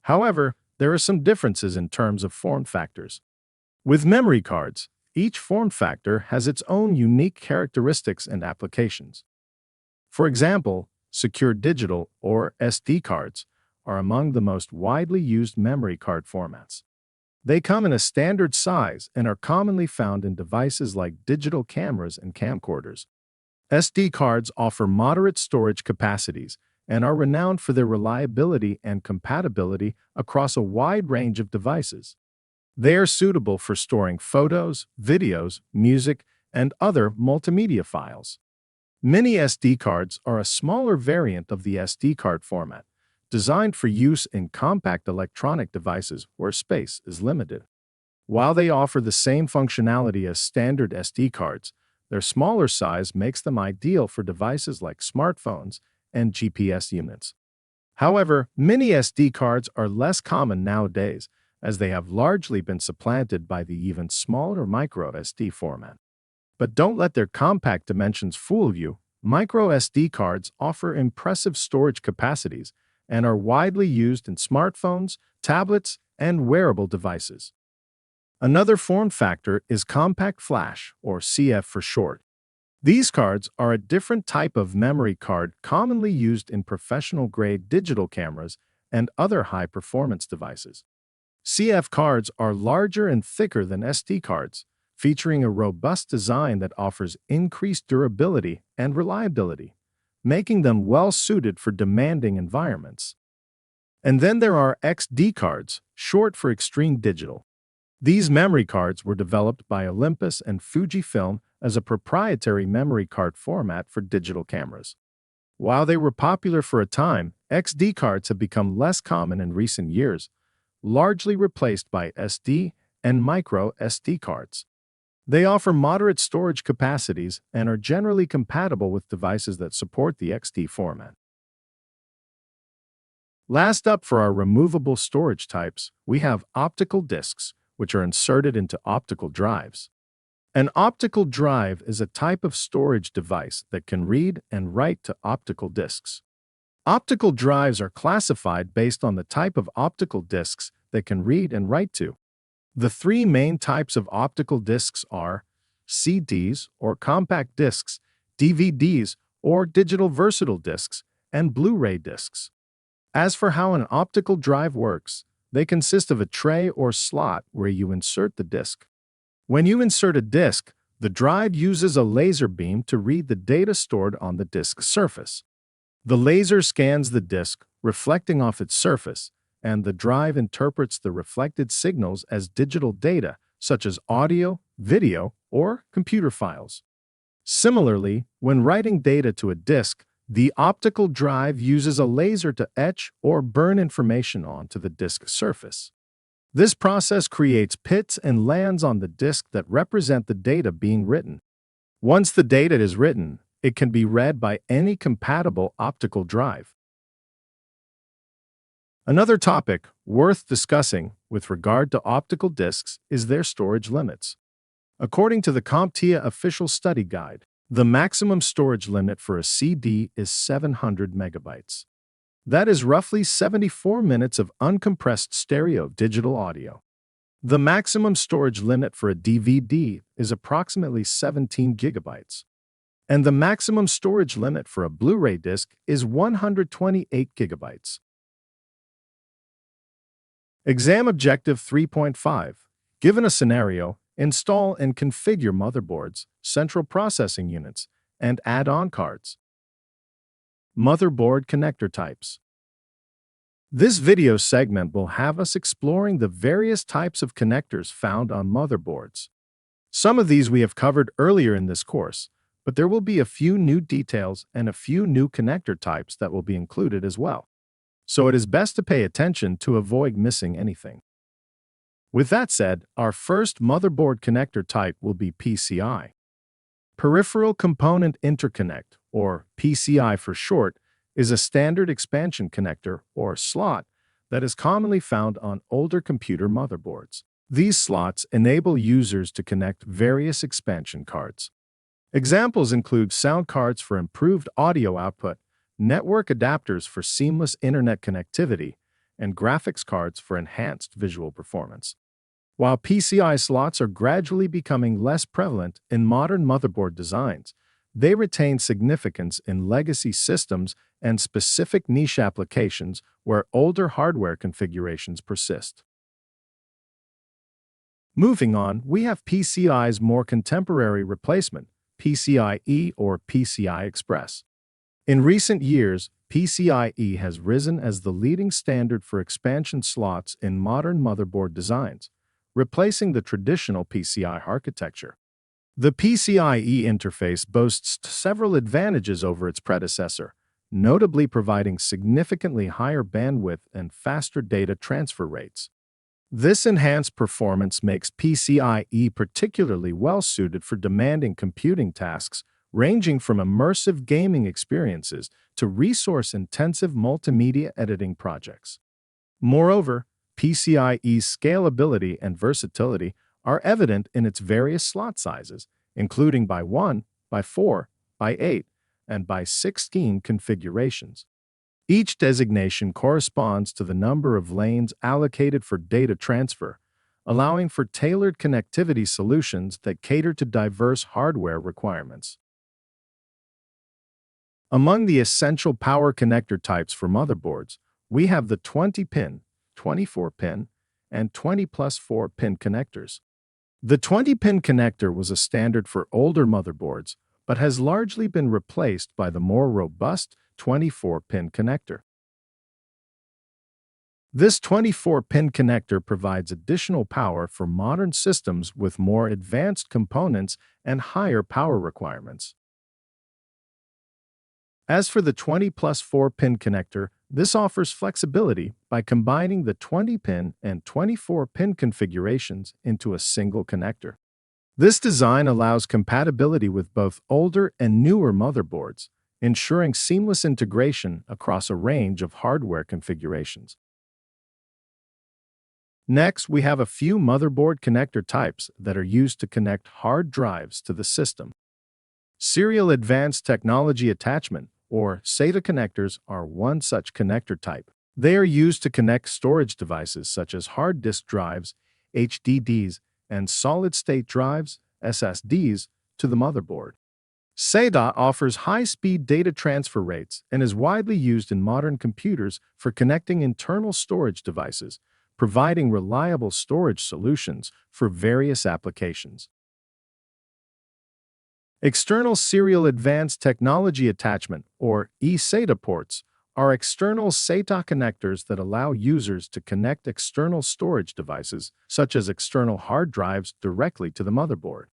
However, there are some differences in terms of form factors. With memory cards, each form factor has its own unique characteristics and applications. For example, secure digital or SD cards are among the most widely used memory card formats. They come in a standard size and are commonly found in devices like digital cameras and camcorders. SD cards offer moderate storage capacities and are renowned for their reliability and compatibility across a wide range of devices. They are suitable for storing photos, videos, music, and other multimedia files. Mini SD cards are a smaller variant of the SD card format, designed for use in compact electronic devices where space is limited. While they offer the same functionality as standard SD cards, their smaller size makes them ideal for devices like smartphones and GPS units. However, mini SD cards are less common nowadays, as they have largely been supplanted by the even smaller micro SD format. But don't let their compact dimensions fool you. Micro SD cards offer impressive storage capacities and are widely used in smartphones, tablets, and wearable devices. Another form factor is compact flash, or CF for short. These cards are a different type of memory card commonly used in professional-grade digital cameras and other high-performance devices. CF cards are larger and thicker than SD cards, featuring a robust design that offers increased durability and reliability, making them well-suited for demanding environments. And then there are XD cards, short for Extreme Digital. These memory cards were developed by Olympus and Fujifilm as a proprietary memory card format for digital cameras. While they were popular for a time, XD cards have become less common in recent years, largely replaced by SD and micro SD cards. They offer moderate storage capacities and are generally compatible with devices that support the XD format. Last up for our removable storage types, we have optical discs, which are inserted into optical drives. An optical drive is a type of storage device that can read and write to optical discs. Optical drives are classified based on the type of optical discs they can read and write to. The three main types of optical discs are CDs, or compact discs, DVDs, or digital versatile discs, and Blu-ray discs. As for how an optical drive works, they consist of a tray or slot where you insert the disc. When you insert a disc, The drive uses a laser beam to read the data stored on the disk's surface. The laser scans the disk, reflecting off its surface, and the drive interprets the reflected signals as digital data, such as audio, video, or computer files. Similarly, when writing data to a disk, the optical drive uses a laser to etch or burn information onto the disk surface. This process creates pits and lands on the disk that represent the data being written. Once the data is written, it can be read by any compatible optical drive. Another topic worth discussing with regard to optical disks is their storage limits. According to the CompTIA official study guide, the maximum storage limit for a CD is 700 megabytes. That is roughly 74 minutes of uncompressed stereo digital audio. The maximum storage limit for a DVD is approximately 17 gigabytes. And the maximum storage limit for a Blu-ray disc is 128 gigabytes. Exam Objective 3.5. Given a scenario, install and configure motherboards, central processing units, and add-on cards. Motherboard connector types. This video segment will have us exploring the various types of connectors found on motherboards. Some of these we have covered earlier in this course, but there will be a few new details and a few new connector types that will be included as well. So it is best to pay attention to avoid missing anything. With that said, our first motherboard connector type will be PCI. Peripheral Component Interconnect, or PCI for short, is a standard expansion connector, or slot, that is commonly found on older computer motherboards. These slots enable users to connect various expansion cards. Examples include sound cards for improved audio output, network adapters for seamless internet connectivity, and graphics cards for enhanced visual performance. While PCI slots are gradually becoming less prevalent in modern motherboard designs, they retain significance in legacy systems and specific niche applications where older hardware configurations persist. Moving on, we have PCI's more contemporary replacement, PCIe or PCI Express. In recent years, PCIe has risen as the leading standard for expansion slots in modern motherboard designs, replacing the traditional PCI architecture. The PCIe interface boasts several advantages over its predecessor, notably providing significantly higher bandwidth and faster data transfer rates. This enhanced performance makes PCIe particularly well-suited for demanding computing tasks, ranging from immersive gaming experiences to resource-intensive multimedia editing projects. Moreover, PCIe's scalability and versatility are evident in its various slot sizes, including by 1, by 4, by 8, and by 16 configurations. Each designation corresponds to the number of lanes allocated for data transfer, allowing for tailored connectivity solutions that cater to diverse hardware requirements. Among the essential power connector types for motherboards, we have the 20-pin, 24-pin, and 20+4-pin connectors. The 20-pin connector was a standard for older motherboards, but has largely been replaced by the more robust 24-pin connector. This 24-pin connector provides additional power for modern systems with more advanced components and higher power requirements. As for the 20+4-pin connector, this offers flexibility by combining the 20-pin and 24-pin configurations into a single connector. This design allows compatibility with both older and newer motherboards, ensuring seamless integration across a range of hardware configurations. Next, we have a few motherboard connector types that are used to connect hard drives to the system. Serial Advanced Technology Attachment, or SATA connectors, are one such connector type. They are used to connect storage devices such as hard disk drives, HDDs, and solid-state drives, SSDs, to the motherboard. SATA offers high-speed data transfer rates and is widely used in modern computers for connecting internal storage devices, providing reliable storage solutions for various applications. External Serial Advanced Technology Attachment, or eSATA ports, are external SATA connectors that allow users to connect external storage devices, such as external hard drives, directly to the motherboard.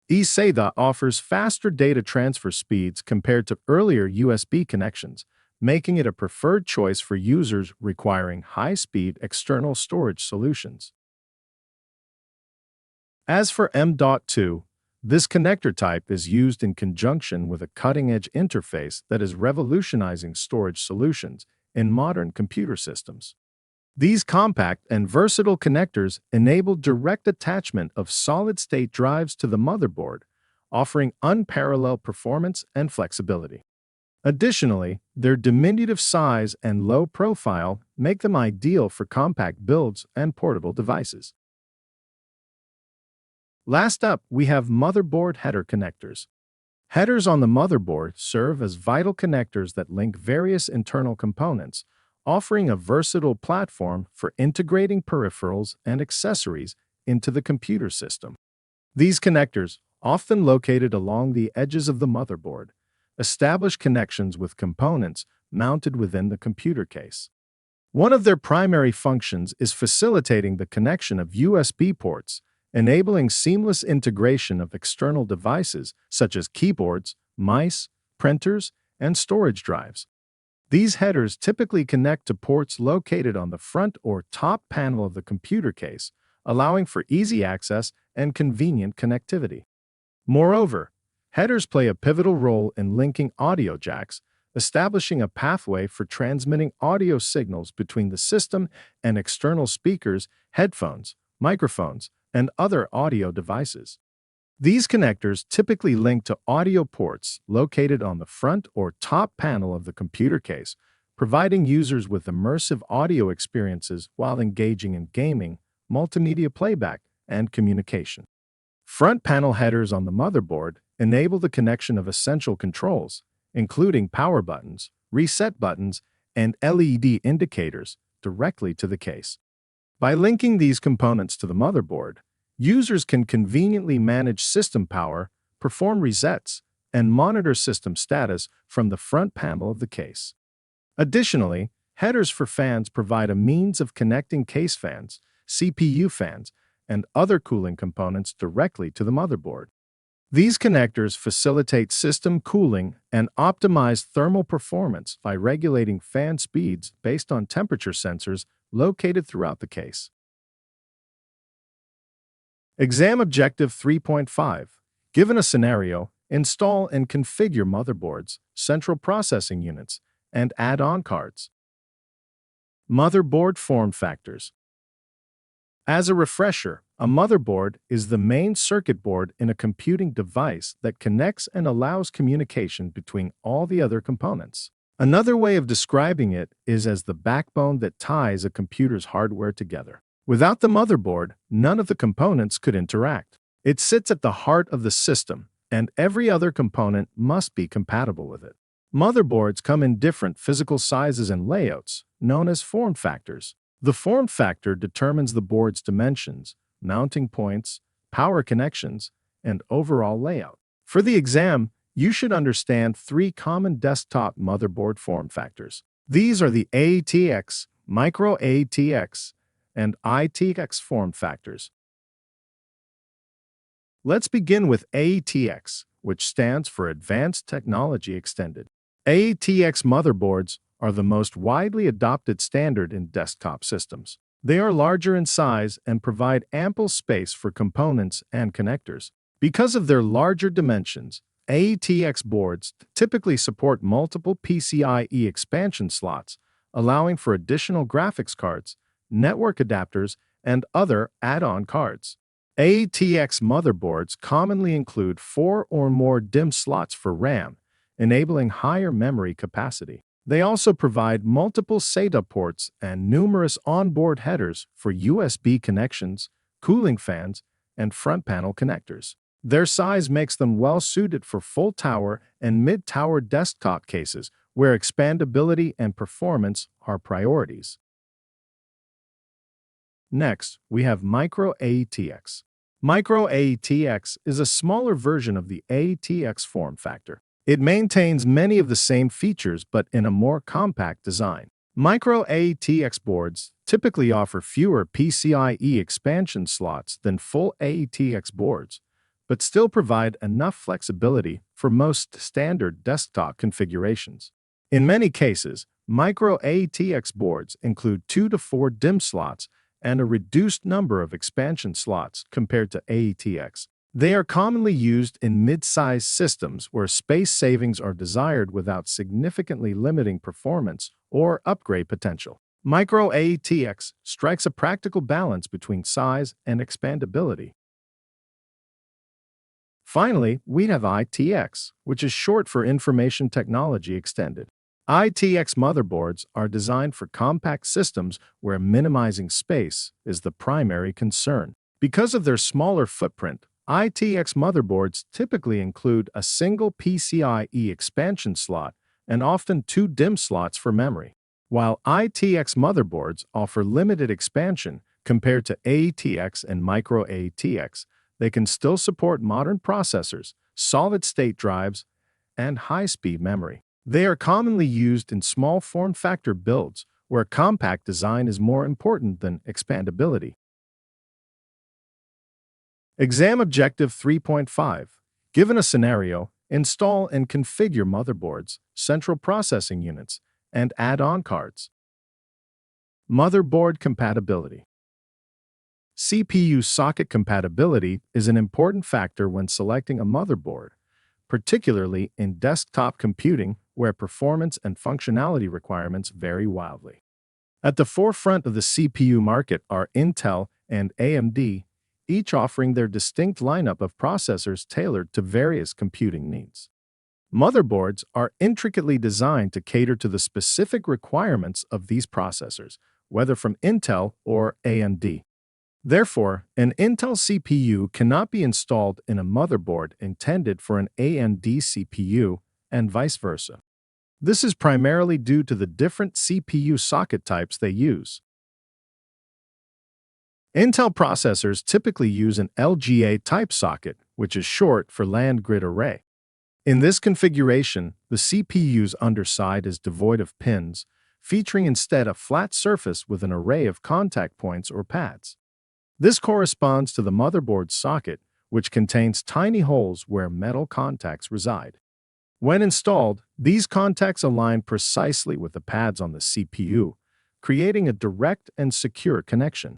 eSATA offers faster data transfer speeds compared to earlier USB connections, making it a preferred choice for users requiring high-speed external storage solutions. As for M.2, this connector type is used in conjunction with a cutting-edge interface that is revolutionizing storage solutions in modern computer systems. These compact and versatile connectors enable direct attachment of solid-state drives to the motherboard, offering unparalleled performance and flexibility. Additionally, their diminutive size and low profile make them ideal for compact builds and portable devices. Last up, we have motherboard header connectors. Headers on the motherboard serve as vital connectors that link various internal components, offering a versatile platform for integrating peripherals and accessories into the computer system. These connectors, often located along the edges of the motherboard, establish connections with components mounted within the computer case. One of their primary functions is facilitating the connection of USB ports, enabling seamless integration of external devices such as keyboards, mice, printers, and storage drives. These headers typically connect to ports located on the front or top panel of the computer case, allowing for easy access and convenient connectivity. Moreover, headers play a pivotal role in linking audio jacks, establishing a pathway for transmitting audio signals between the system and external speakers, headphones, microphones, and other audio devices. These connectors typically link to audio ports located on the front or top panel of the computer case, providing users with immersive audio experiences while engaging in gaming, multimedia playback, and communication. Front panel headers on the motherboard enable the connection of essential controls, including power buttons, reset buttons, and LED indicators, directly to the case. By linking these components to the motherboard, users can conveniently manage system power, perform resets, and monitor system status from the front panel of the case. Additionally, headers for fans provide a means of connecting case fans, CPU fans, and other cooling components directly to the motherboard. These connectors facilitate system cooling and optimize thermal performance by regulating fan speeds based on temperature sensors located throughout the case. Exam Objective 3.5. Given a scenario, install and configure motherboards, central processing units, and add-on cards. Motherboard form factors. As a refresher, a motherboard is the main circuit board in a computing device that connects and allows communication between all the other components. Another way of describing it is as the backbone that ties a computer's hardware together. Without the motherboard, none of the components could interact. It sits at the heart of the system, and every other component must be compatible with it. Motherboards come in different physical sizes and layouts, known as form factors. The form factor determines the board's dimensions, mounting points, power connections, and overall layout. For the exam, you should understand three common desktop motherboard form factors. These are the ATX, Micro ATX, and ITX form factors. Let's begin with ATX, which stands for Advanced Technology Extended. ATX motherboards are the most widely adopted standard in desktop systems. They are larger in size and provide ample space for components and connectors. Because of their larger dimensions, ATX boards typically support multiple PCIe expansion slots, allowing for additional graphics cards, network adapters, and other add-on cards. ATX motherboards commonly include 4 or more DIMM slots for RAM, enabling higher memory capacity. They also provide multiple SATA ports and numerous onboard headers for USB connections, cooling fans, and front panel connectors. Their size makes them well-suited for full-tower and mid-tower desktop cases where expandability and performance are priorities. Next, we have Micro ATX. Micro ATX is a smaller version of the ATX form factor. It maintains many of the same features but in a more compact design. Micro ATX boards typically offer fewer PCIe expansion slots than full ATX boards, but still provide enough flexibility for most standard desktop configurations. In many cases, micro ATX boards include 2 to 4 DIMM slots and a reduced number of expansion slots compared to ATX. They are commonly used in mid-size systems where space savings are desired without significantly limiting performance or upgrade potential. Micro ATX strikes a practical balance between size and expandability. Finally, we have ITX, which is short for Information Technology Extended. ITX motherboards are designed for compact systems where minimizing space is the primary concern. Because of their smaller footprint, ITX motherboards typically include a single PCIe expansion slot and often 2 DIMM slots for memory. While ITX motherboards offer limited expansion compared to ATX and micro ATX, they can still support modern processors, solid-state drives, and high-speed memory. They are commonly used in small form factor builds where compact design is more important than expandability. Exam Objective 3.5. Given a scenario, install and configure motherboards, central processing units, and add-on cards. Motherboard compatibility. CPU socket compatibility is an important factor when selecting a motherboard, particularly in desktop computing where performance and functionality requirements vary wildly. At the forefront of the CPU market are Intel and AMD, each offering their distinct lineup of processors tailored to various computing needs. Motherboards are intricately designed to cater to the specific requirements of these processors, whether from Intel or AMD. Therefore, an Intel CPU cannot be installed in a motherboard intended for an AMD CPU, and vice versa. This is primarily due to the different CPU socket types they use. Intel processors typically use an LGA type socket, which is short for land grid array. In this configuration, the CPU's underside is devoid of pins, featuring instead a flat surface with an array of contact points or pads. This corresponds to the motherboard socket, which contains tiny holes where metal contacts reside. When installed, these contacts align precisely with the pads on the CPU, creating a direct and secure connection.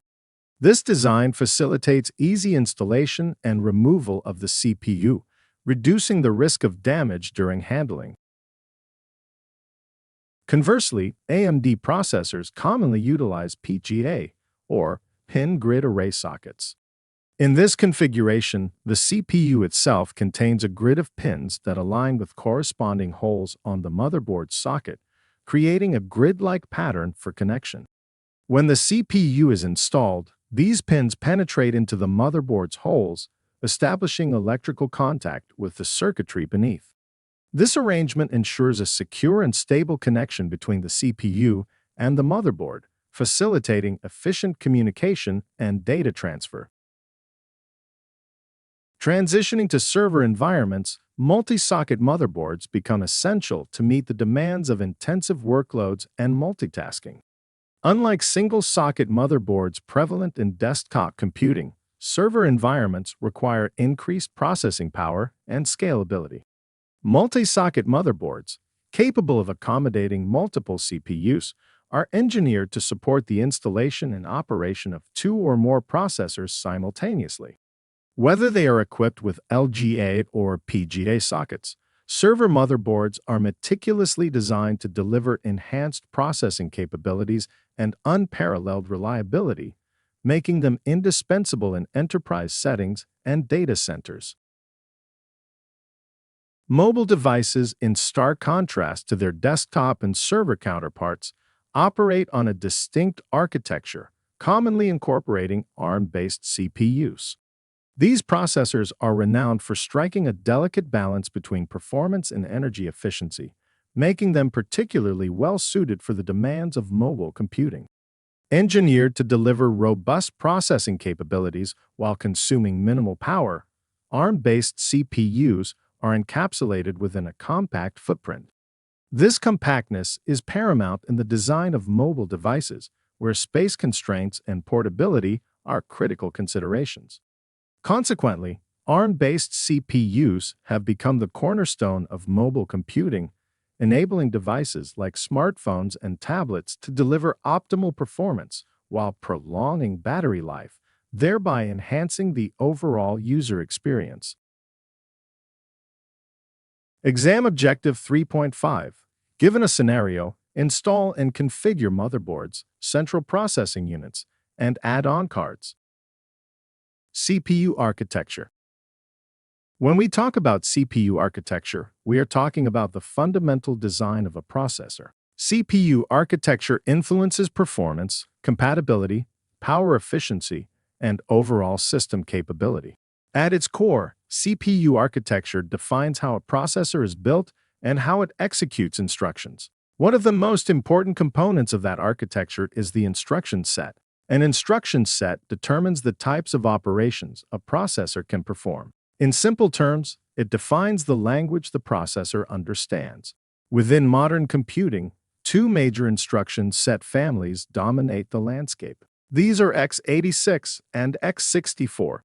This design facilitates easy installation and removal of the CPU, reducing the risk of damage during handling. Conversely, AMD processors commonly utilize PGA, or pin grid array sockets. In this configuration, the CPU itself contains a grid of pins that align with corresponding holes on the motherboard socket, creating a grid-like pattern for connection. When the CPU is installed, these pins penetrate into the motherboard's holes, establishing electrical contact with the circuitry beneath. This arrangement ensures a secure and stable connection between the CPU and the motherboard, facilitating efficient communication and data transfer. Transitioning to server environments, multi-socket motherboards become essential to meet the demands of intensive workloads and multitasking. Unlike single-socket motherboards prevalent in desktop computing, server environments require increased processing power and scalability. Multi-socket motherboards, capable of accommodating multiple CPUs, are engineered to support the installation and operation of 2 or more processors simultaneously. Whether they are equipped with LGA or PGA sockets, server motherboards are meticulously designed to deliver enhanced processing capabilities and unparalleled reliability, making them indispensable in enterprise settings and data centers. Mobile devices, in stark contrast to their desktop and server counterparts, operate on a distinct architecture, commonly incorporating ARM-based CPUs. These processors are renowned for striking a delicate balance between performance and energy efficiency, making them particularly well-suited for the demands of mobile computing. Engineered to deliver robust processing capabilities while consuming minimal power, ARM-based CPUs are encapsulated within a compact footprint. This compactness is paramount in the design of mobile devices, where space constraints and portability are critical considerations. Consequently, ARM-based CPUs have become the cornerstone of mobile computing, enabling devices like smartphones and tablets to deliver optimal performance while prolonging battery life, thereby enhancing the overall user experience. Exam Objective 3.5. Given a scenario, install and configure motherboards, central processing units, and add-on cards. CPU architecture. When we talk about CPU architecture, we are talking about the fundamental design of a processor. CPU architecture influences performance, compatibility, power efficiency, and overall system capability. At its core, CPU architecture defines how a processor is built and how it executes instructions. One of the most important components of that architecture is the instruction set. An instruction set determines the types of operations a processor can perform. In simple terms, it defines the language the processor understands. Within modern computing, two major instruction set families dominate the landscape. These are x86 and x64.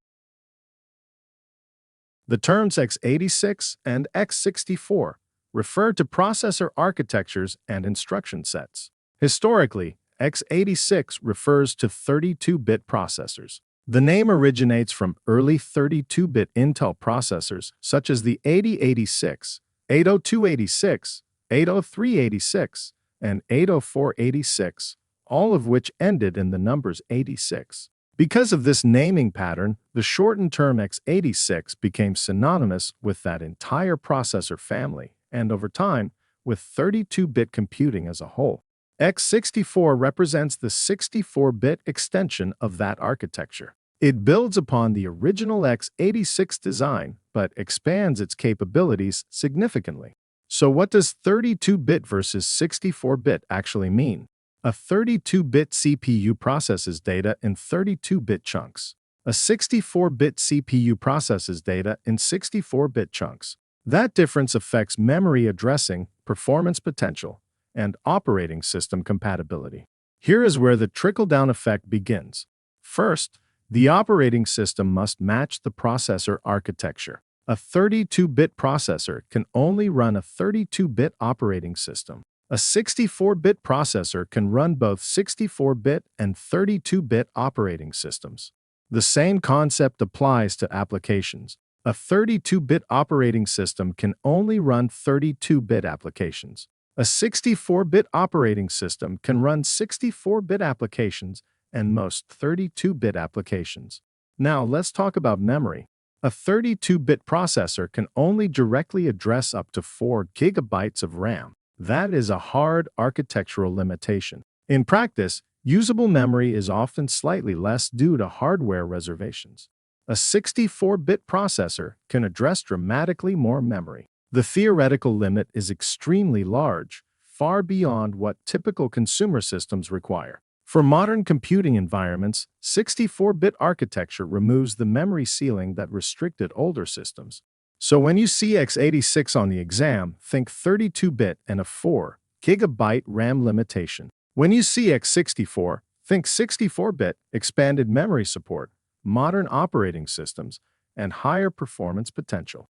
The terms x86 and x64 refer to processor architectures and instruction sets. Historically, x86 refers to 32-bit processors. The name originates from early 32-bit Intel processors such as the 8086, 80286, 80386, and 80486, all of which ended in the numbers 86. Because of this naming pattern, the shortened term x86 became synonymous with that entire processor family, and over time, with 32-bit computing as a whole. x64 represents the 64-bit extension of that architecture. It builds upon the original x86 design, but expands its capabilities significantly. So what does 32-bit versus 64-bit actually mean? A 32-bit CPU processes data in 32-bit chunks. A 64-bit CPU processes data in 64-bit chunks. That difference affects memory addressing, performance potential, and operating system compatibility. Here is where the trickle-down effect begins. First, the operating system must match the processor architecture. A 32-bit processor can only run a 32-bit operating system. A 64-bit processor can run both 64-bit and 32-bit operating systems. The same concept applies to applications. A 32-bit operating system can only run 32-bit applications. A 64-bit operating system can run 64-bit applications and most 32-bit applications. Now let's talk about memory. A 32-bit processor can only directly address up to 4 gigabytes of RAM. That is a hard architectural limitation. In practice, usable memory is often slightly less due to hardware reservations. A 64-bit processor can address dramatically more memory. The theoretical limit is extremely large, far beyond what typical consumer systems require. For modern computing environments, 64-bit architecture removes the memory ceiling that restricted older systems. So when you see x86 on the exam, think 32-bit and a 4 gigabyte RAM limitation. When you see x64, think 64-bit expanded memory support, modern operating systems, and higher performance potential.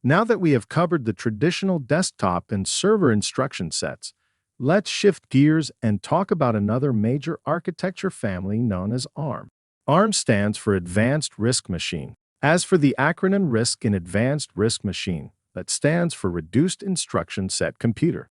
Now that we have covered the traditional desktop and server instruction sets, let's shift gears and talk about another major architecture family known as ARM. ARM stands for Advanced RISC Machine. As for the acronym RISC in Advanced RISC Machine, that stands for Reduced Instruction Set Computer.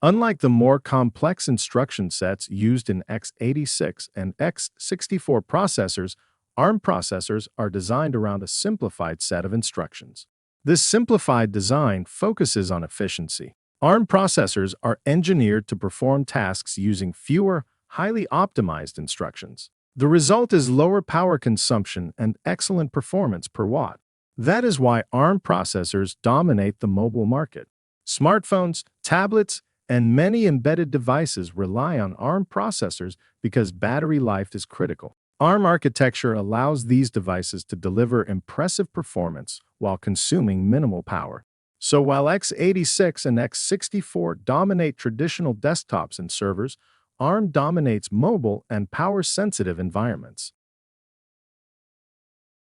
Unlike the more complex instruction sets used in x86 and x64 processors, ARM processors are designed around a simplified set of instructions. This simplified design focuses on efficiency. ARM processors are engineered to perform tasks using fewer, highly optimized instructions. The result is lower power consumption and excellent performance per watt. That is why ARM processors dominate the mobile market. Smartphones, tablets, and many embedded devices rely on ARM processors because battery life is critical. ARM architecture allows these devices to deliver impressive performance while consuming minimal power. So while x86 and x64 dominate traditional desktops and servers, ARM dominates mobile and power-sensitive environments.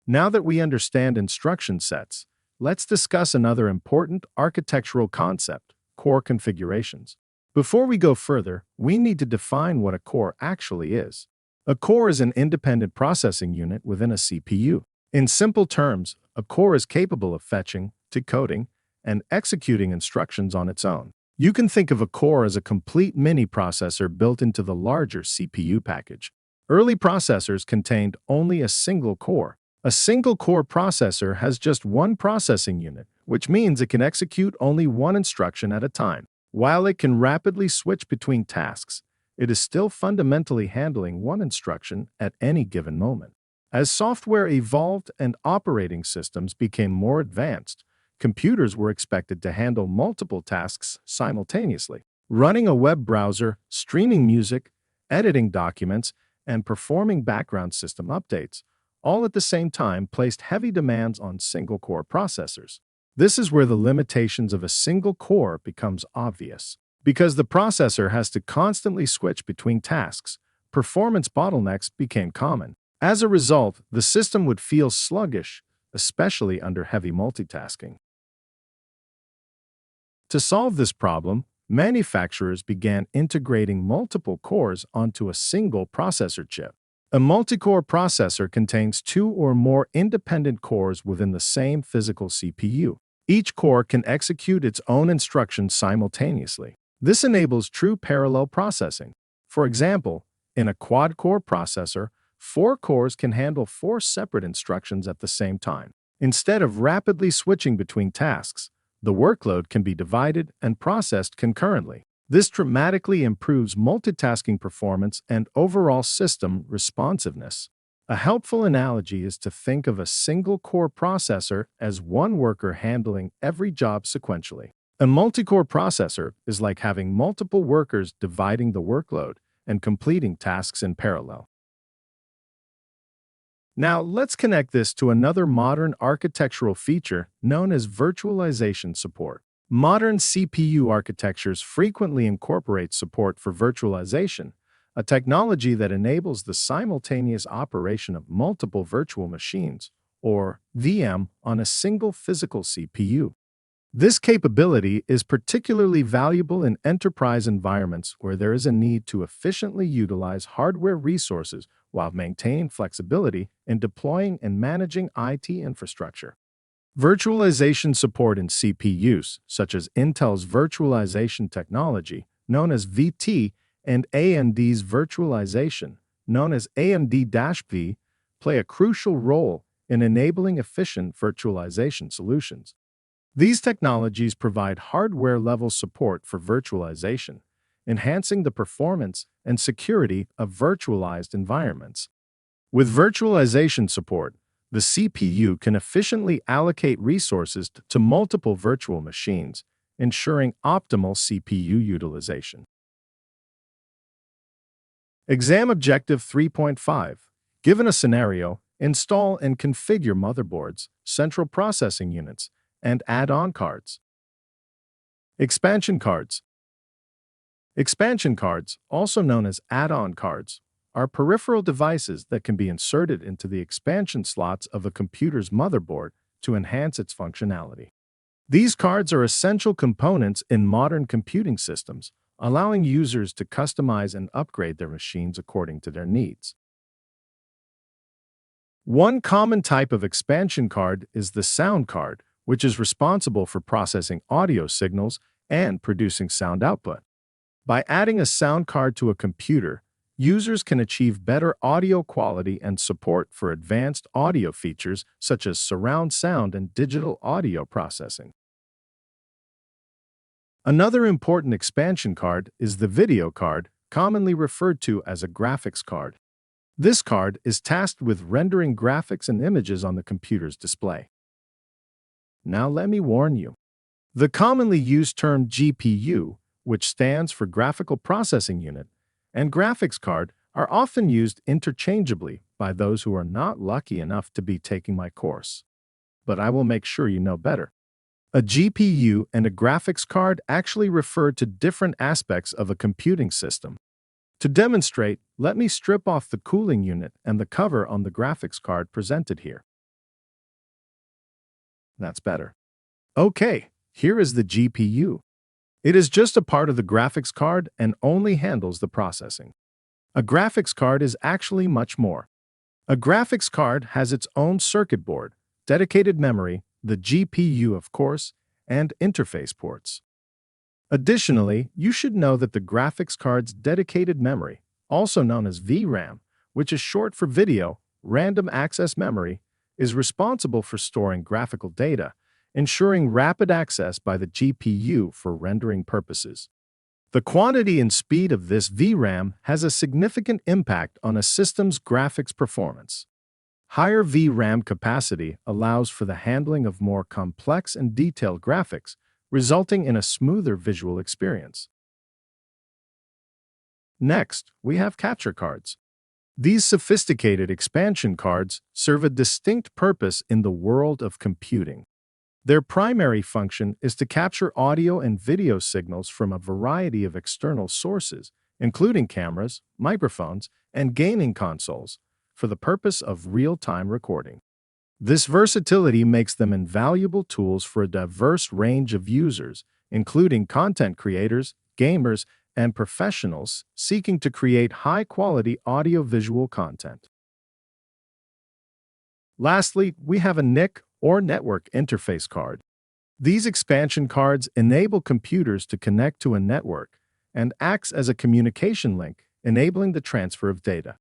Now that we understand instruction sets, let's discuss another important architectural concept: core configurations. Before we go further, we need to define what a core actually is. A core is an independent processing unit within a CPU. In simple terms, a core is capable of fetching, decoding, and executing instructions on its own. You can think of a core as a complete mini-processor built into the larger CPU package. Early processors contained only a single core. A single-core processor has just one processing unit, which means it can execute only one instruction at a time. While it can rapidly switch between tasks, it is still fundamentally handling one instruction at any given moment. As software evolved and operating systems became more advanced, computers were expected to handle multiple tasks simultaneously. Running a web browser, streaming music, editing documents, and performing background system updates, all at the same time, placed heavy demands on single-core processors. This is where the limitations of a single core becomes obvious. Because the processor has to constantly switch between tasks, performance bottlenecks became common. As a result, the system would feel sluggish, especially under heavy multitasking. To solve this problem, manufacturers began integrating multiple cores onto a single processor chip. A multi-core processor contains two or more independent cores within the same physical CPU. Each core can execute its own instructions simultaneously. This enables true parallel processing. For example, in a quad-core processor, 4 cores can handle 4 separate instructions at the same time. Instead of rapidly switching between tasks, the workload can be divided and processed concurrently. This dramatically improves multitasking performance and overall system responsiveness. A helpful analogy is to think of a single-core processor as one worker handling every job sequentially. A multi-core processor is like having multiple workers dividing the workload and completing tasks in parallel. Now, let's connect this to another modern architectural feature known as virtualization support. Modern CPU architectures frequently incorporate support for virtualization, a technology that enables the simultaneous operation of multiple virtual machines, or VM, on a single physical CPU. This capability is particularly valuable in enterprise environments where there is a need to efficiently utilize hardware resources while maintaining flexibility in deploying and managing IT infrastructure. Virtualization support in CPUs, such as Intel's virtualization technology, known as VT, and AMD's virtualization, known as AMD-V, play a crucial role in enabling efficient virtualization solutions. These technologies provide hardware-level support for virtualization, enhancing the performance and security of virtualized environments. With virtualization support, the CPU can efficiently allocate resources to multiple virtual machines, ensuring optimal CPU utilization. Exam Objective 3.5. Given a scenario, install and configure motherboards, central processing units, and add-on cards. Expansion cards. Expansion cards, also known as add-on cards, are peripheral devices that can be inserted into the expansion slots of a computer's motherboard to enhance its functionality. These cards are essential components in modern computing systems, allowing users to customize and upgrade their machines according to their needs. One common type of expansion card is the sound card, which is responsible for processing audio signals and producing sound output. By adding a sound card to a computer, users can achieve better audio quality and support for advanced audio features such as surround sound and digital audio processing. Another important expansion card is the video card, commonly referred to as a graphics card. This card is tasked with rendering graphics and images on the computer's display. Now let me warn you. The commonly used term GPU, which stands for Graphical Processing Unit, and graphics card are often used interchangeably by those who are not lucky enough to be taking my course. But I will make sure you know better. A GPU and a graphics card actually refer to different aspects of a computing system. To demonstrate, let me strip off the cooling unit and the cover on the graphics card presented here. That's better. Okay, here is the GPU. It is just a part of the graphics card and only handles the processing. A graphics card is actually much more. A graphics card has its own circuit board, dedicated memory, the GPU of course, and interface ports. Additionally, you should know that the graphics card's dedicated memory, also known as VRAM, which is short for Video Random Access Memory, is responsible for storing graphical data, ensuring rapid access by the GPU for rendering purposes. The quantity and speed of this VRAM has a significant impact on a system's graphics performance. Higher VRAM capacity allows for the handling of more complex and detailed graphics, resulting in a smoother visual experience. Next, we have capture cards. These sophisticated expansion cards serve a distinct purpose in the world of computing. Their primary function is to capture audio and video signals from a variety of external sources, including cameras, microphones, and gaming consoles, for the purpose of real-time recording. This versatility makes them invaluable tools for a diverse range of users, including content creators, gamers, and professionals seeking to create high-quality audio-visual content. Lastly, we have a NIC or Network Interface Card. These expansion cards enable computers to connect to a network and acts as a communication link, enabling the transfer of data.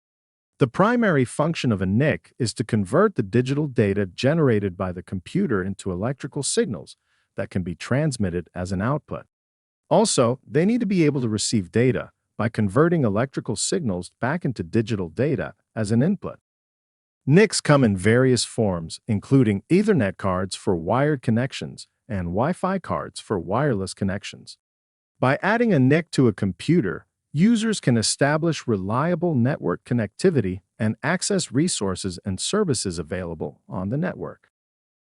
The primary function of a NIC is to convert the digital data generated by the computer into electrical signals that can be transmitted as an output. Also, they need to be able to receive data by converting electrical signals back into digital data as an input. NICs come in various forms, including Ethernet cards for wired connections and Wi-Fi cards for wireless connections. By adding a NIC to a computer, users can establish reliable network connectivity and access resources and services available on the network.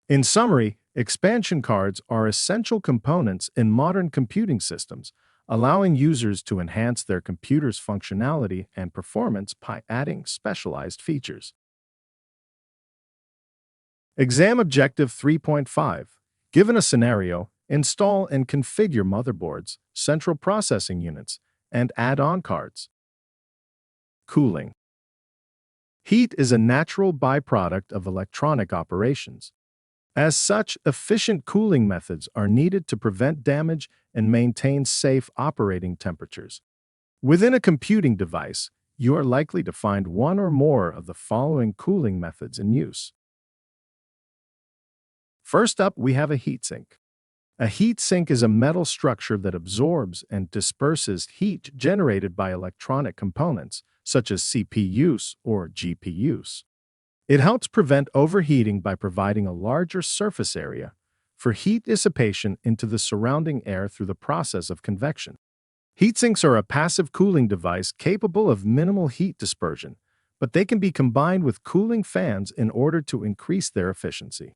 In summary, expansion cards are essential components in modern computing systems, allowing users to enhance their computer's functionality and performance by adding specialized features. Exam Objective 3.5. Given a scenario, install and configure motherboards, central processing units, and add-on cards. Cooling. Heat is a natural byproduct of electronic operations. As such, efficient cooling methods are needed to prevent damage and maintain safe operating temperatures. Within a computing device, you are likely to find one or more of the following cooling methods in use. First up, we have a heatsink. A heatsink is a metal structure that absorbs and disperses heat generated by electronic components, such as CPUs or GPUs. It helps prevent overheating by providing a larger surface area for heat dissipation into the surrounding air through the process of convection. Heatsinks are a passive cooling device capable of minimal heat dispersion, but they can be combined with cooling fans in order to increase their efficiency.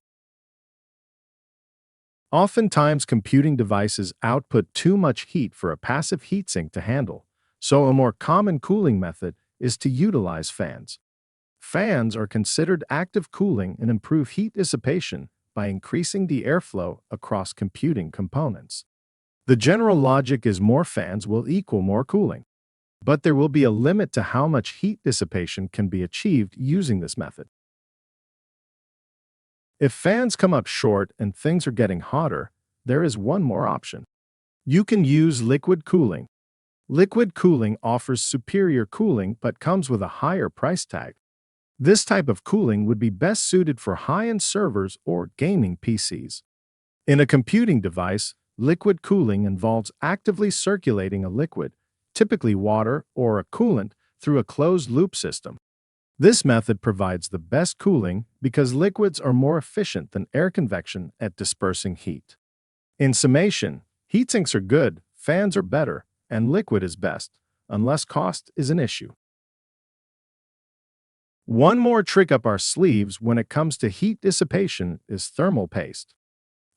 Oftentimes, computing devices output too much heat for a passive heatsink to handle, so a more common cooling method is to utilize fans. Fans are considered active cooling and improve heat dissipation by increasing the airflow across computing components. The general logic is more fans will equal more cooling, but there will be a limit to how much heat dissipation can be achieved using this method. If fans come up short and things are getting hotter, there is one more option. You can use liquid cooling. Liquid cooling offers superior cooling but comes with a higher price tag. This type of cooling would be best suited for high-end servers or gaming PCs. In a computing device, liquid cooling involves actively circulating a liquid, typically water or a coolant, through a closed-loop system. This method provides the best cooling because liquids are more efficient than air convection at dispersing heat. In summation, heatsinks are good, fans are better, and liquid is best, unless cost is an issue. One more trick up our sleeves when it comes to heat dissipation is thermal paste.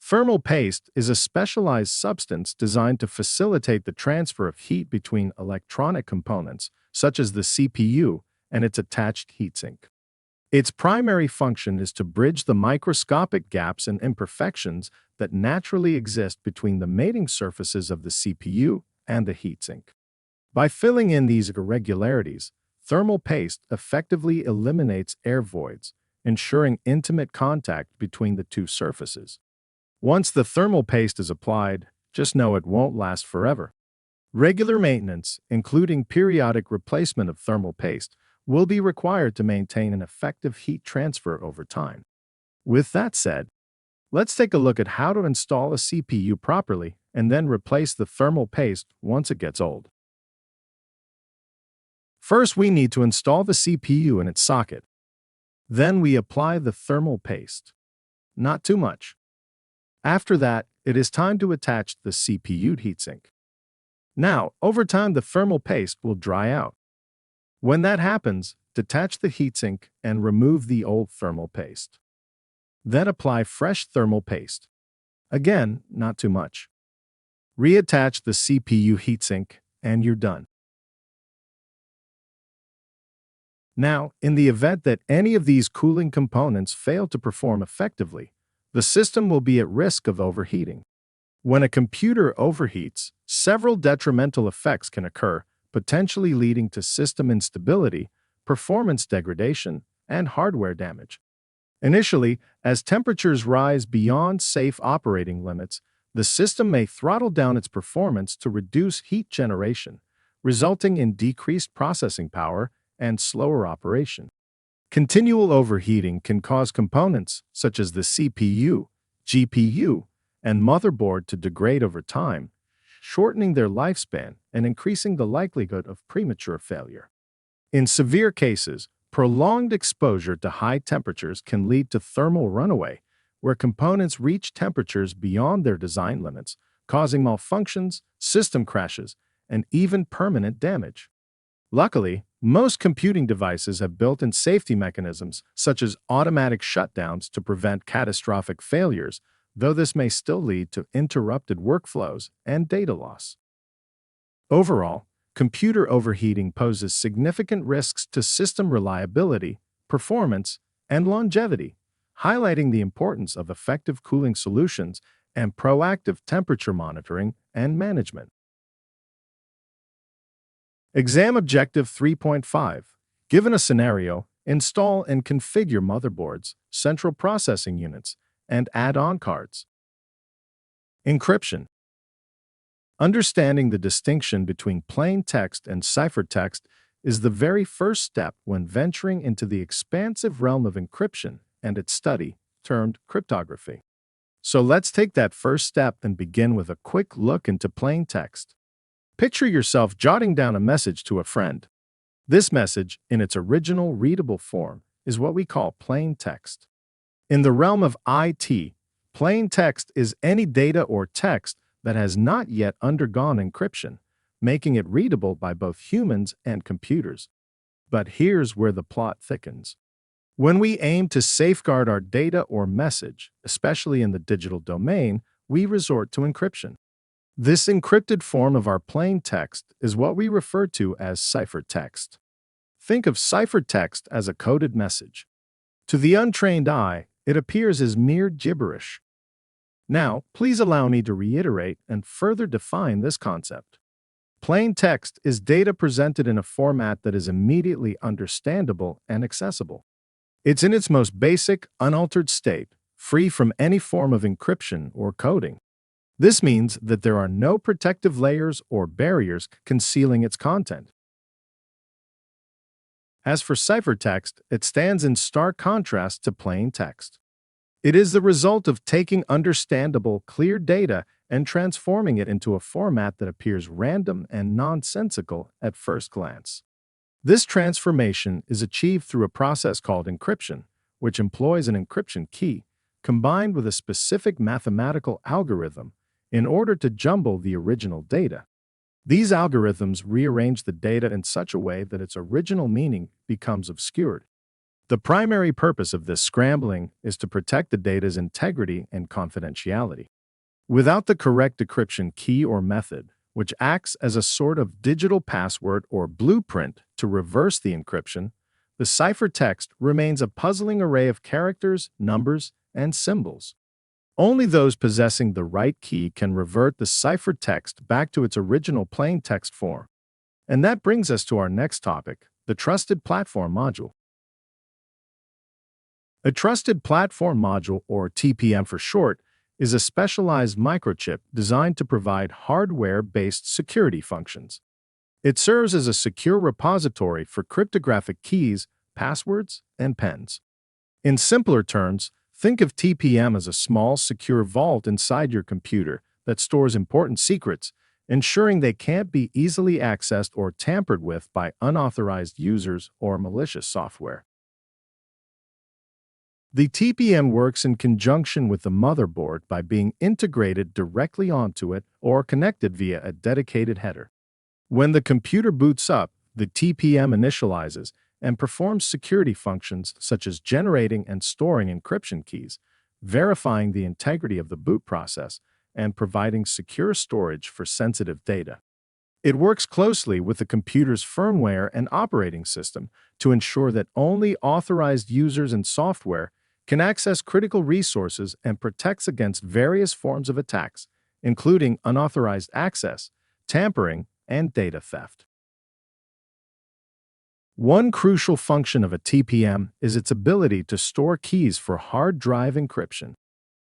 Thermal paste is a specialized substance designed to facilitate the transfer of heat between electronic components, such as the CPU and its attached heatsink. Its primary function is to bridge the microscopic gaps and imperfections that naturally exist between the mating surfaces of the CPU and the heatsink. By filling in these irregularities, thermal paste effectively eliminates air voids, ensuring intimate contact between the two surfaces. Once the thermal paste is applied, just know it won't last forever. Regular maintenance, including periodic replacement of thermal paste, will be required to maintain an effective heat transfer over time. With that said, let's take a look at how to install a CPU properly and then replace the thermal paste once it gets old. First, we need to install the CPU in its socket. Then we apply the thermal paste. Not too much. After that, it is time to attach the CPU heatsink. Now, over time the thermal paste will dry out. When that happens, detach the heatsink and remove the old thermal paste. Then apply fresh thermal paste. Again, not too much. Reattach the CPU heatsink and you're done. Now, in the event that any of these cooling components fail to perform effectively, the system will be at risk of overheating. When a computer overheats, several detrimental effects can occur, potentially leading to system instability, performance degradation, and hardware damage. Initially, as temperatures rise beyond safe operating limits, the system may throttle down its performance to reduce heat generation, resulting in decreased processing power and slower operation. Continual overheating can cause components such as the CPU, GPU, and motherboard to degrade over time, shortening their lifespan and increasing the likelihood of premature failure. In severe cases, prolonged exposure to high temperatures can lead to thermal runaway, where components reach temperatures beyond their design limits, causing malfunctions, system crashes, and even permanent damage. Luckily, most computing devices have built-in safety mechanisms such as automatic shutdowns to prevent catastrophic failures, though this may still lead to interrupted workflows and data loss. Overall, computer overheating poses significant risks to system reliability, performance, and longevity, highlighting the importance of effective cooling solutions and proactive temperature monitoring and management. Exam Objective 3.5. Given a scenario, install and configure motherboards, central processing units, and add-on cards. Encryption. Understanding the distinction between plain text and ciphertext is the very first step when venturing into the expansive realm of encryption and its study, termed cryptography. So let's take that first step and begin with a quick look into plain text. Picture yourself jotting down a message to a friend. This message, in its original readable form, is what we call plain text. In the realm of IT, plain text is any data or text that has not yet undergone encryption, making it readable by both humans and computers. But here's where the plot thickens. When we aim to safeguard our data or message, especially in the digital domain, we resort to encryption. This encrypted form of our plain text is what we refer to as ciphertext. Think of ciphertext as a coded message. To the untrained eye, it appears as mere gibberish. Now, please allow me to reiterate and further define this concept. Plain text is data presented in a format that is immediately understandable and accessible. It's in its most basic, unaltered state, free from any form of encryption or coding. This means that there are no protective layers or barriers concealing its content. As for ciphertext, it stands in stark contrast to plain text. It is the result of taking understandable, clear data and transforming it into a format that appears random and nonsensical at first glance. This transformation is achieved through a process called encryption, which employs an encryption key combined with a specific mathematical algorithm in order to jumble the original data. These algorithms rearrange the data in such a way that its original meaning becomes obscured. The primary purpose of this scrambling is to protect the data's integrity and confidentiality. Without the correct decryption key or method, which acts as a sort of digital password or blueprint to reverse the encryption, the ciphertext remains a puzzling array of characters, numbers, and symbols. Only those possessing the right key can revert the ciphertext back to its original plain text form. And that brings us to our next topic, the Trusted Platform Module. A Trusted Platform Module, or TPM for short, is a specialized microchip designed to provide hardware-based security functions. It serves as a secure repository for cryptographic keys, passwords, and PINs. In simpler terms, think of TPM as a small, secure vault inside your computer that stores important secrets, ensuring they can't be easily accessed or tampered with by unauthorized users or malicious software. The TPM works in conjunction with the motherboard by being integrated directly onto it or connected via a dedicated header. When the computer boots up, the TPM initializes and performs security functions such as generating and storing encryption keys, verifying the integrity of the boot process, and providing secure storage for sensitive data. It works closely with the computer's firmware and operating system to ensure that only authorized users and software can access critical resources and protects against various forms of attacks, including unauthorized access, tampering, and data theft. One crucial function of a TPM is its ability to store keys for hard drive encryption.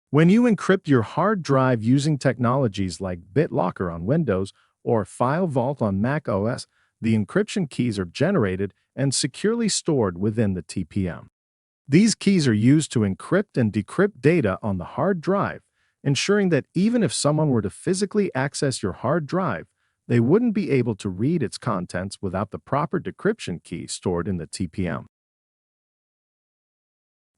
When you encrypt your hard drive using technologies like BitLocker on Windows or File Vault on Mac OS, the encryption keys are generated and securely stored within the TPM. These keys are used to encrypt and decrypt data on the hard drive, ensuring that even if someone were to physically access your hard drive, they wouldn't be able to read its contents without the proper decryption key stored in the TPM.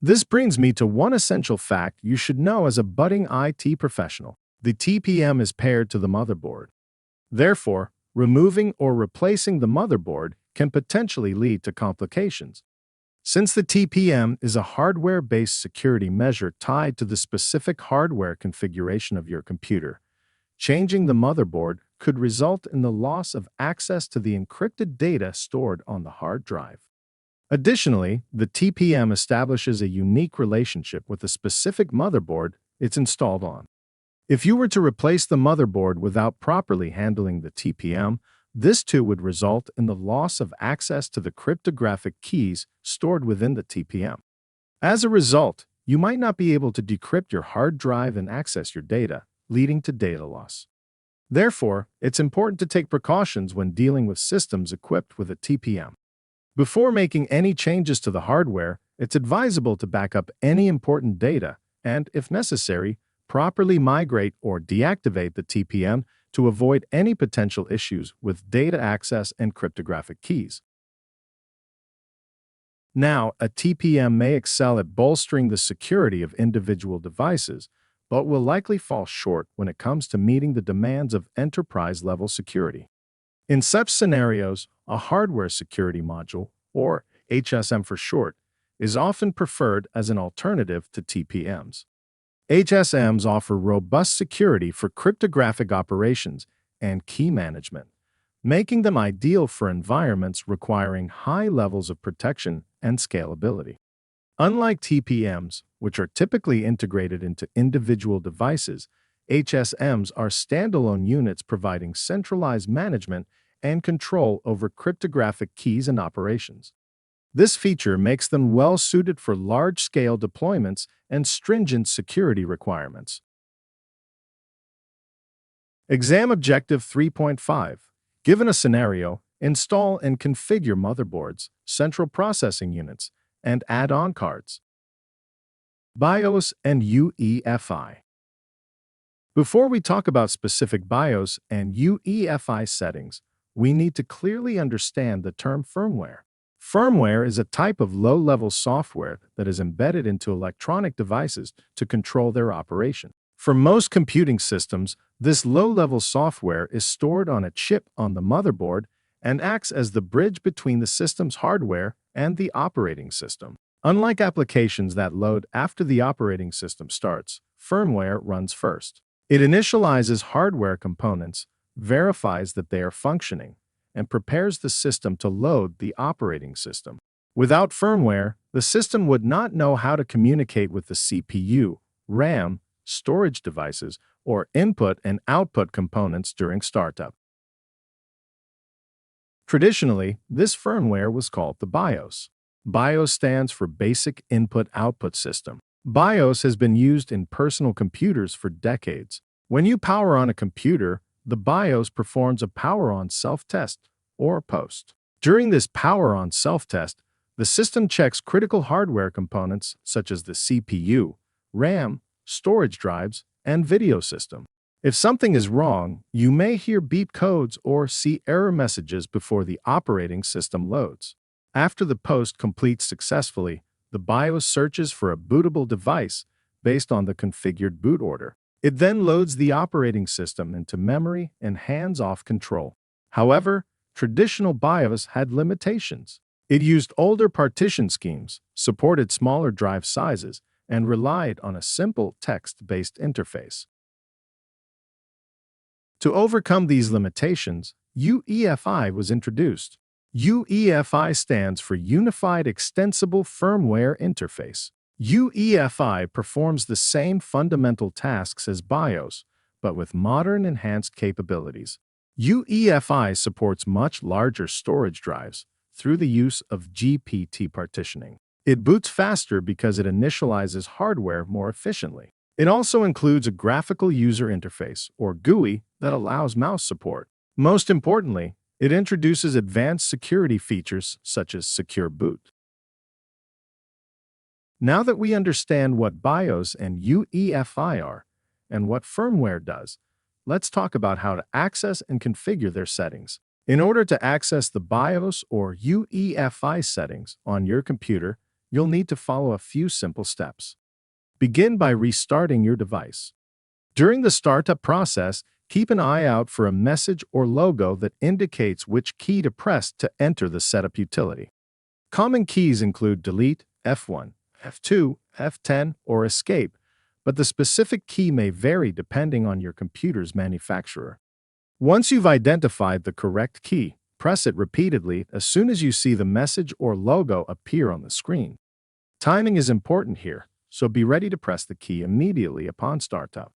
This brings me to one essential fact you should know as a budding IT professional. The TPM is paired to the motherboard. Therefore, removing or replacing the motherboard can potentially lead to complications. Since the TPM is a hardware-based security measure tied to the specific hardware configuration of your computer, changing the motherboard could result in the loss of access to the encrypted data stored on the hard drive. Additionally, the TPM establishes a unique relationship with the specific motherboard it's installed on. If you were to replace the motherboard without properly handling the TPM, this too would result in the loss of access to the cryptographic keys stored within the TPM. As a result, you might not be able to decrypt your hard drive and access your data, leading to data loss. Therefore, it's important to take precautions when dealing with systems equipped with a TPM. Before making any changes to the hardware, it's advisable to back up any important data and, if necessary, properly migrate or deactivate the TPM to avoid any potential issues with data access and cryptographic keys. Now, a TPM may excel at bolstering the security of individual devices, but will likely fall short when it comes to meeting the demands of enterprise-level security. In such scenarios, a hardware security module, or HSM for short, is often preferred as an alternative to TPMs. HSMs offer robust security for cryptographic operations and key management, making them ideal for environments requiring high levels of protection and scalability. Unlike TPMs, which are typically integrated into individual devices, HSMs are standalone units providing centralized management and control over cryptographic keys and operations. This feature makes them well-suited for large-scale deployments and stringent security requirements. Exam Objective 3.5. Given a scenario, install and configure motherboards, central processing units, and add-on cards. BIOS and UEFI. Before we talk about specific BIOS and UEFI settings, we need to clearly understand the term firmware. Firmware is a type of low-level software that is embedded into electronic devices to control their operation. For most computing systems, this low-level software is stored on a chip on the motherboard and acts as the bridge between the system's hardware and the operating system. Unlike applications that load after the operating system starts, firmware runs first. It initializes hardware components, verifies that they are functioning, and prepares the system to load the operating system. Without firmware, the system would not know how to communicate with the CPU, RAM, storage devices, or input and output components during startup. Traditionally, this firmware was called the BIOS. BIOS stands for Basic Input-Output System. BIOS has been used in personal computers for decades. When you power on a computer, the BIOS performs a power-on self-test, or POST. During this power-on self-test, the system checks critical hardware components such as the CPU, RAM, storage drives, and video system. If something is wrong, you may hear beep codes or see error messages before the operating system loads. After the POST completes successfully, the BIOS searches for a bootable device based on the configured boot order. It then loads the operating system into memory and hands-off control. However, traditional BIOS had limitations. It used older partition schemes, supported smaller drive sizes, and relied on a simple text-based interface. To overcome these limitations, UEFI was introduced. UEFI stands for Unified Extensible Firmware Interface. UEFI performs the same fundamental tasks as BIOS, but with modern enhanced capabilities. UEFI supports much larger storage drives through the use of GPT partitioning. It boots faster because it initializes hardware more efficiently. It also includes a graphical user interface, or GUI, that allows mouse support. Most importantly, it introduces advanced security features such as Secure Boot. Now that we understand what BIOS and UEFI are and what firmware does, let's talk about how to access and configure their settings. In order to access the BIOS or UEFI settings on your computer, you'll need to follow a few simple steps. Begin by restarting your device. During the startup process, keep an eye out for a message or logo that indicates which key to press to enter the setup utility. Common keys include Delete, F1, F2, F10, or Escape, but the specific key may vary depending on your computer's manufacturer. Once you've identified the correct key, press it repeatedly as soon as you see the message or logo appear on the screen. Timing is important here, so be ready to press the key immediately upon startup.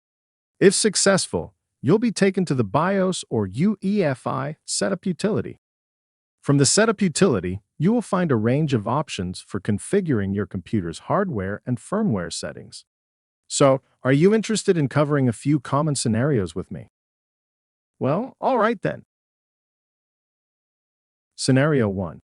If successful, you'll be taken to the BIOS or UEFI setup utility. From the setup utility, you will find a range of options for configuring your computer's hardware and firmware settings. So, are you interested in covering a few common scenarios with me? Well, all right then. Scenario 1.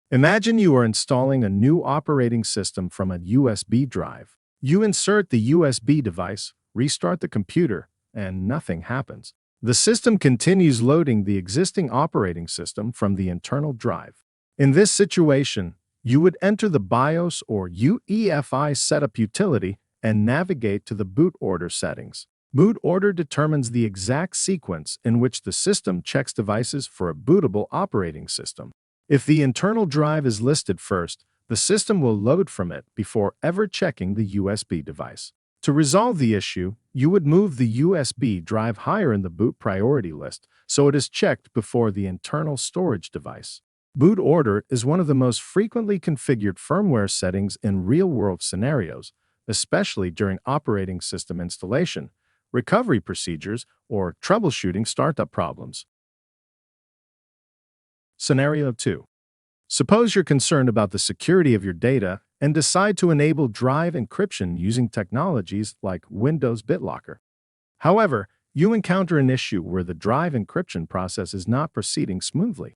Imagine you are installing a new operating system from a USB drive. You insert the USB device, restart the computer, and nothing happens. The system continues loading the existing operating system from the internal drive. In this situation, you would enter the BIOS or UEFI setup utility and navigate to the boot order settings. Boot order determines the exact sequence in which the system checks devices for a bootable operating system. If the internal drive is listed first, the system will load from it before ever checking the USB device. To resolve the issue, you would move the USB drive higher in the boot priority list so it is checked before the internal storage device. Boot order is one of the most frequently configured firmware settings in real-world scenarios, especially during operating system installation, recovery procedures, or troubleshooting startup problems. Scenario 2. Suppose you're concerned about the security of your data and decide to enable drive encryption using technologies like Windows BitLocker. However, you encounter an issue where the drive encryption process is not proceeding smoothly.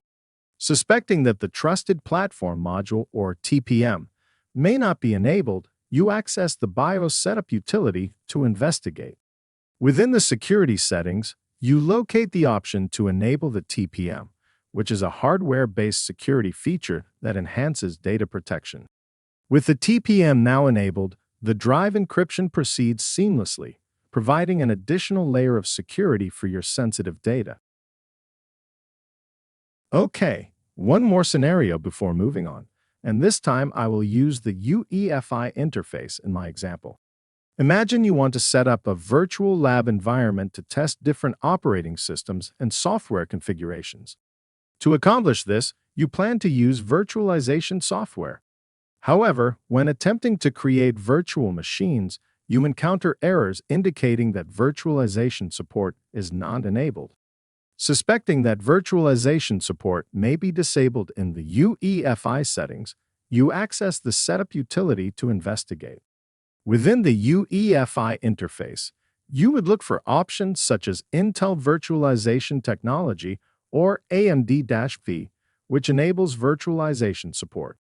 Suspecting that the Trusted Platform Module, or TPM, may not be enabled, you access the BIOS setup utility to investigate. Within the security settings, you locate the option to enable the TPM, which is a hardware-based security feature that enhances data protection. With the TPM now enabled, the drive encryption proceeds seamlessly, providing an additional layer of security for your sensitive data. Okay, one more scenario before moving on, and this time I will use the UEFI interface in my example. Imagine you want to set up a virtual lab environment to test different operating systems and software configurations. To accomplish this, you plan to use virtualization software. However, when attempting to create virtual machines, you encounter errors indicating that virtualization support is not enabled. Suspecting that virtualization support may be disabled in the UEFI settings, you access the Setup utility to investigate. Within the UEFI interface, you would look for options such as Intel Virtualization Technology or AMD-V, which enables virtualization support.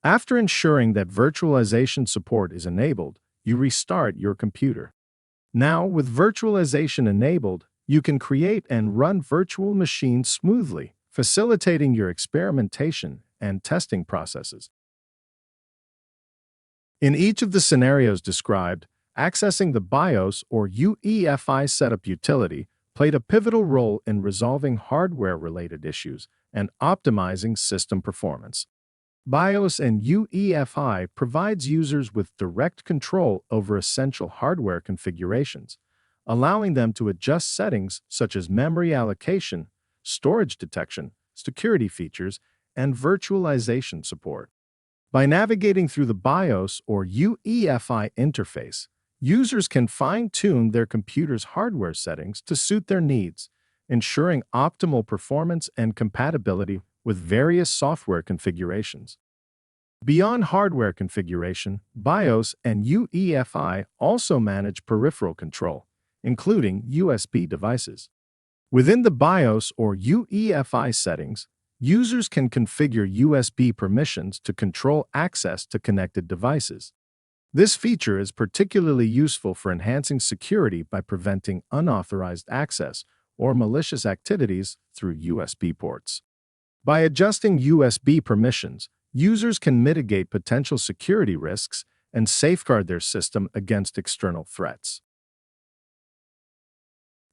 After ensuring that virtualization support is enabled, you restart your computer. Now, with virtualization enabled, you can create and run virtual machines smoothly, facilitating your experimentation and testing processes. In each of the scenarios described, accessing the BIOS or UEFI setup utility played a pivotal role in resolving hardware-related issues and optimizing system performance. BIOS and UEFI provides users with direct control over essential hardware configurations, allowing them to adjust settings such as memory allocation, storage detection, security features, and virtualization support. By navigating through the BIOS or UEFI interface, users can fine-tune their computer's hardware settings to suit their needs, ensuring optimal performance and compatibility with various software configurations. Beyond hardware configuration, BIOS and UEFI also manage peripheral control, including USB devices. Within the BIOS or UEFI settings, users can configure USB permissions to control access to connected devices. This feature is particularly useful for enhancing security by preventing unauthorized access or malicious activities through USB ports. By adjusting USB permissions, users can mitigate potential security risks and safeguard their system against external threats.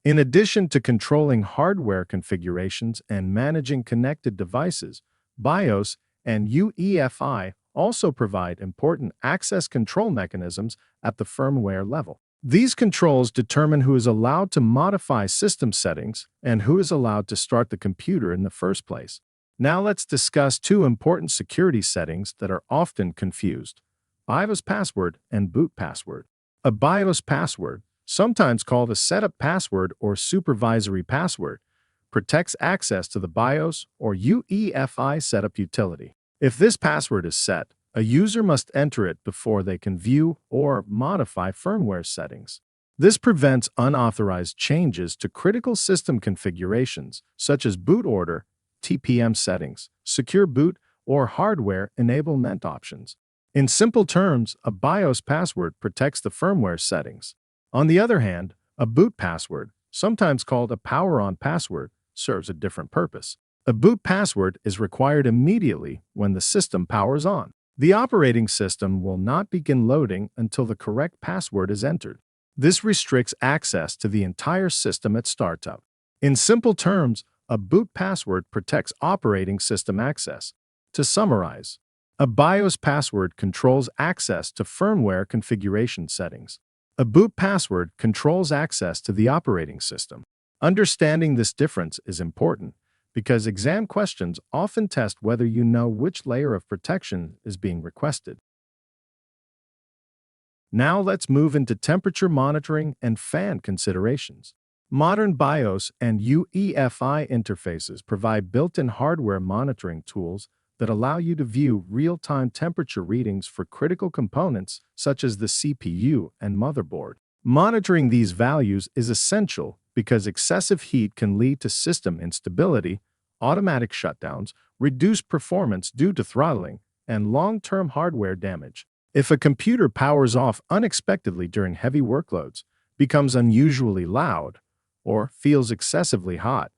In addition to controlling hardware configurations and managing connected devices, BIOS and UEFI also provide important access control mechanisms at the firmware level. These controls determine who is allowed to modify system settings and who is allowed to start the computer in the first place. Now let's discuss two important security settings that are often confused: BIOS password and boot password. A BIOS password, sometimes called a setup password or supervisory password, protects access to the BIOS or UEFI setup utility. If this password is set, a user must enter it before they can view or modify firmware settings. This prevents unauthorized changes to critical system configurations, such as boot order, TPM settings, secure boot, or hardware enablement options. In simple terms, a BIOS password protects the firmware settings. On the other hand, a boot password, sometimes called a power-on password, serves a different purpose. A boot password is required immediately when the system powers on. The operating system will not begin loading until the correct password is entered. This restricts access to the entire system at startup. In simple terms, a boot password protects operating system access. To summarize, a BIOS password controls access to firmware configuration settings. A boot password controls access to the operating system. Understanding this difference is important because exam questions often test whether you know which layer of protection is being requested. Now let's move into temperature monitoring and fan considerations. Modern BIOS and UEFI interfaces provide built-in hardware monitoring tools that allow you to view real-time temperature readings for critical components such as the CPU and motherboard. Monitoring these values is essential because excessive heat can lead to system instability, automatic shutdowns, reduced performance due to throttling, and long-term hardware damage. If a computer powers off unexpectedly during heavy workloads, becomes unusually loud, or feels excessively hot,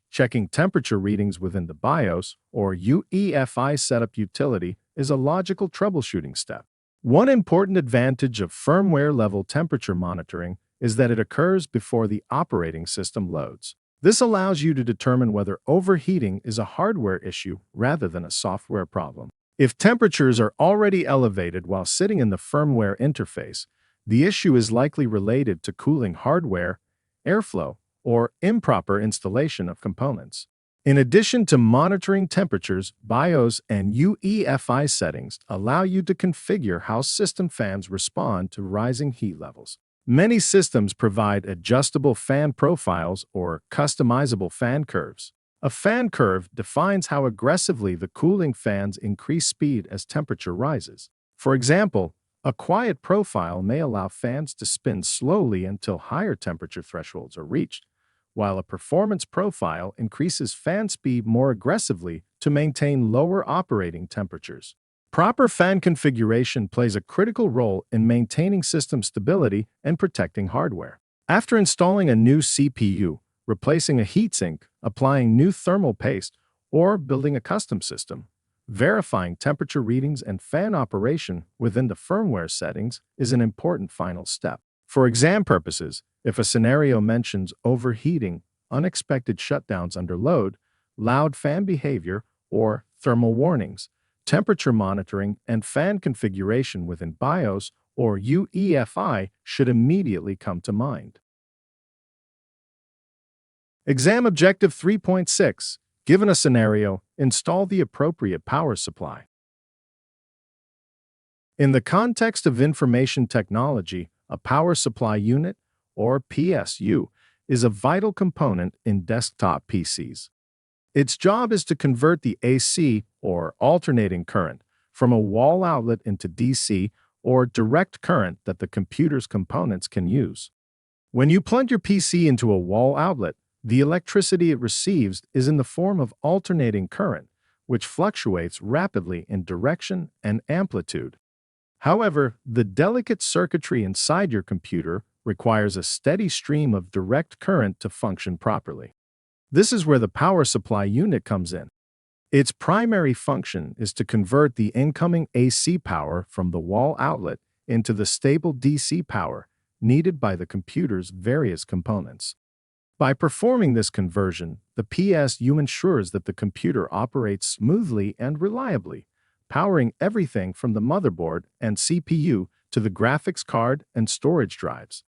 checking temperature readings within the BIOS or UEFI setup utility is a logical troubleshooting step. One important advantage of firmware-level temperature monitoring is that it occurs before the operating system loads. This allows you to determine whether overheating is a hardware issue rather than a software problem. If temperatures are already elevated while sitting in the firmware interface, the issue is likely related to cooling hardware, airflow, or improper installation of components. In addition to monitoring temperatures, BIOS and UEFI settings allow you to configure how system fans respond to rising heat levels. Many systems provide adjustable fan profiles or customizable fan curves. A fan curve defines how aggressively the cooling fans increase speed as temperature rises. For example, a quiet profile may allow fans to spin slowly until higher temperature thresholds are reached, while a performance profile increases fan speed more aggressively to maintain lower operating temperatures. Proper fan configuration plays a critical role in maintaining system stability and protecting hardware. After installing a new CPU, replacing a heatsink, applying new thermal paste, or building a custom system, verifying temperature readings and fan operation within the firmware settings is an important final step. For exam purposes, if a scenario mentions overheating, unexpected shutdowns under load, loud fan behavior, or thermal warnings, temperature monitoring and fan configuration within BIOS or UEFI should immediately come to mind. Exam Objective 3.6. Given a scenario, install the appropriate power supply. In the context of information technology, a power supply unit, or PSU, is a vital component in desktop PCs. Its job is to convert the AC, or alternating current, from a wall outlet into DC, or direct current that the computer's components can use. When you plug your PC into a wall outlet, the electricity it receives is in the form of alternating current, which fluctuates rapidly in direction and amplitude. However, the delicate circuitry inside your computer requires a steady stream of direct current to function properly. This is where the power supply unit comes in. Its primary function is to convert the incoming AC power from the wall outlet into the stable DC power needed by the computer's various components. By performing this conversion, the PSU ensures that the computer operates smoothly and reliably, powering everything from the motherboard and CPU to the graphics card and storage drives.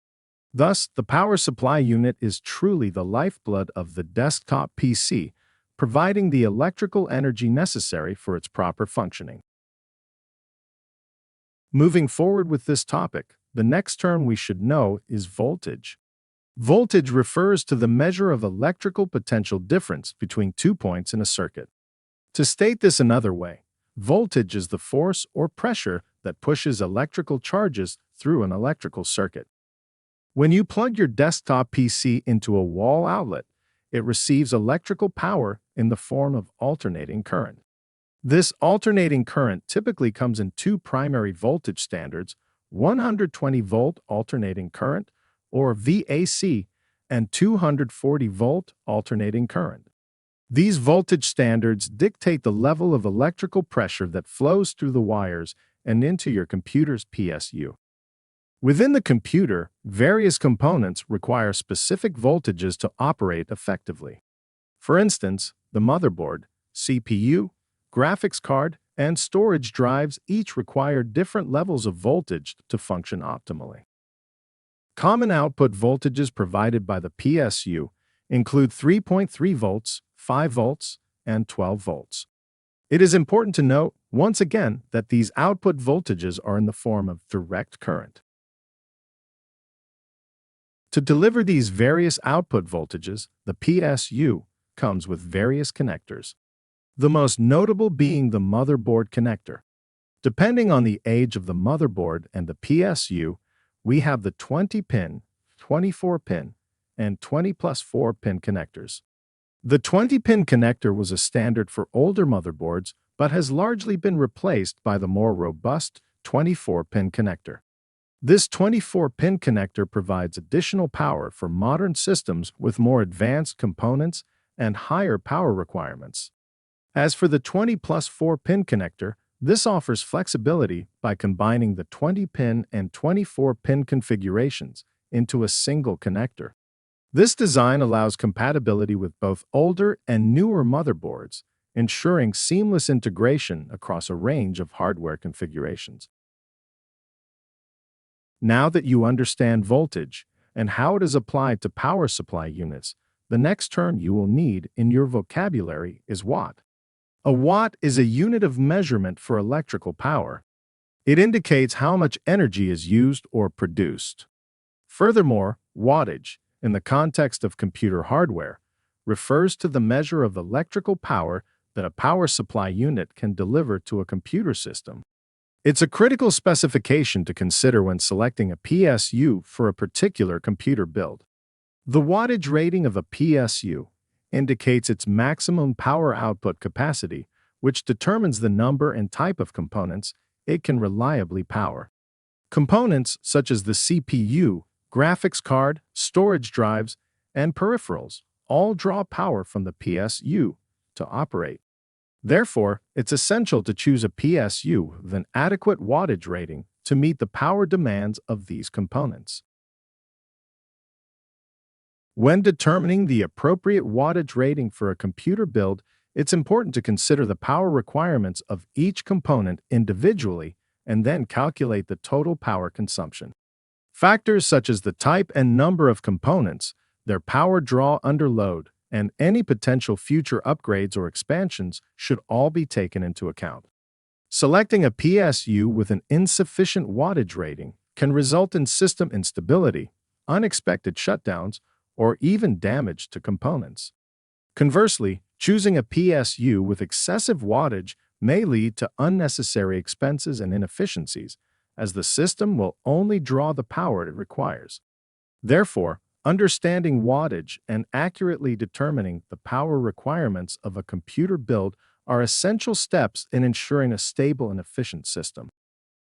Thus, the power supply unit is truly the lifeblood of the desktop PC, providing the electrical energy necessary for its proper functioning. Moving forward with this topic, the next term we should know is voltage. Voltage refers to the measure of electrical potential difference between 2 points in a circuit. To state this another way, voltage is the force or pressure that pushes electrical charges through an electrical circuit. When you plug your desktop PC into a wall outlet, it receives electrical power in the form of alternating current. This alternating current typically comes in two primary voltage standards: 120-volt alternating current, or VAC, and 240-volt alternating current. These voltage standards dictate the level of electrical pressure that flows through the wires and into your computer's PSU. Within the computer, various components require specific voltages to operate effectively. For instance, the motherboard, CPU, graphics card, and storage drives each require different levels of voltage to function optimally. Common output voltages provided by the PSU include 3.3 volts, 5 volts, and 12 volts. It is important to note, once again, that these output voltages are in the form of direct current. To deliver these various output voltages, the PSU comes with various connectors, the most notable being the motherboard connector. Depending on the age of the motherboard and the PSU, we have the 20-pin, 24-pin, and 20+4-pin connectors. The 20-pin connector was a standard for older motherboards, but has largely been replaced by the more robust 24-pin connector. This 24-pin connector provides additional power for modern systems with more advanced components and higher power requirements. As for the 20+4-pin connector, this offers flexibility by combining the 20-pin and 24-pin configurations, into a single connector. This design allows compatibility with both older and newer motherboards, ensuring seamless integration across a range of hardware configurations. Now that you understand voltage and how it is applied to power supply units, the next term you will need in your vocabulary is watt. A watt is a unit of measurement for electrical power. It indicates how much energy is used or produced. Furthermore, wattage, in the context of computer hardware, refers to the measure of electrical power that a power supply unit can deliver to a computer system. It's a critical specification to consider when selecting a PSU for a particular computer build. The wattage rating of a PSU indicates its maximum power output capacity, which determines the number and type of components it can reliably power. Components such as the CPU, graphics card, storage drives, and peripherals all draw power from the PSU to operate. Therefore, it's essential to choose a PSU with an adequate wattage rating to meet the power demands of these components. When determining the appropriate wattage rating for a computer build, it's important to consider the power requirements of each component individually and then calculate the total power consumption. Factors such as the type and number of components, their power draw under load, and any potential future upgrades or expansions should all be taken into account. Selecting a PSU with an insufficient wattage rating can result in system instability, unexpected shutdowns, or even damage to components. Conversely, choosing a PSU with excessive wattage may lead to unnecessary expenses and inefficiencies, as the system will only draw the power it requires. Therefore, understanding wattage and accurately determining the power requirements of a computer build are essential steps in ensuring a stable and efficient system.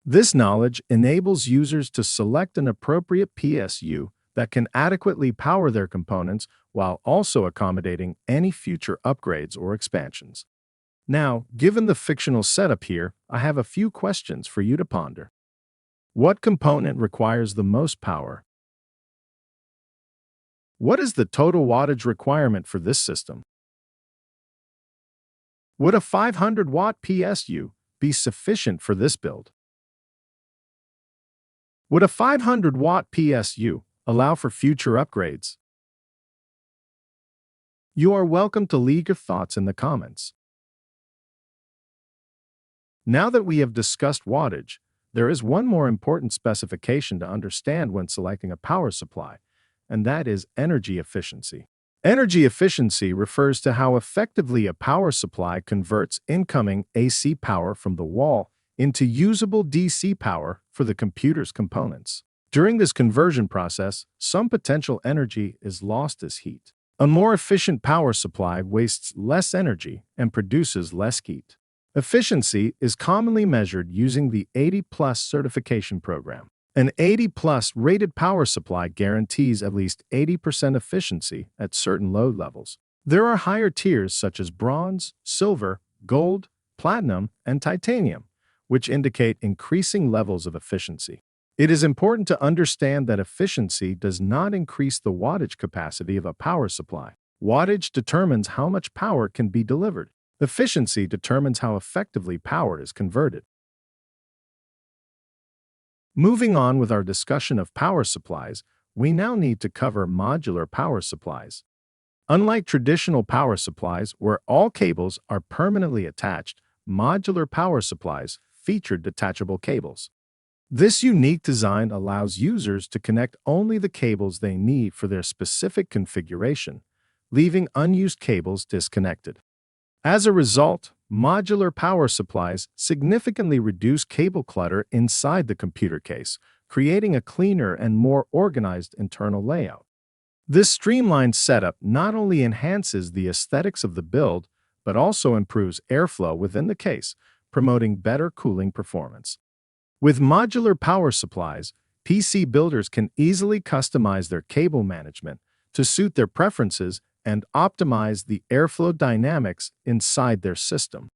This knowledge enables users to select an appropriate PSU that can adequately power their components while also accommodating any future upgrades or expansions. Now, given the fictional setup here, I have a few questions for you to ponder. What component requires the most power? What is the total wattage requirement for this system? Would a 500-watt PSU be sufficient for this build? Would a 500-watt PSU allow for future upgrades? You are welcome to leave your thoughts in the comments. Now that we have discussed wattage, there is one more important specification to understand when selecting a power supply, and that is energy efficiency. Energy efficiency refers to how effectively a power supply converts incoming AC power from the wall into usable DC power for the computer's components. During this conversion process, some potential energy is lost as heat. A more efficient power supply wastes less energy and produces less heat. Efficiency is commonly measured using the 80+ certification program. An 80+ rated power supply guarantees at least 80% efficiency at certain load levels. There are higher tiers such as bronze, silver, gold, platinum, and titanium, which indicate increasing levels of efficiency. It is important to understand that efficiency does not increase the wattage capacity of a power supply. Wattage determines how much power can be delivered. Efficiency determines how effectively power is converted. Moving on with our discussion of power supplies, we now need to cover modular power supplies. Unlike traditional power supplies where all cables are permanently attached, modular power supplies feature detachable cables. This unique design allows users to connect only the cables they need for their specific configuration, leaving unused cables disconnected. As a result, modular power supplies significantly reduce cable clutter inside the computer case, creating a cleaner and more organized internal layout. This streamlined setup not only enhances the aesthetics of the build, but also improves airflow within the case, promoting better cooling performance. With modular power supplies, PC builders can easily customize their cable management to suit their preferences and optimize the airflow dynamics inside their system.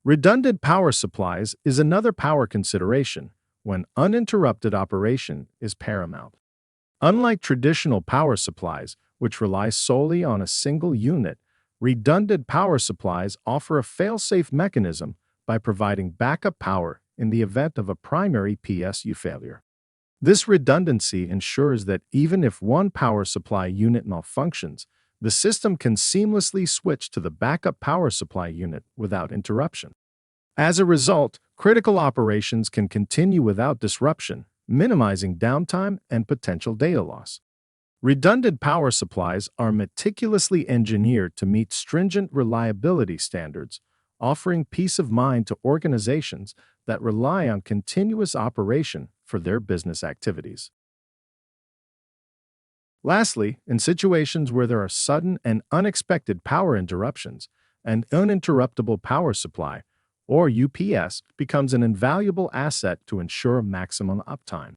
Redundant power supplies is another power consideration, when uninterrupted operation is paramount. Unlike traditional power supplies, which rely solely on a single unit, redundant power supplies offer a fail-safe mechanism by providing backup power in the event of a primary PSU failure. This redundancy ensures that even if one power supply unit malfunctions, the system can seamlessly switch to the backup power supply unit without interruption. As a result, critical operations can continue without disruption, minimizing downtime and potential data loss. Redundant power supplies are meticulously engineered to meet stringent reliability standards, offering peace of mind to organizations that rely on continuous operation for their business activities. Lastly, in situations where there are sudden and unexpected power interruptions, an uninterruptible power supply, or UPS, becomes an invaluable asset to ensure maximum uptime.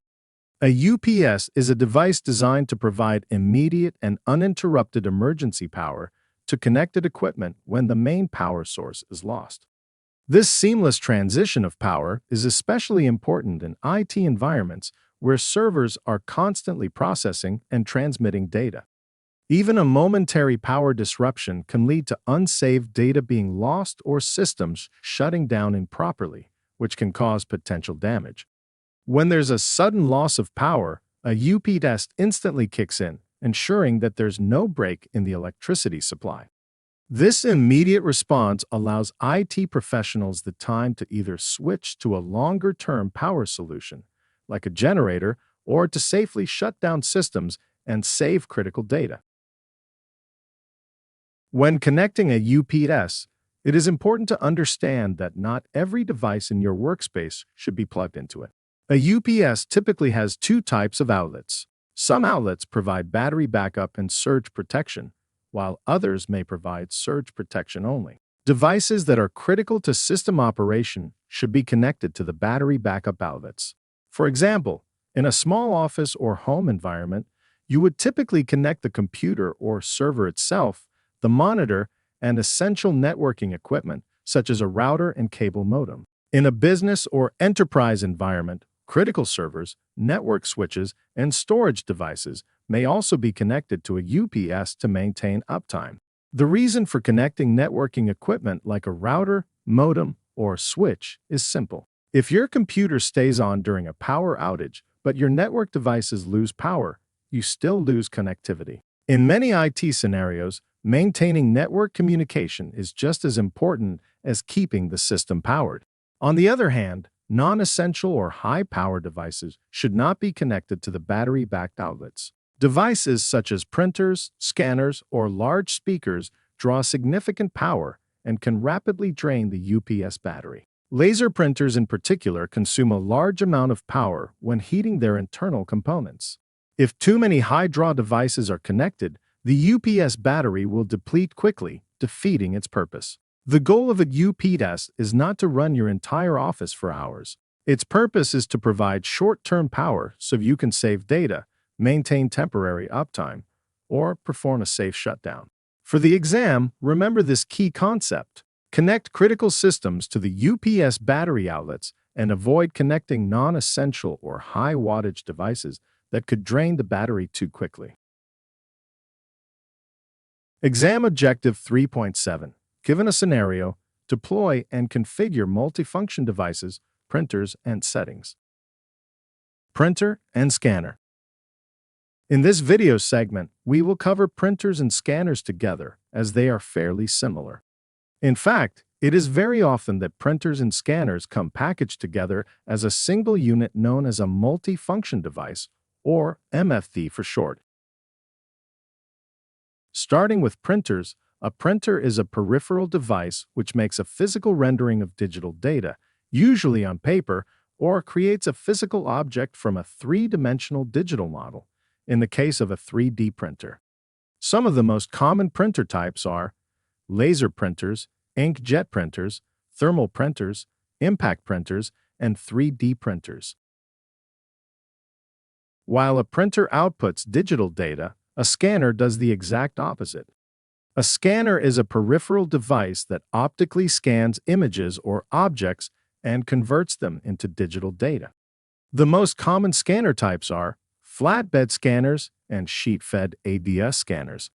A UPS is a device designed to provide immediate and uninterrupted emergency power to connected equipment when the main power source is lost. This seamless transition of power is especially important in IT environments where servers are constantly processing and transmitting data. Even a momentary power disruption can lead to unsaved data being lost or systems shutting down improperly, which can cause potential damage. When there's a sudden loss of power, a UPS instantly kicks in, ensuring that there's no break in the electricity supply. This immediate response allows IT professionals the time to either switch to a longer-term power solution, like a generator, or to safely shut down systems and save critical data. When connecting a UPS, it is important to understand that not every device in your workspace should be plugged into it. A UPS typically has two types of outlets. Some outlets provide battery backup and surge protection, while others may provide surge protection only. Devices that are critical to system operation should be connected to the battery backup outlets. For example, in a small office or home environment, you would typically connect the computer or server itself, the monitor, and essential networking equipment, such as a router and cable modem. In a business or enterprise environment, critical servers, network switches, and storage devices may also be connected to a UPS to maintain uptime. The reason for connecting networking equipment like a router, modem, or switch is simple. If your computer stays on during a power outage, but your network devices lose power, you still lose connectivity. In many IT scenarios, maintaining network communication is just as important as keeping the system powered. On the other hand, non-essential or high-power devices should not be connected to the battery-backed outlets. Devices such as printers, scanners, or large speakers draw significant power and can rapidly drain the UPS battery. Laser printers in particular consume a large amount of power when heating their internal components. If too many high-draw devices are connected, the UPS battery will deplete quickly, defeating its purpose. The goal of a UPS is not to run your entire office for hours. Its purpose is to provide short-term power so you can save data, maintain temporary uptime, or perform a safe shutdown. For the exam, remember this key concept. Connect critical systems to the UPS battery outlets and avoid connecting non-essential or high-wattage devices that could drain the battery too quickly. Exam Objective 3.7. Given a scenario, deploy and configure multifunction devices, printers, and settings. Printer and scanner. In this video segment, we will cover printers and scanners together as they are fairly similar. In fact, it is very often that printers and scanners come packaged together as a single unit known as a multifunction device, or MFD for short. Starting with printers, a printer is a peripheral device which makes a physical rendering of digital data, usually on paper, or creates a physical object from a three-dimensional digital model, in the case of a 3D printer. Some of the most common printer types are laser printers, inkjet printers, thermal printers, impact printers, and 3D printers. While a printer outputs digital data, a scanner does the exact opposite. A scanner is a peripheral device that optically scans images or objects and converts them into digital data. The most common scanner types are flatbed scanners and sheet-fed ADS scanners.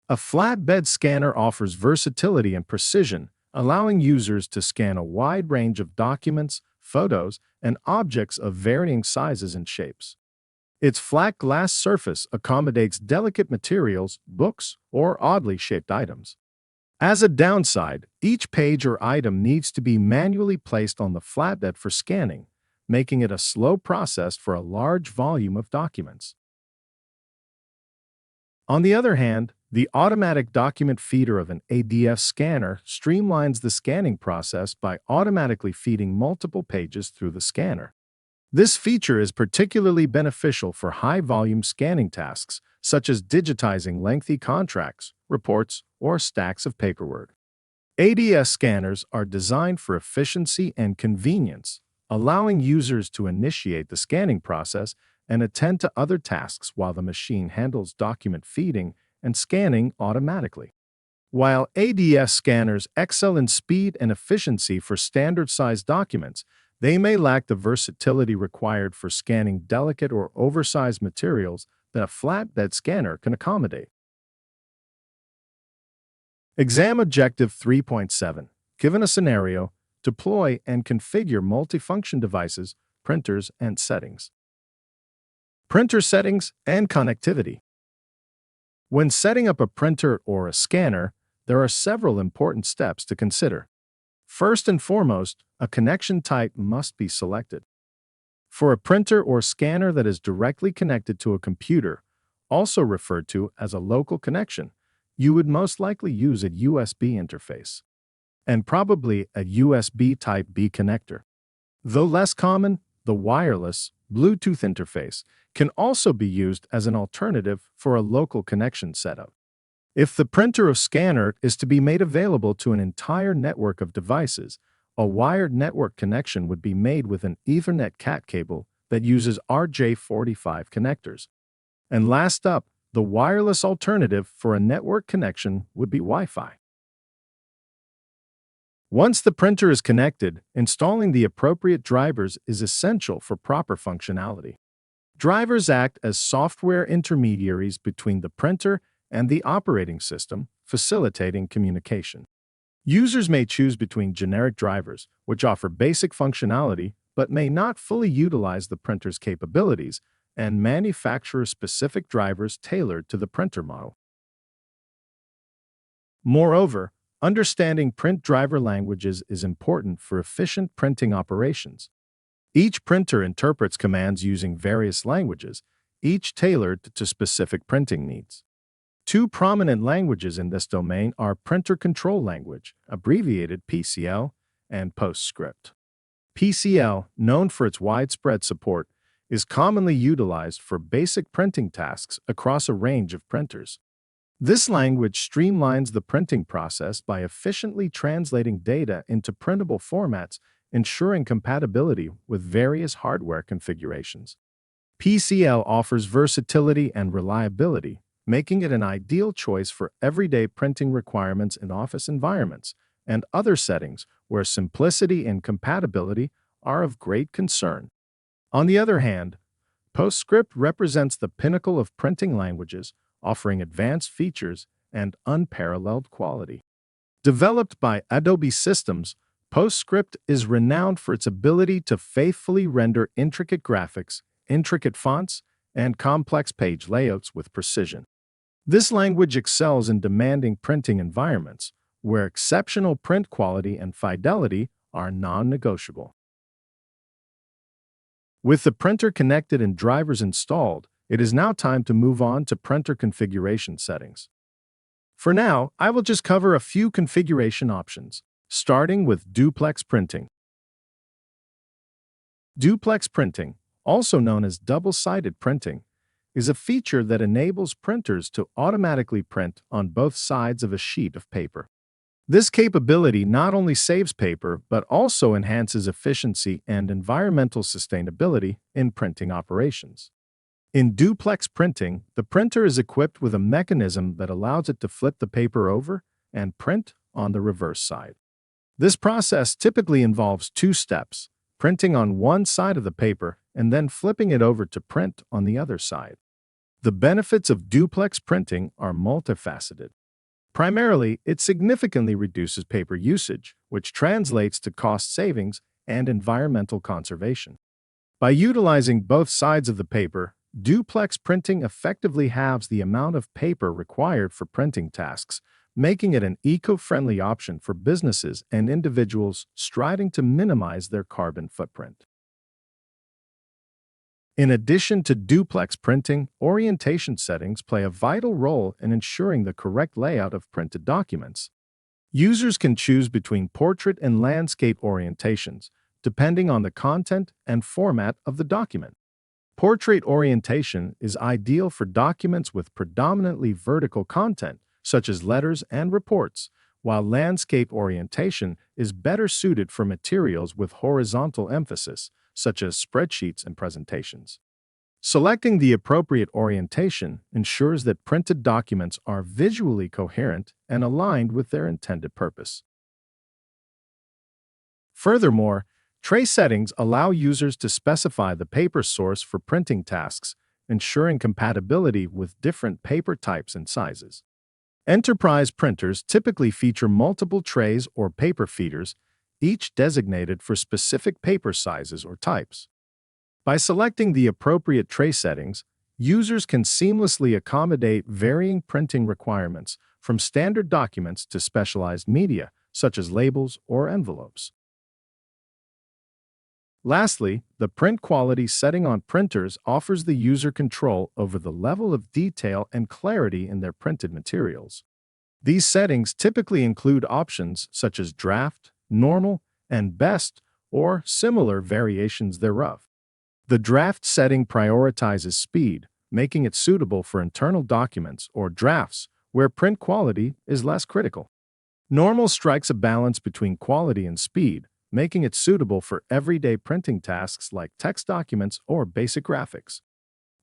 A flatbed scanner offers versatility and precision, allowing users to scan a wide range of documents, photos, and objects of varying sizes and shapes. Its flat glass surface accommodates delicate materials, books, or oddly shaped items. As a downside, each page or item needs to be manually placed on the flatbed for scanning, making it a slow process for a large volume of documents. On the other hand, the automatic document feeder of an ADF scanner streamlines the scanning process by automatically feeding multiple pages through the scanner. This feature is particularly beneficial for high-volume scanning tasks, such as digitizing lengthy contracts, reports, or stacks of paperwork. ADS scanners are designed for efficiency and convenience, allowing users to initiate the scanning process and attend to other tasks while the machine handles document feeding and scanning automatically. While ADS scanners excel in speed and efficiency for standard-sized documents, they may lack the versatility required for scanning delicate or oversized materials that a flatbed scanner can accommodate. Exam Objective 3.7. Given a scenario, deploy and configure multifunction devices, printers, and settings. Printer settings and connectivity. When setting up a printer or a scanner, there are several important steps to consider. First and foremost, a connection type must be selected. For a printer or scanner that is directly connected to a computer, also referred to as a local connection, you would most likely use a USB interface, and probably a USB Type-B connector. Though less common, the wireless Bluetooth interface can also be used as an alternative for a local connection setup. If the printer or scanner is to be made available to an entire network of devices, a wired network connection would be made with an Ethernet CAT cable that uses RJ45 connectors. And last up, the wireless alternative for a network connection would be Wi-Fi. Once the printer is connected, installing the appropriate drivers is essential for proper functionality. Drivers act as software intermediaries between the printer and the operating system, facilitating communication. Users may choose between generic drivers, which offer basic functionality but may not fully utilize the printer's capabilities, and manufacturer-specific drivers tailored to the printer model. Moreover, understanding print driver languages is important for efficient printing operations. Each printer interprets commands using various languages, each tailored to specific printing needs. Two prominent languages in this domain are Printer Control Language, abbreviated PCL, and PostScript. PCL, known for its widespread support, is commonly utilized for basic printing tasks across a range of printers. This language streamlines the printing process by efficiently translating data into printable formats, ensuring compatibility with various hardware configurations. PCL offers versatility and reliability, making it an ideal choice for everyday printing requirements in office environments and other settings where simplicity and compatibility are of great concern. On the other hand, PostScript represents the pinnacle of printing languages, offering advanced features and unparalleled quality. Developed by Adobe Systems, PostScript is renowned for its ability to faithfully render intricate graphics, intricate fonts, and complex page layouts with precision. This language excels in demanding printing environments, where exceptional print quality and fidelity are non-negotiable. With the printer connected and drivers installed, it is now time to move on to printer configuration settings. For now, I will just cover a few configuration options, starting with duplex printing. Duplex printing, also known as double-sided printing, is a feature that enables printers to automatically print on both sides of a sheet of paper. This capability not only saves paper, but also enhances efficiency and environmental sustainability in printing operations. In duplex printing, the printer is equipped with a mechanism that allows it to flip the paper over and print on the reverse side. This process typically involves two steps: printing on one side of the paper and then flipping it over to print on the other side. The benefits of duplex printing are multifaceted. Primarily, it significantly reduces paper usage, which translates to cost savings and environmental conservation. By utilizing both sides of the paper, duplex printing effectively halves the amount of paper required for printing tasks, making it an eco-friendly option for businesses and individuals striving to minimize their carbon footprint. In addition to duplex printing, orientation settings play a vital role in ensuring the correct layout of printed documents. Users can choose between portrait and landscape orientations, depending on the content and format of the document. Portrait orientation is ideal for documents with predominantly vertical content, such as letters and reports, while landscape orientation is better suited for materials with horizontal emphasis, such as spreadsheets and presentations. Selecting the appropriate orientation ensures that printed documents are visually coherent and aligned with their intended purpose. Furthermore, tray settings allow users to specify the paper source for printing tasks, ensuring compatibility with different paper types and sizes. Enterprise printers typically feature multiple trays or paper feeders, each designated for specific paper sizes or types. By selecting the appropriate tray settings, users can seamlessly accommodate varying printing requirements, from standard documents to specialized media, such as labels or envelopes. Lastly, the print quality setting on printers offers the user control over the level of detail and clarity in their printed materials. These settings typically include options such as draft, normal, and best, or similar variations thereof. The draft setting prioritizes speed, making it suitable for internal documents or drafts where print quality is less critical. Normal strikes a balance between quality and speed, making it suitable for everyday printing tasks like text documents or basic graphics.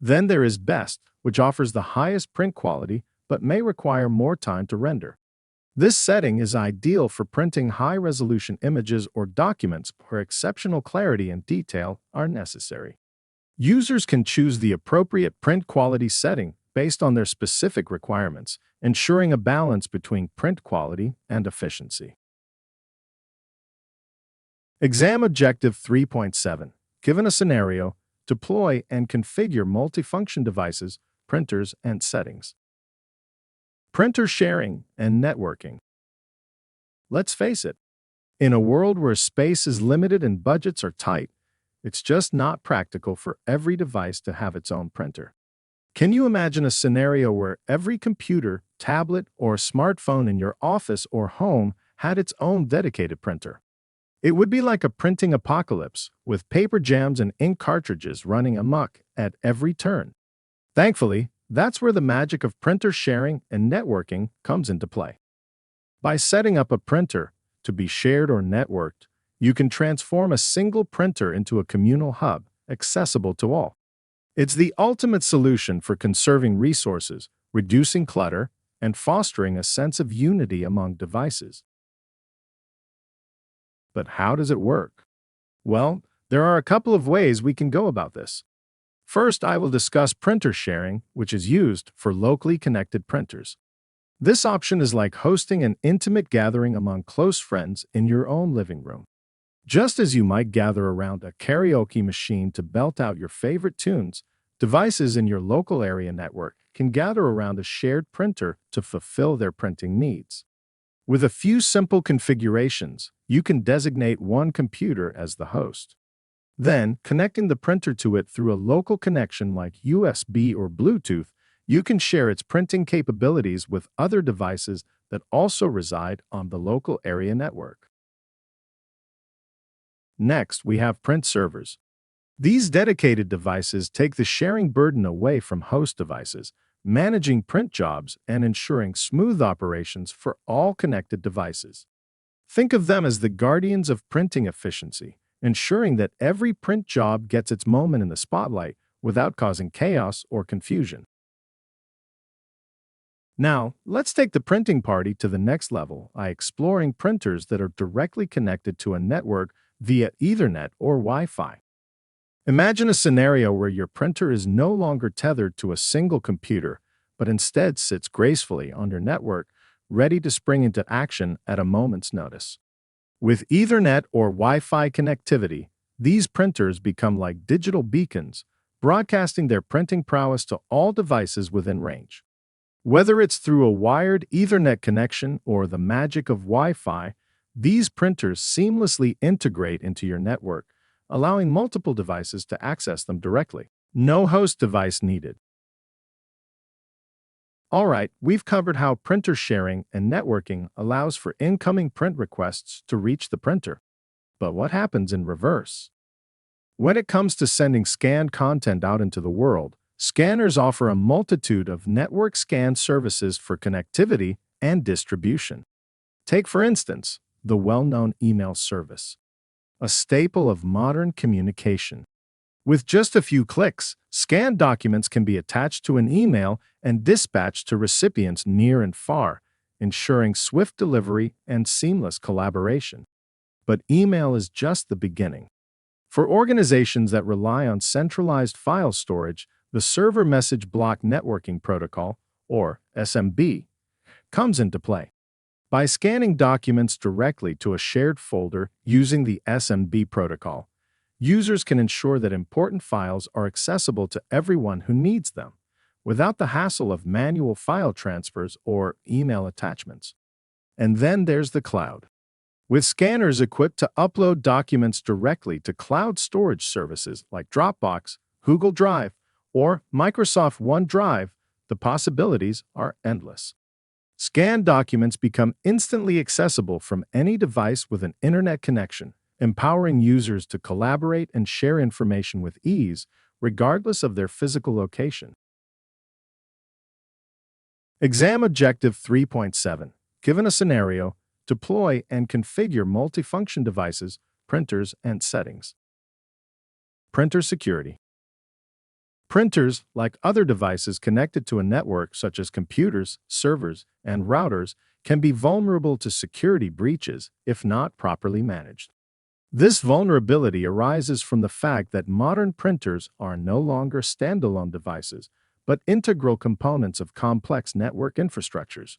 Then there is best, which offers the highest print quality but may require more time to render. This setting is ideal for printing high-resolution images or documents where exceptional clarity and detail are necessary. Users can choose the appropriate print quality setting based on their specific requirements, ensuring a balance between print quality and efficiency. Exam Objective 3.7. Given a scenario, deploy and configure multifunction devices, printers, and settings. Printer sharing and networking. Let's face it, in a world where space is limited and budgets are tight, it's just not practical for every device to have its own printer. Can you imagine a scenario where every computer, tablet, or smartphone in your office or home had its own dedicated printer? It would be like a printing apocalypse, with paper jams and ink cartridges running amok at every turn. Thankfully, that's where the magic of printer sharing and networking comes into play. By setting up a printer to be shared or networked, you can transform a single printer into a communal hub, accessible to all. It's the ultimate solution for conserving resources, reducing clutter, and fostering a sense of unity among devices. But how does it work? Well, there are a couple of ways we can go about this. First, I will discuss printer sharing, which is used for locally connected printers. This option is like hosting an intimate gathering among close friends in your own living room. Just as you might gather around a karaoke machine to belt out your favorite tunes, devices in your local area network can gather around a shared printer to fulfill their printing needs. With a few simple configurations, you can designate one computer as the host. Then, connecting the printer to it through a local connection like USB or Bluetooth, you can share its printing capabilities with other devices that also reside on the local area network. Next, we have print servers. These dedicated devices take the sharing burden away from host devices, managing print jobs and ensuring smooth operations for all connected devices. Think of them as the guardians of printing efficiency, ensuring that every print job gets its moment in the spotlight without causing chaos or confusion. Now, let's take the printing party to the next level by exploring printers that are directly connected to a network via Ethernet or Wi-Fi. Imagine a scenario where your printer is no longer tethered to a single computer, but instead sits gracefully on your network, ready to spring into action at a moment's notice. With Ethernet or Wi-Fi connectivity, these printers become like digital beacons, broadcasting their printing prowess to all devices within range. Whether it's through a wired Ethernet connection or the magic of Wi-Fi, these printers seamlessly integrate into your network, allowing multiple devices to access them directly. No host device needed. All right, we've covered how printer sharing and networking allows for incoming print requests to reach the printer. But what happens in reverse? When it comes to sending scanned content out into the world, scanners offer a multitude of network scan services for connectivity and distribution. Take, for instance, the well-known email service, a staple of modern communication. With just a few clicks, scanned documents can be attached to an email and dispatched to recipients near and far, ensuring swift delivery and seamless collaboration. But email is just the beginning. For organizations that rely on centralized file storage, the Server Message Block Networking Protocol, or SMB, comes into play. By scanning documents directly to a shared folder using the SMB protocol, users can ensure that important files are accessible to everyone who needs them, without the hassle of manual file transfers or email attachments. And then there's the cloud. With scanners equipped to upload documents directly to cloud storage services like Dropbox, Google Drive, or Microsoft OneDrive, the possibilities are endless. Scanned documents become instantly accessible from any device with an internet connection, empowering users to collaborate and share information with ease, regardless of their physical location. Exam Objective 3.7. Given a scenario, deploy and configure multifunction devices, printers, and settings. Printer security. Printers, like other devices connected to a network such as computers, servers, and routers, can be vulnerable to security breaches if not properly managed. This vulnerability arises from the fact that modern printers are no longer standalone devices, but integral components of complex network infrastructures.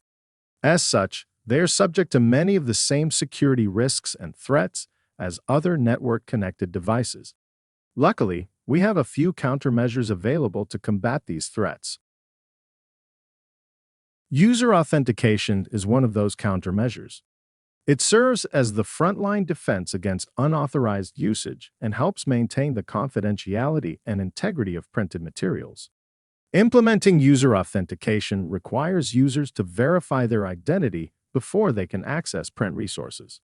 As such, they are subject to many of the same security risks and threats as other network-connected devices. Luckily, we have a few countermeasures available to combat these threats. User authentication is one of those countermeasures. It serves as the frontline defense against unauthorized usage and helps maintain the confidentiality and integrity of printed materials. Implementing user authentication requires users to verify their identity before they can access print resources.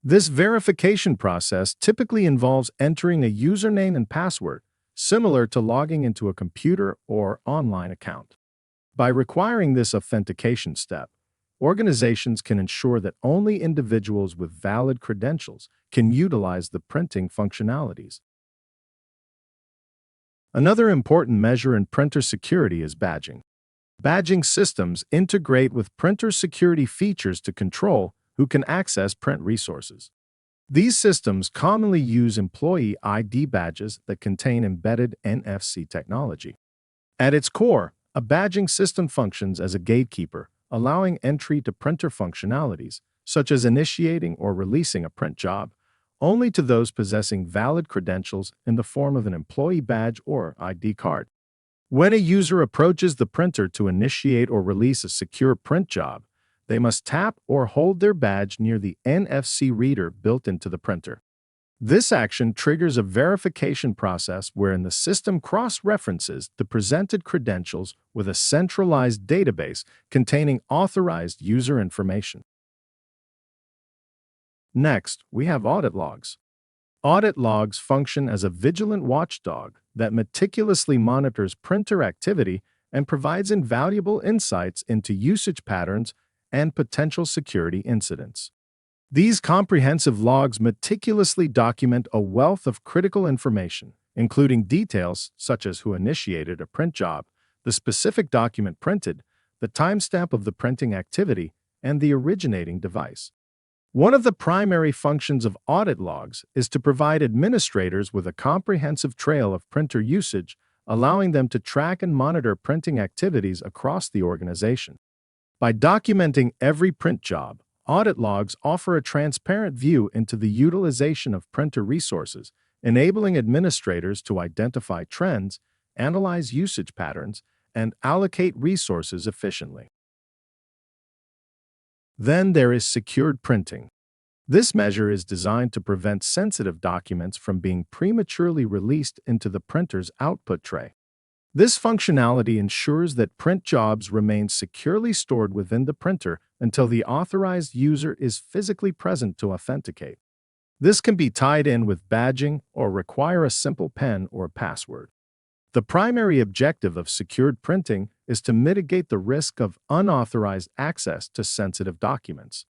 This verification process typically involves entering a username and password, similar to logging into a computer or online account. By requiring this authentication step, organizations can ensure that only individuals with valid credentials can utilize the printing functionalities. Another important measure in printer security is badging. Badging systems integrate with printer security features to control who can access print resources. These systems commonly use employee ID badges that contain embedded NFC technology. At its core, a badging system functions as a gatekeeper, allowing entry to printer functionalities, such as initiating or releasing a print job, only to those possessing valid credentials in the form of an employee badge or ID card. When a user approaches the printer to initiate or release a secure print job, they must tap or hold their badge near the NFC reader built into the printer. This action triggers a verification process wherein the system cross-references the presented credentials with a centralized database containing authorized user information. Next, we have audit logs. Audit logs function as a vigilant watchdog that meticulously monitors printer activity and provides invaluable insights into usage patterns and potential security incidents. These comprehensive logs meticulously document a wealth of critical information, including details such as who initiated a print job, the specific document printed, the timestamp of the printing activity, and the originating device. One of the primary functions of audit logs is to provide administrators with a comprehensive trail of printer usage, allowing them to track and monitor printing activities across the organization. By documenting every print job, audit logs offer a transparent view into the utilization of printer resources, enabling administrators to identify trends, analyze usage patterns, and allocate resources efficiently. Then there is secured printing. This measure is designed to prevent sensitive documents from being prematurely released into the printer's output tray. This functionality ensures that print jobs remain securely stored within the printer until the authorized user is physically present to authenticate. This can be tied in with badging or require a simple PIN or password. The primary objective of secured printing is to mitigate the risk of unauthorized access to sensitive documents.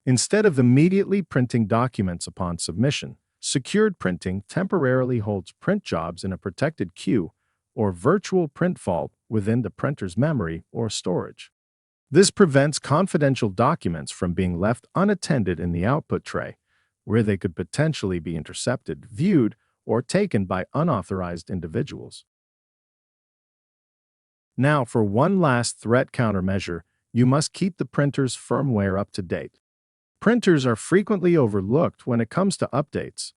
Instead of immediately printing documents upon submission, secured printing temporarily holds print jobs in a protected queue or virtual print vault within the printer's memory or storage. This prevents confidential documents from being left unattended in the output tray, where they could potentially be intercepted, viewed, or taken by unauthorized individuals. Now, for one last threat countermeasure, you must keep the printer's firmware up to date. Printers are frequently overlooked when it comes to updates.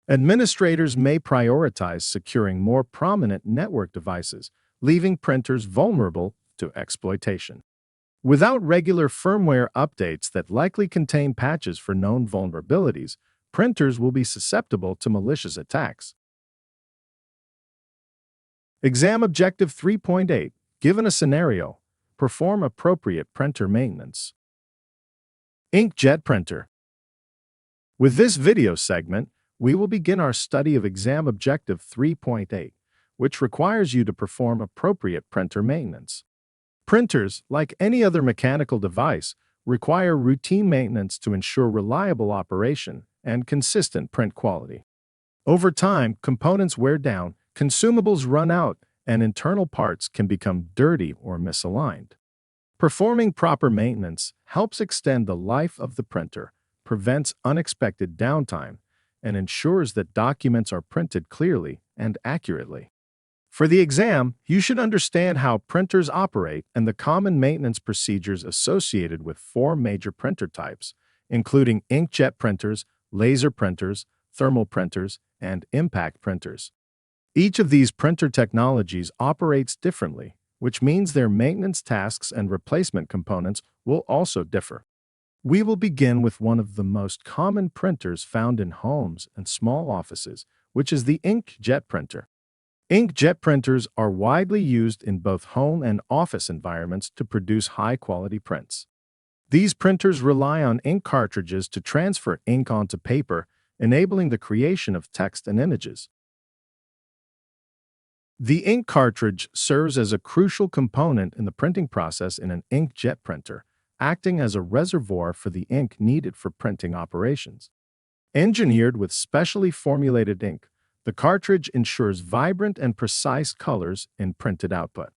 Administrators may prioritize securing more prominent network devices, leaving printers vulnerable to exploitation. Without regular firmware updates that likely contain patches for known vulnerabilities, printers will be susceptible to malicious attacks. Exam Objective 3.8. Given a scenario, perform appropriate printer maintenance. Inkjet printer. With this video segment, we will begin our study of Exam Objective 3.8, which requires you to perform appropriate printer maintenance. Printers, like any other mechanical device, require routine maintenance to ensure reliable operation and consistent print quality. Over time, components wear down, consumables run out, and internal parts can become dirty or misaligned. Performing proper maintenance helps extend the life of the printer, prevents unexpected downtime, and ensures that documents are printed clearly and accurately. For the exam, you should understand how printers operate and the common maintenance procedures associated with 4 major printer types, including inkjet printers, laser printers, thermal printers, and impact printers. Each of these printer technologies operates differently, which means their maintenance tasks and replacement components will also differ. We will begin with one of the most common printers found in homes and small offices, which is the inkjet printer. Inkjet printers are widely used in both home and office environments to produce high-quality prints. These printers rely on ink cartridges to transfer ink onto paper, enabling the creation of text and images. The ink cartridge serves as a crucial component in the printing process in an inkjet printer, acting as a reservoir for the ink needed for printing operations. Engineered with specially formulated ink, the cartridge ensures vibrant and precise colors in printed output.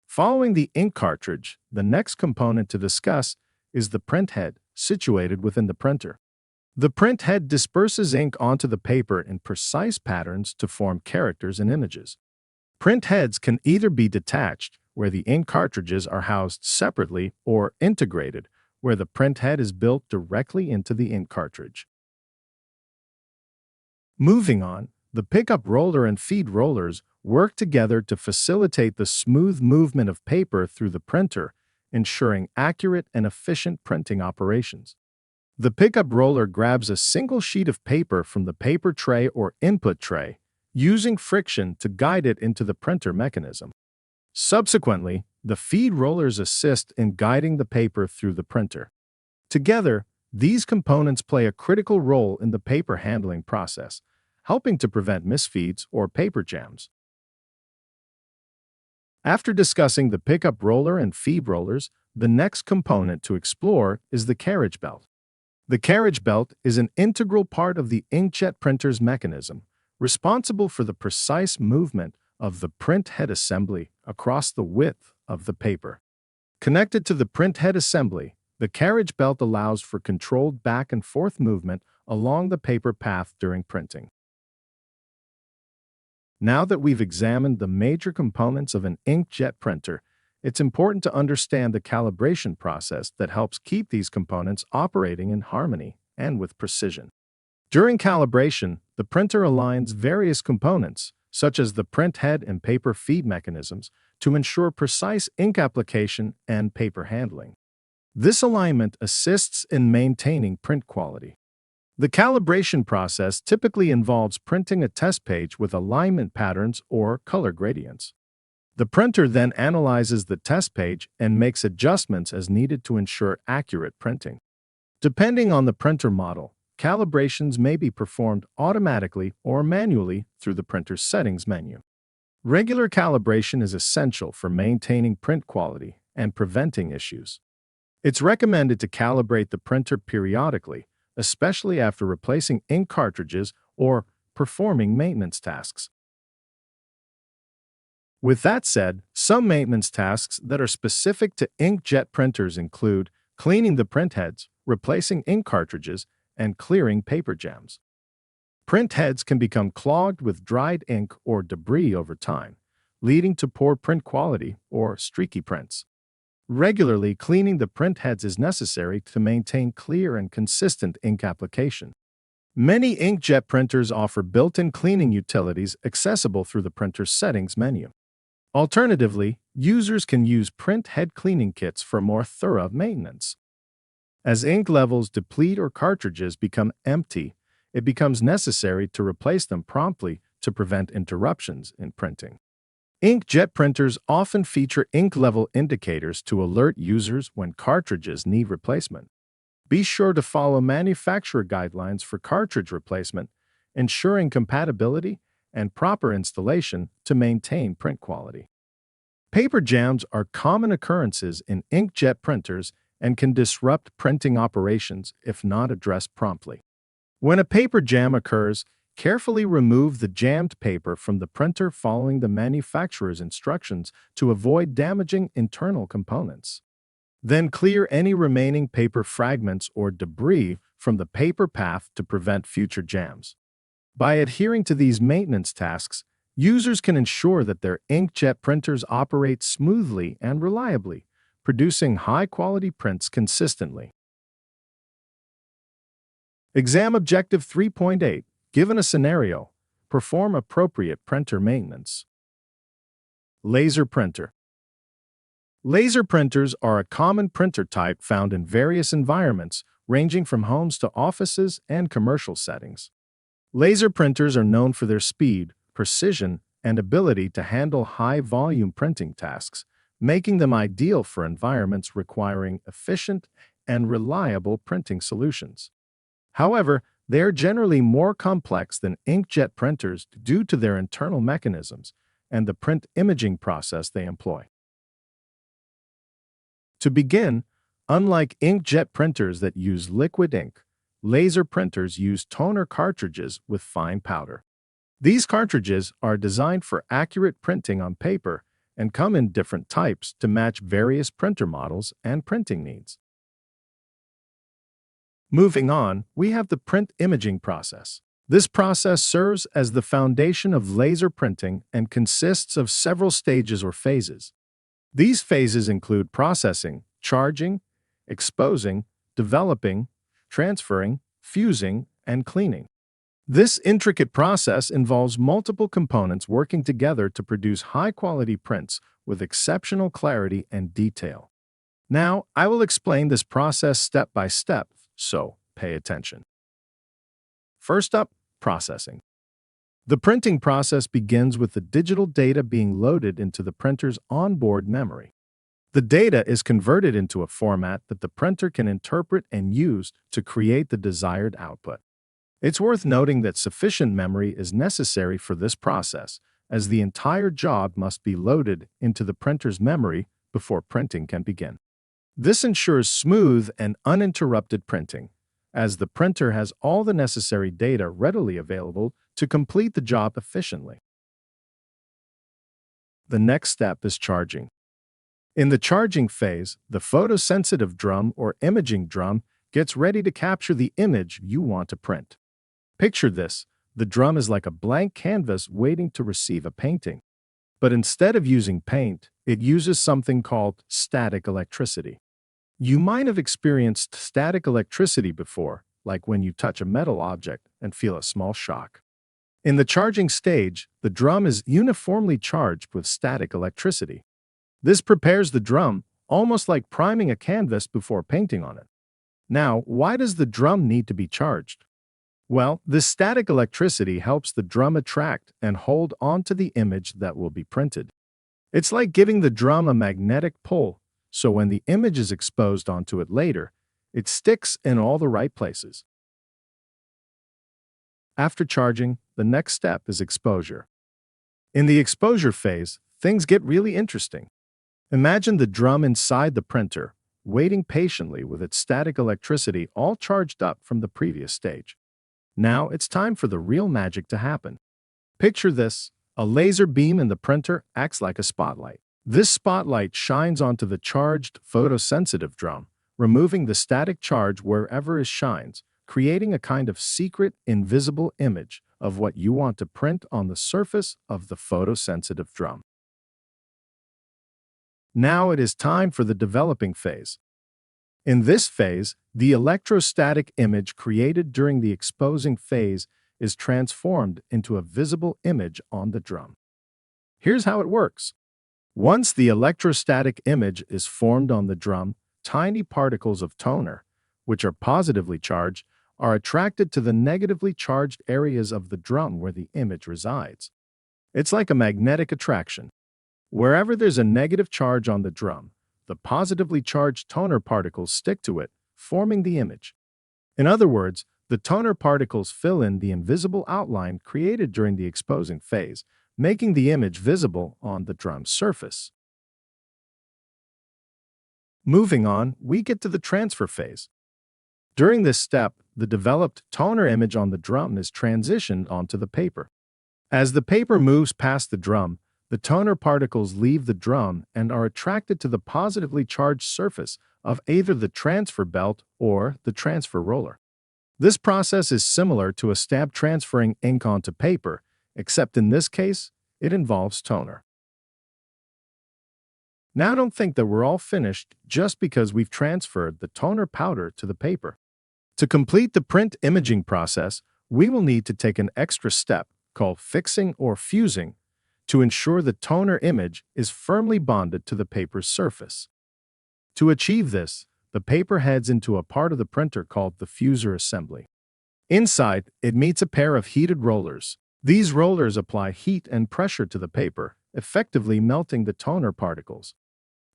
Following the ink cartridge, the next component to discuss is the print head, situated within the printer. The print head disperses ink onto the paper in precise patterns to form characters and images. Print heads can either be detached, where the ink cartridges are housed separately, or integrated, where the print head is built directly into the ink cartridge. Moving on, the pickup roller and feed rollers work together to facilitate the smooth movement of paper through the printer, ensuring accurate and efficient printing operations. The pickup roller grabs a single sheet of paper from the paper tray or input tray, using friction to guide it into the printer mechanism. Subsequently, the feed rollers assist in guiding the paper through the printer. Together, these components play a critical role in the paper handling process, helping to prevent misfeeds or paper jams. After discussing the pickup roller and feed rollers, the next component to explore is the carriage belt. The carriage belt is an integral part of the inkjet printer's mechanism, responsible for the precise movement of the print head assembly across the width of the paper. Connected to the print head assembly, The carriage belt allows for controlled back and forth movement along the paper path during printing. Now that we've examined the major components of an inkjet printer, it's important to understand the calibration process that helps keep these components operating in harmony and with precision. During calibration, the printer aligns various components, such as the print head and paper feed mechanisms, to ensure precise ink application and paper handling. This alignment assists in maintaining print quality. The calibration process typically involves printing a test page with alignment patterns or color gradients. The printer then analyzes the test page and makes adjustments as needed to ensure accurate printing. Depending on the printer model, calibrations may be performed automatically or manually through the printer's settings menu. Regular calibration is essential for maintaining print quality and preventing issues. It's recommended to calibrate the printer periodically, especially after replacing ink cartridges or performing maintenance tasks. With that said, some maintenance tasks that are specific to inkjet printers include cleaning the print heads, replacing ink cartridges, and clearing paper jams. Print heads can become clogged with dried ink or debris over time, leading to poor print quality or streaky prints. Regularly cleaning the print heads is necessary to maintain clear and consistent ink application. Many inkjet printers offer built-in cleaning utilities accessible through the printer's settings menu. Alternatively, users can use print head cleaning kits for more thorough maintenance. As ink levels deplete or cartridges become empty, it becomes necessary to replace them promptly to prevent interruptions in printing. Inkjet printers often feature ink level indicators to alert users when cartridges need replacement. Be sure to follow manufacturer guidelines for cartridge replacement, ensuring compatibility and proper installation to maintain print quality. Paper jams are common occurrences in inkjet printers and can disrupt printing operations if not addressed promptly. When a paper jam occurs, carefully remove the jammed paper from the printer following the manufacturer's instructions to avoid damaging internal components. Then clear any remaining paper fragments or debris from the paper path to prevent future jams. By adhering to these maintenance tasks, users can ensure that their inkjet printers operate smoothly and reliably, producing high-quality prints consistently. Exam Objective 3.8. Given a scenario, perform appropriate printer maintenance. Laser printer. Laser printers are a common printer type found in various environments, ranging from homes to offices and commercial settings. Laser printers are known for their speed, precision, and ability to handle high-volume printing tasks, making them ideal for environments requiring efficient and reliable printing solutions. However, they are generally more complex than inkjet printers due to their internal mechanisms and the print imaging process they employ. To begin, unlike inkjet printers that use liquid ink, laser printers use toner cartridges with fine powder. These cartridges are designed for accurate printing on paper and come in different types to match various printer models and printing needs. Moving on, we have the print imaging process. This process serves as the foundation of laser printing and consists of several stages or phases. These phases include processing, charging, exposing, developing, transferring, fusing, and cleaning. This intricate process involves multiple components working together to produce high-quality prints with exceptional clarity and detail. Now, I will explain this process step by step, so pay attention. First up, processing. The printing process begins with the digital data being loaded into the printer's onboard memory. The data is converted into a format that the printer can interpret and use to create the desired output. It's worth noting that sufficient memory is necessary for this process, as the entire job must be loaded into the printer's memory before printing can begin. This ensures smooth and uninterrupted printing, as the printer has all the necessary data readily available to complete the job efficiently. The next step is charging. In the charging phase, the photosensitive drum or imaging drum gets ready to capture the image you want to print. Picture this: the drum is like a blank canvas waiting to receive a painting. But instead of using paint, it uses something called static electricity. You might have experienced static electricity before, like when you touch a metal object and feel a small shock. In the charging stage, the drum is uniformly charged with static electricity. This prepares the drum, almost like priming a canvas before painting on it. Now, why does the drum need to be charged? Well, this static electricity helps the drum attract and hold onto the image that will be printed. It's like giving the drum a magnetic pull, so when the image is exposed onto it later, it sticks in all the right places. After charging, the next step is exposure. In the exposure phase, things get really interesting. Imagine the drum inside the printer, waiting patiently with its static electricity all charged up from the previous stage. Now it's time for the real magic to happen. Picture this: a laser beam in the printer acts like a spotlight. This spotlight shines onto the charged photosensitive drum, removing the static charge wherever it shines, creating a kind of secret, invisible image of what you want to print on the surface of the photosensitive drum. Now it is time for the developing phase. In this phase, the electrostatic image created during the exposing phase is transformed into a visible image on the drum. Here's how it works. Once the electrostatic image is formed on the drum, tiny particles of toner, which are positively charged, are attracted to the negatively charged areas of the drum where the image resides. It's like a magnetic attraction. Wherever there's a negative charge on the drum, the positively charged toner particles stick to it, forming the image. In other words, the toner particles fill in the invisible outline created during the exposing phase, making the image visible on the drum's surface. Moving on, we get to the transfer phase. During this step, the developed toner image on the drum is transitioned onto the paper. As the paper moves past the drum, the toner particles leave the drum and are attracted to the positively charged surface of either the transfer belt or the transfer roller. This process is similar to a stamp transferring ink onto paper, except in this case, it involves toner. Now don't think that we're all finished just because we've transferred the toner powder to the paper. To complete the print imaging process, we will need to take an extra step called fixing or fusing to ensure the toner image is firmly bonded to the paper's surface. To achieve this, the paper heads into a part of the printer called the fuser assembly. Inside, it meets a pair of heated rollers. These rollers apply heat and pressure to the paper, effectively melting the toner particles.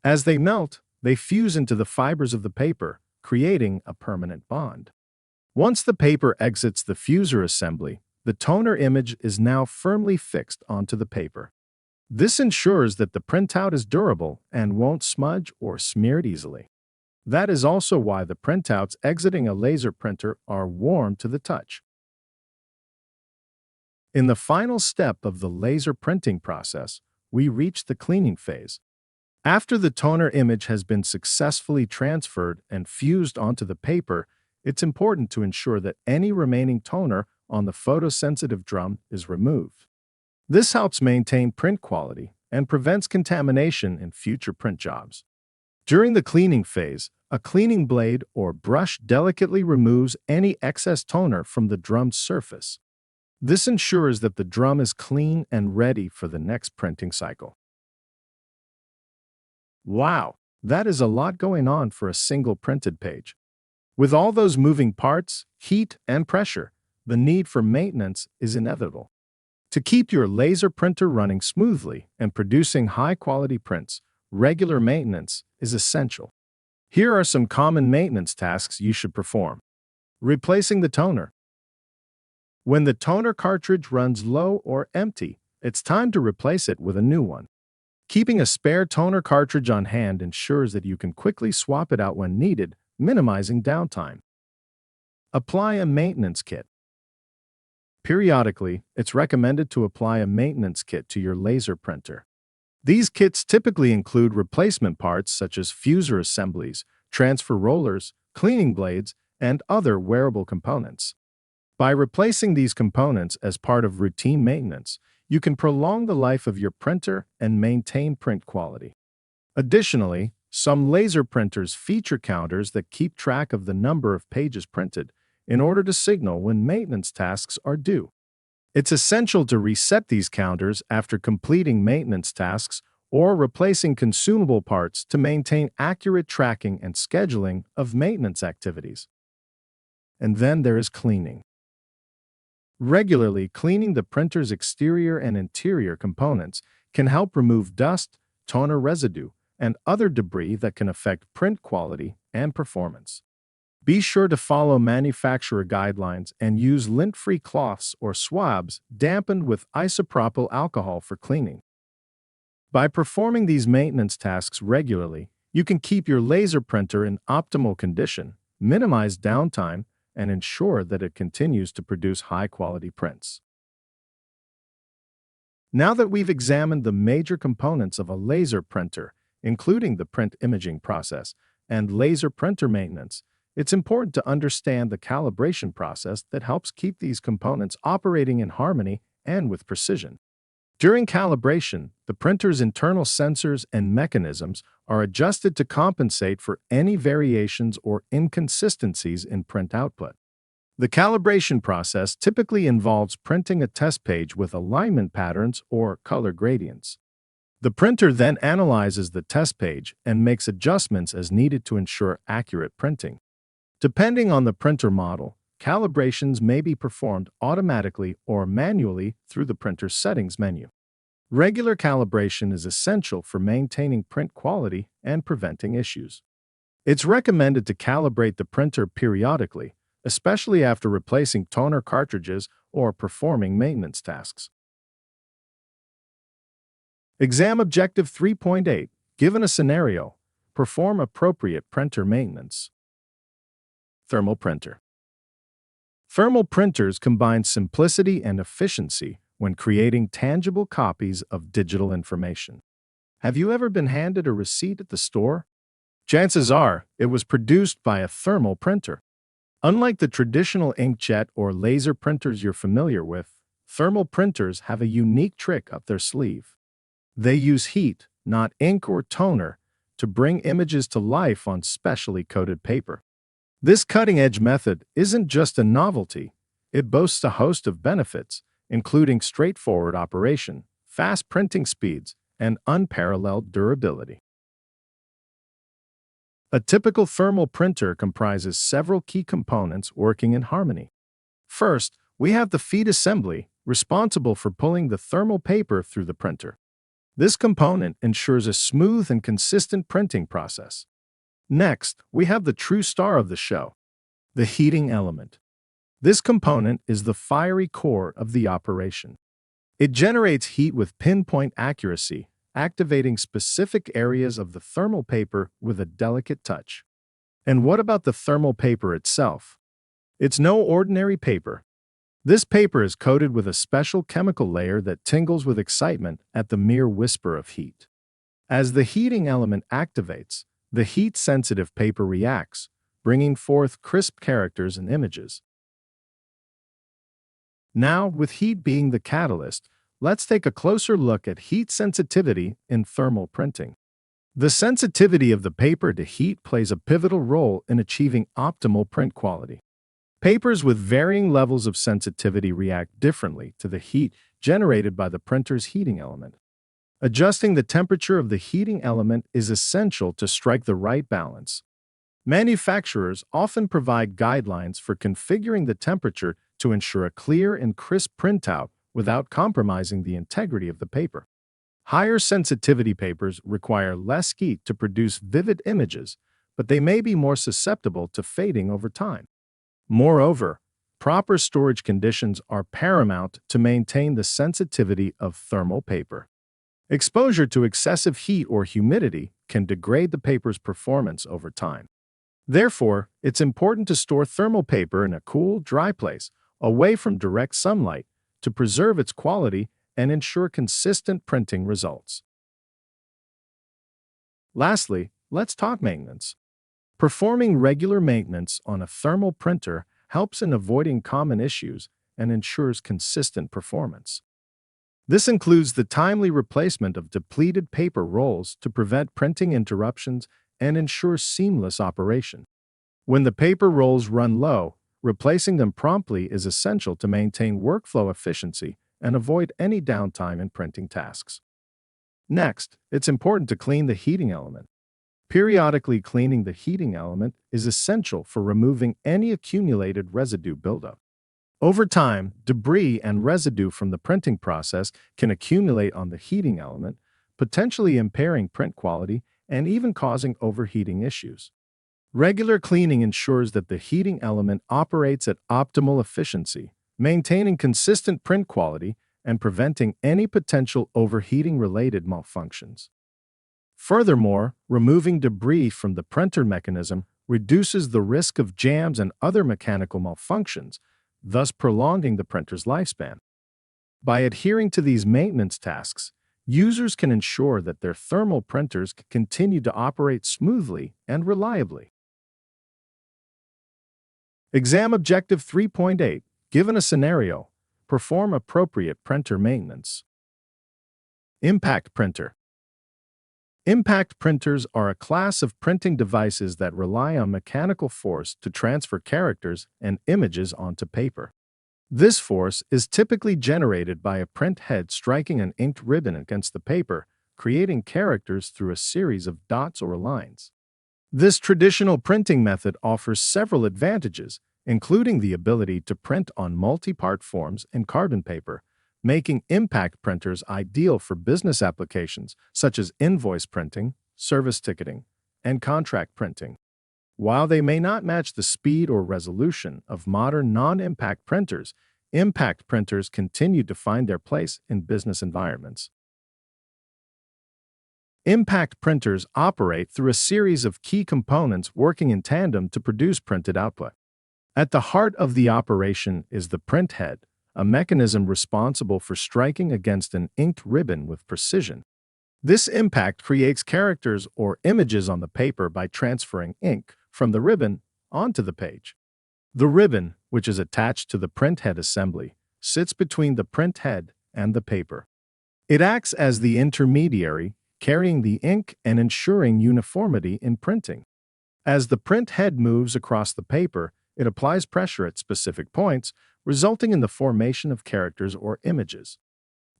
As they melt, they fuse into the fibers of the paper, creating a permanent bond. Once the paper exits the fuser assembly, the toner image is now firmly fixed onto the paper. This ensures that the printout is durable and won't smudge or smear it easily. That is also why the printouts exiting a laser printer are warm to the touch. In the final step of the laser printing process, we reach the cleaning phase. After the toner image has been successfully transferred and fused onto the paper, it's important to ensure that any remaining toner on the photosensitive drum is removed. This helps maintain print quality and prevents contamination in future print jobs. During the cleaning phase, a cleaning blade or brush delicately removes any excess toner from the drum's surface. This ensures that the drum is clean and ready for the next printing cycle. Wow, that is a lot going on for a single printed page. With all those moving parts, heat, and pressure, the need for maintenance is inevitable. To keep your laser printer running smoothly and producing high-quality prints, regular maintenance is essential. Here are some common maintenance tasks you should perform. Replacing the toner. When the toner cartridge runs low or empty, it's time to replace it with a new one. Keeping a spare toner cartridge on hand ensures that you can quickly swap it out when needed, minimizing downtime. Apply a maintenance kit. Periodically, it's recommended to apply a maintenance kit to your laser printer. These kits typically include replacement parts such as fuser assemblies, transfer rollers, cleaning blades, and other wearable components. By replacing these components as part of routine maintenance, you can prolong the life of your printer and maintain print quality. Additionally, some laser printers feature counters that keep track of the number of pages printed in order to signal when maintenance tasks are due. It's essential to reset these counters after completing maintenance tasks or replacing consumable parts to maintain accurate tracking and scheduling of maintenance activities. And then there is cleaning. Regularly cleaning the printer's exterior and interior components can help remove dust, toner residue, and other debris that can affect print quality and performance. Be sure to follow manufacturer guidelines and use lint-free cloths or swabs dampened with isopropyl alcohol for cleaning. By performing these maintenance tasks regularly, you can keep your laser printer in optimal condition, minimize downtime, and ensure that it continues to produce high-quality prints. Now that we've examined the major components of a laser printer, including the print imaging process and laser printer maintenance, it's important to understand the calibration process that helps keep these components operating in harmony and with precision. During calibration, the printer's internal sensors and mechanisms are adjusted to compensate for any variations or inconsistencies in print output. The calibration process typically involves printing a test page with alignment patterns or color gradients. The printer then analyzes the test page and makes adjustments as needed to ensure accurate printing. Depending on the printer model, calibrations may be performed automatically or manually through the printer's settings menu. Regular calibration is essential for maintaining print quality and preventing issues. It's recommended to calibrate the printer periodically, especially after replacing toner cartridges or performing maintenance tasks. Exam Objective 3.8. Given a scenario, perform appropriate printer maintenance. Thermal printer. Thermal printers combine simplicity and efficiency when creating tangible copies of digital information. Have you ever been handed a receipt at the store? Chances are it was produced by a thermal printer. Unlike the traditional inkjet or laser printers you're familiar with, thermal printers have a unique trick up their sleeve. They use heat, not ink or toner, to bring images to life on specially coated paper. This cutting-edge method isn't just a novelty, it boasts a host of benefits, including straightforward operation, fast printing speeds, and unparalleled durability. A typical thermal printer comprises several key components working in harmony. First, we have the feed assembly, responsible for pulling the thermal paper through the printer. This component ensures a smooth and consistent printing process. Next, we have the true star of the show, the heating element. This component is the fiery core of the operation. It generates heat with pinpoint accuracy, activating specific areas of the thermal paper with a delicate touch. And what about the thermal paper itself? It's no ordinary paper. This paper is coated with a special chemical layer that tingles with excitement at the mere whisper of heat. As the heating element activates, the heat-sensitive paper reacts, bringing forth crisp characters and images. Now, with heat being the catalyst, let's take a closer look at heat sensitivity in thermal printing. The sensitivity of the paper to heat plays a pivotal role in achieving optimal print quality. Papers with varying levels of sensitivity react differently to the heat generated by the printer's heating element. Adjusting the temperature of the heating element is essential to strike the right balance. Manufacturers often provide guidelines for configuring the temperature to ensure a clear and crisp printout without compromising the integrity of the paper. Higher sensitivity papers require less heat to produce vivid images, but they may be more susceptible to fading over time. Moreover, proper storage conditions are paramount to maintain the sensitivity of thermal paper. Exposure to excessive heat or humidity can degrade the paper's performance over time. Therefore, it's important to store thermal paper in a cool, dry place, away from direct sunlight, to preserve its quality and ensure consistent printing results. Lastly, let's talk maintenance. Performing regular maintenance on a thermal printer helps in avoiding common issues and ensures consistent performance. This includes the timely replacement of depleted paper rolls to prevent printing interruptions and ensure seamless operation. When the paper rolls run low, replacing them promptly is essential to maintain workflow efficiency and avoid any downtime in printing tasks. Next, it's important to clean the heating element. Periodically cleaning the heating element is essential for removing any accumulated residue buildup. Over time, debris and residue from the printing process can accumulate on the heating element, potentially impairing print quality and even causing overheating issues. Regular cleaning ensures that the heating element operates at optimal efficiency, maintaining consistent print quality and preventing any potential overheating-related malfunctions. Furthermore, removing debris from the printer mechanism reduces the risk of jams and other mechanical malfunctions, thus prolonging the printer's lifespan. By adhering to these maintenance tasks, users can ensure that their thermal printers continue to operate smoothly and reliably. Exam Objective 3.8. Given a scenario, perform appropriate printer maintenance. Impact printer. Impact printers are a class of printing devices that rely on mechanical force to transfer characters and images onto paper. This force is typically generated by a print head striking an inked ribbon against the paper, creating characters through a series of dots or lines. This traditional printing method offers several advantages, including the ability to print on multi-part forms and carbon paper, making impact printers ideal for business applications such as invoice printing, service ticketing, and contract printing. While they may not match the speed or resolution of modern non-impact printers, impact printers continue to find their place in business environments. Impact printers operate through a series of key components working in tandem to produce printed output. At the heart of the operation is the print head, a mechanism responsible for striking against an inked ribbon with precision. This impact creates characters or images on the paper by transferring ink from the ribbon onto the page. The ribbon, which is attached to the print head assembly, sits between the print head and the paper. It acts as the intermediary, carrying the ink and ensuring uniformity in printing. As the print head moves across the paper, it applies pressure at specific points, resulting in the formation of characters or images.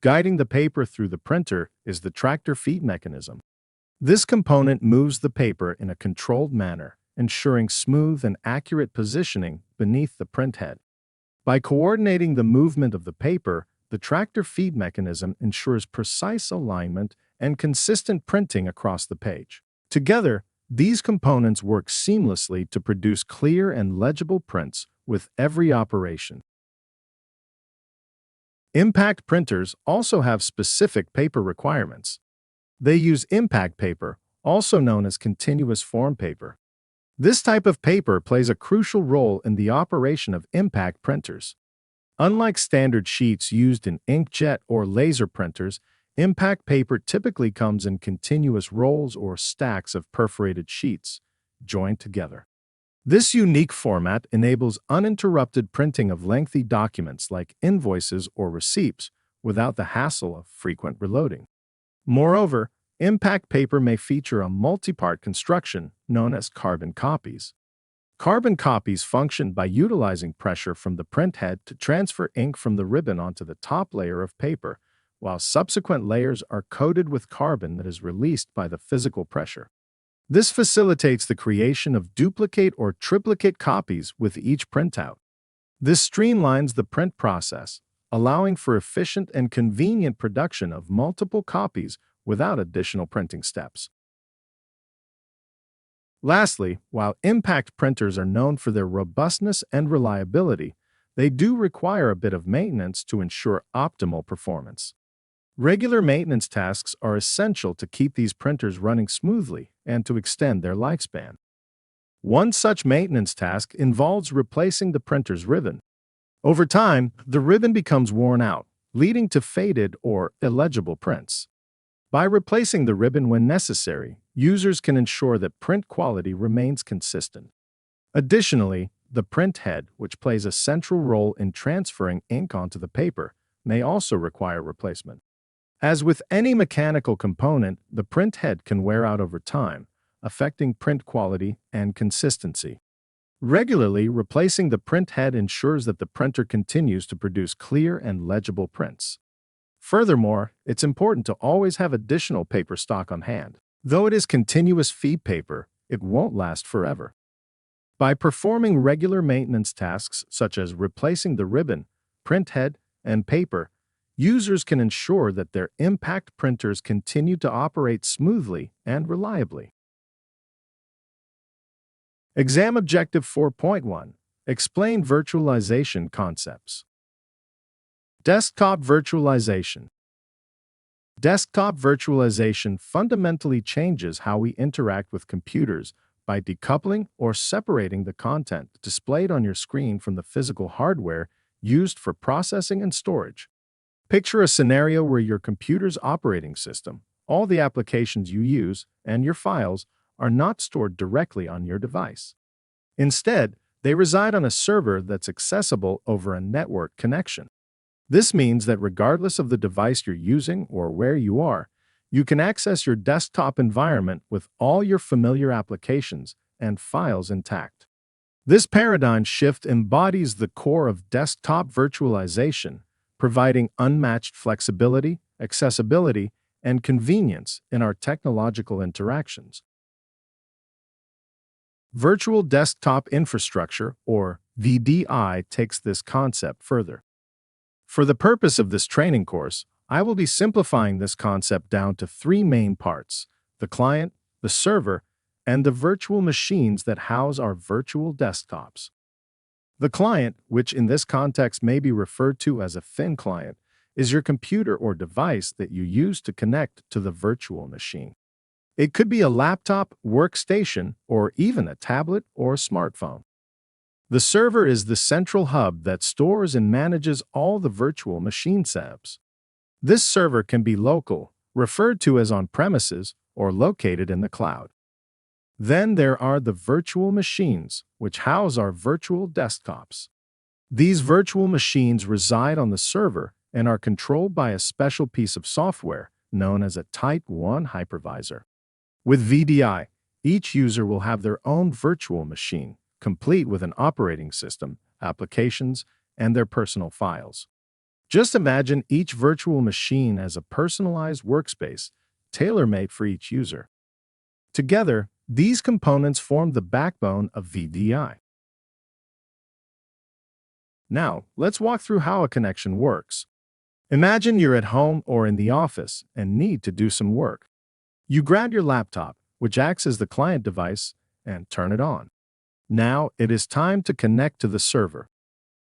Guiding the paper through the printer is the tractor feed mechanism. This component moves the paper in a controlled manner, ensuring smooth and accurate positioning beneath the print head. By coordinating the movement of the paper, the tractor feed mechanism ensures precise alignment and consistent printing across the page. Together, these components work seamlessly to produce clear and legible prints with every operation. Impact printers also have specific paper requirements. They use impact paper, also known as continuous form paper. This type of paper plays a crucial role in the operation of impact printers. Unlike standard sheets used in inkjet or laser printers, impact paper typically comes in continuous rolls or stacks of perforated sheets, joined together. This unique format enables uninterrupted printing of lengthy documents like invoices or receipts without the hassle of frequent reloading. Moreover, impact paper may feature a multi-part construction known as carbon copies. Carbon copies function by utilizing pressure from the print head to transfer ink from the ribbon onto the top layer of paper, while subsequent layers are coated with carbon that is released by the physical pressure. This facilitates the creation of duplicate or triplicate copies with each printout. This streamlines the print process, allowing for efficient and convenient production of multiple copies without additional printing steps. Lastly, while impact printers are known for their robustness and reliability, they do require a bit of maintenance to ensure optimal performance. Regular maintenance tasks are essential to keep these printers running smoothly and to extend their lifespan. One such maintenance task involves replacing the printer's ribbon. Over time, the ribbon becomes worn out, leading to faded or illegible prints. By replacing the ribbon when necessary, users can ensure that print quality remains consistent. Additionally, the print head, which plays a central role in transferring ink onto the paper, may also require replacement. As with any mechanical component, the print head can wear out over time, affecting print quality and consistency. Regularly replacing the print head ensures that the printer continues to produce clear and legible prints. Furthermore, it's important to always have additional paper stock on hand. Though it is continuous feed paper, it won't last forever. By performing regular maintenance tasks such as replacing the ribbon, print head, and paper, users can ensure that their impact printers continue to operate smoothly and reliably. Exam Objective 4.1. Explain virtualization concepts. Desktop virtualization. Desktop virtualization fundamentally changes how we interact with computers by decoupling or separating the content displayed on your screen from the physical hardware used for processing and storage. Picture a scenario where your computer's operating system, all the applications you use, and your files are not stored directly on your device. Instead, they reside on a server that's accessible over a network connection. This means that regardless of the device you're using or where you are, you can access your desktop environment with all your familiar applications and files intact. This paradigm shift embodies the core of desktop virtualization, providing unmatched flexibility, accessibility, and convenience in our technological interactions. Virtual Desktop Infrastructure, or VDI, takes this concept further. For the purpose of this training course, I will be simplifying this concept down to three main parts: the client, the server, and the virtual machines that house our virtual desktops. The client, which in this context may be referred to as a thin client, is your computer or device that you use to connect to the virtual machine. It could be a laptop, workstation, or even a tablet or smartphone. The server is the central hub that stores and manages all the virtual machine setups. This server can be local, referred to as on-premises, or located in the cloud. Then there are the virtual machines, which house our virtual desktops. These virtual machines reside on the server and are controlled by a special piece of software known as a Type 1 hypervisor. With VDI, each user will have their own virtual machine, complete with an operating system, applications, and their personal files. Just imagine each virtual machine as a personalized workspace, tailor-made for each user. Together, these components form the backbone of VDI. Now, let's walk through how a connection works. Imagine you're at home or in the office and need to do some work. You grab your laptop, which acts as the client device, and turn it on. Now it is time to connect to the server.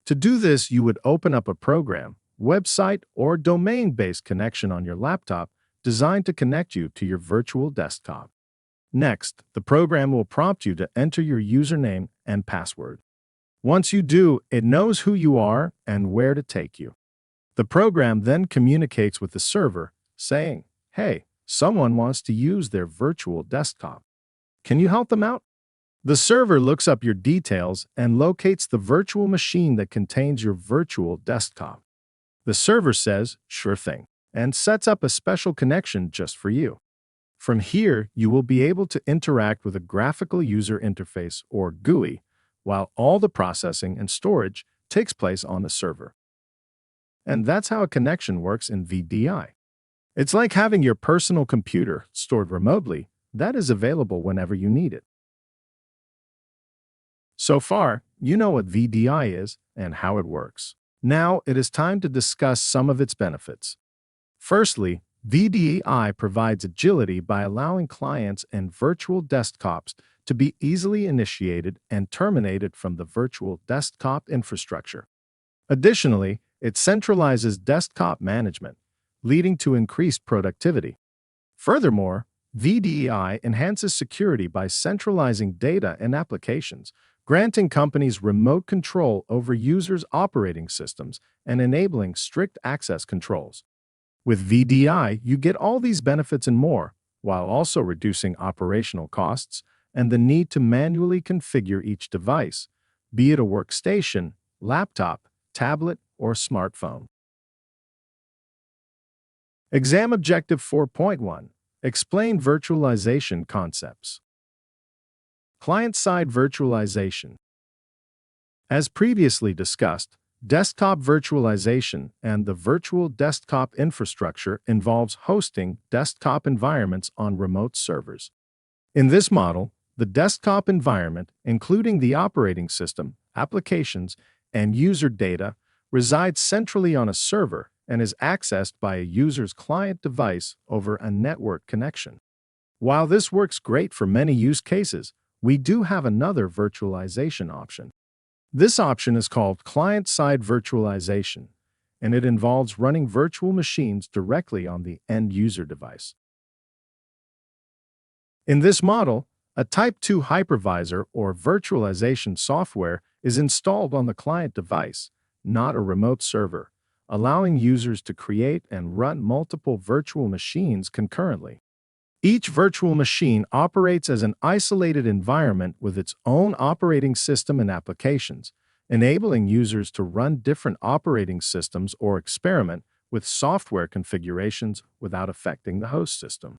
To do this, you would open up a program, website, or domain-based connection on your laptop designed to connect you to your virtual desktop. Next, the program will prompt you to enter your username and password. Once you do, it knows who you are and where to take you. The program then communicates with the server, saying, "Hey, someone wants to use their virtual desktop. Can you help them out?" The server looks up your details and locates the virtual machine that contains your virtual desktop. The server says, "Sure thing," and sets up a special connection just for you. From here, you will be able to interact with a graphical user interface, or GUI, while all the processing and storage takes place on the server. And that's how a connection works in VDI. It's like having your personal computer stored remotely that is available whenever you need it. So far, you know what VDI is and how it works. Now it is time to discuss some of its benefits. Firstly, VDI provides agility by allowing clients and virtual desktops to be easily initiated and terminated from the virtual desktop infrastructure. Additionally, it centralizes desktop management, leading to increased productivity. Furthermore, VDI enhances security by centralizing data and applications, granting companies remote control over users' operating systems and enabling strict access controls. With VDI, you get all these benefits and more, while also reducing operational costs and the need to manually configure each device, be it a workstation, laptop, tablet, or smartphone. Exam Objective 4.1. Explain virtualization concepts. Client-side virtualization. As previously discussed, desktop virtualization and the virtual desktop infrastructure involves hosting desktop environments on remote servers. In this model, the desktop environment, including the operating system, applications, and user data, resides centrally on a server and is accessed by a user's client device over a network connection. While this works great for many use cases, we do have another virtualization option. This option is called client-side virtualization, and it involves running virtual machines directly on the end-user device. In this model, a Type 2 hypervisor or virtualization software is installed on the client device, not a remote server, allowing users to create and run multiple virtual machines concurrently. Each virtual machine operates as an isolated environment with its own operating system and applications, enabling users to run different operating systems or experiment with software configurations without affecting the host system.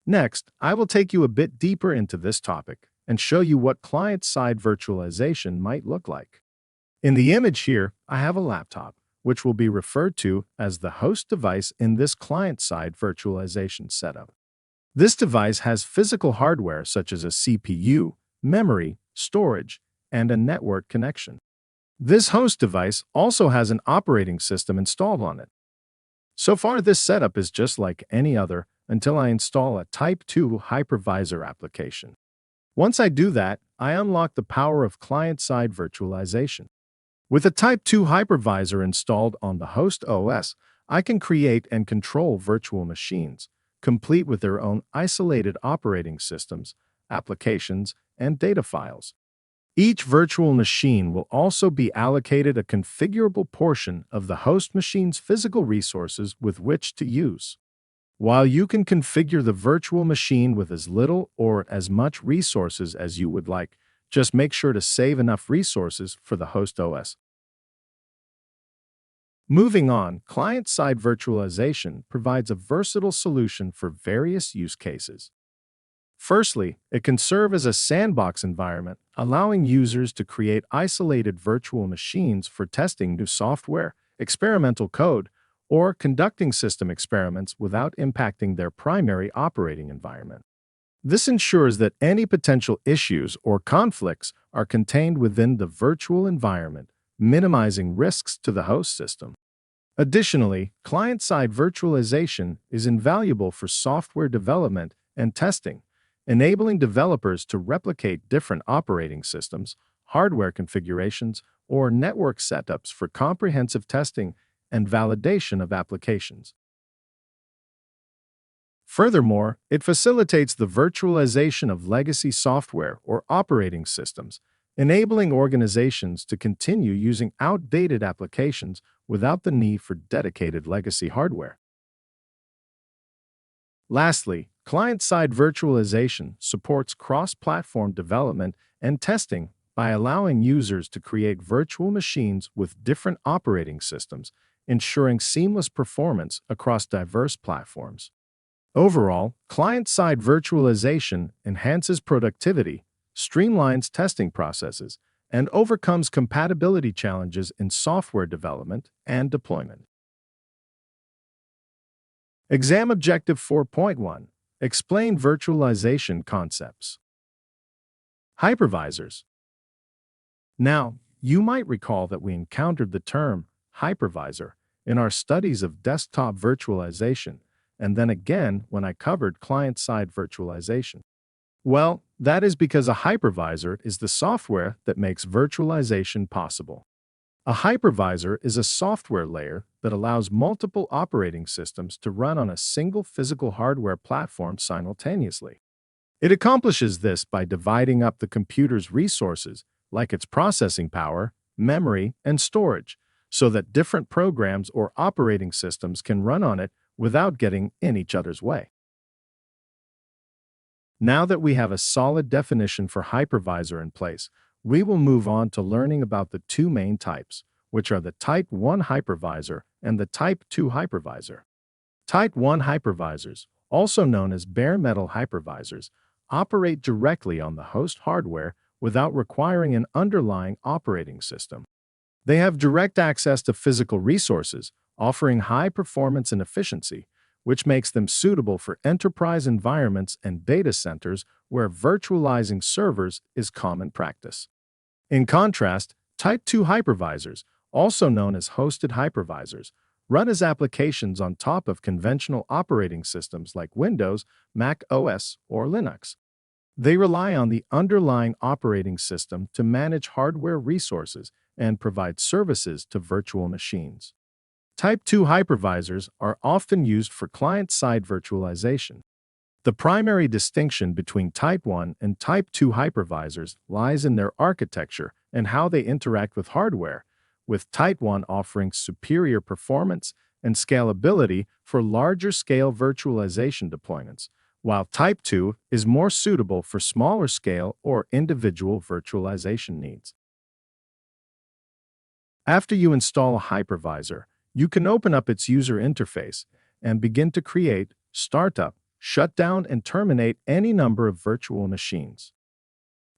Next, I will take you a bit deeper into this topic and show you what client-side virtualization might look like. In the image here, I have a laptop, which will be referred to as the host device in this client-side virtualization setup. This device has physical hardware such as a CPU, memory, storage, and a network connection. This host device also has an operating system installed on it. So far, this setup is just like any other until I install a Type 2 hypervisor application. Once I do that, I unlock the power of client-side virtualization. With a Type 2 hypervisor installed on the host OS, I can create and control virtual machines, complete with their own isolated operating systems, applications, and data files. Each virtual machine will also be allocated a configurable portion of the host machine's physical resources with which to use. While you can configure the virtual machine with as little or as much resources as you would like, just make sure to save enough resources for the host OS. Moving on, client-side virtualization provides a versatile solution for various use cases. Firstly, it can serve as a sandbox environment, allowing users to create isolated virtual machines for testing new software, experimental code, or conducting system experiments without impacting their primary operating environment. This ensures that any potential issues or conflicts are contained within the virtual environment, minimizing risks to the host system. Additionally, client-side virtualization is invaluable for software development and testing, enabling developers to replicate different operating systems, hardware configurations, or network setups for comprehensive testing and validation of applications. Furthermore, it facilitates the virtualization of legacy software or operating systems, enabling organizations to continue using outdated applications without the need for dedicated legacy hardware. Lastly, client-side virtualization supports cross-platform development and testing by allowing users to create virtual machines with different operating systems, ensuring seamless performance across diverse platforms. Overall, client-side virtualization enhances productivity, streamlines testing processes, and overcomes compatibility challenges in software development and deployment. Exam Objective 4.1. Explain virtualization concepts. Hypervisors. Now, you might recall that we encountered the term hypervisor in our studies of desktop virtualization, and then again when I covered client-side virtualization. Well, that is because a hypervisor is the software that makes virtualization possible. A hypervisor is a software layer that allows multiple operating systems to run on a single physical hardware platform simultaneously. It accomplishes this by dividing up the computer's resources, like its processing power, memory, and storage, so that different programs or operating systems can run on it without getting in each other's way. Now that we have a solid definition for hypervisor in place, we will move on to learning about the two main types, which are the Type 1 hypervisor and the Type 2 hypervisor. Type 1 hypervisors, also known as bare metal hypervisors, operate directly on the host hardware without requiring an underlying operating system. They have direct access to physical resources, offering high performance and efficiency, which makes them suitable for enterprise environments and data centers where virtualizing servers is common practice. In contrast, Type 2 hypervisors, also known as hosted hypervisors, run as applications on top of conventional operating systems like Windows, Mac OS, or Linux. They rely on the underlying operating system to manage hardware resources and provide services to virtual machines. Type 2 hypervisors are often used for client-side virtualization. The primary distinction between Type 1 and Type 2 hypervisors lies in their architecture and how they interact with hardware, with Type 1 offering superior performance and scalability for larger-scale virtualization deployments, while Type 2 is more suitable for smaller-scale or individual virtualization needs. After you install a hypervisor, you can open up its user interface and begin to create, start up, shut down, and terminate any number of virtual machines.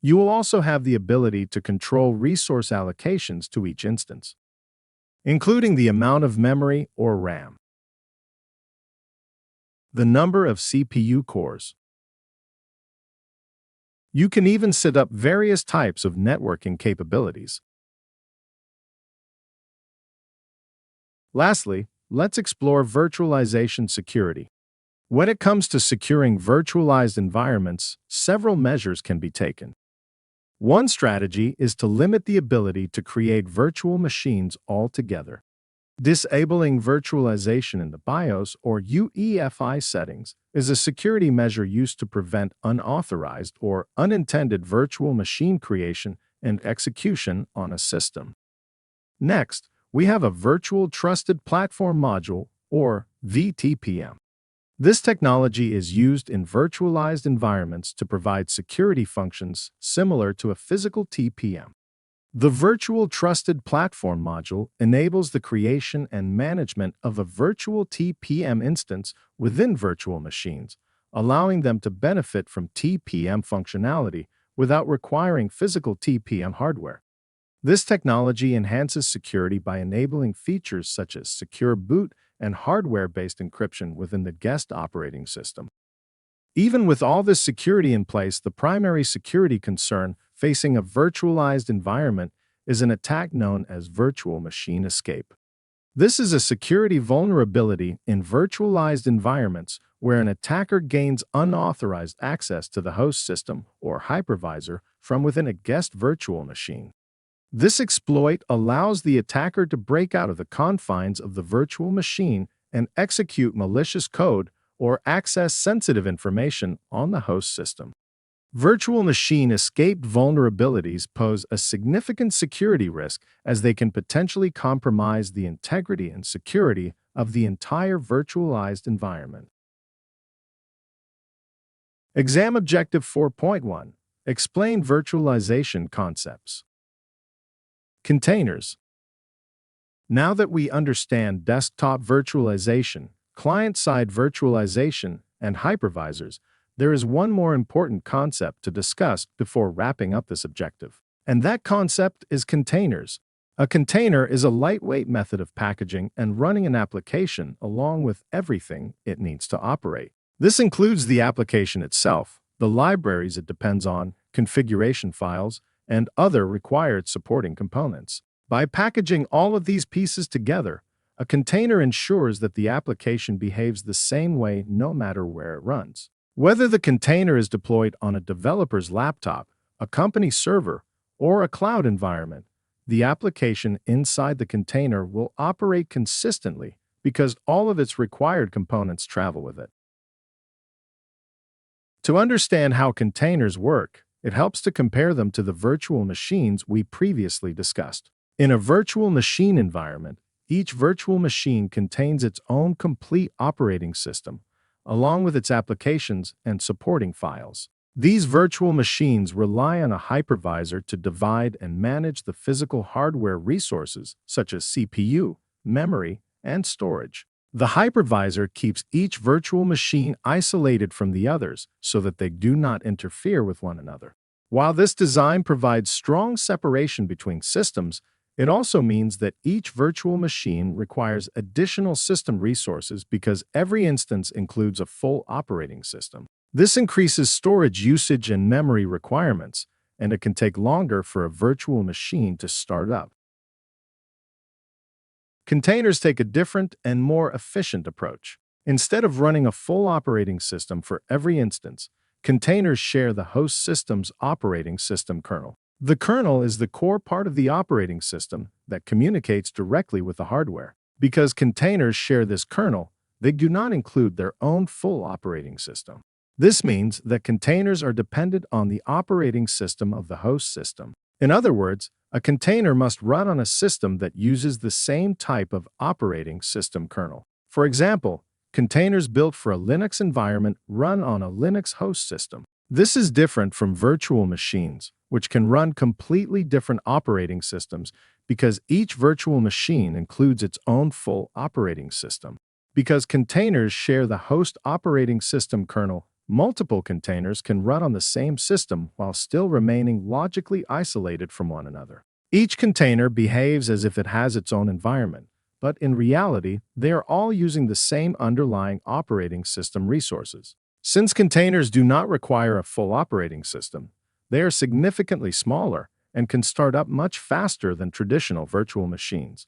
You will also have the ability to control resource allocations to each instance, including the amount of memory or RAM, the number of CPU cores. You can even set up various types of networking capabilities. Lastly, let's explore virtualization security. When it comes to securing virtualized environments, several measures can be taken. One strategy is to limit the ability to create virtual machines altogether. Disabling virtualization in the BIOS or UEFI settings is a security measure used to prevent unauthorized or unintended virtual machine creation and execution on a system. Next, we have a Virtual Trusted Platform Module, or VTPM. This technology is used in virtualized environments to provide security functions similar to a physical TPM. The Virtual Trusted Platform Module enables the creation and management of a virtual TPM instance within virtual machines, allowing them to benefit from TPM functionality without requiring physical TPM hardware. This technology enhances security by enabling features such as secure boot and hardware-based encryption within the guest operating system. Even with all this security in place, the primary security concern facing a virtualized environment is an attack known as virtual machine escape. This is a security vulnerability in virtualized environments where an attacker gains unauthorized access to the host system or hypervisor from within a guest virtual machine. This exploit allows the attacker to break out of the confines of the virtual machine and execute malicious code or access sensitive information on the host system. Virtual machine escape vulnerabilities pose a significant security risk as they can potentially compromise the integrity and security of the entire virtualized environment. Exam Objective 4.1. Explain virtualization concepts. Containers. Now that we understand desktop virtualization, client-side virtualization, and hypervisors, there is one more important concept to discuss before wrapping up this objective. And that concept is containers. A container is a lightweight method of packaging and running an application along with everything it needs to operate. This includes the application itself, the libraries it depends on, configuration files, and other required supporting components. By packaging all of these pieces together, a container ensures that the application behaves the same way no matter where it runs. Whether the container is deployed on a developer's laptop, a company server, or a cloud environment, the application inside the container will operate consistently because all of its required components travel with it. To understand how containers work, it helps to compare them to the virtual machines we previously discussed. In a virtual machine environment, each virtual machine contains its own complete operating system, along with its applications and supporting files. These virtual machines rely on a hypervisor to divide and manage the physical hardware resources such as CPU, memory, and storage. The hypervisor keeps each virtual machine isolated from the others so that they do not interfere with one another. While this design provides strong separation between systems, it also means that each virtual machine requires additional system resources because every instance includes a full operating system. This increases storage usage and memory requirements, and it can take longer for a virtual machine to start up. Containers take a different and more efficient approach. Instead of running a full operating system for every instance, containers share the host system's operating system kernel. The kernel is the core part of the operating system that communicates directly with the hardware. Because containers share this kernel, they do not include their own full operating system. This means that containers are dependent on the operating system of the host system. In other words, a container must run on a system that uses the same type of operating system kernel. For example, containers built for a Linux environment run on a Linux host system. This is different from virtual machines, which can run completely different operating systems because each virtual machine includes its own full operating system. Because containers share the host operating system kernel, multiple containers can run on the same system while still remaining logically isolated from one another. Each container behaves as if it has its own environment, but in reality, they are all using the same underlying operating system resources. Since containers do not require a full operating system, they are significantly smaller and can start up much faster than traditional virtual machines.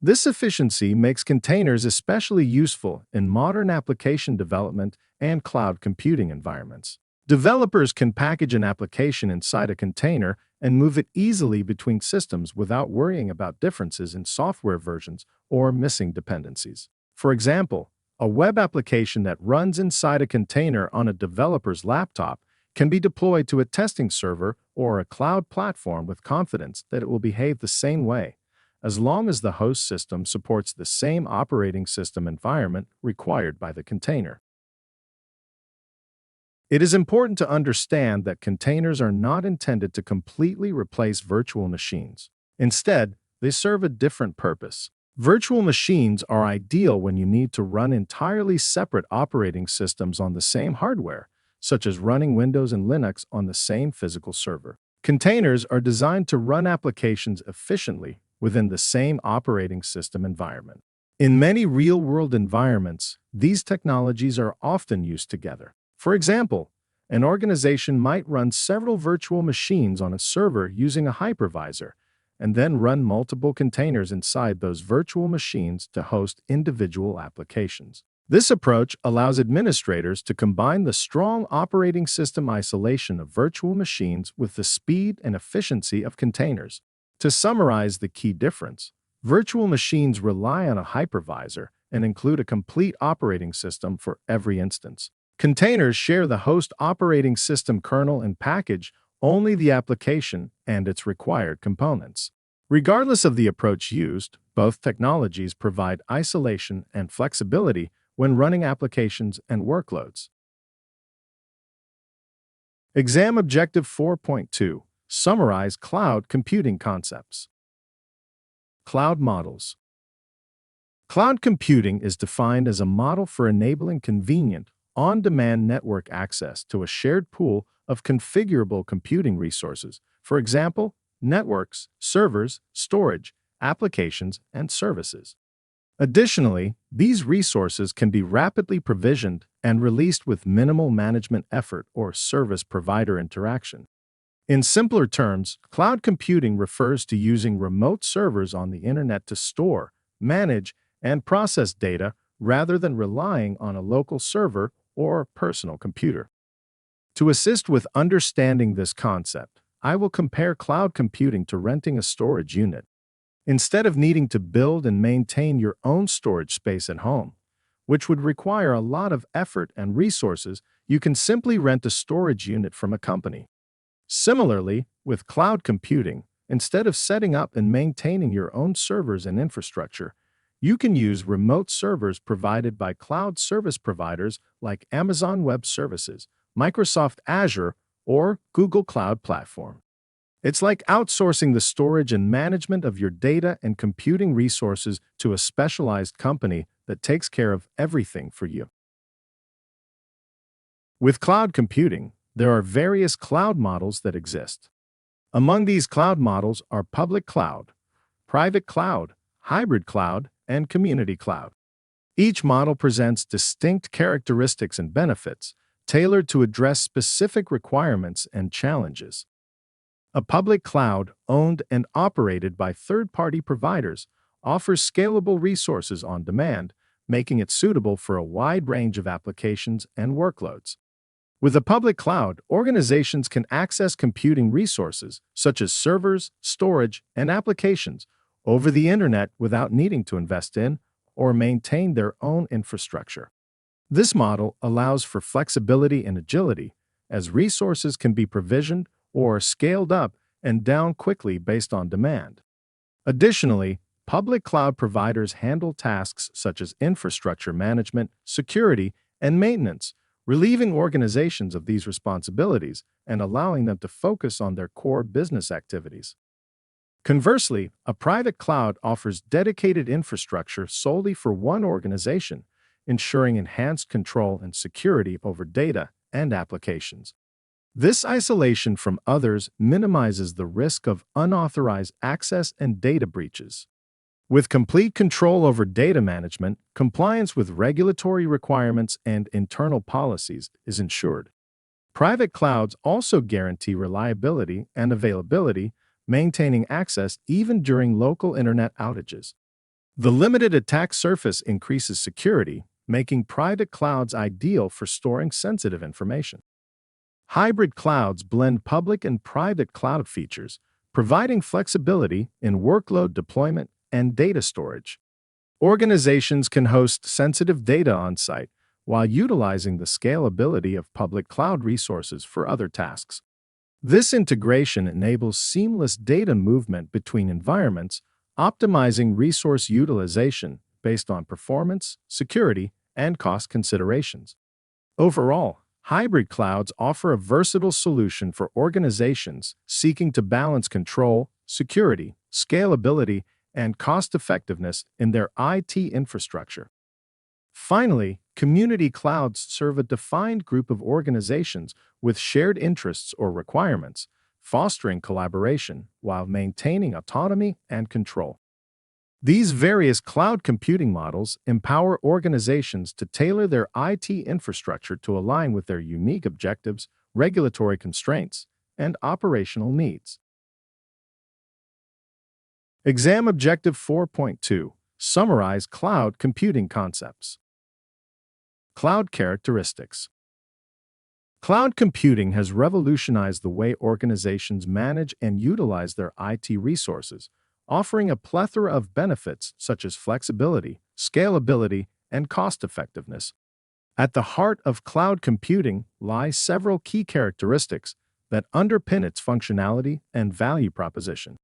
This efficiency makes containers especially useful in modern application development and cloud computing environments. Developers can package an application inside a container and move it easily between systems without worrying about differences in software versions or missing dependencies. For example, a web application that runs inside a container on a developer's laptop can be deployed to a testing server or a cloud platform with confidence that it will behave the same way, as long as the host system supports the same operating system environment required by the container. It is important to understand that containers are not intended to completely replace virtual machines. Instead, they serve a different purpose. Virtual machines are ideal when you need to run entirely separate operating systems on the same hardware, such as running Windows and Linux on the same physical server. Containers are designed to run applications efficiently within the same operating system environment. In many real-world environments, these technologies are often used together. For example, an organization might run several virtual machines on a server using a hypervisor, and then run multiple containers inside those virtual machines to host individual applications. This approach allows administrators to combine the strong operating system isolation of virtual machines with the speed and efficiency of containers. To summarize the key difference, virtual machines rely on a hypervisor and include a complete operating system for every instance. Containers share the host operating system kernel and package only the application and its required components. Regardless of the approach used, both technologies provide isolation and flexibility when running applications and workloads. Exam Objective 4.2. Summarize cloud computing concepts. Cloud models. Cloud computing is defined as a model for enabling convenient, on-demand network access to a shared pool of configurable computing resources, for example, networks, servers, storage, applications, and services. Additionally, these resources can be rapidly provisioned and released with minimal management effort or service provider interaction. In simpler terms, cloud computing refers to using remote servers on the internet to store, manage, and process data rather than relying on a local server or personal computer. To assist with understanding this concept, I will compare cloud computing to renting a storage unit. Instead of needing to build and maintain your own storage space at home, which would require a lot of effort and resources, you can simply rent a storage unit from a company. Similarly, with cloud computing, Instead of setting up and maintaining your own servers and infrastructure, you can use remote servers provided by cloud service providers like Amazon Web Services, Microsoft Azure, or Google Cloud Platform. It's like outsourcing the storage and management of your data and computing resources to a specialized company that takes care of everything for you. With cloud computing, there are various cloud models that exist. Among these cloud models are public cloud, private cloud, hybrid cloud, and community cloud. Each model presents distinct characteristics and benefits, tailored to address specific requirements and challenges. A public cloud, owned and operated by third-party providers, offers scalable resources on demand, making it suitable for a wide range of applications and workloads. With a public cloud, organizations can access computing resources, such as servers, storage, and applications, over the internet without needing to invest in or maintain their own infrastructure. This model allows for flexibility and agility, as resources can be provisioned or scaled up and down quickly based on demand. Additionally, public cloud providers handle tasks such as infrastructure management, security, and maintenance, relieving organizations of these responsibilities and allowing them to focus on their core business activities. Conversely, a private cloud offers dedicated infrastructure solely for one organization, ensuring enhanced control and security over data and applications. This isolation from others minimizes the risk of unauthorized access and data breaches. With complete control over data management, compliance with regulatory requirements and internal policies is ensured. Private clouds also guarantee reliability and availability, maintaining access even during local internet outages. The limited attack surface increases security, making private clouds ideal for storing sensitive information. Hybrid clouds blend public and private cloud features, providing flexibility in workload deployment and data storage. Organizations can host sensitive data on-site while utilizing the scalability of public cloud resources for other tasks. This integration enables seamless data movement between environments, optimizing resource utilization based on performance, security, and cost considerations. Overall, hybrid clouds offer a versatile solution for organizations seeking to balance control, security, scalability, and cost-effectiveness in their IT infrastructure. Finally, community clouds serve a defined group of organizations with shared interests or requirements, fostering collaboration while maintaining autonomy and control. These various cloud computing models empower organizations to tailor their IT infrastructure to align with their unique objectives, regulatory constraints, and operational needs. Exam Objective 4.2. Summarize cloud computing concepts. Cloud characteristics. Cloud computing has revolutionized the way organizations manage and utilize their IT resources, offering a plethora of benefits such as flexibility, scalability, and cost-effectiveness. At the heart of cloud computing lie several key characteristics that underpin its functionality and value proposition.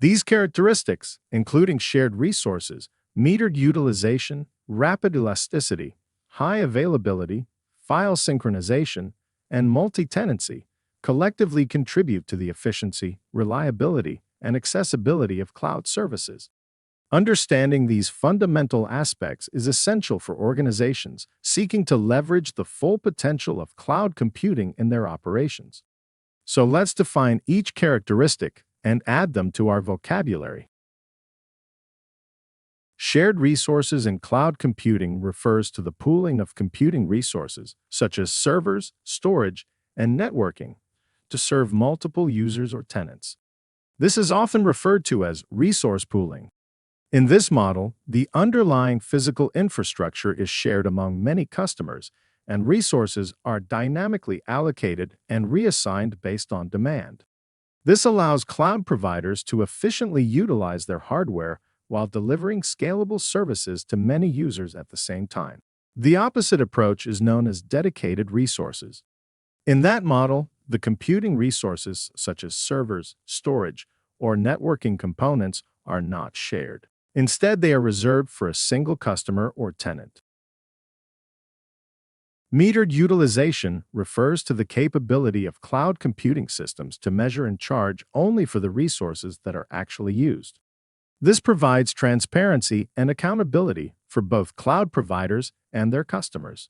These characteristics, including shared resources, metered utilization, rapid elasticity, high availability, file synchronization, and multi-tenancy, collectively contribute to the efficiency, reliability, and accessibility of cloud services. Understanding these fundamental aspects is essential for organizations seeking to leverage the full potential of cloud computing in their operations. So let's define each characteristic and add them to our vocabulary. Shared resources in cloud computing refers to the pooling of computing resources, such as servers, storage, and networking, to serve multiple users or tenants. This is often referred to as resource pooling. In this model, the underlying physical infrastructure is shared among many customers, and resources are dynamically allocated and reassigned based on demand. This allows cloud providers to efficiently utilize their hardware while delivering scalable services to many users at the same time. The opposite approach is known as dedicated resources. In that model, the computing resources, such as servers, storage, or networking components are not shared. Instead, they are reserved for a single customer or tenant. Metered utilization refers to the capability of cloud computing systems to measure and charge only for the resources that are actually used. This provides transparency and accountability for both cloud providers and their customers.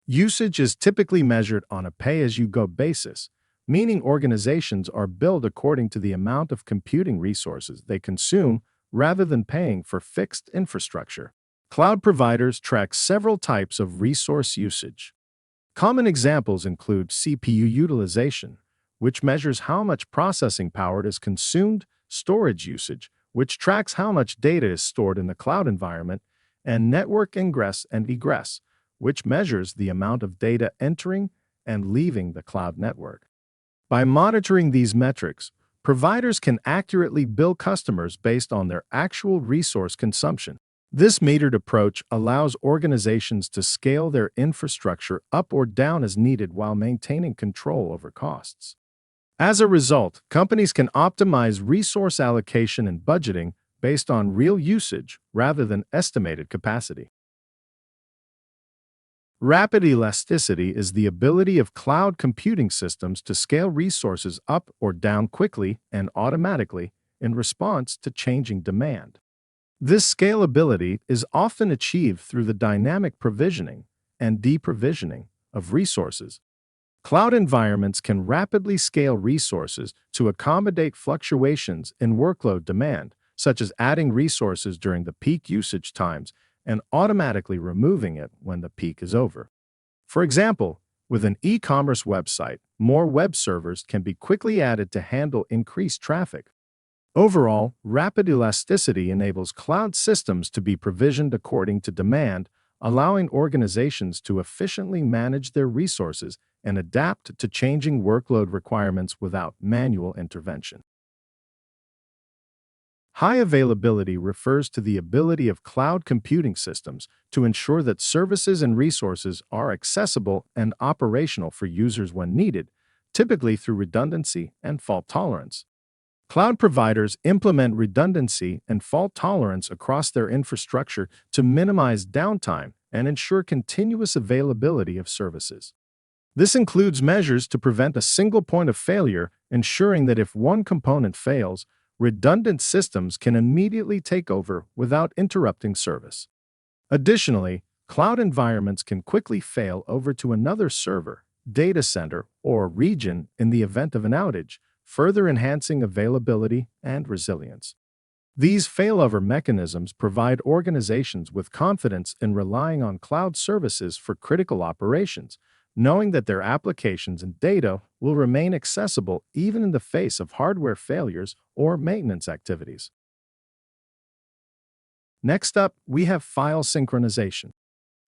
Usage is typically measured on a pay-as-you-go basis, meaning organizations are billed according to the amount of computing resources they consume rather than paying for fixed infrastructure. Cloud providers track several types of resource usage. Common examples include CPU utilization, which measures how much processing power is consumed, storage usage, which tracks how much data is stored in the cloud environment, and network ingress and egress, which measures the amount of data entering and leaving the cloud network. By monitoring these metrics, providers can accurately bill customers based on their actual resource consumption. This metered approach allows organizations to scale their infrastructure up or down as needed while maintaining control over costs. As a result, companies can optimize resource allocation and budgeting based on real usage rather than estimated capacity. Rapid elasticity is the ability of cloud computing systems to scale resources up or down quickly and automatically in response to changing demand. This scalability is often achieved through the dynamic provisioning and deprovisioning of resources. Cloud environments can rapidly scale resources to accommodate fluctuations in workload demand, such as adding resources during the peak usage times and automatically removing it when the peak is over. For example, with an e-commerce website, more web servers can be quickly added to handle increased traffic. Overall, rapid elasticity enables cloud systems to be provisioned according to demand, allowing organizations to efficiently manage their resources and adapt to changing workload requirements without manual intervention. High availability refers to the ability of cloud computing systems to ensure that services and resources are accessible and operational for users when needed, typically through redundancy and fault tolerance. Cloud providers implement redundancy and fault tolerance across their infrastructure to minimize downtime and ensure continuous availability of services. This includes measures to prevent a single point of failure, ensuring that if one component fails, redundant systems can immediately take over without interrupting service. Additionally, cloud environments can quickly fail over to another server, data center, or region in the event of an outage, further enhancing availability and resilience. These failover mechanisms provide organizations with confidence in relying on cloud services for critical operations, knowing that their applications and data will remain accessible even in the face of hardware failures or maintenance activities. Next up, we have file synchronization.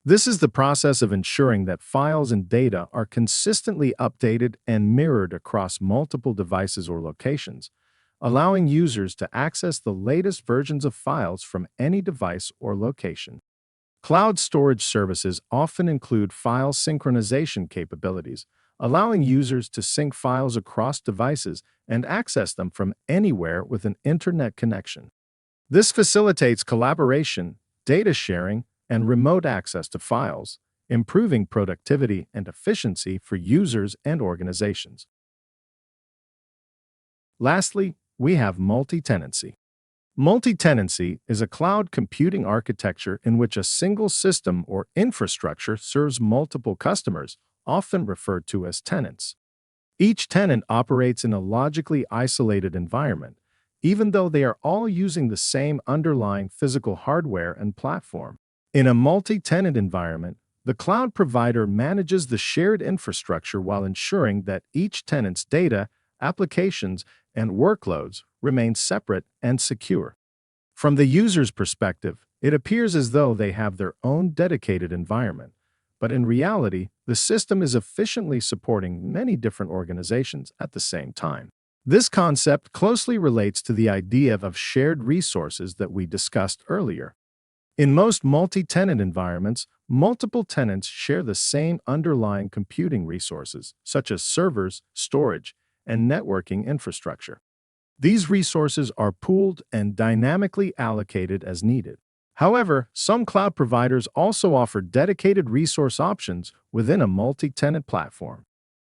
This is the process of ensuring that files and data are consistently updated and mirrored across multiple devices or locations, allowing users to access the latest versions of files from any device or location. Cloud storage services often include file synchronization capabilities, allowing users to sync files across devices and access them from anywhere with an internet connection. This facilitates collaboration, data sharing, and remote access to files, improving productivity and efficiency for users and organizations. Lastly, we have multi-tenancy. Multi-tenancy is a cloud computing architecture in which a single system or infrastructure serves multiple customers, often referred to as tenants. Each tenant operates in a logically isolated environment, even though they are all using the same underlying physical hardware and platform. In a multi-tenant environment, the cloud provider manages the shared infrastructure while ensuring that each tenant's data, applications, and workloads remain separate and secure. From the user's perspective, it appears as though they have their own dedicated environment, but in reality, the system is efficiently supporting many different organizations at the same time. This concept closely relates to the idea of shared resources that we discussed earlier. In most multi-tenant environments, multiple tenants share the same underlying computing resources, such as servers, storage, and networking infrastructure. These resources are pooled and dynamically allocated as needed. However, some cloud providers also offer dedicated resource options within a multi-tenant platform.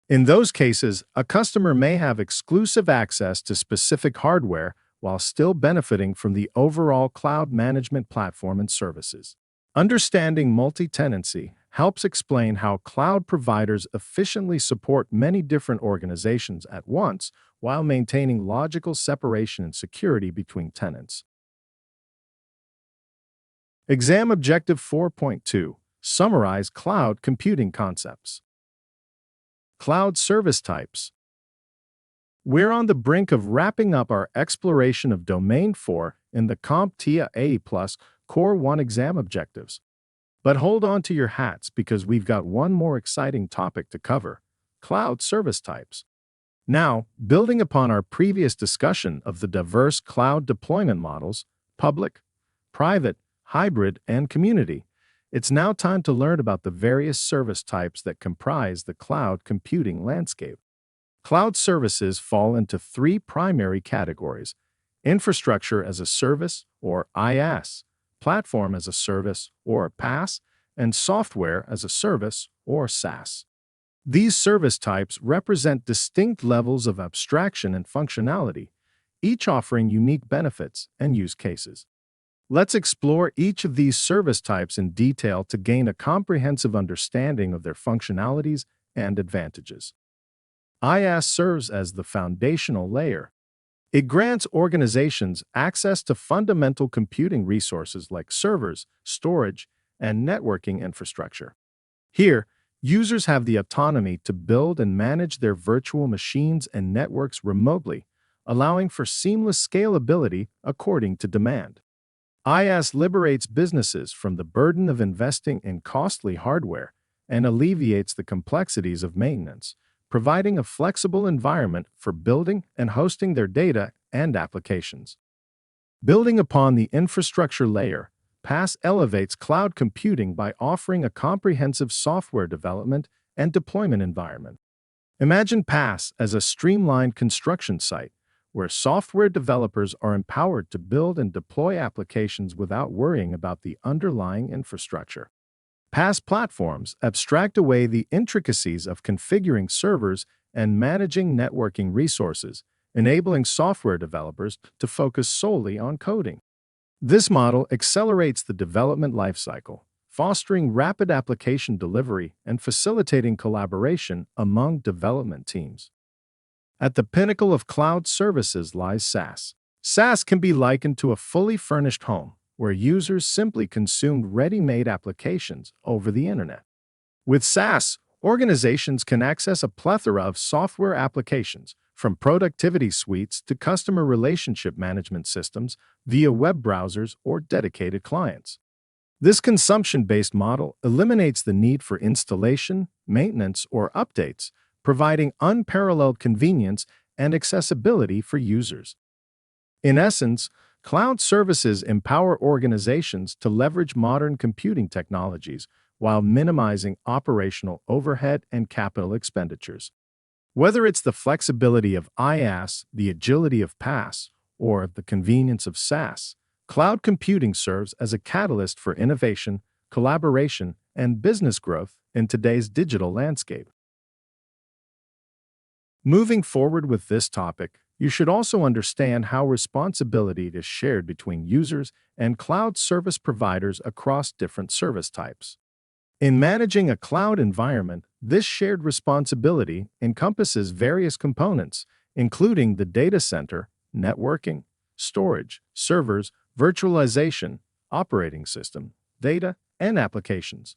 In those cases, a customer may have exclusive access to specific hardware while still benefiting from the overall cloud management platform and services. Understanding multi-tenancy helps explain how cloud providers efficiently support many different organizations at once while maintaining logical separation and security between tenants. Exam Objective 4.2. Summarize cloud computing concepts. Cloud service types. We're on the brink of wrapping up our exploration of Domain 4 in the CompTIA A Plus Core 1 exam objectives. But hold on to your hats because we've got one more exciting topic to cover: cloud service types. Now, building upon our previous discussion of the diverse cloud deployment models, public, private, hybrid, and community, it's now time to learn about the various service types that comprise the cloud computing landscape. Cloud services fall into three primary categories: infrastructure as a service, or IaaS, platform as a service, or PaaS, and software as a service, or SaaS. These service types represent distinct levels of abstraction and functionality, each offering unique benefits and use cases. Let's explore each of these service types in detail to gain a comprehensive understanding of their functionalities and advantages. IaaS serves as the foundational layer. It grants organizations access to fundamental computing resources like servers, storage, and networking infrastructure. Here, users have the autonomy to build and manage their virtual machines and networks remotely, allowing for seamless scalability according to demand. IaaS liberates businesses from the burden of investing in costly hardware and alleviates the complexities of maintenance, providing a flexible environment for building and hosting their data and applications. Building upon the infrastructure layer, PaaS elevates cloud computing by offering a comprehensive software development and deployment environment. Imagine PaaS as a streamlined construction site where software developers are empowered to build and deploy applications without worrying about the underlying infrastructure. PaaS platforms abstract away the intricacies of configuring servers and managing networking resources, enabling software developers to focus solely on coding. This model accelerates the development lifecycle, fostering rapid application delivery and facilitating collaboration among development teams. At the pinnacle of cloud services lies SaaS. SaaS can be likened to a fully furnished home, where users simply consume ready-made applications over the internet. With SaaS, organizations can access a plethora of software applications, from productivity suites to customer relationship management systems, via web browsers or dedicated clients. This consumption-based model eliminates the need for installation, maintenance, or updates, providing unparalleled convenience and accessibility for users. In essence, cloud services empower organizations to leverage modern computing technologies while minimizing operational overhead and capital expenditures. Whether it's the flexibility of IaaS, the agility of PaaS, or the convenience of SaaS, cloud computing serves as a catalyst for innovation, collaboration, and business growth in today's digital landscape. Moving forward with this topic, you should also understand how responsibility is shared between users and cloud service providers across different service types. In managing a cloud environment, this shared responsibility encompasses various components, including the data center, networking, storage, servers, virtualization, operating system, data, and applications.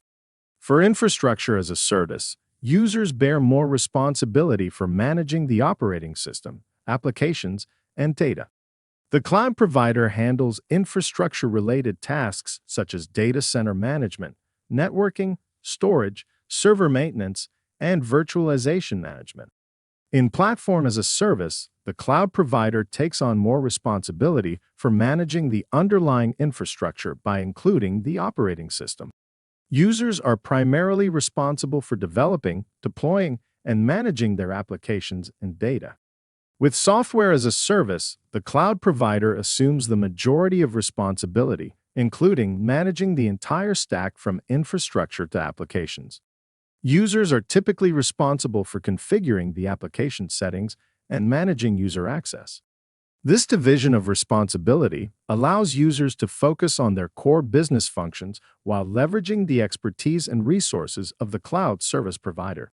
For infrastructure as a service, users bear more responsibility for managing the operating system, applications, and data. The cloud provider handles infrastructure-related tasks such as data center management, networking, storage, server maintenance, and virtualization management. In platform as a service, the cloud provider takes on more responsibility for managing the underlying infrastructure by including the operating system. Users are primarily responsible for developing, deploying, and managing their applications and data. With software as a service, the cloud provider assumes the majority of responsibility, including managing the entire stack from infrastructure to applications. Users are typically responsible for configuring the application settings and managing user access. This division of responsibility allows users to focus on their core business functions while leveraging the expertise and resources of the cloud service provider.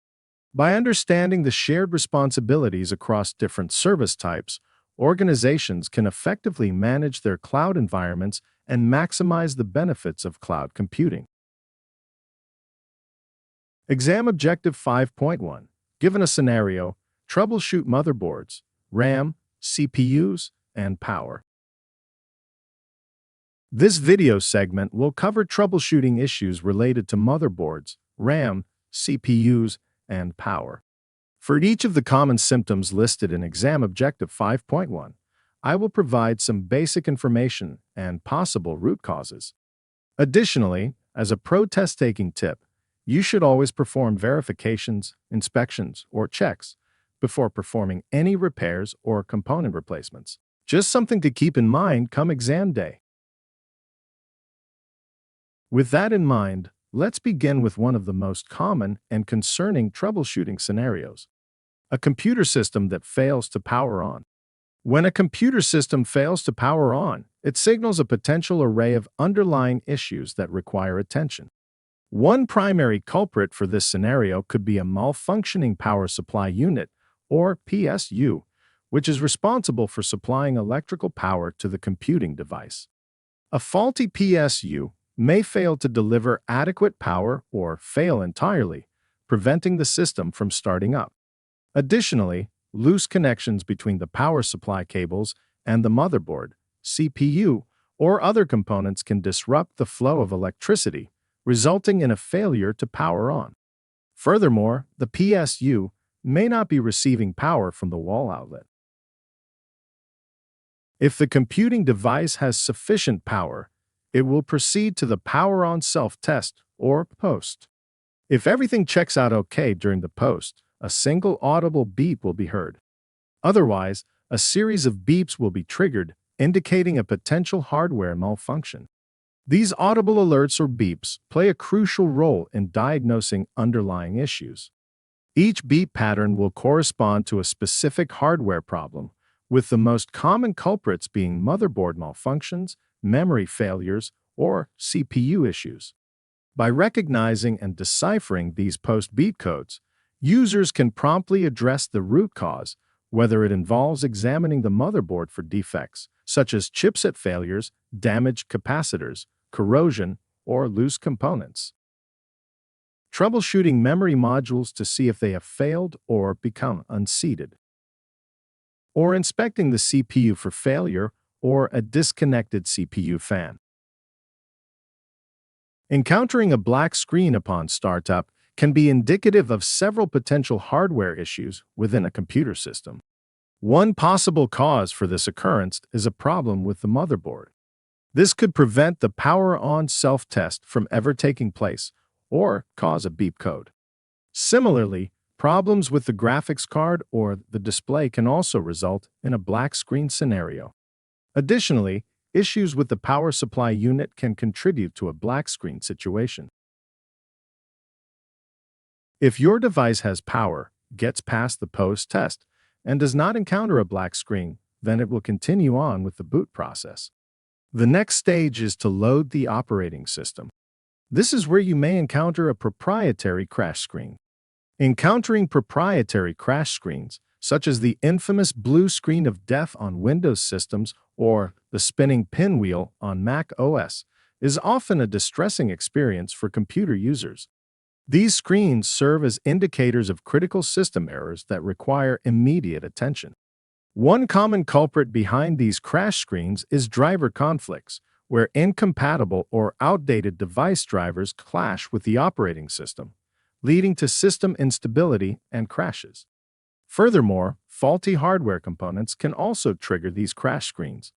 By understanding the shared responsibilities across different service types, organizations can effectively manage their cloud environments and maximize the benefits of cloud computing. Exam Objective 5.1. Given a scenario, troubleshoot motherboards, RAM, CPUs, and power. This video segment will cover troubleshooting issues related to motherboards, RAM, CPUs, and power. For each of the common symptoms listed in Exam Objective 5.1, I will provide some basic information and possible root causes. Additionally, as a pro test-taking tip, you should always perform verifications, inspections, or checks before performing any repairs or component replacements. Just something to keep in mind come exam day. With that in mind, let's begin with one of the most common and concerning troubleshooting scenarios: a computer system that fails to power on. When a computer system fails to power on, it signals a potential array of underlying issues that require attention. One primary culprit for this scenario could be a malfunctioning power supply unit, or PSU, which is responsible for supplying electrical power to the computing device. A faulty PSU may fail to deliver adequate power or fail entirely, preventing the system from starting up. Additionally, loose connections between the power supply cables and the motherboard, CPU, or other components can disrupt the flow of electricity, resulting in a failure to power on. Furthermore, the PSU may not be receiving power from the wall outlet. If the computing device has sufficient power, it will proceed to the power on self-test, or post. If everything checks out okay during the post, a single audible beep will be heard. Otherwise, a series of beeps will be triggered, indicating a potential hardware malfunction. These audible alerts or beeps play a crucial role in diagnosing underlying issues. Each beep pattern will correspond to a specific hardware problem, with the most common culprits being motherboard malfunctions, memory failures, or CPU issues. By recognizing and deciphering these post-beep codes, users can promptly address the root cause, whether it involves examining the motherboard for defects, such as chipset failures, damaged capacitors, corrosion, or loose components. Troubleshooting memory modules to see if they have failed or become unseated. Or inspecting the CPU for failure or a disconnected CPU fan. Encountering a black screen upon startup can be indicative of several potential hardware issues within a computer system. One possible cause for this occurrence is a problem with the motherboard. This could prevent the power-on self-test from ever taking place or cause a beep code. Similarly, problems with the graphics card or the display can also result in a black screen scenario. Additionally, issues with the power supply unit can contribute to a black screen situation. If your device has power, gets past the post-test, and does not encounter a black screen, then it will continue on with the boot process. The next stage is to load the operating system. This is where you may encounter a proprietary crash screen. Encountering proprietary crash screens, such as the infamous blue screen of death on Windows systems or the spinning pinwheel on Mac OS, is often a distressing experience for computer users. These screens serve as indicators of critical system errors that require immediate attention. One common culprit behind these crash screens is driver conflicts, where incompatible or outdated device drivers clash with the operating system, leading to system instability and crashes. Furthermore, faulty hardware components can also trigger these crash screens.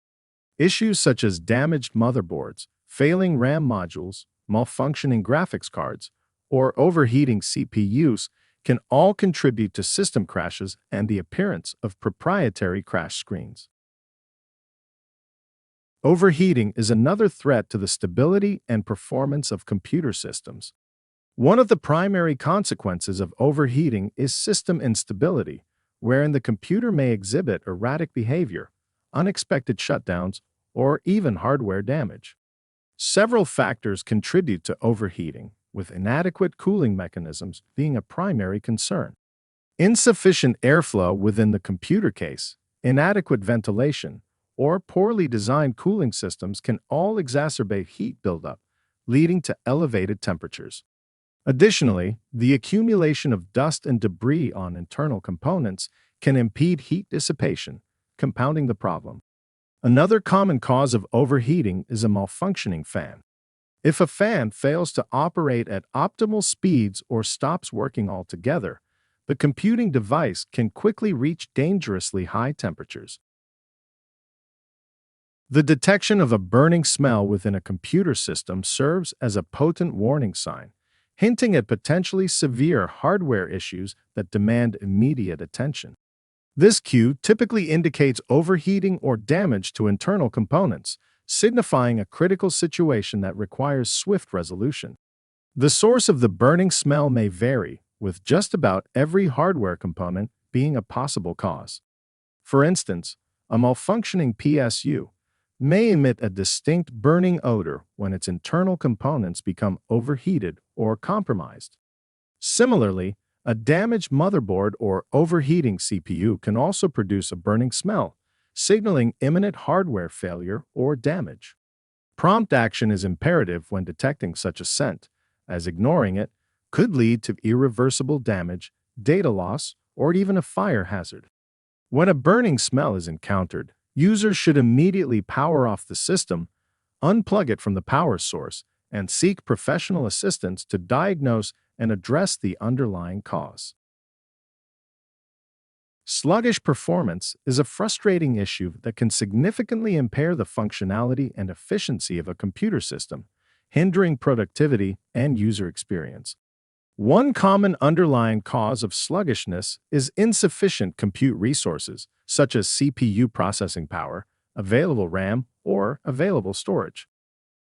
Issues such as damaged motherboards, failing RAM modules, malfunctioning graphics cards, or overheating CPUs can all contribute to system crashes and the appearance of proprietary crash screens. Overheating is another threat to the stability and performance of computer systems. One of the primary consequences of overheating is system instability, wherein the computer may exhibit erratic behavior, unexpected shutdowns, or even hardware damage. Several factors contribute to overheating, with inadequate cooling mechanisms being a primary concern. Insufficient airflow within the computer case, inadequate ventilation, or poorly designed cooling systems can all exacerbate heat buildup, leading to elevated temperatures. Additionally, the accumulation of dust and debris on internal components can impede heat dissipation, compounding the problem. Another common cause of overheating is a malfunctioning fan. If a fan fails to operate at optimal speeds or stops working altogether, the computing device can quickly reach dangerously high temperatures. The detection of a burning smell within a computer system serves as a potent warning sign, hinting at potentially severe hardware issues that demand immediate attention. This cue typically indicates overheating or damage to internal components, signifying a critical situation that requires swift resolution. The source of the burning smell may vary, with just about every hardware component being a possible cause. For instance, a malfunctioning PSU may emit a distinct burning odor when its internal components become overheated or compromised. Similarly, a damaged motherboard or overheating CPU can also produce a burning smell, signaling imminent hardware failure or damage. Prompt action is imperative when detecting such a scent, as ignoring it could lead to irreversible damage, data loss, or even a fire hazard. When a burning smell is encountered, users should immediately power off the system, unplug it from the power source, and seek professional assistance to diagnose and address the underlying cause. Sluggish performance is a frustrating issue that can significantly impair the functionality and efficiency of a computer system, hindering productivity and user experience. One common underlying cause of sluggishness is insufficient compute resources, such as CPU processing power, available RAM, or available storage.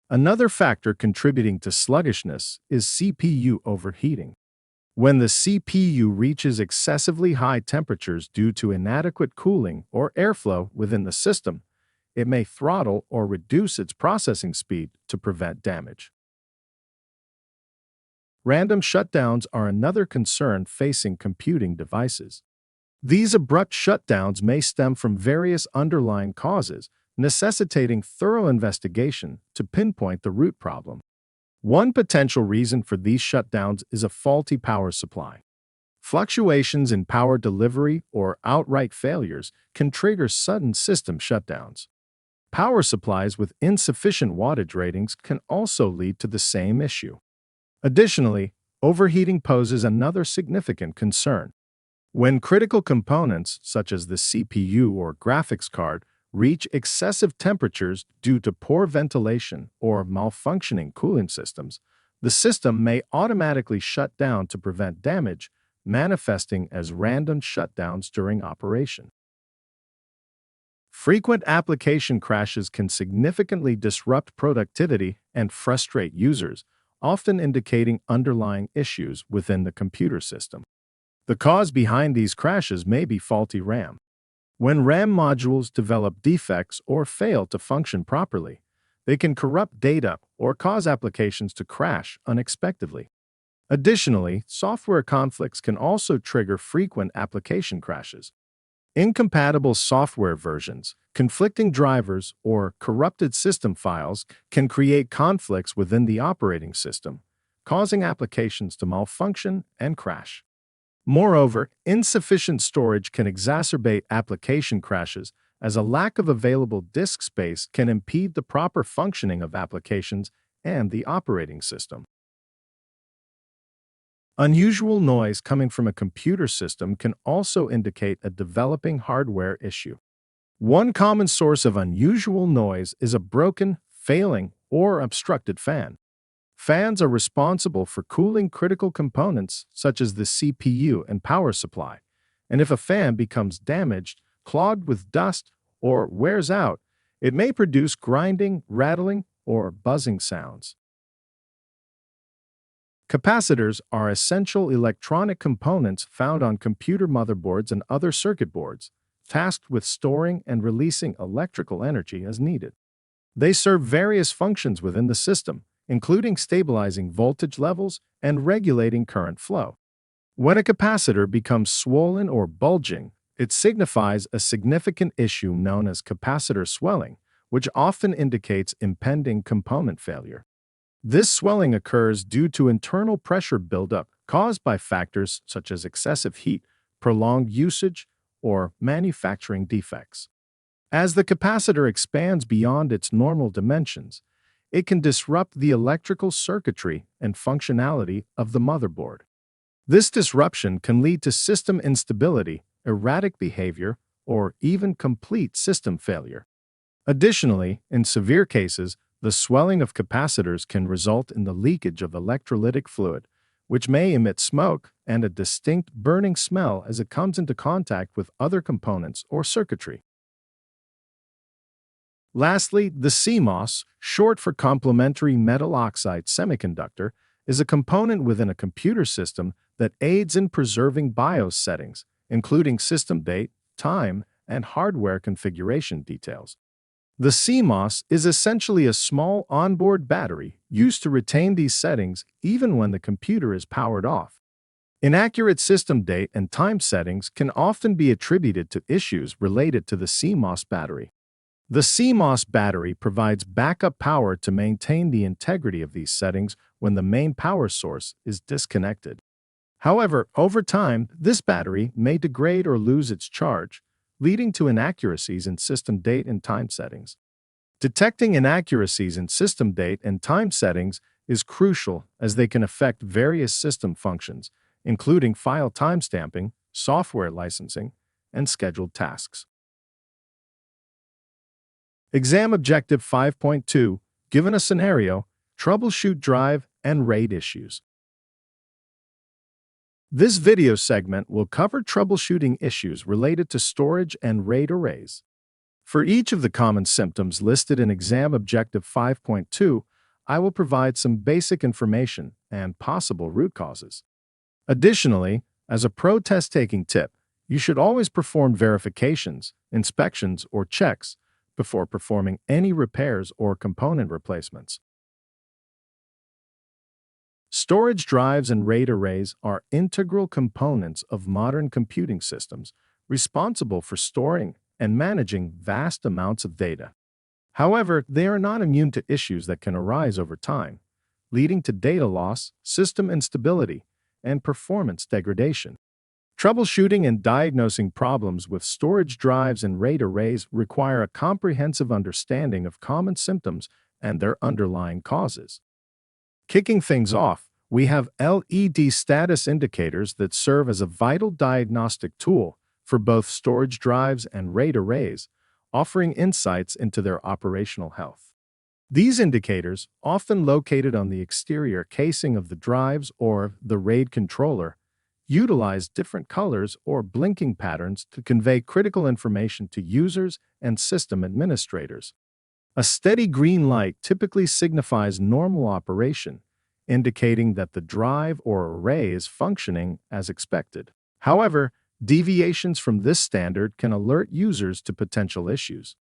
Another factor contributing to sluggishness is CPU overheating. When the CPU reaches excessively high temperatures due to inadequate cooling or airflow within the system, it may throttle or reduce its processing speed to prevent damage. Random shutdowns are another concern facing computing devices. These abrupt shutdowns may stem from various underlying causes, necessitating thorough investigation to pinpoint the root problem. One potential reason for these shutdowns is a faulty power supply. Fluctuations in power delivery or outright failures can trigger sudden system shutdowns. Power supplies with insufficient wattage ratings can also lead to the same issue. Additionally, overheating poses another significant concern. When critical components, such as the CPU or graphics card, reach excessive temperatures due to poor ventilation or malfunctioning cooling systems, the system may automatically shut down to prevent damage, manifesting as random shutdowns during operation. Frequent application crashes can significantly disrupt productivity and frustrate users, often indicating underlying issues within the computer system. The cause behind these crashes may be faulty RAM. When RAM modules develop defects or fail to function properly, they can corrupt data or cause applications to crash unexpectedly. Additionally, software conflicts can also trigger frequent application crashes. Incompatible software versions, conflicting drivers, or corrupted system files can create conflicts within the operating system, causing applications to malfunction and crash. Moreover, insufficient storage can exacerbate application crashes, as a lack of available disk space can impede the proper functioning of applications and the operating system. Unusual noise coming from a computer system can also indicate a developing hardware issue. One common source of unusual noise is a broken, failing, or obstructed fan. Fans are responsible for cooling critical components such as the CPU and power supply, and if a fan becomes damaged, clogged with dust, or wears out, it may produce grinding, rattling, or buzzing sounds. Capacitors are essential electronic components found on computer motherboards and other circuit boards, tasked with storing and releasing electrical energy as needed. They serve various functions within the system, including stabilizing voltage levels and regulating current flow. When a capacitor becomes swollen or bulging, it signifies a significant issue known as capacitor swelling, which often indicates impending component failure. This swelling occurs due to internal pressure buildup caused by factors such as excessive heat, prolonged usage, or manufacturing defects. As the capacitor expands beyond its normal dimensions, it can disrupt the electrical circuitry and functionality of the motherboard. This disruption can lead to system instability, erratic behavior, or even complete system failure. Additionally, in severe cases, the swelling of capacitors can result in the leakage of electrolytic fluid, which may emit smoke and a distinct burning smell as it comes into contact with other components or circuitry. Lastly, the CMOS, short for complementary metal oxide semiconductor, is a component within a computer system that aids in preserving BIOS settings, including system date, time, and hardware configuration details. The CMOS is essentially a small onboard battery used to retain these settings even when the computer is powered off. Inaccurate system date and time settings can often be attributed to issues related to the CMOS battery. The CMOS battery provides backup power to maintain the integrity of these settings when the main power source is disconnected. However, over time, this battery may degrade or lose its charge, leading to inaccuracies in system date and time settings. Detecting inaccuracies in system date and time settings is crucial as they can affect various system functions, including file timestamping, software licensing, and scheduled tasks. Exam Objective 5.2, given a scenario, troubleshoot drive and RAID issues. This video segment will cover troubleshooting issues related to storage and RAID arrays. For each of the common symptoms listed in Exam Objective 5.2, I will provide some basic information and possible root causes. Additionally, as a pro test-taking tip, you should always perform verifications, inspections, or checks before performing any repairs or component replacements. Storage drives and RAID arrays are integral components of modern computing systems, responsible for storing and managing vast amounts of data. However, they are not immune to issues that can arise over time, leading to data loss, system instability, and performance degradation. Troubleshooting and diagnosing problems with storage drives and RAID arrays require a comprehensive understanding of common symptoms and their underlying causes. Kicking things off, we have LED status indicators that serve as a vital diagnostic tool for both storage drives and RAID arrays, offering insights into their operational health. These indicators, often located on the exterior casing of the drives or the RAID controller, utilize different colors or blinking patterns to convey critical information to users and system administrators. A steady green light typically signifies normal operation, indicating that the drive or array is functioning as expected. However, deviations from this standard can alert users to potential issues.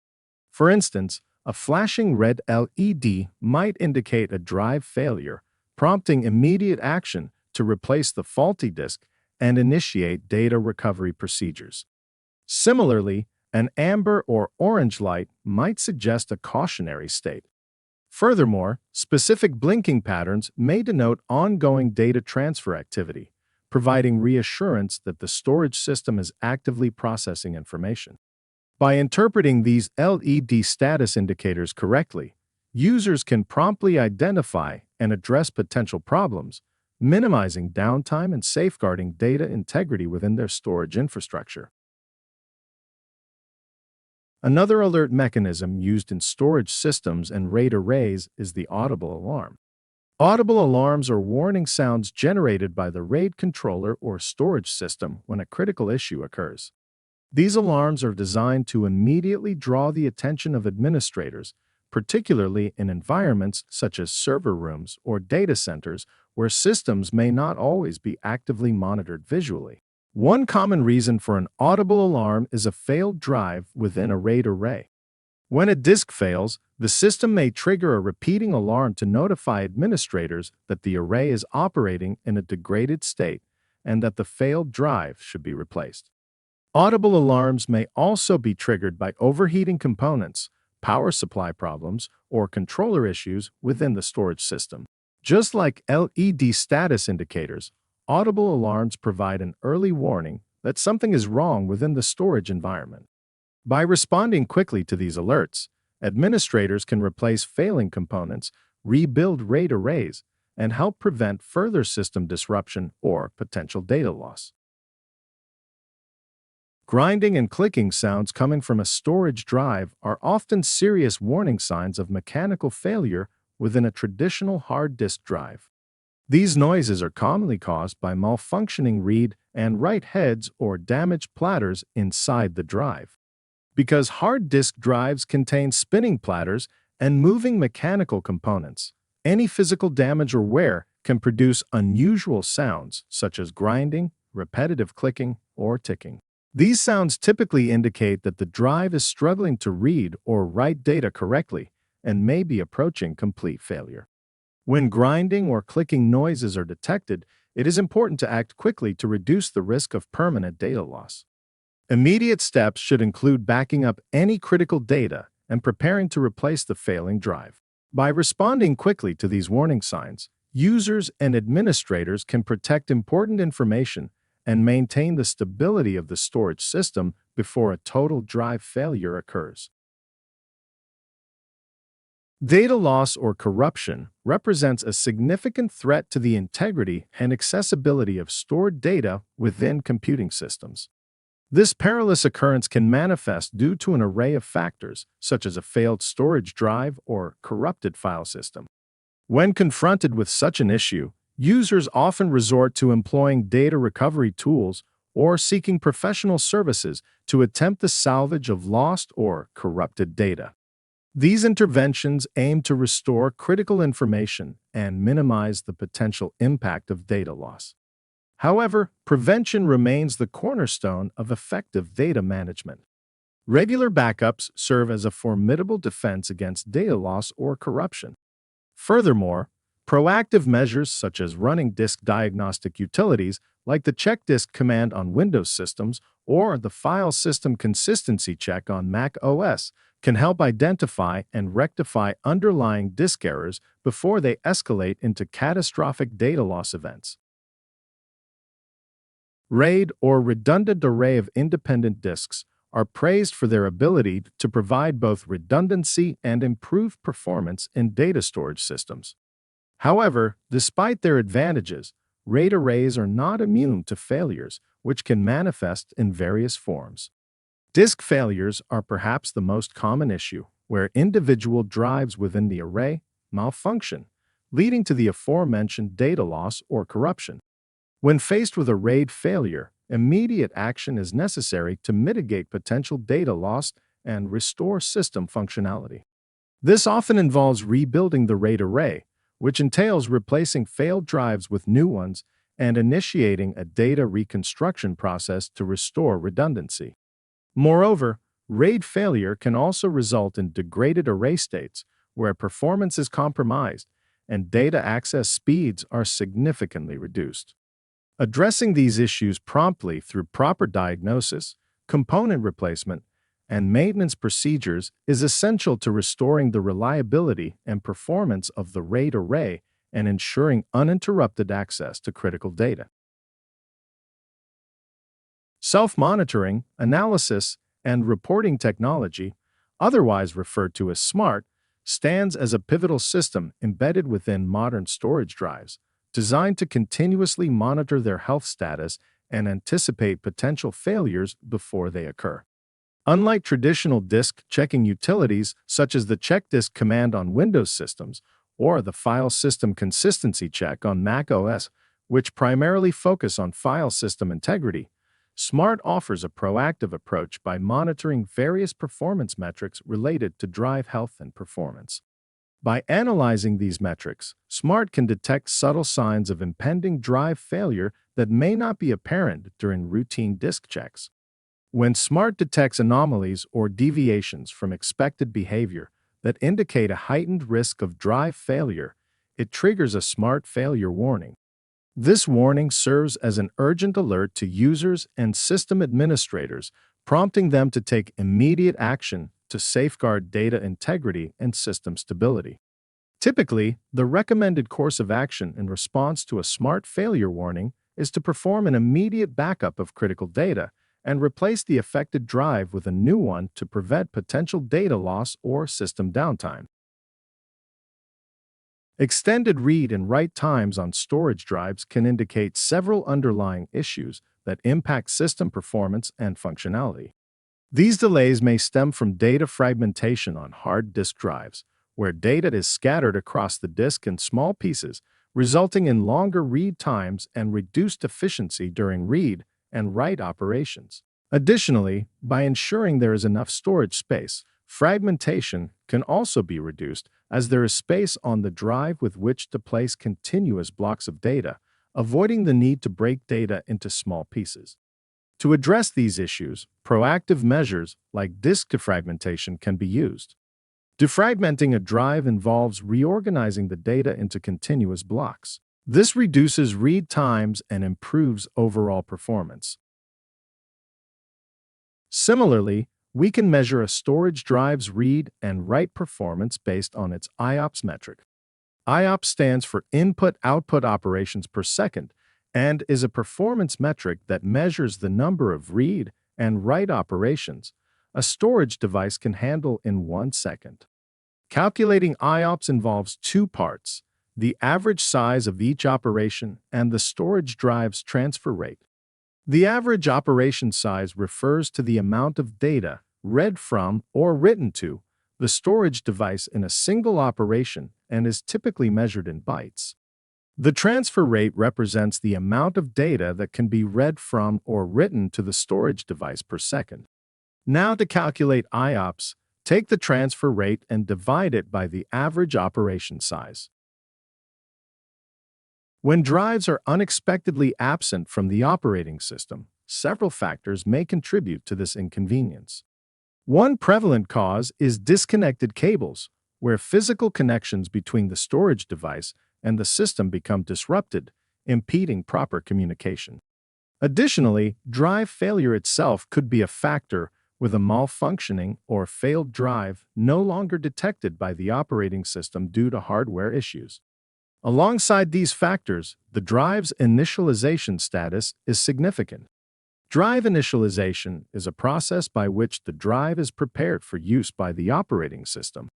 For instance, a flashing red LED might indicate a drive failure, prompting immediate action to replace the faulty disk and initiate data recovery procedures. Similarly, an amber or orange light might suggest a cautionary state. Furthermore, specific blinking patterns may denote ongoing data transfer activity, providing reassurance that the storage system is actively processing information. By interpreting these LED status indicators correctly, users can promptly identify and address potential problems, minimizing downtime and safeguarding data integrity within their storage infrastructure. Another alert mechanism used in storage systems and RAID arrays is the audible alarm. Audible alarms are warning sounds generated by the RAID controller or storage system when a critical issue occurs. These alarms are designed to immediately draw the attention of administrators, particularly in environments such as server rooms or data centers where systems may not always be actively monitored visually. One common reason for an audible alarm is a failed drive within a RAID array. When a disk fails, the system may trigger a repeating alarm to notify administrators that the array is operating in a degraded state and that the failed drive should be replaced. Audible alarms may also be triggered by overheating components, power supply problems, or controller issues within the storage system. Just like LED status indicators, audible alarms provide an early warning that something is wrong within the storage environment. By responding quickly to these alerts, administrators can replace failing components, rebuild RAID arrays, and help prevent further system disruption or potential data loss. Grinding and clicking sounds coming from a storage drive are often serious warning signs of mechanical failure within a traditional hard disk drive. These noises are commonly caused by malfunctioning read and write heads or damaged platters inside the drive. Because hard disk drives contain spinning platters and moving mechanical components, any physical damage or wear can produce unusual sounds such as grinding, repetitive clicking, or ticking. These sounds typically indicate that the drive is struggling to read or write data correctly and may be approaching complete failure. When grinding or clicking noises are detected, it is important to act quickly to reduce the risk of permanent data loss. Immediate steps should include backing up any critical data and preparing to replace the failing drive. By responding quickly to these warning signs, users and administrators can protect important information and maintain the stability of the storage system before a total drive failure occurs. Data loss or corruption represents a significant threat to the integrity and accessibility of stored data within computing systems. This perilous occurrence can manifest due to an array of factors, such as a failed storage drive or corrupted file system. When confronted with such an issue, users often resort to employing data recovery tools or seeking professional services to attempt the salvage of lost or corrupted data. These interventions aim to restore critical information and minimize the potential impact of data loss. However, prevention remains the cornerstone of effective data management. Regular backups serve as a formidable defense against data loss or corruption. Furthermore, proactive measures such as running disk diagnostic utilities like the check disk command on Windows systems or the file system consistency check on Mac OS can help identify and rectify underlying disk errors before they escalate into catastrophic data loss events. RAID, or redundant array of independent disks, are praised for their ability to provide both redundancy and improved performance in data storage systems. However, despite their advantages, RAID arrays are not immune to failures, which can manifest in various forms. Disk failures are perhaps the most common issue, where individual drives within the array malfunction, leading to the aforementioned data loss or corruption. When faced with a RAID failure, immediate action is necessary to mitigate potential data loss and restore system functionality. This often involves rebuilding the RAID array, which entails replacing failed drives with new ones and initiating a data reconstruction process to restore redundancy. Moreover, RAID failure can also result in degraded array states, where performance is compromised and data access speeds are significantly reduced. Addressing these issues promptly through proper diagnosis, component replacement, and maintenance procedures is essential to restoring the reliability and performance of the RAID array and ensuring uninterrupted access to critical data. Self-monitoring, analysis, and reporting technology, otherwise referred to as SMART, stands as a pivotal system embedded within modern storage drives, designed to continuously monitor their health status and anticipate potential failures before they occur. Unlike traditional disk checking utilities such as the check disk command on Windows systems or the File System Consistency Check on Mac OS, which primarily focus on file system integrity, Smart offers a proactive approach by monitoring various performance metrics related to drive health and performance. By analyzing these metrics, Smart can detect subtle signs of impending drive failure that may not be apparent during routine disk checks. When Smart detects anomalies or deviations from expected behavior that indicate a heightened risk of drive failure, it triggers a Smart failure warning. This warning serves as an urgent alert to users and system administrators, prompting them to take immediate action to safeguard data integrity and system stability. Typically, the recommended course of action in response to a Smart failure warning is to perform an immediate backup of critical data and replace the affected drive with a new one to prevent potential data loss or system downtime. Extended read and write times on storage drives can indicate several underlying issues that impact system performance and functionality. These delays may stem from data fragmentation on hard disk drives, where data is scattered across the disk in small pieces, resulting in longer read times and reduced efficiency during read and write operations. Additionally, by ensuring there is enough storage space, fragmentation can also be reduced as there is space on the drive with which to place continuous blocks of data, avoiding the need to break data into small pieces. To address these issues, proactive measures like disk defragmentation can be used. Defragmenting a drive involves reorganizing the data into continuous blocks. This reduces read times and improves overall performance. Similarly, we can measure a storage drive's read and write performance based on its IOPS metric. IOPS stands for Input-Output Operations per Second and is a performance metric that measures the number of read and write operations a storage device can handle in 1 second. Calculating IOPS involves two parts: the average size of each operation and the storage drive's transfer rate. The average operation size refers to the amount of data read from or written to the storage device in a single operation and is typically measured in bytes. The transfer rate represents the amount of data that can be read from or written to the storage device per second. Now, to calculate IOPS, take the transfer rate and divide it by the average operation size. When drives are unexpectedly absent from the operating system, several factors may contribute to this inconvenience. One prevalent cause is disconnected cables, where physical connections between the storage device and the system become disrupted, impeding proper communication. Additionally, drive failure itself could be a factor, with a malfunctioning or failed drive no longer detected by the operating system due to hardware issues. Alongside these factors, the drive's initialization status is significant. Drive initialization is a process by which the drive is prepared for use by the operating system.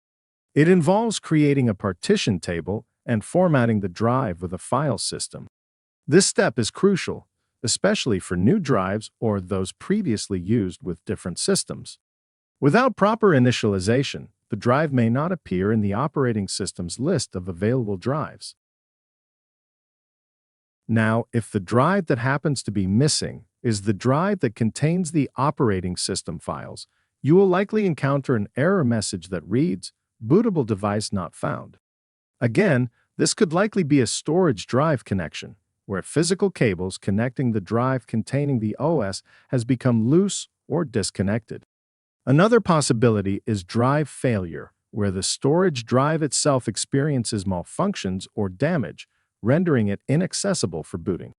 It involves creating a partition table and formatting the drive with a file system. This step is crucial, especially for new drives or those previously used with different systems. Without proper initialization, the drive may not appear in the operating system's list of available drives. Now, if the drive that happens to be missing is the drive that contains the operating system files, you will likely encounter an error message that reads, "Bootable device not found." Again, this could likely be a storage drive connection, where physical cables connecting the drive containing the OS has become loose or disconnected. Another possibility is drive failure, where the storage drive itself experiences malfunctions or damage, rendering it inaccessible for booting.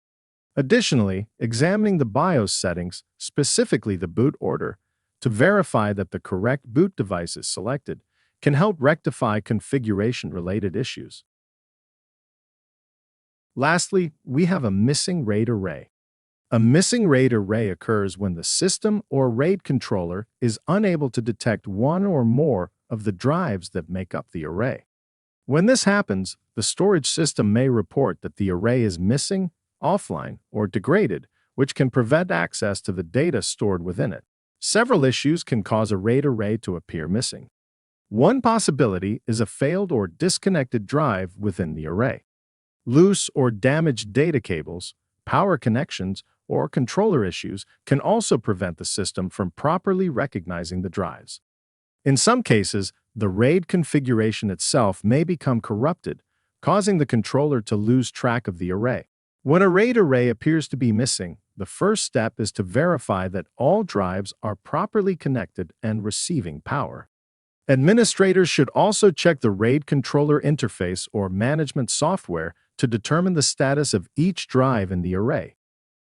Additionally, examining the BIOS settings, specifically the boot order, to verify that the correct boot device is selected, can help rectify configuration-related issues. Lastly, we have a missing RAID array. A missing RAID array occurs when the system or RAID controller is unable to detect one or more of the drives that make up the array. When this happens, the storage system may report that the array is missing, offline, or degraded, which can prevent access to the data stored within it. Several issues can cause a RAID array to appear missing. One possibility is a failed or disconnected drive within the array. Loose or damaged data cables, power connections, or controller issues can also prevent the system from properly recognizing the drives. In some cases, the RAID configuration itself may become corrupted, causing the controller to lose track of the array. When a RAID array appears to be missing, the first step is to verify that all drives are properly connected and receiving power. Administrators should also check the RAID controller interface or management software to determine the status of each drive in the array.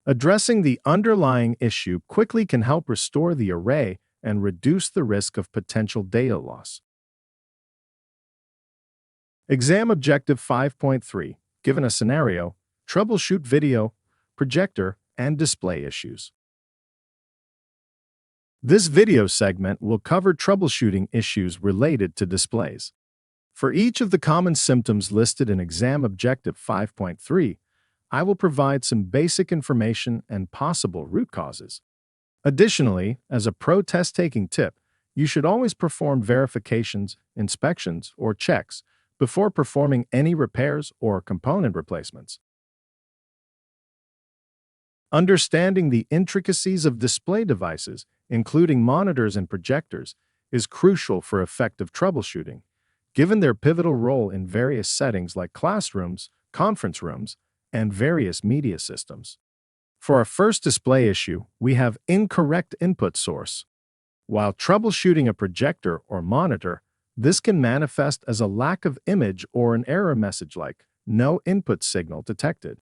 Addressing the underlying issue quickly can help restore the array and reduce the risk of potential data loss. Exam Objective 5.3. Given a scenario, troubleshoot video, projector, and display issues. This video segment will cover troubleshooting issues related to displays. For each of the common symptoms listed in Exam Objective 5.3, I will provide some basic information and possible root causes. Additionally, as a pro test-taking tip, you should always perform verifications, inspections, or checks before performing any repairs or component replacements. Understanding the intricacies of display devices, including monitors and projectors, is crucial for effective troubleshooting, given their pivotal role in various settings like classrooms, conference rooms, and various media systems. For our first display issue, we have incorrect input source. While troubleshooting a projector or monitor, this can manifest as a lack of image or an error message like "no input signal detected."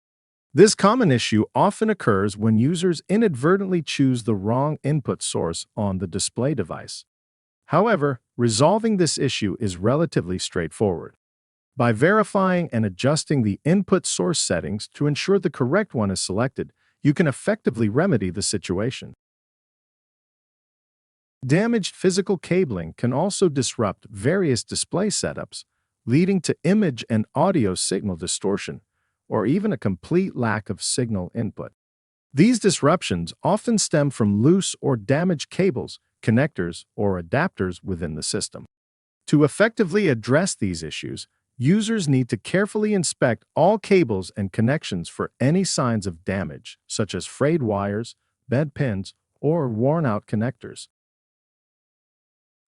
This common issue often occurs when users inadvertently choose the wrong input source on the display device. However, resolving this issue is relatively straightforward. By verifying and adjusting the input source settings to ensure the correct one is selected, you can effectively remedy the situation. Damaged physical cabling can also disrupt various display setups, leading to image and audio signal distortion, or even a complete lack of signal input. These disruptions often stem from loose or damaged cables, connectors, or adapters within the system. To effectively address these issues, users need to carefully inspect all cables and connections for any signs of damage, such as frayed wires, bent pins, or worn-out connectors.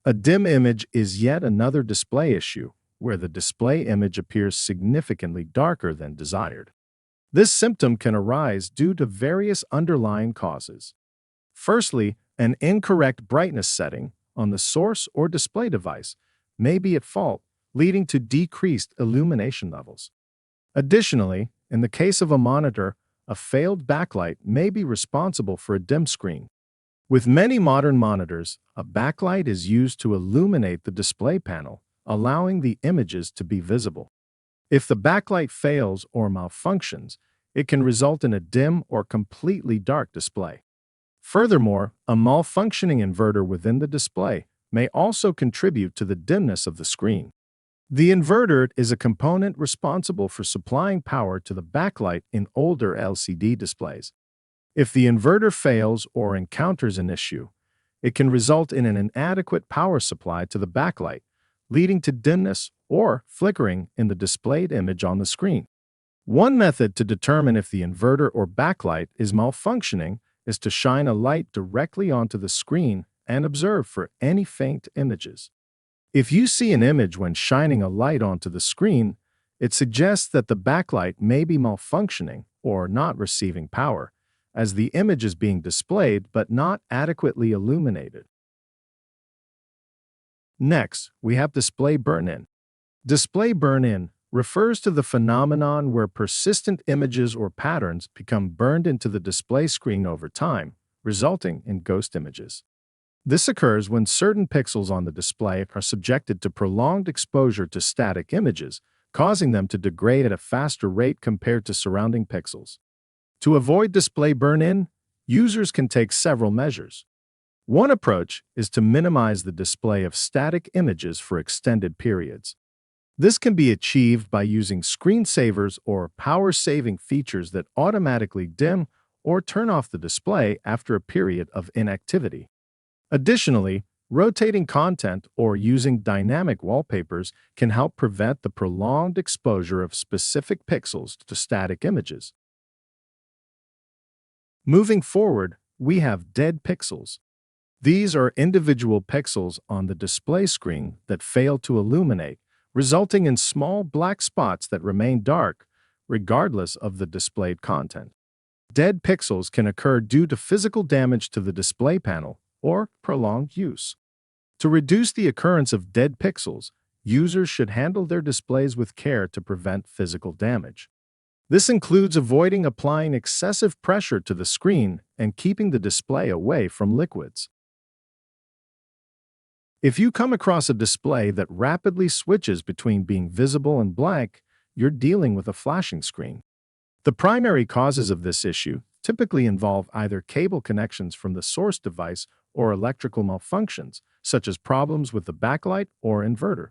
A dim image is yet another display issue, where the display image appears significantly darker than desired. This symptom can arise due to various underlying causes. Firstly, an incorrect brightness setting on the source or display device may be at fault, leading to decreased illumination levels. Additionally, in the case of a monitor, a failed backlight may be responsible for a dim screen. With many modern monitors, a backlight is used to illuminate the display panel, allowing the images to be visible. If the backlight fails or malfunctions, it can result in a dim or completely dark display. Furthermore, a malfunctioning inverter within the display may also contribute to the dimness of the screen. The inverter is a component responsible for supplying power to the backlight in older LCD displays. If the inverter fails or encounters an issue, it can result in an inadequate power supply to the backlight, leading to dimness or flickering in the displayed image on the screen. One method to determine if the inverter or backlight is malfunctioning is to shine a light directly onto the screen and observe for any faint images. If you see an image when shining a light onto the screen, it suggests that the backlight may be malfunctioning or not receiving power, as the image is being displayed but not adequately illuminated. Next, we have display burn-in. Display burn-in refers to the phenomenon where persistent images or patterns become burned into the display screen over time, resulting in ghost images. This occurs when certain pixels on the display are subjected to prolonged exposure to static images, causing them to degrade at a faster rate compared to surrounding pixels. To avoid display burn-in, users can take several measures. One approach is to minimize the display of static images for extended periods. This can be achieved by using screensavers or power-saving features that automatically dim or turn off the display after a period of inactivity. Additionally, Rotating content or using dynamic wallpapers can help prevent the prolonged exposure of specific pixels to static images. Moving forward, we have dead pixels. These are individual pixels on the display screen that fail to illuminate, resulting in small black spots that remain dark, regardless of the displayed content. Dead pixels can occur due to physical damage to the display panel or prolonged use. To reduce the occurrence of dead pixels, users should handle their displays with care to prevent physical damage. This includes avoiding applying excessive pressure to the screen and keeping the display away from liquids. If you come across a display that rapidly switches between being visible and blank, you're dealing with a flashing screen. The primary causes of this issue typically involve either cable connections from the source device or electrical malfunctions, such as problems with the backlight or inverter.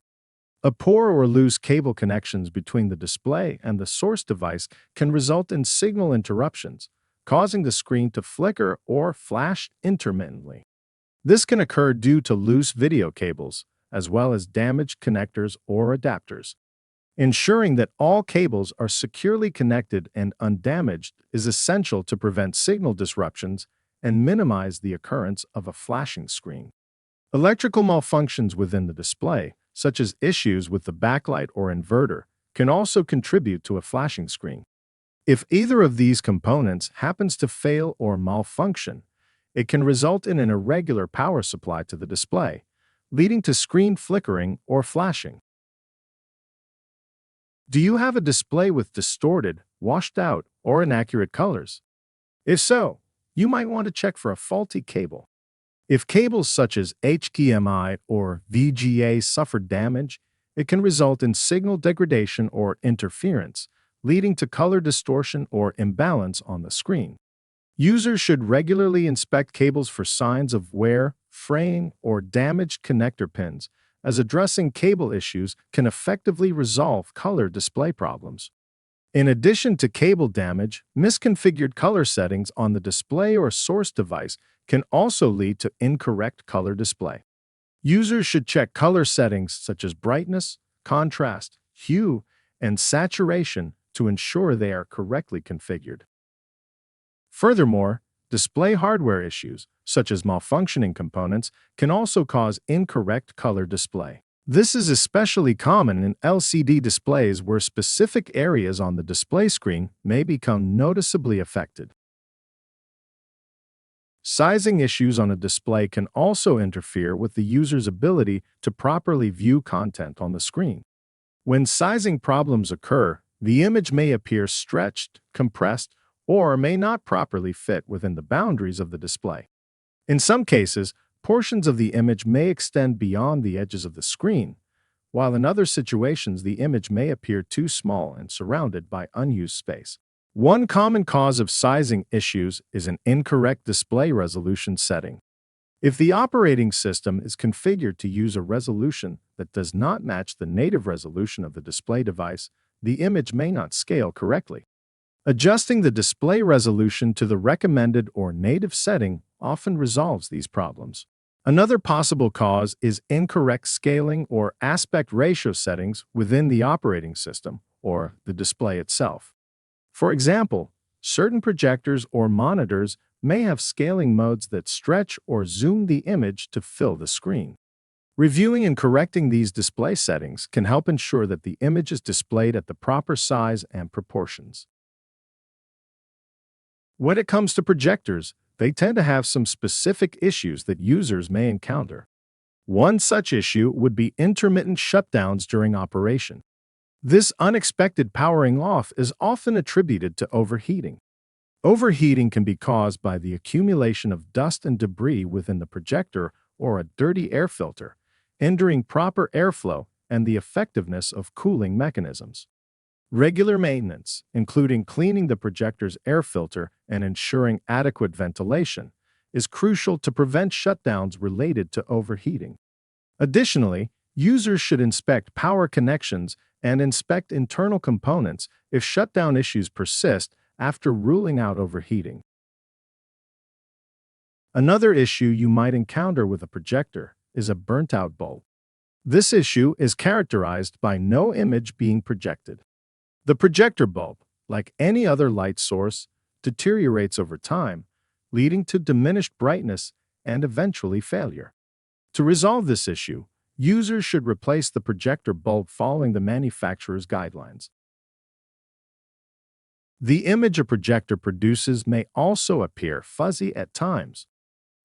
A poor or loose cable connections between the display and the source device can result in signal interruptions, causing the screen to flicker or flash intermittently. This can occur due to loose video cables, as well as damaged connectors or adapters. Ensuring that all cables are securely connected and undamaged is essential to prevent signal disruptions and minimize the occurrence of a flashing screen. Electrical malfunctions within the display, such as issues with the backlight or inverter, can also contribute to a flashing screen. If either of these components happens to fail or malfunction, it can result in an irregular power supply to the display, leading to screen flickering or flashing. Do you have a display with distorted, washed out, or inaccurate colors? If so, you might want to check for a faulty cable. If cables such as HDMI or VGA suffer damage, it can result in signal degradation or interference, leading to color distortion or imbalance on the screen. Users should regularly inspect cables for signs of wear, fraying, or damaged connector pins, as addressing cable issues can effectively resolve color display problems. In addition to cable damage, misconfigured color settings on the display or source device can also lead to incorrect color display. Users should check color settings such as brightness, contrast, hue, and saturation to ensure they are correctly configured. Furthermore, display hardware issues, such as malfunctioning components, can also cause incorrect color display. This is especially common in LCD displays where specific areas on the display screen may become noticeably affected. Sizing issues on a display can also interfere with the user's ability to properly view content on the screen. When sizing problems occur, the image may appear stretched, compressed, or may not properly fit within the boundaries of the display. In some cases, portions of the image may extend beyond the edges of the screen, while in other situations the image may appear too small and surrounded by unused space. One common cause of sizing issues is an incorrect display resolution setting. If the operating system is configured to use a resolution that does not match the native resolution of the display device, the image may not scale correctly. Adjusting the display resolution to the recommended or native setting often resolves these problems. Another possible cause is incorrect scaling or aspect ratio settings within the operating system or the display itself. For example, certain projectors or monitors may have scaling modes that stretch or zoom the image to fill the screen. Reviewing and correcting these display settings can help ensure that the image is displayed at the proper size and proportions. When it comes to projectors, they tend to have some specific issues that users may encounter. One such issue would be intermittent shutdowns during operation. This unexpected powering off is often attributed to overheating. Overheating can be caused by the accumulation of dust and debris within the projector or a dirty air filter, hindering proper airflow and the effectiveness of cooling mechanisms. Regular maintenance, including cleaning the projector's air filter and ensuring adequate ventilation, is crucial to prevent shutdowns related to overheating. Additionally, users should inspect power connections and inspect internal components if shutdown issues persist after ruling out overheating. Another issue you might encounter with a projector is a burnt-out bulb. This issue is characterized by no image being projected. The projector bulb, like any other light source, deteriorates over time, leading to diminished brightness and eventually failure. To resolve this issue, users should replace the projector bulb following the manufacturer's guidelines. The image a projector produces may also appear fuzzy at times.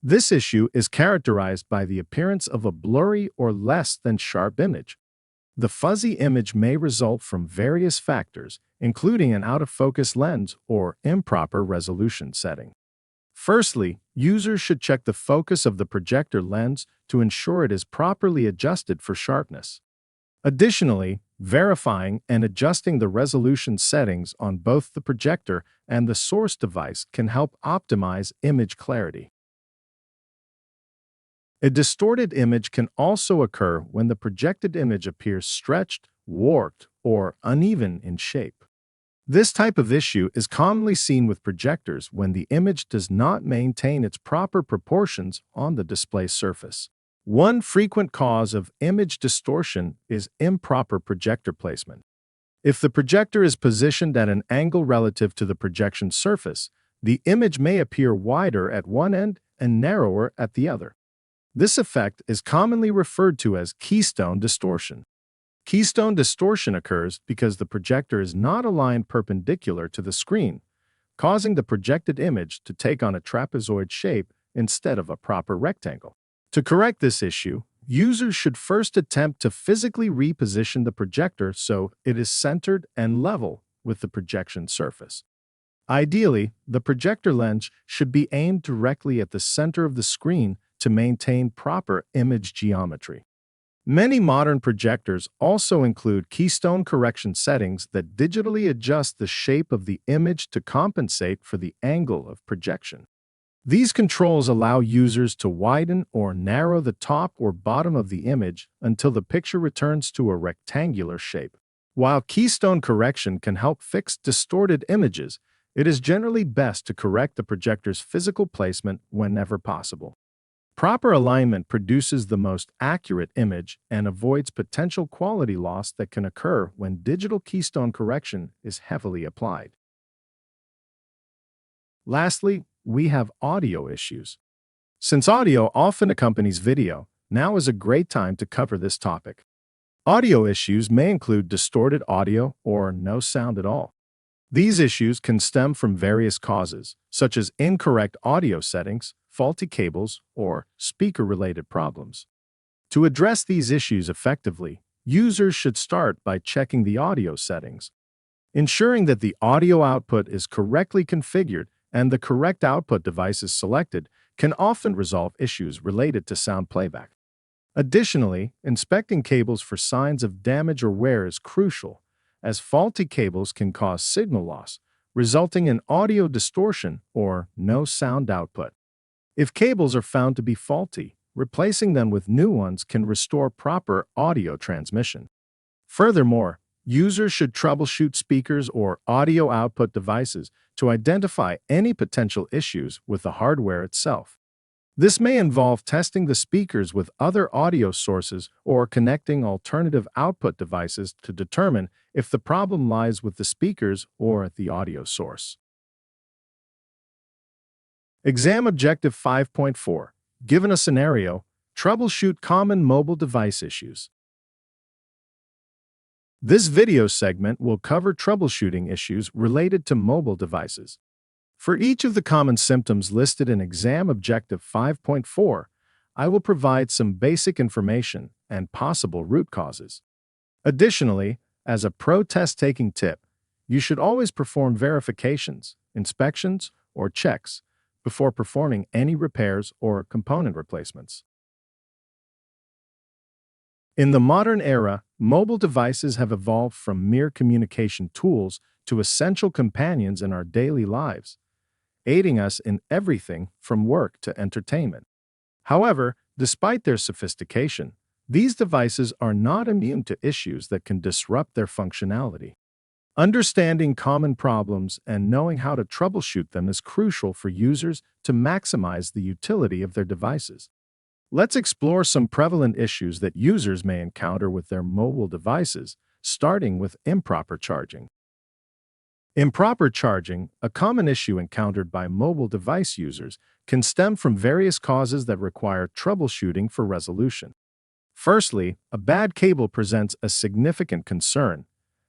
This issue is characterized by the appearance of a blurry or less than sharp image. The fuzzy image may result from various factors, including an out-of-focus lens or improper resolution setting. Firstly, users should check the focus of the projector lens to ensure it is properly adjusted for sharpness. Additionally, verifying and adjusting the resolution settings on both the projector and the source device can help optimize image clarity. A distorted image can also occur when the projected image appears stretched, warped, or uneven in shape. This type of issue is commonly seen with projectors when the image does not maintain its proper proportions on the display surface. One frequent cause of image distortion is improper projector placement. If the projector is positioned at an angle relative to the projection surface, the image may appear wider at one end and narrower at the other. This effect is commonly referred to as keystone distortion. Keystone distortion occurs because the projector is not aligned perpendicular to the screen, causing the projected image to take on a trapezoid shape instead of a proper rectangle. To correct this issue, users should first attempt to physically reposition the projector so it is centered and level with the projection surface. Ideally, the projector lens should be aimed directly at the center of the screen to maintain proper image geometry. Many modern projectors also include keystone correction settings that digitally adjust the shape of the image to compensate for the angle of projection. These controls allow users to widen or narrow the top or bottom of the image until the picture returns to a rectangular shape. While keystone correction can help fix distorted images, it is generally best to correct the projector's physical placement whenever possible. Proper alignment produces the most accurate image and avoids potential quality loss that can occur when digital keystone correction is heavily applied. Lastly, we have audio issues. Since audio often accompanies video, now is a great time to cover this topic. Audio issues may include distorted audio or no sound at all. These issues can stem from various causes, such as incorrect audio settings, faulty cables, or speaker-related problems. To address these issues effectively, users should start by checking the audio settings. Ensuring that the audio output is correctly configured and the correct output device is selected can often resolve issues related to sound playback. Additionally, inspecting cables for signs of damage or wear is crucial, as faulty cables can cause signal loss, resulting in audio distortion or no sound output. If cables are found to be faulty, replacing them with new ones can restore proper audio transmission. Furthermore, users should troubleshoot speakers or audio output devices to identify any potential issues with the hardware itself. This may involve testing the speakers with other audio sources or connecting alternative output devices to determine if the problem lies with the speakers or the audio source. Exam Objective 5.4. Given a scenario, troubleshoot common mobile device issues. This video segment will cover troubleshooting issues related to mobile devices. For each of the common symptoms listed in Exam Objective 5.4, I will provide some basic information and possible root causes. Additionally, as a pro test-taking tip, you should always perform verifications, inspections, or checks before performing any repairs or component replacements. In the modern era, mobile devices have evolved from mere communication tools to essential companions in our daily lives, aiding us in everything from work to entertainment. However, despite their sophistication, these devices are not immune to issues that can disrupt their functionality. Understanding common problems and knowing how to troubleshoot them is crucial for users to maximize the utility of their devices. Let's explore some prevalent issues that users may encounter with their mobile devices, starting with improper charging. Improper charging, a common issue encountered by mobile device users, can stem from various causes that require troubleshooting for resolution. Firstly, a bad cable presents a significant concern,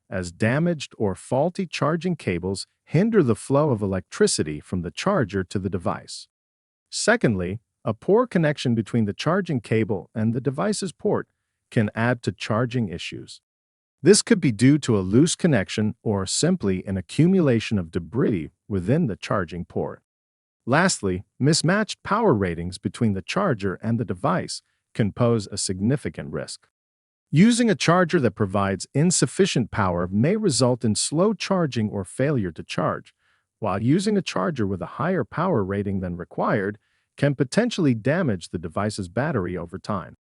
as damaged or faulty charging cables hinder the flow of electricity from the charger to the device. Secondly, a poor connection between the charging cable and the device's port can add to charging issues. This could be due to a loose connection or simply an accumulation of debris within the charging port. Lastly, mismatched power ratings between the charger and the device can pose a significant risk. Using a charger that provides insufficient power may result in slow charging or failure to charge, while using a charger with a higher power rating than required can potentially damage the device's battery over time.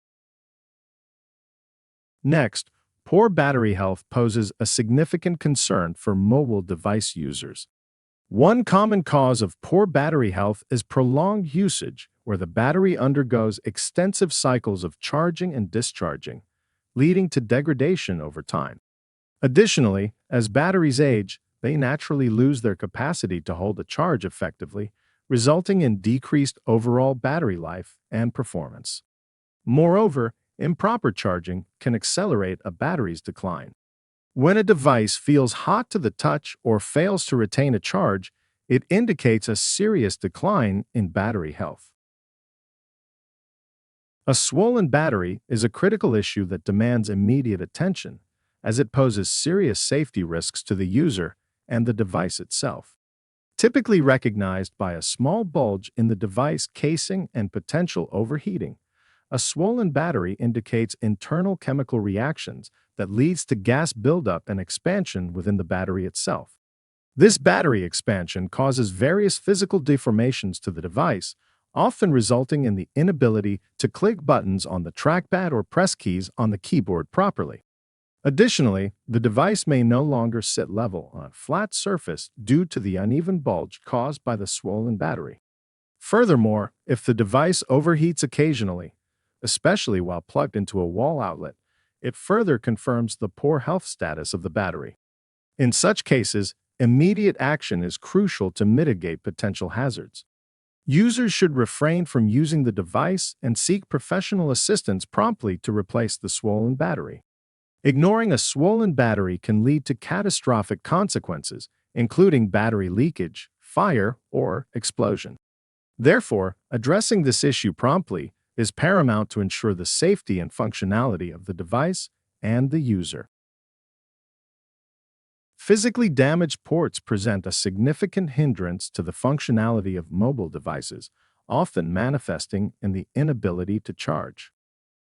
Next, poor battery health poses a significant concern for mobile device users. One common cause of poor battery health is prolonged usage, where the battery undergoes extensive cycles of charging and discharging, leading to degradation over time. Additionally, as batteries age, they naturally lose their capacity to hold a charge effectively, resulting in decreased overall battery life and performance. Moreover, improper charging can accelerate a battery's decline. When a device feels hot to the touch or fails to retain a charge, it indicates a serious decline in battery health. A swollen battery is a critical issue that demands immediate attention, as it poses serious safety risks to the user and the device itself. Typically recognized by a small bulge in the device casing and potential overheating, a swollen battery indicates internal chemical reactions that leads to gas buildup and expansion within the battery itself. This battery expansion causes various physical deformations to the device, often resulting in the inability to click buttons on the trackpad or press keys on the keyboard properly. Additionally, the device may no longer sit level on a flat surface due to the uneven bulge caused by the swollen battery. Furthermore, if the device overheats occasionally, especially while plugged into a wall outlet, it further confirms the poor health status of the battery. In such cases, immediate action is crucial to mitigate potential hazards. Users should refrain from using the device and seek professional assistance promptly to replace the swollen battery. Ignoring a swollen battery can lead to catastrophic consequences, including battery leakage, fire, or explosion. Therefore, addressing this issue promptly is paramount to ensure the safety and functionality of the device and the user. Physically damaged ports present a significant hindrance to the functionality of mobile devices, often manifesting in the inability to charge.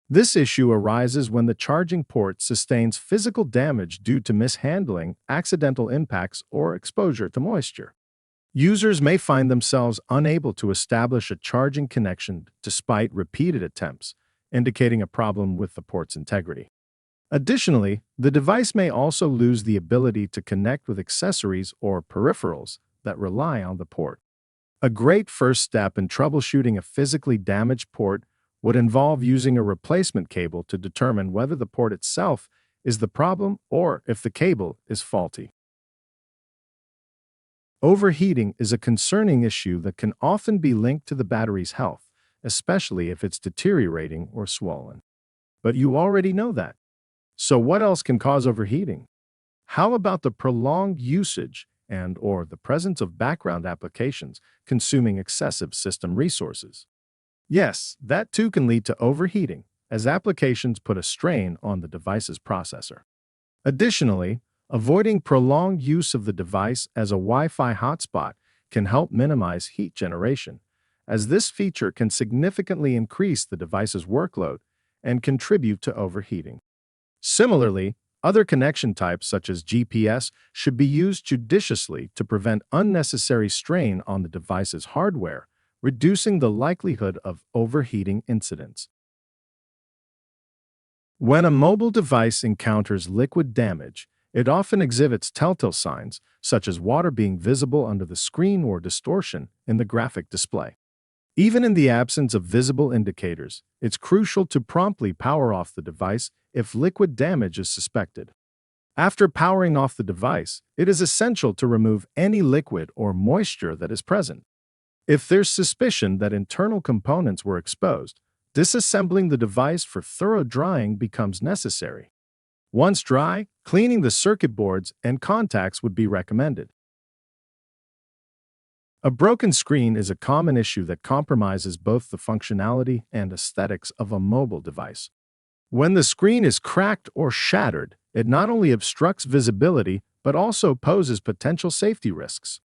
This issue arises when the charging port sustains physical damage due to mishandling, accidental impacts, or exposure to moisture. Users may find themselves unable to establish a charging connection despite repeated attempts, indicating a problem with the port's integrity. Additionally, the device may also lose the ability to connect with accessories or peripherals that rely on the port. A great first step in troubleshooting a physically damaged port would involve using a replacement cable to determine whether the port itself is the problem or if the cable is faulty. Overheating is a concerning issue that can often be linked to the battery's health, especially if it's deteriorating or swollen. But you already know that. So what else can cause overheating? How about the prolonged usage and/or the presence of background applications consuming excessive system resources? Yes, that too can lead to overheating, as applications put a strain on the device's processor. Additionally, avoiding prolonged use of the device as a Wi-Fi hotspot can help minimize heat generation, as this feature can significantly increase the device's workload and contribute to overheating. Similarly, other connection types such as GPS should be used judiciously to prevent unnecessary strain on the device's hardware, reducing the likelihood of overheating incidents. When a mobile device encounters liquid damage, it often exhibits telltale signs, such as water being visible under the screen or distortion in the graphic display. Even in the absence of visible indicators, it's crucial to promptly power off the device if liquid damage is suspected. After powering off the device, it is essential to remove any liquid or moisture that is present. If there's suspicion that internal components were exposed, disassembling the device for thorough drying becomes necessary. Once dry, cleaning the circuit boards and contacts would be recommended. A broken screen is a common issue that compromises both the functionality and aesthetics of a mobile device. When the screen is cracked or shattered, it not only obstructs visibility but also poses potential safety risks.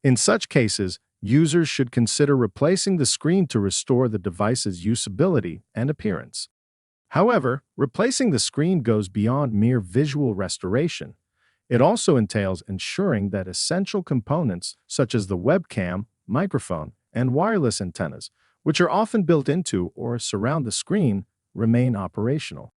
In such cases, users should consider replacing the screen to restore the device's usability and appearance. However, replacing the screen goes beyond mere visual restoration. It also entails ensuring that essential components such as the webcam, microphone, and wireless antennas, which are often built into or surround the screen, remain operational.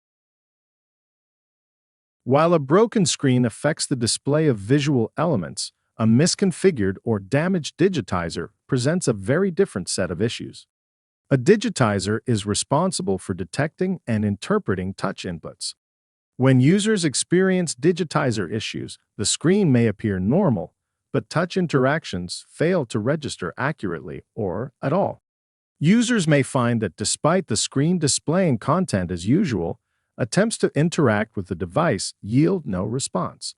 While a broken screen affects the display of visual elements, a misconfigured or damaged digitizer presents a very different set of issues. A digitizer is responsible for detecting and interpreting touch inputs. When users experience digitizer issues, the screen may appear normal, but touch interactions fail to register accurately or at all. Users may find that despite the screen displaying content as usual, attempts to interact with the device yield no response.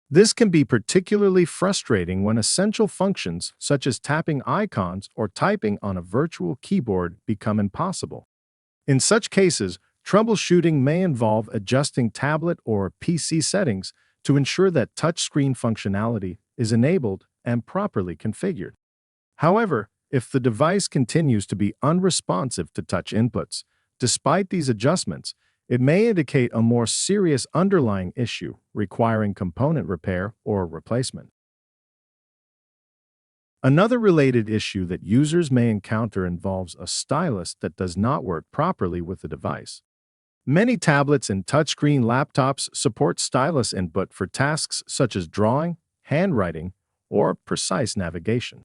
This can be particularly frustrating when essential functions such as tapping icons or typing on a virtual keyboard become impossible. In such cases, troubleshooting may involve adjusting tablet or PC settings to ensure that touchscreen functionality is enabled and properly configured. However, if the device continues to be unresponsive to touch inputs, despite these adjustments, it may indicate a more serious underlying issue requiring component repair or replacement. Another related issue that users may encounter involves a stylus that does not work properly with the device. Many tablets and touchscreen laptops support stylus input for tasks such as drawing, handwriting, or precise navigation.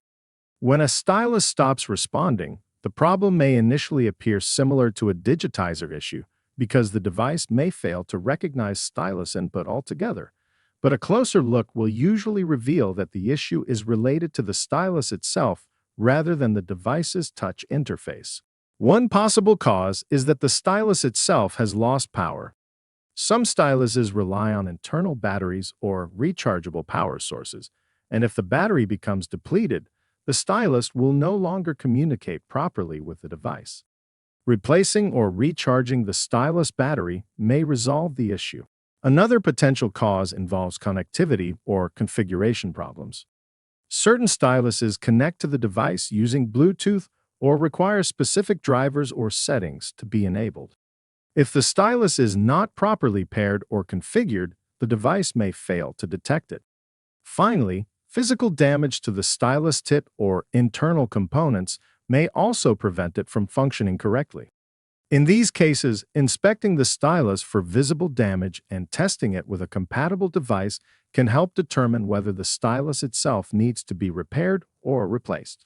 When a stylus stops responding, the problem may initially appear similar to a digitizer issue because the device may fail to recognize stylus input altogether. But a closer look will usually reveal that the issue is related to the stylus itself rather than the device's touch interface. One possible cause is that the stylus itself has lost power. Some styluses rely on internal batteries or rechargeable power sources, and if the battery becomes depleted, the stylus will no longer communicate properly with the device. Replacing or recharging the stylus battery may resolve the issue. Another potential cause involves connectivity or configuration problems. Certain styluses connect to the device using Bluetooth or require specific drivers or settings to be enabled. If the stylus is not properly paired or configured, the device may fail to detect it. Finally, physical damage to the stylus tip or internal components may also prevent it from functioning correctly. In these cases, inspecting the stylus for visible damage and testing it with a compatible device can help determine whether the stylus itself needs to be repaired or replaced.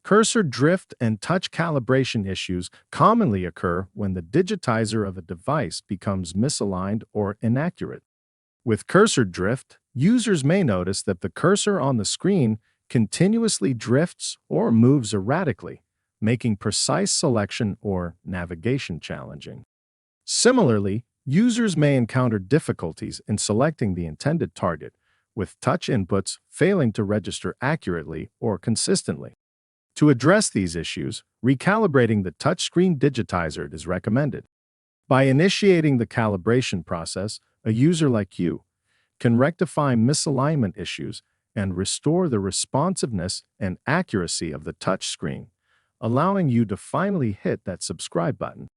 Cursor drift and touch calibration issues commonly occur when the digitizer of a device becomes misaligned or inaccurate. With cursor drift, users may notice that the cursor on the screen continuously drifts or moves erratically, making precise selection or navigation challenging. Similarly, users may encounter difficulties in selecting the intended target, with touch inputs failing to register accurately or consistently. To address these issues, recalibrating the touchscreen digitizer is recommended. By initiating the calibration process, a user like you can rectify misalignment issues and restore the responsiveness and accuracy of the touchscreen, allowing you to finally hit that subscribe button.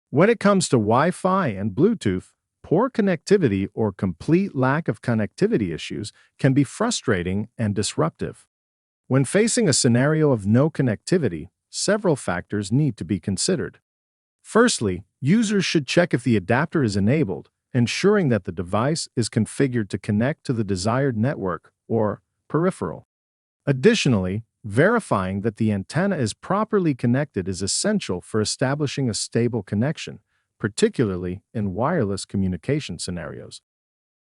When it comes to Wi-Fi and Bluetooth, poor connectivity or complete lack of connectivity issues can be frustrating and disruptive. When facing a scenario of no connectivity, several factors need to be considered. Firstly, users should check if the adapter is enabled, ensuring that the device is configured to connect to the desired network or peripheral. Additionally, verifying that the antenna is properly connected is essential for establishing a stable connection, particularly in wireless communication scenarios.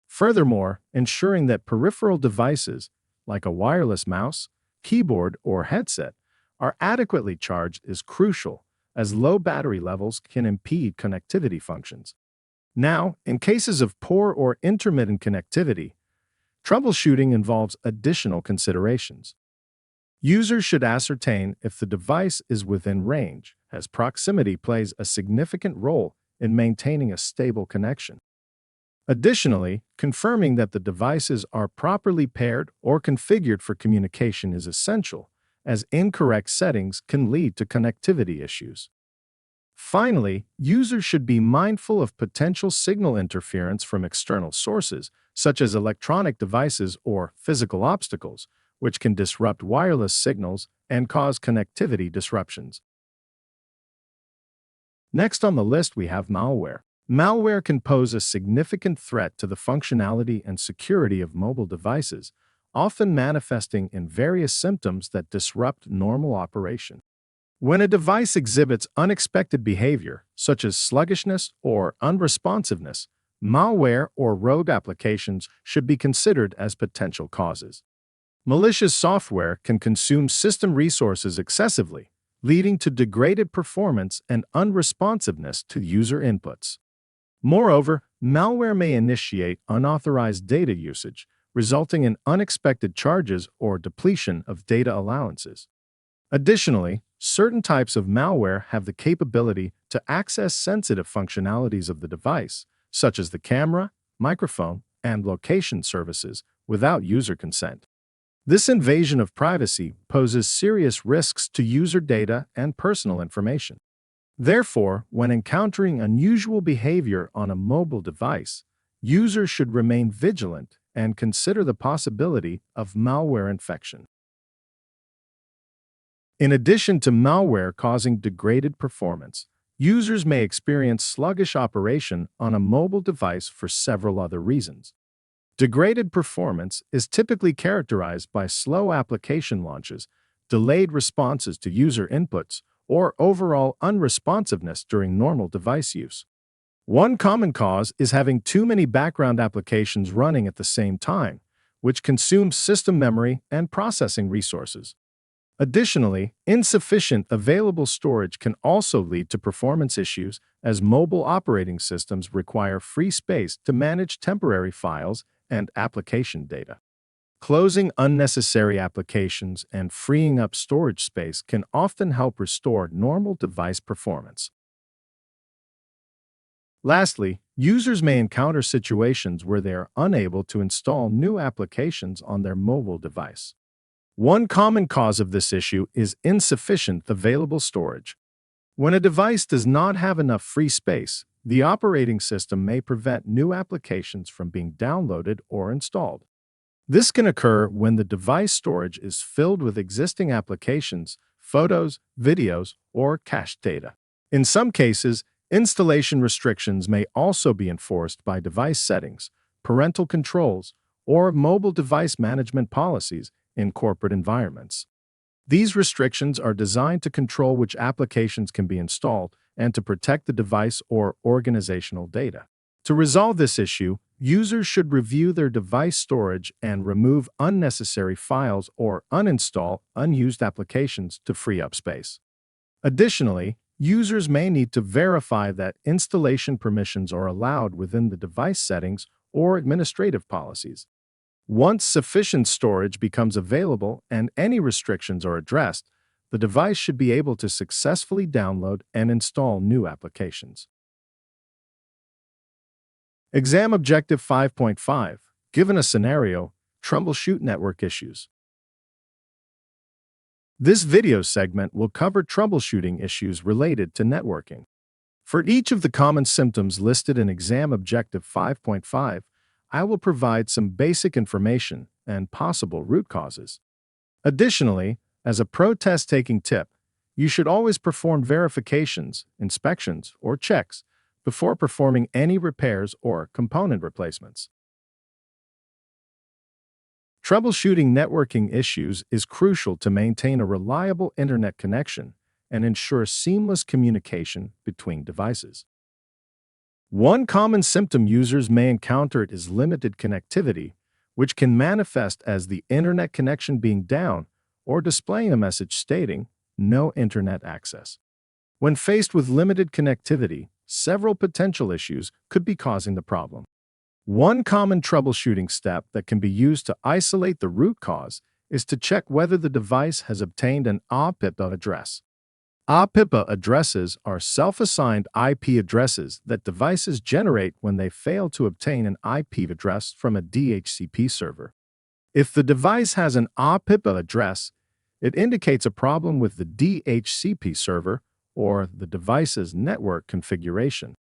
Furthermore, ensuring that peripheral devices, like a wireless mouse, keyboard, or headset, are adequately charged is crucial, as low battery levels can impede connectivity functions. Now, in cases of poor or intermittent connectivity, troubleshooting involves additional considerations. Users should ascertain if the device is within range, as proximity plays a significant role in maintaining a stable connection. Additionally, confirming that the devices are properly paired or configured for communication is essential, as incorrect settings can lead to connectivity issues. Finally, users should be mindful of potential signal interference from external sources, such as electronic devices or physical obstacles, which can disrupt wireless signals and cause connectivity disruptions. Next on the list, we have malware. Malware can pose a significant threat to the functionality and security of mobile devices, often manifesting in various symptoms that disrupt normal operation. When a device exhibits unexpected behavior, such as sluggishness or unresponsiveness, malware or rogue applications should be considered as potential causes. Malicious software can consume system resources excessively, leading to degraded performance and unresponsiveness to user inputs. Moreover, malware may initiate unauthorized data usage, resulting in unexpected charges or depletion of data allowances. Additionally, certain types of malware have the capability to access sensitive functionalities of the device, such as the camera, microphone, and location services, without user consent. This invasion of privacy poses serious risks to user data and personal information. Therefore, when encountering unusual behavior on a mobile device, users should remain vigilant and consider the possibility of malware infection. In addition to malware causing degraded performance, users may experience sluggish operation on a mobile device for several other reasons. Degraded performance is typically characterized by slow application launches, delayed responses to user inputs, or overall unresponsiveness during normal device use. One common cause is having too many background applications running at the same time, which consumes system memory and processing resources. Additionally, insufficient available storage can also lead to performance issues, as mobile operating systems require free space to manage temporary files and application data. Closing unnecessary applications and freeing up storage space can often help restore normal device performance. Lastly, users may encounter situations where they are unable to install new applications on their mobile device. One common cause of this issue is insufficient available storage. When a device does not have enough free space, the operating system may prevent new applications from being downloaded or installed. This can occur when the device storage is filled with existing applications, photos, videos, or cached data. In some cases, installation restrictions may also be enforced by device settings, parental controls, or mobile device management policies in corporate environments. These restrictions are designed to control which applications can be installed and to protect the device or organizational data. To resolve this issue, users should review their device storage and remove unnecessary files or uninstall unused applications to free up space. Additionally, users may need to verify that installation permissions are allowed within the device settings or administrative policies. Once sufficient storage becomes available and any restrictions are addressed, the device should be able to successfully download and install new applications. Exam Objective 5.5. Given a scenario, troubleshoot network issues. This video segment will cover troubleshooting issues related to networking. For each of the common symptoms listed in Exam Objective 5.5, I will provide some basic information and possible root causes. Additionally, as a pro test-taking tip, you should always perform verifications, inspections, or checks before performing any repairs or component replacements. Troubleshooting networking issues is crucial to maintain a reliable internet connection and ensure seamless communication between devices. One common symptom users may encounter is limited connectivity, which can manifest as the internet connection being down or displaying a message stating no internet access. When faced with limited connectivity, several potential issues could be causing the problem. One common troubleshooting step that can be used to isolate the root cause is to check whether the device has obtained an APIPA address. APIPA addresses are self-assigned IP addresses that devices generate when they fail to obtain an IP address from a DHCP server. If the device has an APIPA address, it indicates a problem with the DHCP server or the device's network configuration.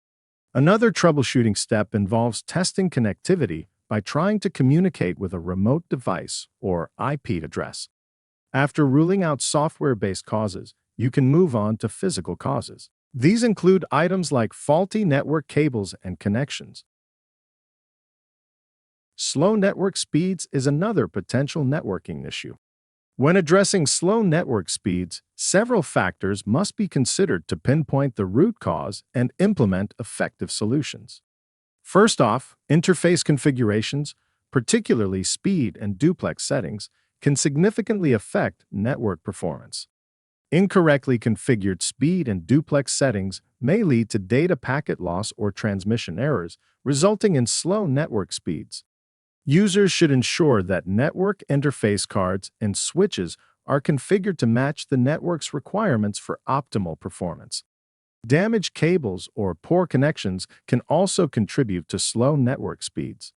Another troubleshooting step involves testing connectivity by trying to communicate with a remote device or IP address. After ruling out software-based causes, you can move on to physical causes. These include items like faulty network cables and connections. Slow network speeds is another potential networking issue. When addressing slow network speeds, several factors must be considered to pinpoint the root cause and implement effective solutions. First off, interface configurations, particularly speed and duplex settings, can significantly affect network performance. Incorrectly configured speed and duplex settings may lead to data packet loss or transmission errors, resulting in slow network speeds. Users should ensure that network interface cards and switches are configured to match the network's requirements for optimal performance. Damaged cables or poor connections can also contribute to slow network speeds.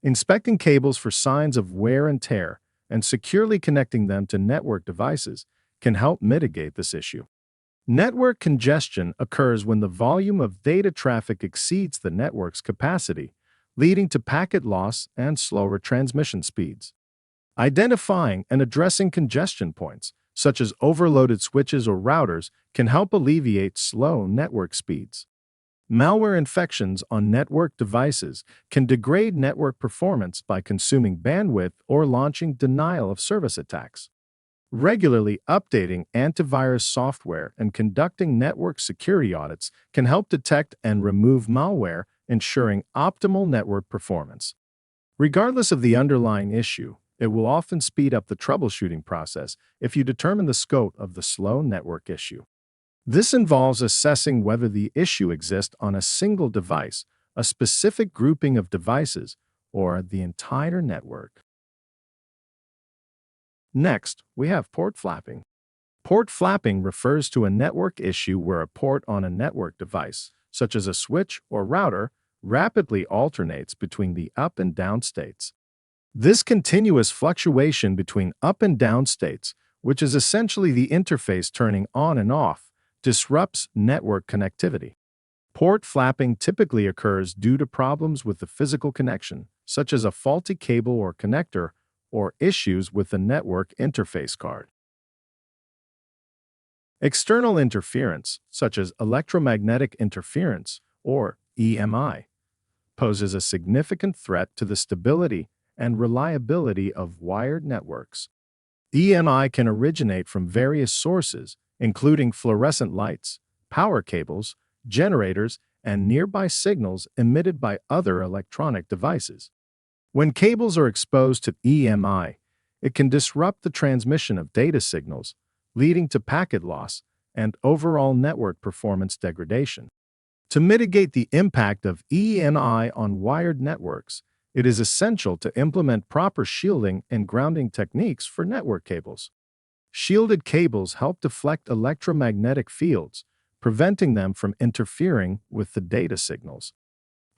Inspecting cables for signs of wear and tear and securely connecting them to network devices can help mitigate this issue. Network congestion occurs when the volume of data traffic exceeds the network's capacity, leading to packet loss and slower transmission speeds. Identifying and addressing congestion points, such as overloaded switches or routers, can help alleviate slow network speeds. Malware infections on network devices can degrade network performance by consuming bandwidth or launching denial-of-service attacks. Regularly updating antivirus software and conducting network security audits can help detect and remove malware, ensuring optimal network performance. Regardless of the underlying issue, it will often speed up the troubleshooting process if you determine the scope of the slow network issue. This involves assessing whether the issue exists on a single device, a specific grouping of devices, or the entire network. Next, we have port flapping. Port flapping refers to a network issue where a port on a network device, such as a switch or router, rapidly alternates between the up and down states. This continuous fluctuation between up and down states, which is essentially the interface turning on and off, disrupts network connectivity. Port flapping typically occurs due to problems with the physical connection, such as a faulty cable or connector, or issues with the network interface card. External interference, such as electromagnetic interference, or EMI, poses a significant threat to the stability and reliability of wired networks. EMI can originate from various sources, including fluorescent lights, power cables, generators, and nearby signals emitted by other electronic devices. When cables are exposed to EMI, it can disrupt the transmission of data signals, leading to packet loss and overall network performance degradation. To mitigate the impact of EMI on wired networks, it is essential to implement proper shielding and grounding techniques for network cables. Shielded cables help deflect electromagnetic fields, preventing them from interfering with the data signals.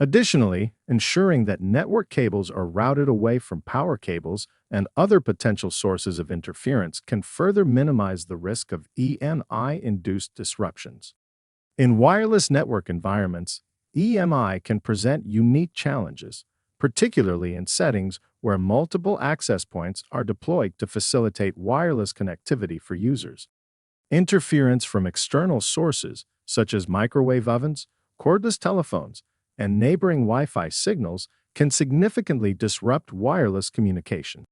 Additionally, ensuring that network cables are routed away from power cables and other potential sources of interference can further minimize the risk of EMI-induced disruptions. In wireless network environments, EMI can present unique challenges, particularly in settings where multiple access points are deployed to facilitate wireless connectivity for users. Interference from external sources, such as microwave ovens, cordless telephones, and neighboring Wi-Fi signals, can significantly disrupt wireless communication.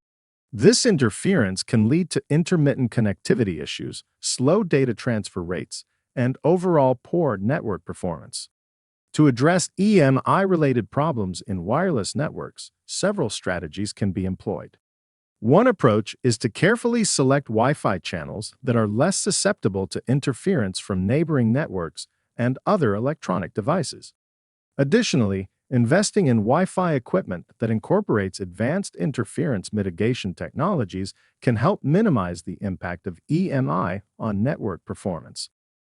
This interference can lead to intermittent connectivity issues, slow data transfer rates, and overall poor network performance. To address EMI-related problems in wireless networks, several strategies can be employed. One approach is to carefully select Wi-Fi channels that are less susceptible to interference from neighboring networks and other electronic devices. Additionally, investing in Wi-Fi equipment that incorporates advanced interference mitigation technologies can help minimize the impact of EMI on network performance.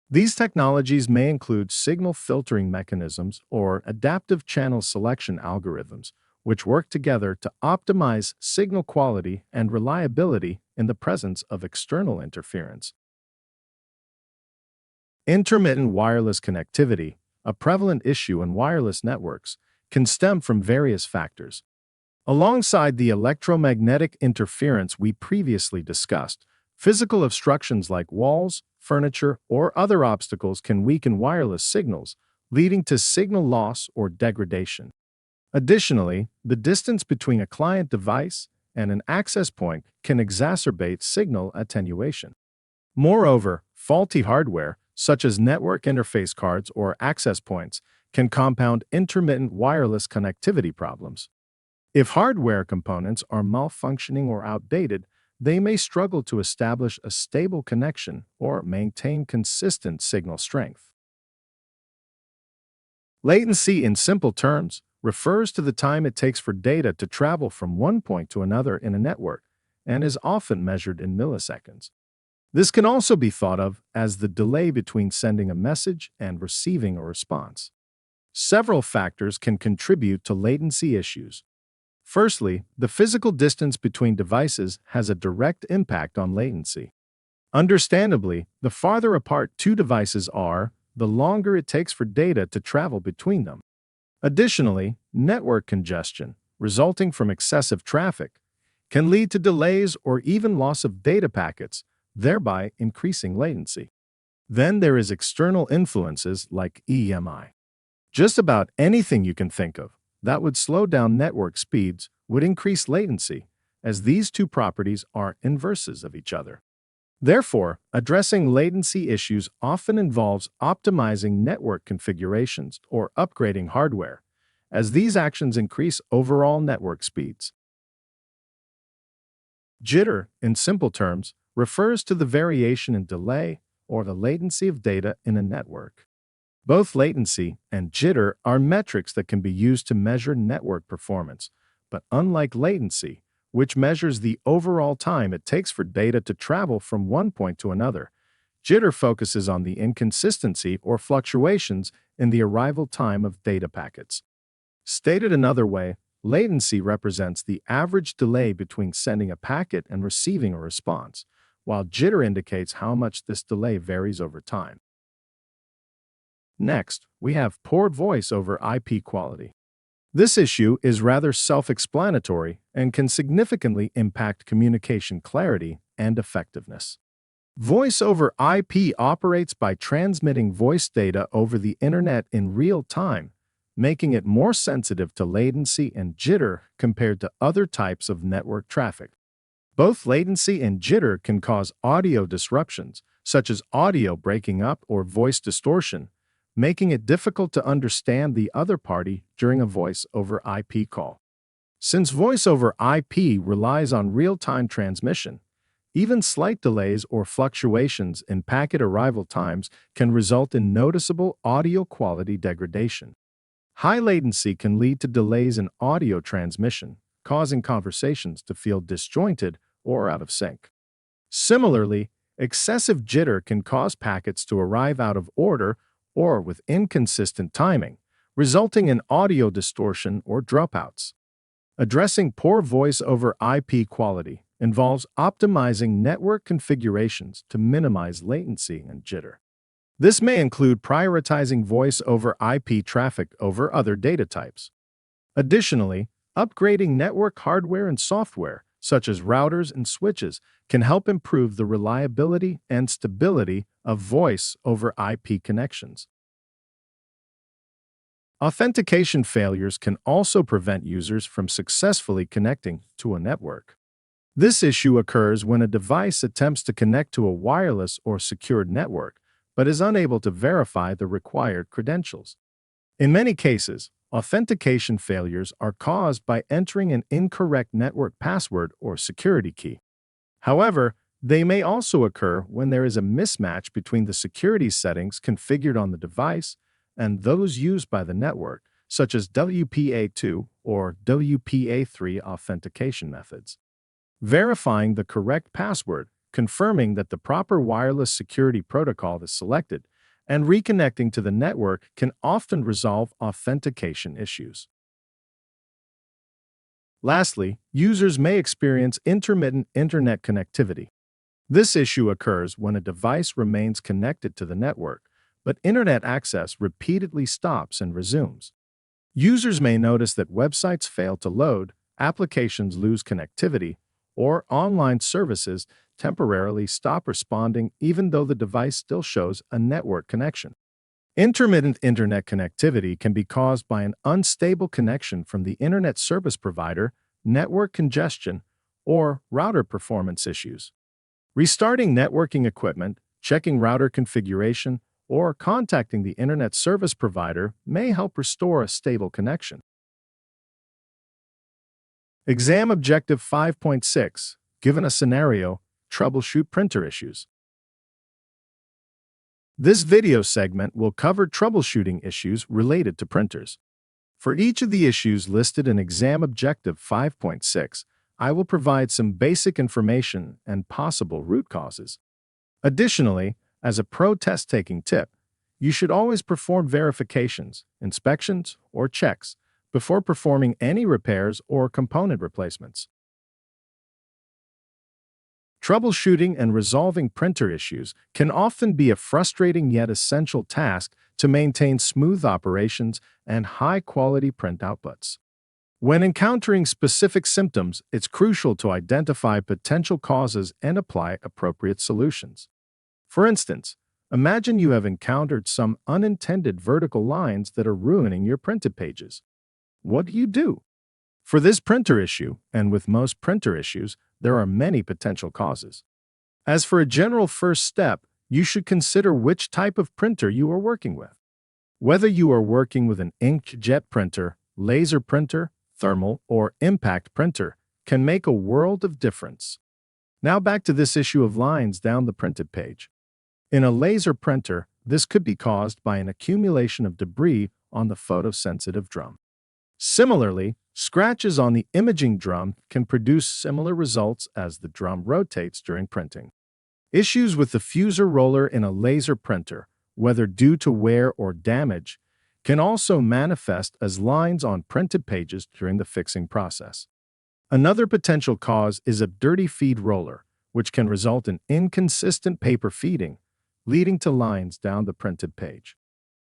These technologies may include signal filtering mechanisms or adaptive channel selection algorithms, which work together to optimize signal quality and reliability in the presence of external interference. Intermittent wireless connectivity, a prevalent issue in wireless networks, can stem from various factors. Alongside the electromagnetic interference we previously discussed, physical obstructions like walls, furniture, or other obstacles can weaken wireless signals, leading to signal loss or degradation. Additionally, the distance between a client device and an access point can exacerbate signal attenuation. Moreover, faulty hardware, such as network interface cards or access points, can compound intermittent wireless connectivity problems. If hardware components are malfunctioning or outdated, they may struggle to establish a stable connection or maintain consistent signal strength. Latency, in simple terms, refers to the time it takes for data to travel from one point to another in a network and is often measured in milliseconds. This can also be thought of as the delay between sending a message and receiving a response. Several factors can contribute to latency issues. Firstly, the physical distance between devices has a direct impact on latency. Understandably, the farther apart two devices are, the longer it takes for data to travel between them. Additionally, network congestion, resulting from excessive traffic, can lead to delays or even loss of data packets, thereby increasing latency. Then there is external influences like EMI. Just about anything you can think of that would slow down network speeds would increase latency, as these two properties are inverses of each other. Therefore, addressing latency issues often involves optimizing network configurations or upgrading hardware, as these actions increase overall network speeds. Jitter, in simple terms, refers to the variation in delay or the latency of data in a network. Both latency and jitter are metrics that can be used to measure network performance, but unlike latency, which measures the overall time it takes for data to travel from one point to another, jitter focuses on the inconsistency or fluctuations in the arrival time of data packets. Stated another way, latency represents the average delay between sending a packet and receiving a response, while jitter indicates how much this delay varies over time. Next, we have poor voice over IP quality. This issue is rather self-explanatory and can significantly impact communication clarity and effectiveness. Voice over IP operates by transmitting voice data over the internet in real time, making it more sensitive to latency and jitter compared to other types of network traffic. Both latency and jitter can cause audio disruptions, such as audio breaking up or voice distortion, making it difficult to understand the other party during a voice over IP call. Since voice over IP relies on real-time transmission, even slight delays or fluctuations in packet arrival times can result in noticeable audio quality degradation. High latency can lead to delays in audio transmission, causing conversations to feel disjointed or out of sync. Similarly, excessive jitter can cause packets to arrive out of order or with inconsistent timing, resulting in audio distortion or dropouts. Addressing poor voice over IP quality involves optimizing network configurations to minimize latency and jitter. This may include prioritizing voice over IP traffic over other data types. Additionally, upgrading network hardware and software, such as routers and switches, can help improve the reliability and stability of voice over IP connections. Authentication failures can also prevent users from successfully connecting to a network. This issue occurs when a device attempts to connect to a wireless or secured network, but is unable to verify the required credentials. In many cases, authentication failures are caused by entering an incorrect network password or security key. However, they may also occur when there is a mismatch between the security settings configured on the device and those used by the network, such as WPA2 or WPA3 authentication methods. Verifying the correct password, confirming that the proper wireless security protocol is selected, and reconnecting to the network can often resolve authentication issues. Lastly, users may experience intermittent internet connectivity. This issue occurs when a device remains connected to the network, but internet access repeatedly stops and resumes. Users may notice that websites fail to load, applications lose connectivity, or online services temporarily stop responding even though the device still shows a network connection. Intermittent internet connectivity can be caused by an unstable connection from the internet service provider, network congestion, or router performance issues. Restarting networking equipment, checking router configuration, or contacting the internet service provider may help restore a stable connection. Exam Objective 5.6. Given a scenario, troubleshoot printer issues. This video segment will cover troubleshooting issues related to printers. For each of the issues listed in Exam Objective 5.6, I will provide some basic information and possible root causes. Additionally, as a pro test-taking tip, you should always perform verifications, inspections, or checks before performing any repairs or component replacements. Troubleshooting and resolving printer issues can often be a frustrating yet essential task to maintain smooth operations and high-quality print outputs. When encountering specific symptoms, it's crucial to identify potential causes and apply appropriate solutions. For instance, imagine you have encountered some unintended vertical lines that are ruining your printed pages. What do you do? For this printer issue, and with most printer issues, there are many potential causes. As for a general first step, you should consider which type of printer you are working with. Whether you are working with an inkjet printer, laser printer, thermal, or impact printer can make a world of difference. Now back to this issue of lines down the printed page. In a laser printer, this could be caused by an accumulation of debris on the photosensitive drum. Similarly, scratches on the imaging drum can produce similar results as the drum rotates during printing. Issues with the fuser roller in a laser printer, whether due to wear or damage, can also manifest as lines on printed pages during the fixing process. Another potential cause is a dirty feed roller, which can result in inconsistent paper feeding, leading to lines down the printed page.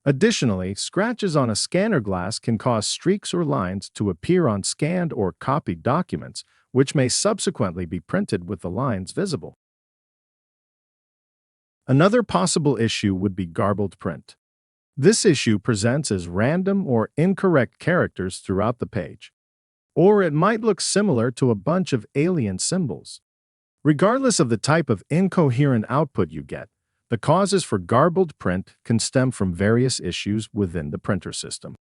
Additionally, scratches on a scanner glass can cause streaks or lines to appear on scanned or copied documents, which may subsequently be printed with the lines visible. Another possible issue would be garbled print. This issue presents as random or incorrect characters throughout the page. Or it might look similar to a bunch of alien symbols. Regardless of the type of incoherent output you get, the causes for garbled print can stem from various issues within the printer system.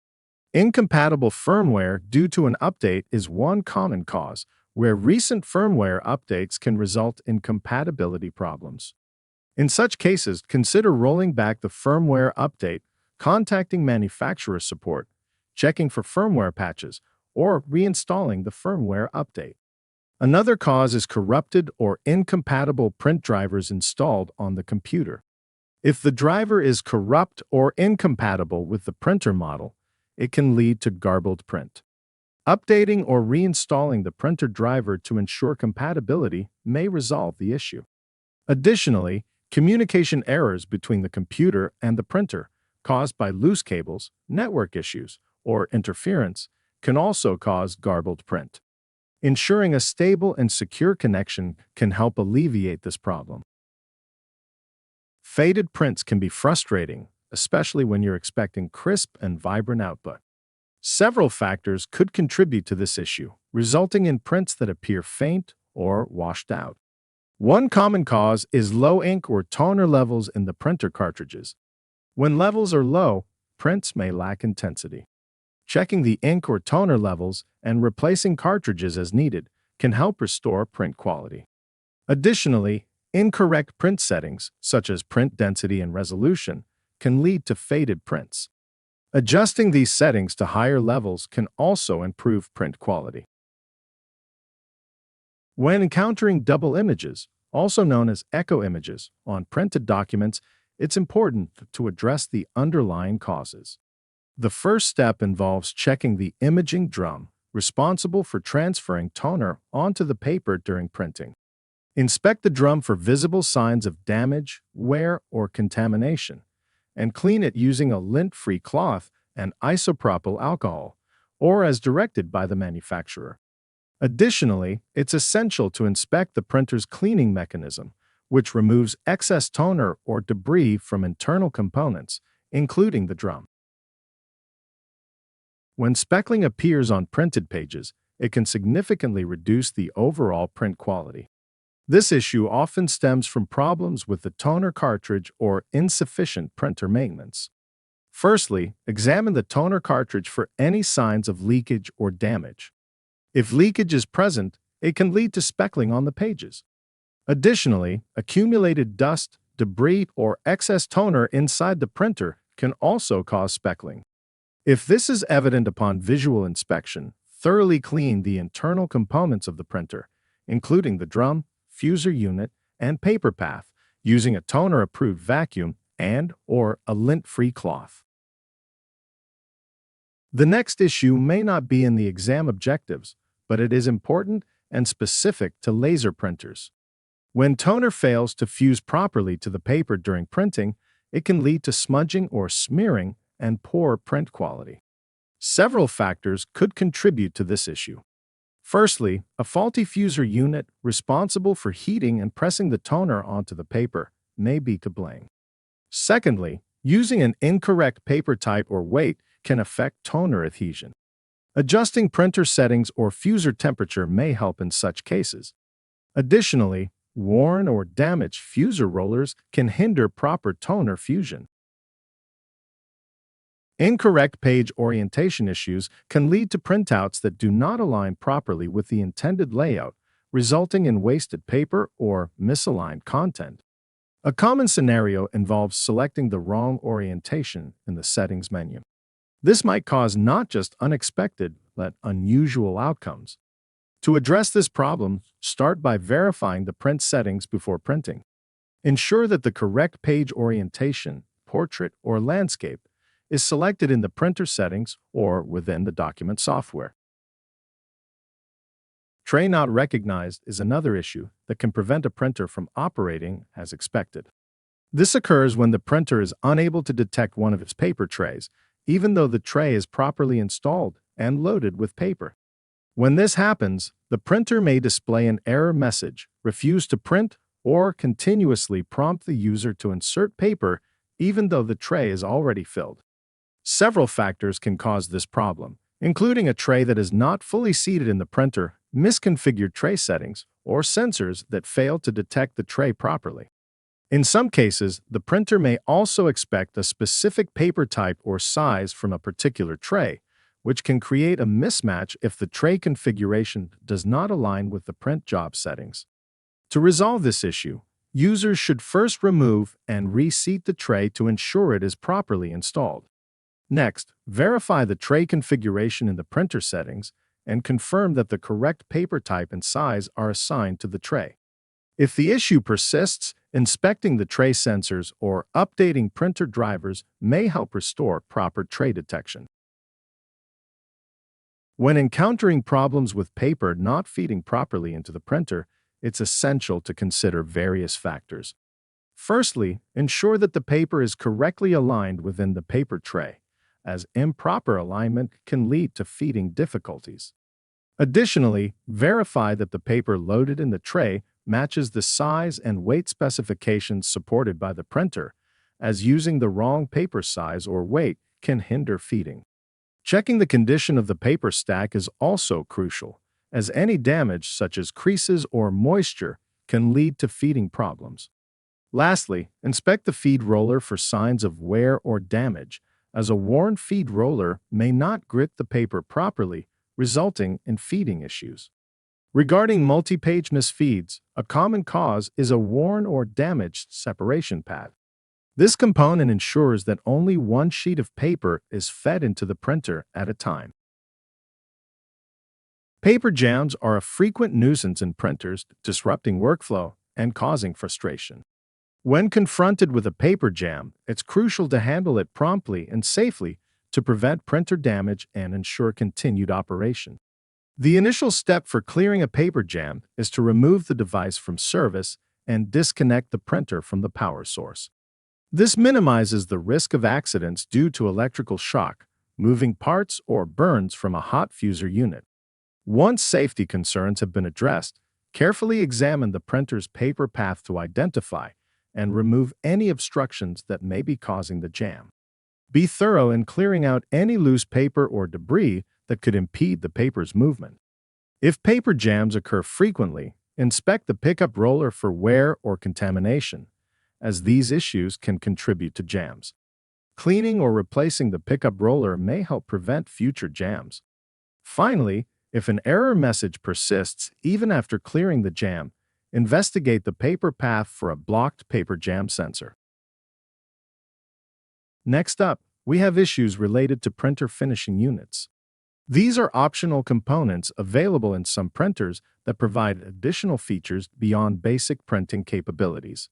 Incompatible firmware due to an update is one common cause, where recent firmware updates can result in compatibility problems. In such cases, consider rolling back the firmware update, contacting manufacturer support, checking for firmware patches, or reinstalling the firmware update. Another cause is corrupted or incompatible print drivers installed on the computer. If the driver is corrupt or incompatible with the printer model, it can lead to garbled print. Updating or reinstalling the printer driver to ensure compatibility may resolve the issue. Additionally, communication errors between the computer and the printer, caused by loose cables, network issues, or interference, can also cause garbled print. Ensuring a stable and secure connection can help alleviate this problem. Faded prints can be frustrating, especially when you're expecting crisp and vibrant output. Several factors could contribute to this issue, resulting in prints that appear faint or washed out. One common cause is low ink or toner levels in the printer cartridges. When levels are low, prints may lack intensity. Checking the ink or toner levels and replacing cartridges as needed can help restore print quality. Additionally, incorrect print settings, such as print density and resolution, can lead to faded prints. Adjusting these settings to higher levels can also improve print quality. When encountering double images, also known as echo images, on printed documents, it's important to address the underlying causes. The first step involves checking the imaging drum responsible for transferring toner onto the paper during printing. Inspect the drum for visible signs of damage, wear, or contamination, and clean it using a lint-free cloth and isopropyl alcohol, or as directed by the manufacturer. Additionally, it's essential to inspect the printer's cleaning mechanism, which removes excess toner or debris from internal components, including the drum. When speckling appears on printed pages, it can significantly reduce the overall print quality. This issue often stems from problems with the toner cartridge or insufficient printer maintenance. Firstly, examine the toner cartridge for any signs of leakage or damage. If leakage is present, it can lead to speckling on the pages. Additionally, accumulated dust, debris, or excess toner inside the printer can also cause speckling. If this is evident upon visual inspection, thoroughly clean the internal components of the printer, including the drum, fuser unit, and paper path, using a toner-approved vacuum and/or a lint-free cloth. The next issue may not be in the exam objectives, but it is important and specific to laser printers. When toner fails to fuse properly to the paper during printing, it can lead to smudging or smearing and poor print quality. Several factors could contribute to this issue. Firstly, a faulty fuser unit responsible for heating and pressing the toner onto the paper may be to blame. Secondly, using an incorrect paper type or weight can affect toner adhesion. Adjusting printer settings or fuser temperature may help in such cases. Additionally, worn or damaged fuser rollers can hinder proper toner fusion. Incorrect page orientation issues can lead to printouts that do not align properly with the intended layout, resulting in wasted paper or misaligned content. A common scenario involves selecting the wrong orientation in the settings menu. This might cause not just unexpected, but unusual outcomes. To address this problem, start by verifying the print settings before printing. Ensure that the correct page orientation, portrait, or landscape is selected in the printer settings or within the document software. Tray not recognized is another issue that can prevent a printer from operating as expected. This occurs when the printer is unable to detect one of its paper trays, even though the tray is properly installed and loaded with paper. When this happens, the printer may display an error message, refuse to print, or continuously prompt the user to insert paper even though the tray is already filled. Several factors can cause this problem, including a tray that is not fully seated in the printer, misconfigured tray settings, or sensors that fail to detect the tray properly. In some cases, the printer may also expect a specific paper type or size from a particular tray, which can create a mismatch if the tray configuration does not align with the print job settings. To resolve this issue, users should first remove and reseat the tray to ensure it is properly installed. Next, verify the tray configuration in the printer settings and confirm that the correct paper type and size are assigned to the tray. If the issue persists, inspecting the tray sensors or updating printer drivers may help restore proper tray detection. When encountering problems with paper not feeding properly into the printer, it's essential to consider various factors. Firstly, ensure that the paper is correctly aligned within the paper tray, as improper alignment can lead to feeding difficulties. Additionally, verify that the paper loaded in the tray matches the size and weight specifications supported by the printer, as using the wrong paper size or weight can hinder feeding. Checking the condition of the paper stack is also crucial, as any damage such as creases or moisture can lead to feeding problems. Lastly, inspect the feed roller for signs of wear or damage, as a worn feed roller may not grip the paper properly, resulting in feeding issues. Regarding multi-page misfeeds, a common cause is a worn or damaged separation pad. This component ensures that only one sheet of paper is fed into the printer at a time. Paper jams are a frequent nuisance in printers, disrupting workflow and causing frustration. When confronted with a paper jam, it's crucial to handle it promptly and safely to prevent printer damage and ensure continued operation. The initial step for clearing a paper jam is to remove the device from service and disconnect the printer from the power source. This minimizes the risk of accidents due to electrical shock, moving parts, or burns from a hot fuser unit. Once safety concerns have been addressed, carefully examine the printer's paper path to identify and remove any obstructions that may be causing the jam. Be thorough in clearing out any loose paper or debris that could impede the paper's movement. If paper jams occur frequently, inspect the pickup roller for wear or contamination, as these issues can contribute to jams. Cleaning or replacing the pickup roller may help prevent future jams. Finally, if an error message persists even after clearing the jam, investigate the paper path for a blocked paper jam sensor. Next up, we have issues related to printer finishing units. These are optional components available in some printers that provide additional features beyond basic printing capabilities.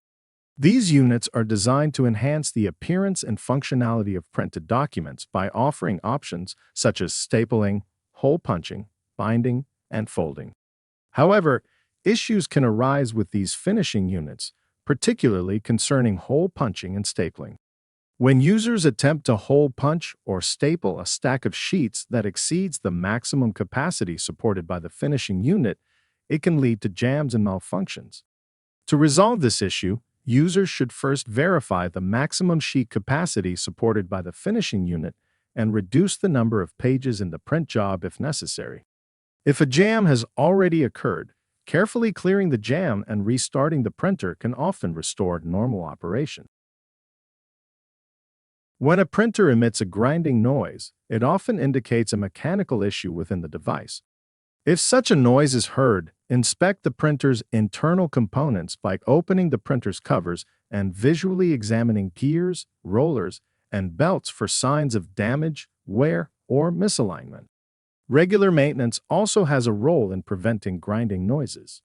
These units are designed to enhance the appearance and functionality of printed documents by offering options such as stapling, hole punching, binding, and folding. However, issues can arise with these finishing units, particularly concerning hole punching and stapling. When users attempt to hole punch or staple a stack of sheets that exceeds the maximum capacity supported by the finishing unit, it can lead to jams and malfunctions. To resolve this issue, users should first verify the maximum sheet capacity supported by the finishing unit and reduce the number of pages in the print job if necessary. If a jam has already occurred, carefully clearing the jam and restarting the printer can often restore normal operation. When a printer emits a grinding noise, it often indicates a mechanical issue within the device. If such a noise is heard, inspect the printer's internal components by opening the printer's covers and visually examining gears, rollers, and belts for signs of damage, wear, or misalignment. Regular maintenance also has a role in preventing grinding noises.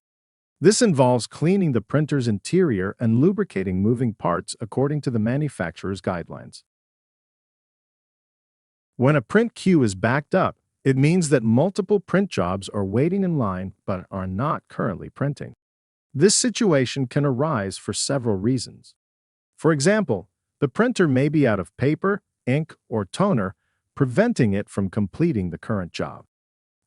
This involves cleaning the printer's interior and lubricating moving parts according to the manufacturer's guidelines. When a print queue is backed up, it means that multiple print jobs are waiting in line but are not currently printing. This situation can arise for several reasons. For example, the printer may be out of paper, ink, or toner, preventing it from completing the current job.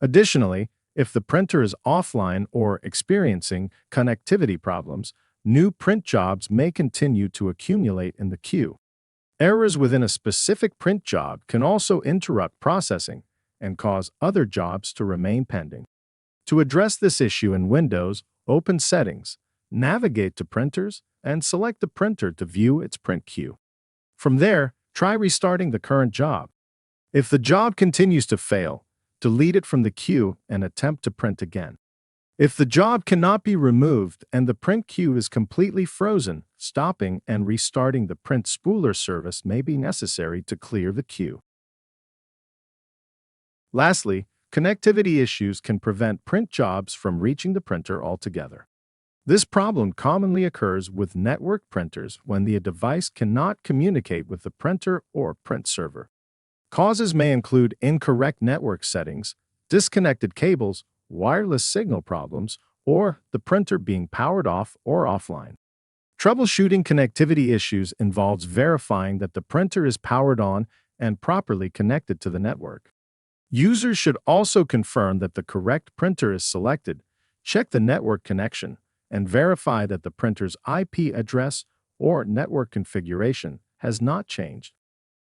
Additionally, if the printer is offline or experiencing connectivity problems, new print jobs may continue to accumulate in the queue. Errors within a specific print job can also interrupt processing and cause other jobs to remain pending. To address this issue in Windows, open Settings, navigate to Printers, and select the printer to view its print queue. From there, try restarting the current job. If the job continues to fail, delete it from the queue and attempt to print again. If the job cannot be removed and the print queue is completely frozen, stopping and restarting the print spooler service may be necessary to clear the queue. Lastly, connectivity issues can prevent print jobs from reaching the printer altogether. This problem commonly occurs with network printers when the device cannot communicate with the printer or print server. Causes may include incorrect network settings, disconnected cables, wireless signal problems, or the printer being powered off or offline. Troubleshooting connectivity issues involves verifying that the printer is powered on and properly connected to the network. Users should also confirm that the correct printer is selected, check the network connection, and verify that the printer's IP address or network configuration has not changed.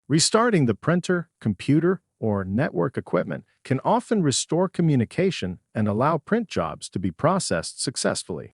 Restarting the printer, computer, or network equipment can often restore communication and allow print jobs to be processed successfully.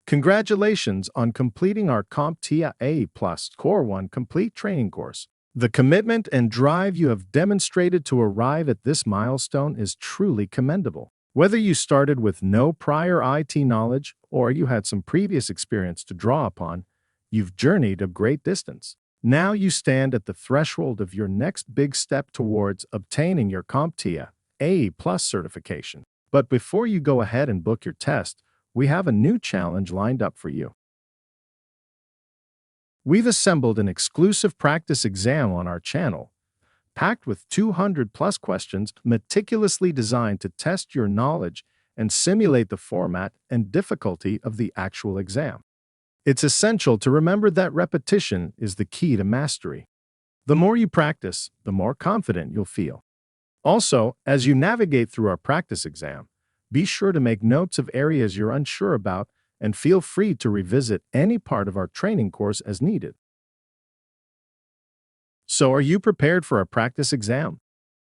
Congratulations on completing our CompTIA A Plus Core 1 complete training course. The commitment and drive you have demonstrated to arrive at this milestone is truly commendable. Whether you started with no prior IT knowledge or you had some previous experience to draw upon, you've journeyed a great distance. Now you stand at the threshold of your next big step towards obtaining your CompTIA A Plus certification. But before you go ahead and book your test, we have a new challenge lined up for you. We've assembled an exclusive practice exam on our channel, packed with 200+ questions meticulously designed to test your knowledge and simulate the format and difficulty of the actual exam. It's essential to remember that repetition is the key to mastery. The more you practice, the more confident you'll feel. Also, as you navigate through our practice exam, be sure to make notes of areas you're unsure about and feel free to revisit any part of our training course as needed. So, are you prepared for our practice exam?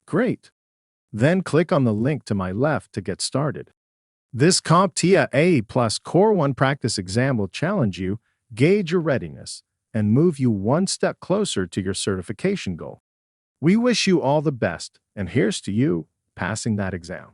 Great! Then click on the link to my left to get started. This CompTIA A Plus Core 1 practice exam will challenge you, gauge your readiness, and move you one step closer to your certification goal. We wish you all the best, and here's to you passing that exam.